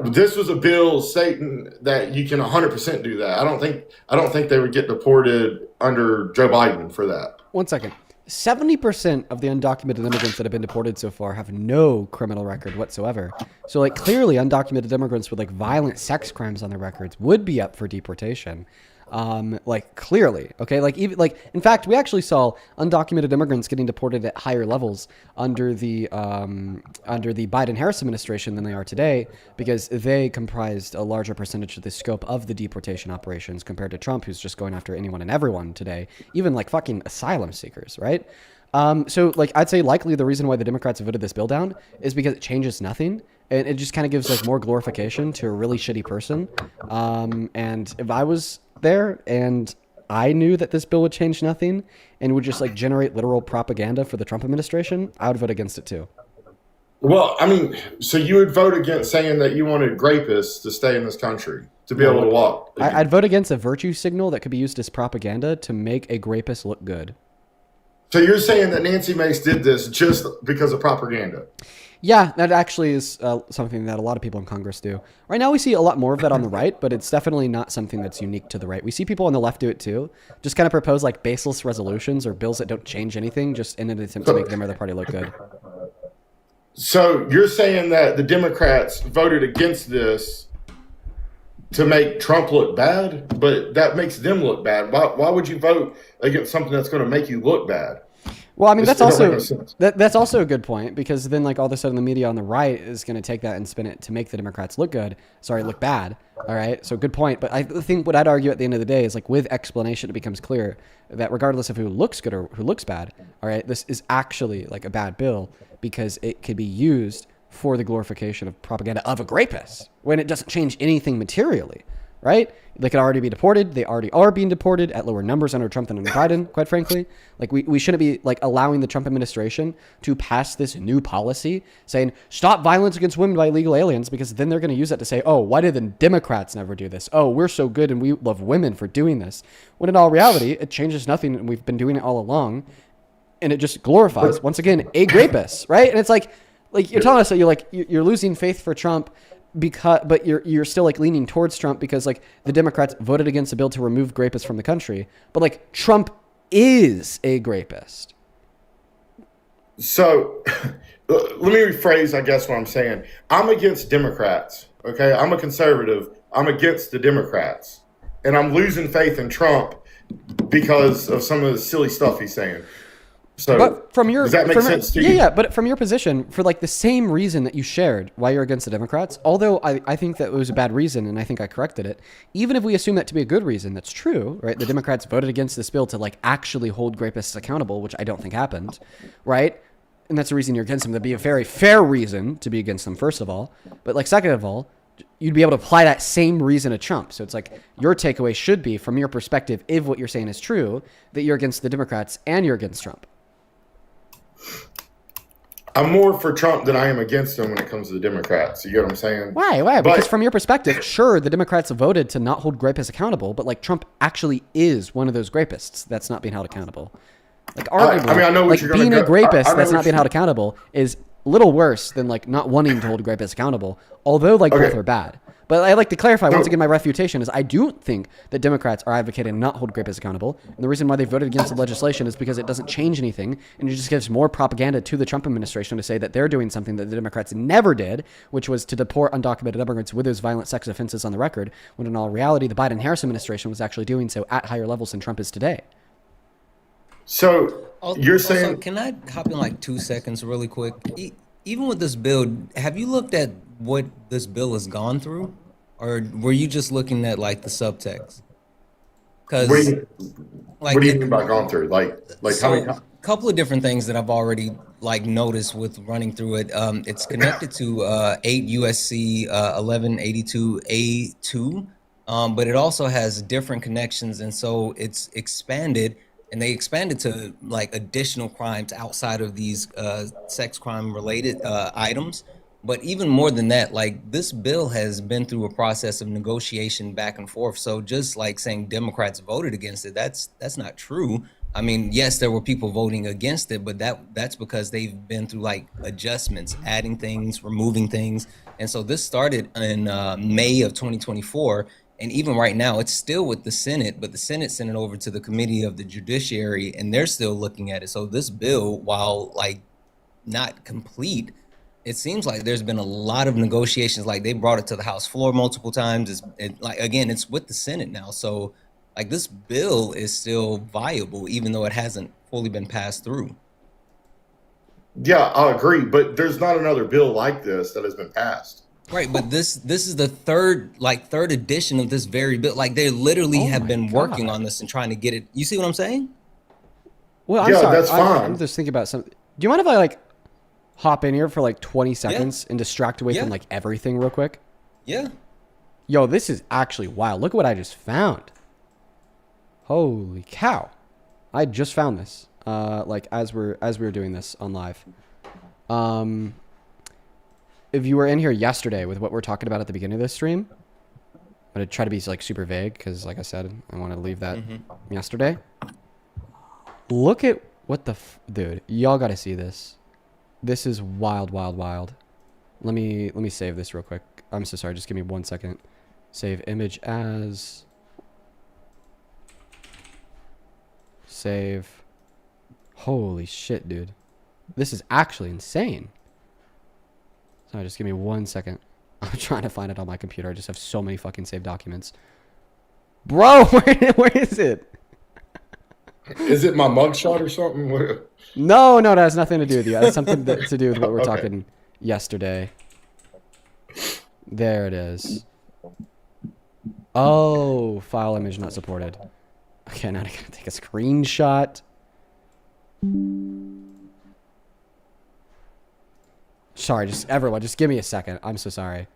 This was a bill stating that you can 100% do that. I don't think they would get deported under Joe Biden for that. 1 second. 70% of the undocumented immigrants that have been deported so far have no criminal record whatsoever. So like clearly undocumented immigrants with like violent sex crimes on their records would be up for deportation. Like clearly, okay, like even like in fact we actually saw undocumented immigrants getting deported at higher levels under the Biden-Harris administration than they are today, because they comprised a larger percentage of the scope of the deportation operations compared to Trump, who's just going after anyone and everyone today, even like fucking asylum seekers, right? So like I'd say likely the reason why the Democrats voted this bill down is because it changes nothing. And it just kind of gives like more glorification to a really shitty person. And if I was there and I knew that this bill would change nothing and would just like generate literal propaganda for the Trump administration, I would vote against it too. Well, I mean, so you would vote against saying that you wanted rapists to stay in this country, to be able to walk? I'd vote against a virtue signal that could be used as propaganda to make a rapist look good. So you're saying that Nancy Mace did this just because of propaganda? Yeah, that actually is something that a lot of people in Congress do. Right now we see a lot more of that on the right, but it's definitely not something that's unique to the right. We see people on the left do it too. Just kind of propose like baseless resolutions or bills that don't change anything just in an attempt to make them or their party look good. So you're saying that the Democrats voted against this to make Trump look bad, but that makes them look bad. Why would you vote against something that's going to make you look bad? Well, I mean, that's also that's also a good point, because then like all of a sudden the media on the right is going to take that and spin it to make the Democrats look good. Sorry, look bad. All right. So good point. But I think what I'd argue at the end of the day is like with explanation, it becomes clear that regardless of who looks good or who looks bad, all right, this is actually like a bad bill because it could be used for the glorification of propaganda of a rapist when it doesn't change anything materially, right? They could already be deported. They already are being deported at lower numbers under Trump than under Biden, quite frankly. Like we shouldn't be like allowing the Trump administration to pass this new policy saying stop violence against women by illegal aliens, because then they're going to use that to say, oh, why did the Democrats never do this? Oh, we're so good and we love women for doing this. When in all reality, it changes nothing and we've been doing it all along. And it just glorifies, once again, a rapist, right? And it's like you're telling us that you're losing faith for Trump, but you're still like leaning towards Trump because like the Democrats voted against a bill to remove rapists from the country, but like Trump is a rapist. So let me rephrase, I guess, what I'm saying. I'm against Democrats. Okay, I'm a conservative. I'm against the Democrats, and I'm losing faith in Trump because of some of the silly stuff he's saying. So but does that make sense to you? Yeah, but from your position, for like the same reason that you shared why you're against the Democrats, although I think that it was a bad reason and I think I corrected it, even if we assume that to be a good reason, that's true, right? The Democrats voted against this bill to like actually hold rapists accountable, which I don't think happened, right? And that's the reason you're against them. That'd be a very fair reason to be against them, first of all. But like second of all, you'd be able to apply that same reason to Trump. So it's like your takeaway should be, from your perspective, if what you're saying is true, that you're against the Democrats and you're against Trump. I'm more for Trump than I am against him when it comes to the Democrats. You get what I'm saying? Why? Because from your perspective, sure, the Democrats voted to not hold rapists accountable, but like Trump actually is one of those rapists that's not being held accountable. Like arguably, I know what you're being gonna a rapist that's not being held accountable is a little worse than like not wanting to hold rapists accountable, although like both are bad. But I like to clarify once again, my refutation is I do think that Democrats are advocating not hold rapists accountable. And the reason why they voted against the legislation is because it doesn't change anything. And it just gives more propaganda to the Trump administration to say that they're doing something that the Democrats never did, which was to deport undocumented immigrants with those violent sex offenses on the record, when in all reality, the Biden-Harris administration was actually doing so at higher levels than Trump is today. So you're saying... Can I hop in like 2 seconds really quick? Even with this bill, have you looked at what this bill has gone through? Or were you just looking at like the subtext? What do you mean by gone through? Like so how many? A couple of different things that I've already like notice with running through it. It's connected to 8 USC 1182A2, but it also has different connections, and so it's expanded. And they expanded to like additional crimes outside of these sex crime related items. But even more than that, like this bill has been through a process of negotiation back and forth. So just like saying Democrats voted against it, that's not true. I mean, yes, there were people voting against it, but that's because they've been through like adjustments, adding things, removing things. And so this started in May of 2024. And even right now, it's still with the Senate, but the Senate sent it over to the Committee of the Judiciary, and they're still looking at it. So this bill, while like not complete, it seems like there's been a lot of negotiations. Like they brought it to the House floor multiple times. It's with the Senate now. So like this bill is still viable, even though it hasn't fully been passed through. Yeah, I agree. But there's not another bill like this that has been passed. Right, but this is the third edition of this very bill. Like they literally have been working on this and trying to get it. You see what I'm saying? Well, I'm sorry. That's fine. I'm just thinking about something. Do you mind if I like hop in here for like 20 seconds and distract away from like everything real quick? Yeah. Yo, this is actually wild. Look at what I just found. Holy cow. I just found this. Like as we were doing this on live. If you were in here yesterday with what we're talking about at the beginning of this stream, I'm going to try to be like super vague because like I said, I want to leave that yesterday. Look at what the dude, y'all got to see this. This is wild, wild, wild. Let me save this real quick. I'm so sorry. Just give me 1 second. Save image as. Save. Holy shit, dude. This is actually insane. Sorry, just give me 1 second. I'm trying to find it on my computer. I just have so many fucking saved documents. Bro, where is it? Is it my mugshot or something? No, that has nothing to do with you. It has something to do with what we're talking yesterday. There it is. Oh, file image not supported. Okay, now I gotta take a screenshot. Sorry, just everyone, just give me a second. I'm so sorry.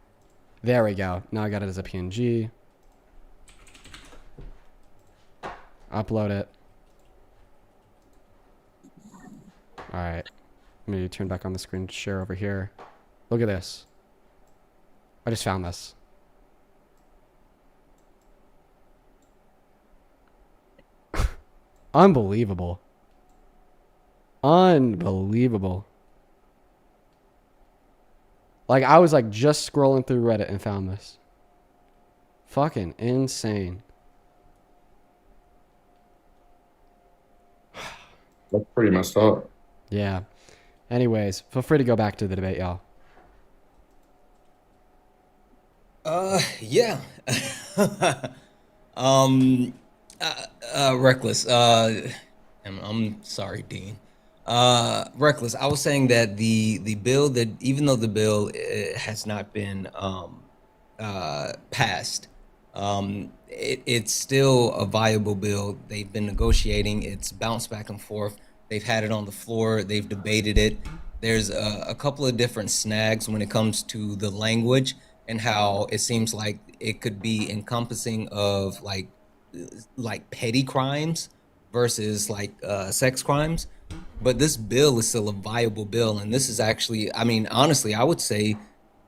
There we go. Now I got it as a PNG. Upload it. All right. Let me turn back on the screen share over here. Look at this. I just found this. Unbelievable. Unbelievable. Like, I was like just scrolling through Reddit and found this. Fucking insane. That's pretty messed up. Yeah. Anyways, feel free to go back to the debate, y'all. Yeah. Reckless. I'm sorry, Dean. Reckless. I was saying that the bill that even though the bill has not been passed, it's still a viable bill. They've been negotiating. It's bounced back and forth. They've had it on the floor. They've debated it. There's a couple of different snags when it comes to the language and how it seems like it could be encompassing of like petty crimes versus like sex crimes. But this bill is still a viable bill, and this is actually, I mean, honestly, I would say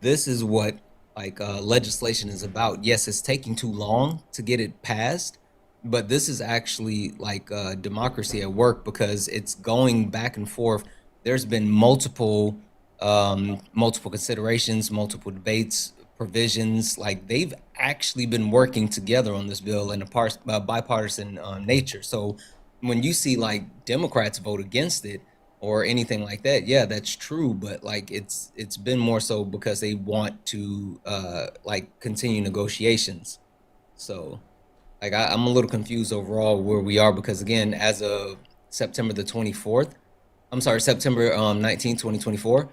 this is what like legislation is about. Yes, it's taking too long to get it passed, but this is actually like democracy at work because it's going back and forth. There's been multiple considerations, multiple debates, provisions. Like they've actually been working together on this bill in a bipartisan nature. So when you see like Democrats vote against it or anything like that, yeah, that's true. But like it's been more so because they want to like continue negotiations. So like I'm a little confused overall where we are because again, as of September 19th, 2024,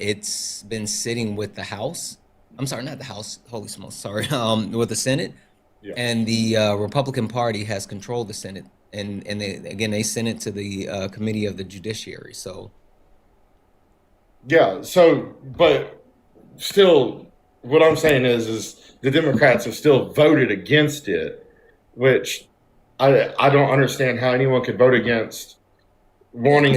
it's been sitting with the House. I'm sorry, not the House. Holy smokes, sorry. With the Senate, and the Republican Party has controlled the Senate, and they sent it to the Committee of the Judiciary. So Yeah. So, but still, what I'm saying is the Democrats have still voted against it, which I don't understand how anyone could vote against wanting.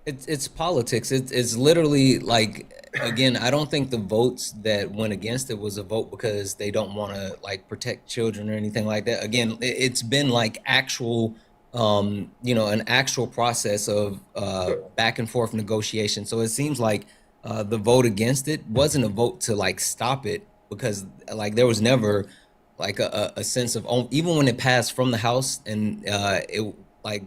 It's politics. It's literally like, again, I don't think the votes that went against it was a vote because they don't want to like protect children or anything like that. Again, it's been like actual an actual process of back and forth negotiation. So it seems like the vote against it wasn't a vote to like stop it, because like there was never like a sense of, even when it passed from the House and it like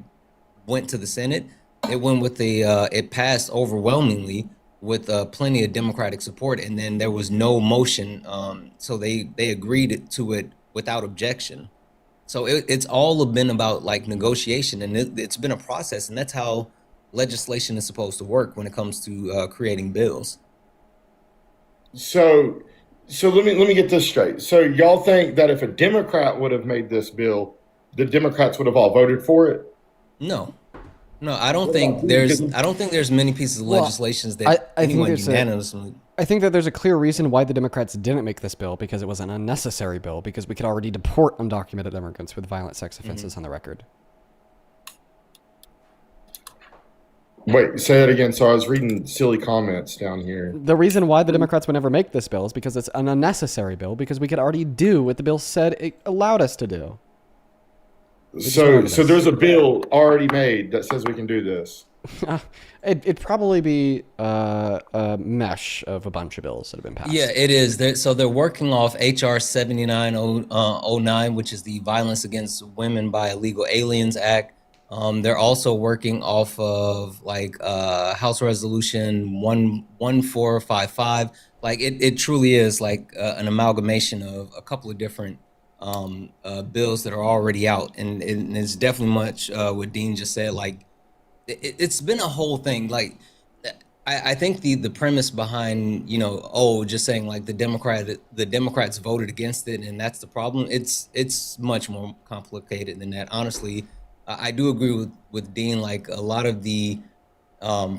went to the Senate, it went with it passed overwhelmingly with plenty of Democratic support, and then there was no motion, so they agreed to it without objection. So it's all been about like negotiation, and it's been a process, and that's how legislation is supposed to work when it comes to creating bills. So let me get this straight. So y'all think that if a Democrat would have made this bill, the Democrats would have all voted for it? No, I don't think there's many pieces of legislation that anyone unanimously. I think that there's a clear reason why the Democrats didn't make this bill, because it was an unnecessary bill, because we could already deport undocumented immigrants with violent sex offenses on the record. Wait, say it again. So I was reading silly comments down here. The reason why the Democrats would never make this bill is because it's an unnecessary bill, because we could already do what the bill said it allowed us to do. So there's a bill already made that says we can do this. It'd probably be a mesh of a bunch of bills that have been passed. Yeah, it is. They're working off HR 7909, which is the Violence Against Women by Illegal Aliens Act. They're also working off of like House Resolution 11455. Like it truly is like an amalgamation of a couple of different bills that are already out, and it's definitely much what Dean just said. Like it's been a whole thing. Like I think the premise behind just saying like the Democrats voted against it and that's the problem. It's much more complicated than that. Honestly, I do agree with Dean. Like a lot of the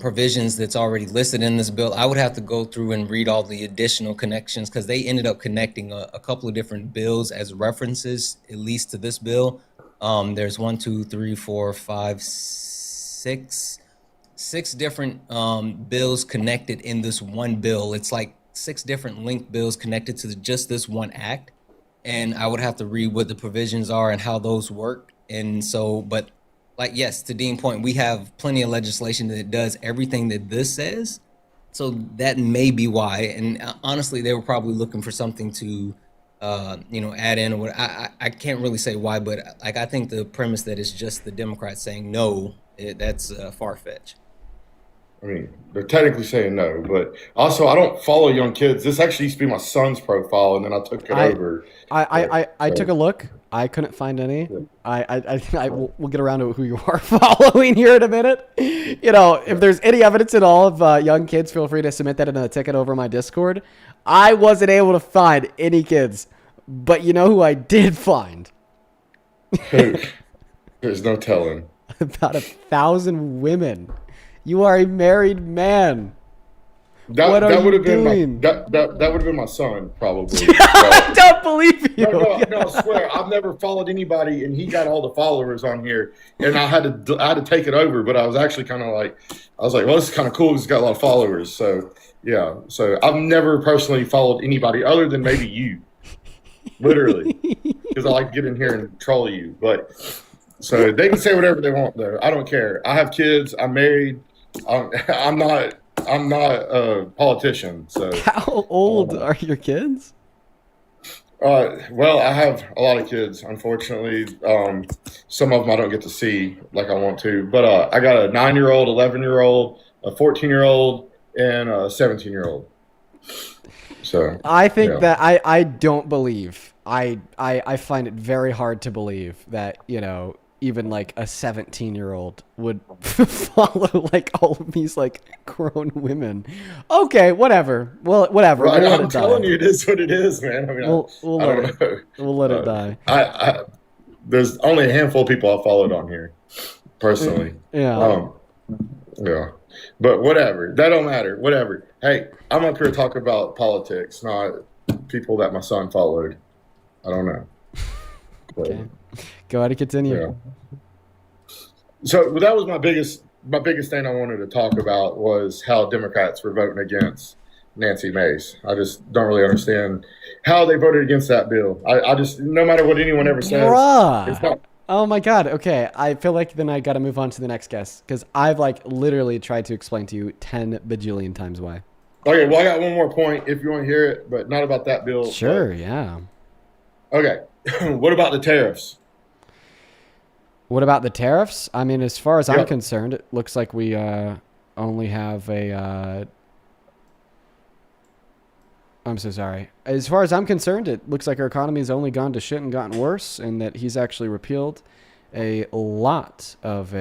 provisions that's already listed in this bill, I would have to go through and read all the additional connections, because they ended up connecting a couple of different bills as references, at least to this bill. There's 1, 2, 3, 4, 5, 6 different bills connected in this one bill. It's like 6 different linked bills connected to just this one act, and I would have to read what the provisions are and how those work. And so, but like, yes, to Dean's point, we have plenty of legislation that does everything that this says. So that may be why. And honestly, they were probably looking for something to, add in. Or what. I can't really say why, but like I think the premise that it's just the Democrats saying no, that's far-fetched. I mean, they're technically saying no, but also I don't follow young kids. This actually used to be my son's profile, and then I took it over. I took a look. I couldn't find any. We'll get around to who you are following here in a minute. If there's any evidence at all of young kids, feel free to submit that in a ticket over my Discord. I wasn't able to find any kids, but you know who I did find? There's no telling. About 1,000 women. You are a married man. That would have been that would have been my son, probably. I don't believe you. No, I swear, I've never followed anybody, and he got all the followers on here, and I had to take it over. But I was actually kind of like, well, this is kind of cool because he's got a lot of followers. So yeah, so I've never personally followed anybody other than maybe you, literally, because I like to get in here and troll you. But so they can say whatever they want, though. I don't care. I have kids. I'm married. I'm not a politician. So how old are your kids? Well, I have a lot of kids, unfortunately. Some of them I don't get to see like I want to, but I got a 9-year-old, 11-year-old, a 14-year-old, and a 17-year-old. So I think that I don't believe. I find it very hard to believe that, even like a 17-year-old would follow like all of these like grown women. Okay, whatever. Well, whatever. Right, I'm telling you, it is what it is, man. I mean, we'll let it die. There's only a handful of people I followed on here, personally. Yeah. Yeah. But whatever, that don't matter. Whatever. Hey, I'm up here to talk about politics, not people that my son followed. I don't know. Okay. Go ahead and continue. Yeah. So that was my biggest thing I wanted to talk about was how Democrats were voting against Nancy Mace. I just don't really understand how they voted against that bill. I just, no matter what anyone ever says, it's not. Oh my God. Okay. I feel like then I got to move on to the next guest because I've like literally tried to explain to you 10 bajillion times why. Okay. Well, I got one more point if you want to hear it, but not about that bill. Sure. But... Yeah. Okay. What about the tariffs? What about the tariffs? I mean, as far as I'm concerned, it looks like we only have a... I'm so sorry. As far as I'm concerned, it looks like our economy has only gone to shit and gotten worse, and that he's actually repealed a lot of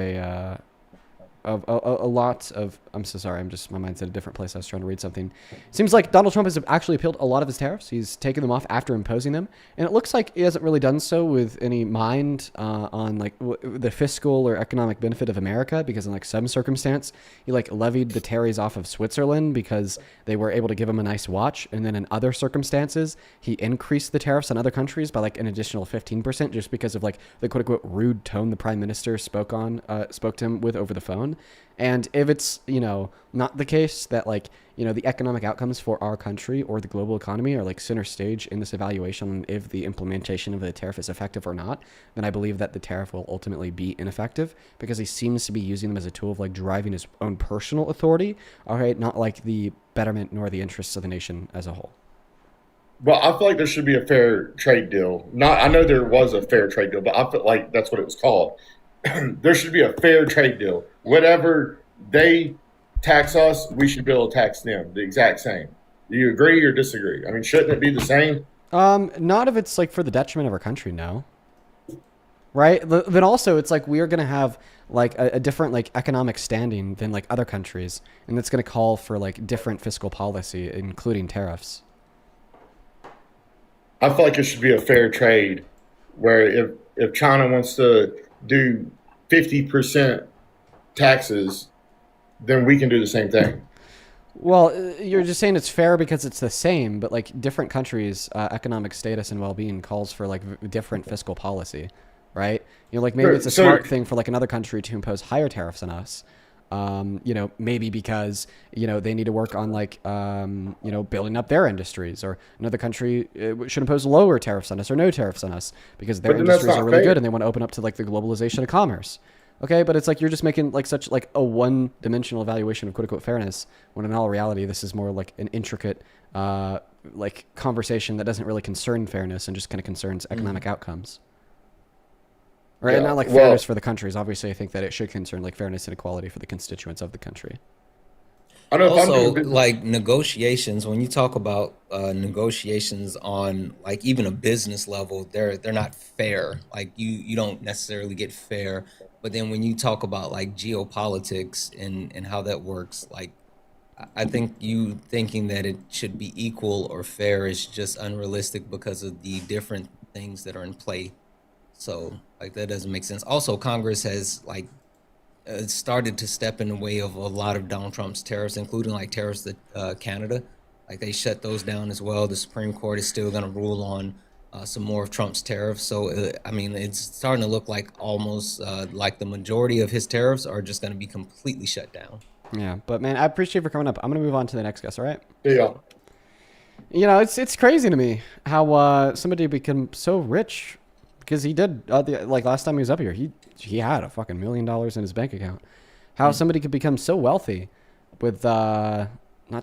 I'm so sorry. My mind's at a different place. I was trying to read something. Seems like Donald Trump has actually appealed a lot of his tariffs. He's taken them off after imposing them. And it looks like he hasn't really done so with any mind on like the fiscal or economic benefit of America, because in like some circumstance, he like levied the tariffs off of Switzerland because they were able to give him a nice watch. And then in other circumstances, he increased the tariffs on other countries by like an additional 15% just because of like the quote unquote rude tone the prime minister spoke to him with over the phone. And if it's, not the case that like, the economic outcomes for our country or the global economy are like center stage in this evaluation on if the implementation of the tariff is effective or not, then I believe that the tariff will ultimately be ineffective because he seems to be using them as a tool of like driving his own personal authority. All right. Not like the betterment nor the interests of the nation as a whole. Well, I feel like there should be a fair trade deal. I know there was a fair trade deal, but I feel like that's what it was called. There should be a fair trade deal. Whatever they tax us, we should be able to tax them the exact same. Do you agree or disagree? I mean, shouldn't it be the same? Not if it's like for the detriment of our country, no. Right? Then also it's like we are going to have like a different like economic standing than like other countries, and that's going to call for like different fiscal policy, including tariffs. I feel like it should be a fair trade where if China wants to do 50% taxes, then we can do the same thing. Well, you're just saying it's fair because it's the same, but like different countries' economic status and well-being calls for like different fiscal policy, right? Like maybe it's a smart thing for like another country to impose higher tariffs on us. Maybe because, they need to work on like, building up their industries, or another country should impose lower tariffs on us or no tariffs on us because their industries are really good and they want to open up to like the globalization of commerce. Okay. But it's like, you're just making like such like a one-dimensional evaluation of quote unquote fairness, when in all reality, this is more like an intricate, like conversation that doesn't really concern fairness and just kind of concerns economic outcomes. Right, yeah, and not like fairness for the countries. Obviously, I think that it should concern like fairness and equality for the constituents of the country. I know also, like negotiations, when you talk about negotiations on like even a business level, they're not fair. Like you don't necessarily get fair. But then when you talk about like geopolitics and how that works, like I think you thinking that it should be equal or fair is just unrealistic because of the different things that are in play. So like that doesn't make sense. Also, Congress has like started to step in the way of a lot of Donald Trump's tariffs, including like tariffs that Canada, like they shut those down as well. The Supreme Court is still going to rule on some more of Trump's tariffs. So I mean, it's starting to look like almost like the majority of his tariffs are just going to be completely shut down. Yeah, but man, I appreciate you for coming up. I'm going to move on to the next guest. All right. Yeah. It's crazy to me how somebody become so rich. Because he did, like last time he was up here, he had a fucking $1 million in his bank account. How somebody could become so wealthy with not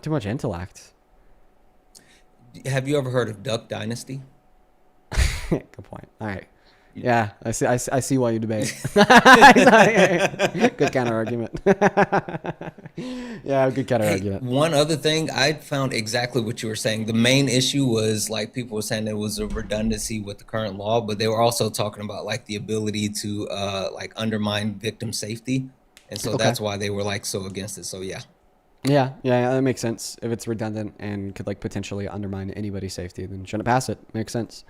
too much intellect. Have you ever heard of Duck Dynasty? Good point. All right. Yeah, I see why you debate. Good counter argument. Yeah, good counter argument. One other thing, I found exactly what you were saying. The main issue was like people were saying there was a redundancy with the current law, but they were also talking about like the ability to like undermine victim safety, and so that's why they were like so against it. So yeah, that makes sense. If it's redundant and could like potentially undermine anybody's safety, then shouldn't pass it. Makes sense.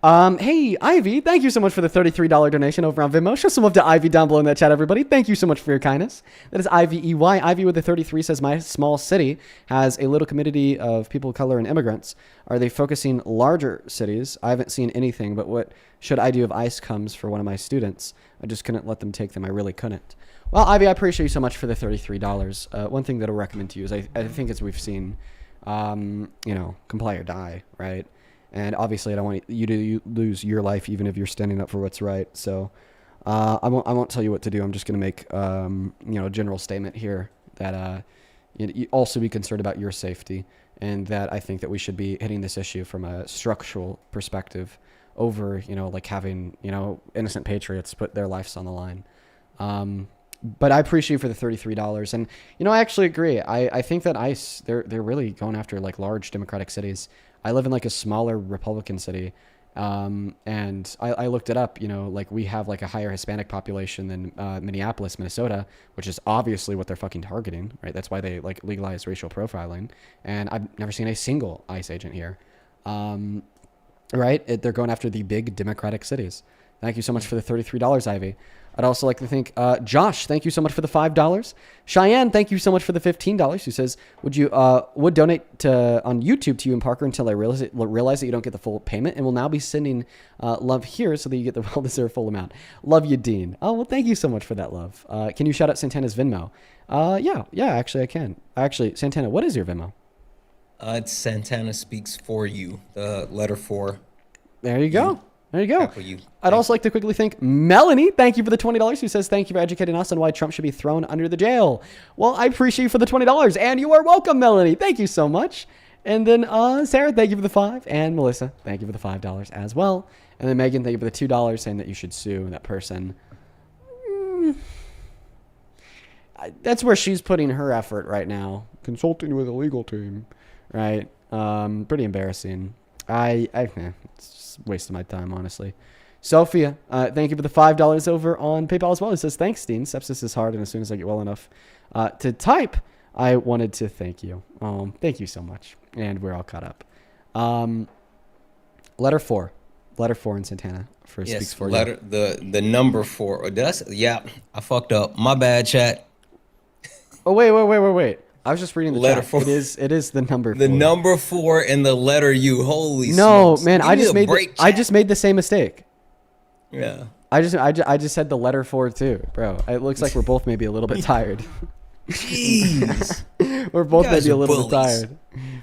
Hey, Ivy, thank you so much for the $33 donation over on Venmo. Show some love to Ivy down below in that chat, everybody. Thank you so much for your kindness. That is Ivy EY. Ivy with the 33 says, my small city has a little community of people of color and immigrants. Are they focusing larger cities? I haven't seen anything, but what should I do if ICE comes for one of my students? I just couldn't let them take them. I really couldn't. Well, Ivy, I appreciate you so much for the $33. One thing that I'll recommend to you is I think as we've seen, comply or die, right? And obviously, I don't want you to lose your life, even if you're standing up for what's right. So, I won't tell you what to do. I'm just going to make, a general statement here that you also be concerned about your safety, and that I think that we should be hitting this issue from a structural perspective over, having, innocent patriots put their lives on the line. But I appreciate you for the $33. And, I actually agree. I think that ICE, they're really going after large democratic cities. I live in a smaller Republican city. And I looked it up, we have a higher Hispanic population than Minneapolis, Minnesota, which is obviously what they're fucking targeting, right? That's why they legalize racial profiling. And I've never seen a single ICE agent here. Right? They're going after the big democratic cities. Thank you so much for the $33, Ivy. I'd also like to thank Josh. Thank you so much for the $5. Cheyenne, thank you so much for the $15. Who says, would donate on YouTube to you and Parker until I realize that you don't get the full payment, and will now be sending love here so that you get the well-deserved full amount. Love you, Dean. Oh, well, thank you so much for that love. Can you shout out Santana's Venmo? Yeah, actually I can. Actually, Santana, what is your Venmo? It's Santana Speaks For You, the letter 4. There you go. There you go. I'd also like to quickly thank Melanie. Thank you for the $20, who says, thank you for educating us on why Trump should be thrown under the jail. Well, I appreciate you for the $20, and you are welcome, Melanie. Thank you so much. And then Sarah, thank you for the $5. And Melissa, thank you for the $5 as well. And then Megan, thank you for the $2, saying that you should sue that person. That's where she's putting her effort right now. Consulting with a legal team. Right? Pretty embarrassing. It's just a waste of my time, honestly. Sophia, thank you for the $5 over on PayPal as well. It says, thanks, Dean. Sepsis is hard, and as soon as I get well enough to type, I wanted to thank you. Thank you so much. And we're all caught up. Letter 4. Letter 4 in Santana for Speaks For You. The number 4. I fucked up. My bad, chat. Oh, wait. I was just reading the letter chat. 4. It is the number 4. The number 4 and the letter U. Holy no, smokes. Man, I just made the same mistake. Yeah. I just said the letter 4 too, bro. It looks like we're both maybe a little bit tired. Jeez. We're both maybe a little bit tired.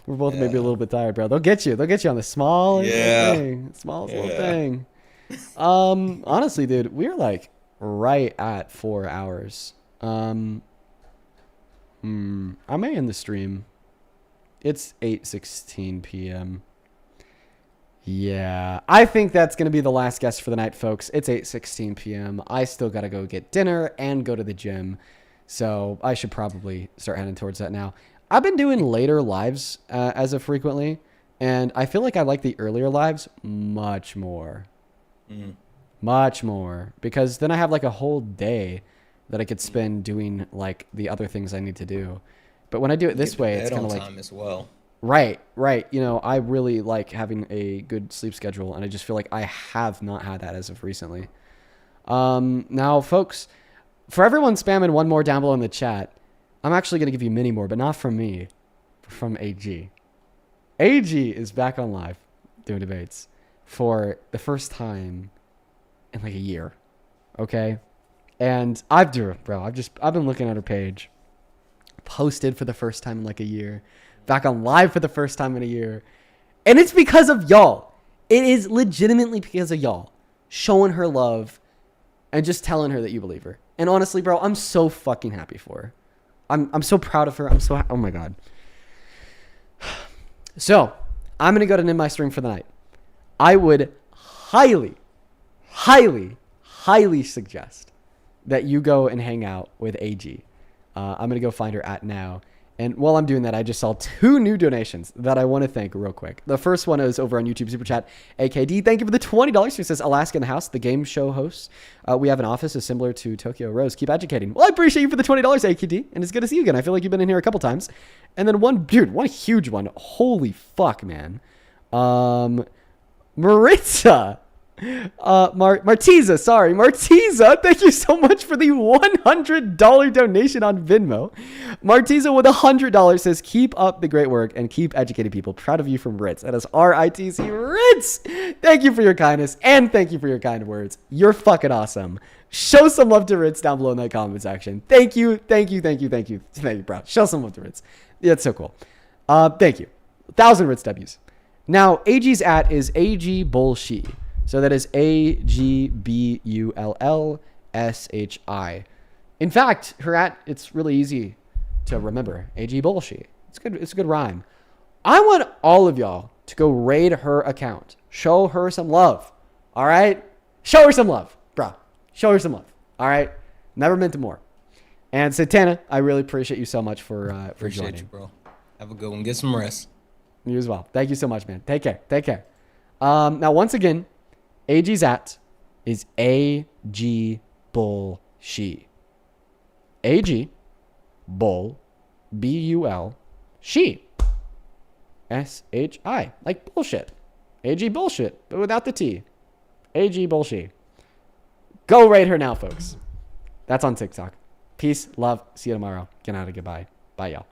We're both maybe a little bit tired, bro. They'll get you on the smallest thing. Smallest little thing. Honestly, dude, we're right at 4 hours. I may end the stream. It's 8:16 p.m. Yeah, I think that's going to be the last guest for the night, folks. It's 8:16 p.m. I still got to go get dinner and go to the gym. So I should probably start heading towards that now. I've been doing later lives as of frequently, and I feel like I like the earlier lives much more. Much more. Because then I have a whole day that I could spend doing the other things I need to do. But when I do it this way, it's kind of time as well. Right. I really like having a good sleep schedule, and I just feel like I have not had that as of recently. Now, folks, for everyone spamming one more down below in the chat, I'm actually going to give you many more, but not from me, from AG. AG is back on live doing debates for the first time in a year. Okay? And I've been looking at her page. Posted for the first time in a year. Back on live for the first time in a year. And it's because of y'all. It is legitimately because of y'all. Showing her love and just telling her that you believe her. And honestly, bro, I'm so fucking happy for her. I'm so proud of her. Oh my God. So, I'm going to go to end my stream for the night. I would highly, highly, highly suggest that you go and hang out with AG. I'm going to go find her at now. And while I'm doing that, I just saw 2 new donations that I want to thank real quick. The first one is over on YouTube Super Chat. AKD, thank you for the $20. Who says, Alaska in the house, the game show host. We have an office is similar to Tokyo Rose. Keep educating. Well, I appreciate you for the $20, AKD. And it's good to see you again. I feel like you've been in here a couple times. And then one huge one. Holy fuck, man. Maritza. Martiza, thank you so much for the $100 donation on Venmo. Martiza with $100 says, keep up the great work and keep educating people. Proud of you from Ritz. That is RITC Ritz. Thank you for your kindness and thank you for your kind words. You're fucking awesome. Show some love to Ritz down below in that comment section. Thank you, bro. Show some love to Ritz. That's so cool. Thank you. 1,000 Ritz W's. Now, AG's at is AG Bullshi. So that is AGBULLSHI. In fact, her at, it's really easy to remember. AG Bullshi. It's good. It's a good rhyme. I want all of y'all to go raid her account. Show her some love. All right? Show her some love, bro. Show her some love. All right? Never meant to more. And Satana, I really appreciate you so much for joining. Appreciate you, bro. Have a good one. Get some rest. You as well. Thank you so much, man. Take care. Now, once again, AG's at is AG Bull She. AG Bull BUL She. SHI. Like bullshit. AG bullshit, but without the T. AG Bullshit. Go raid her now, folks. That's on TikTok. Peace, love. See you tomorrow. Get out of goodbye. Bye, y'all.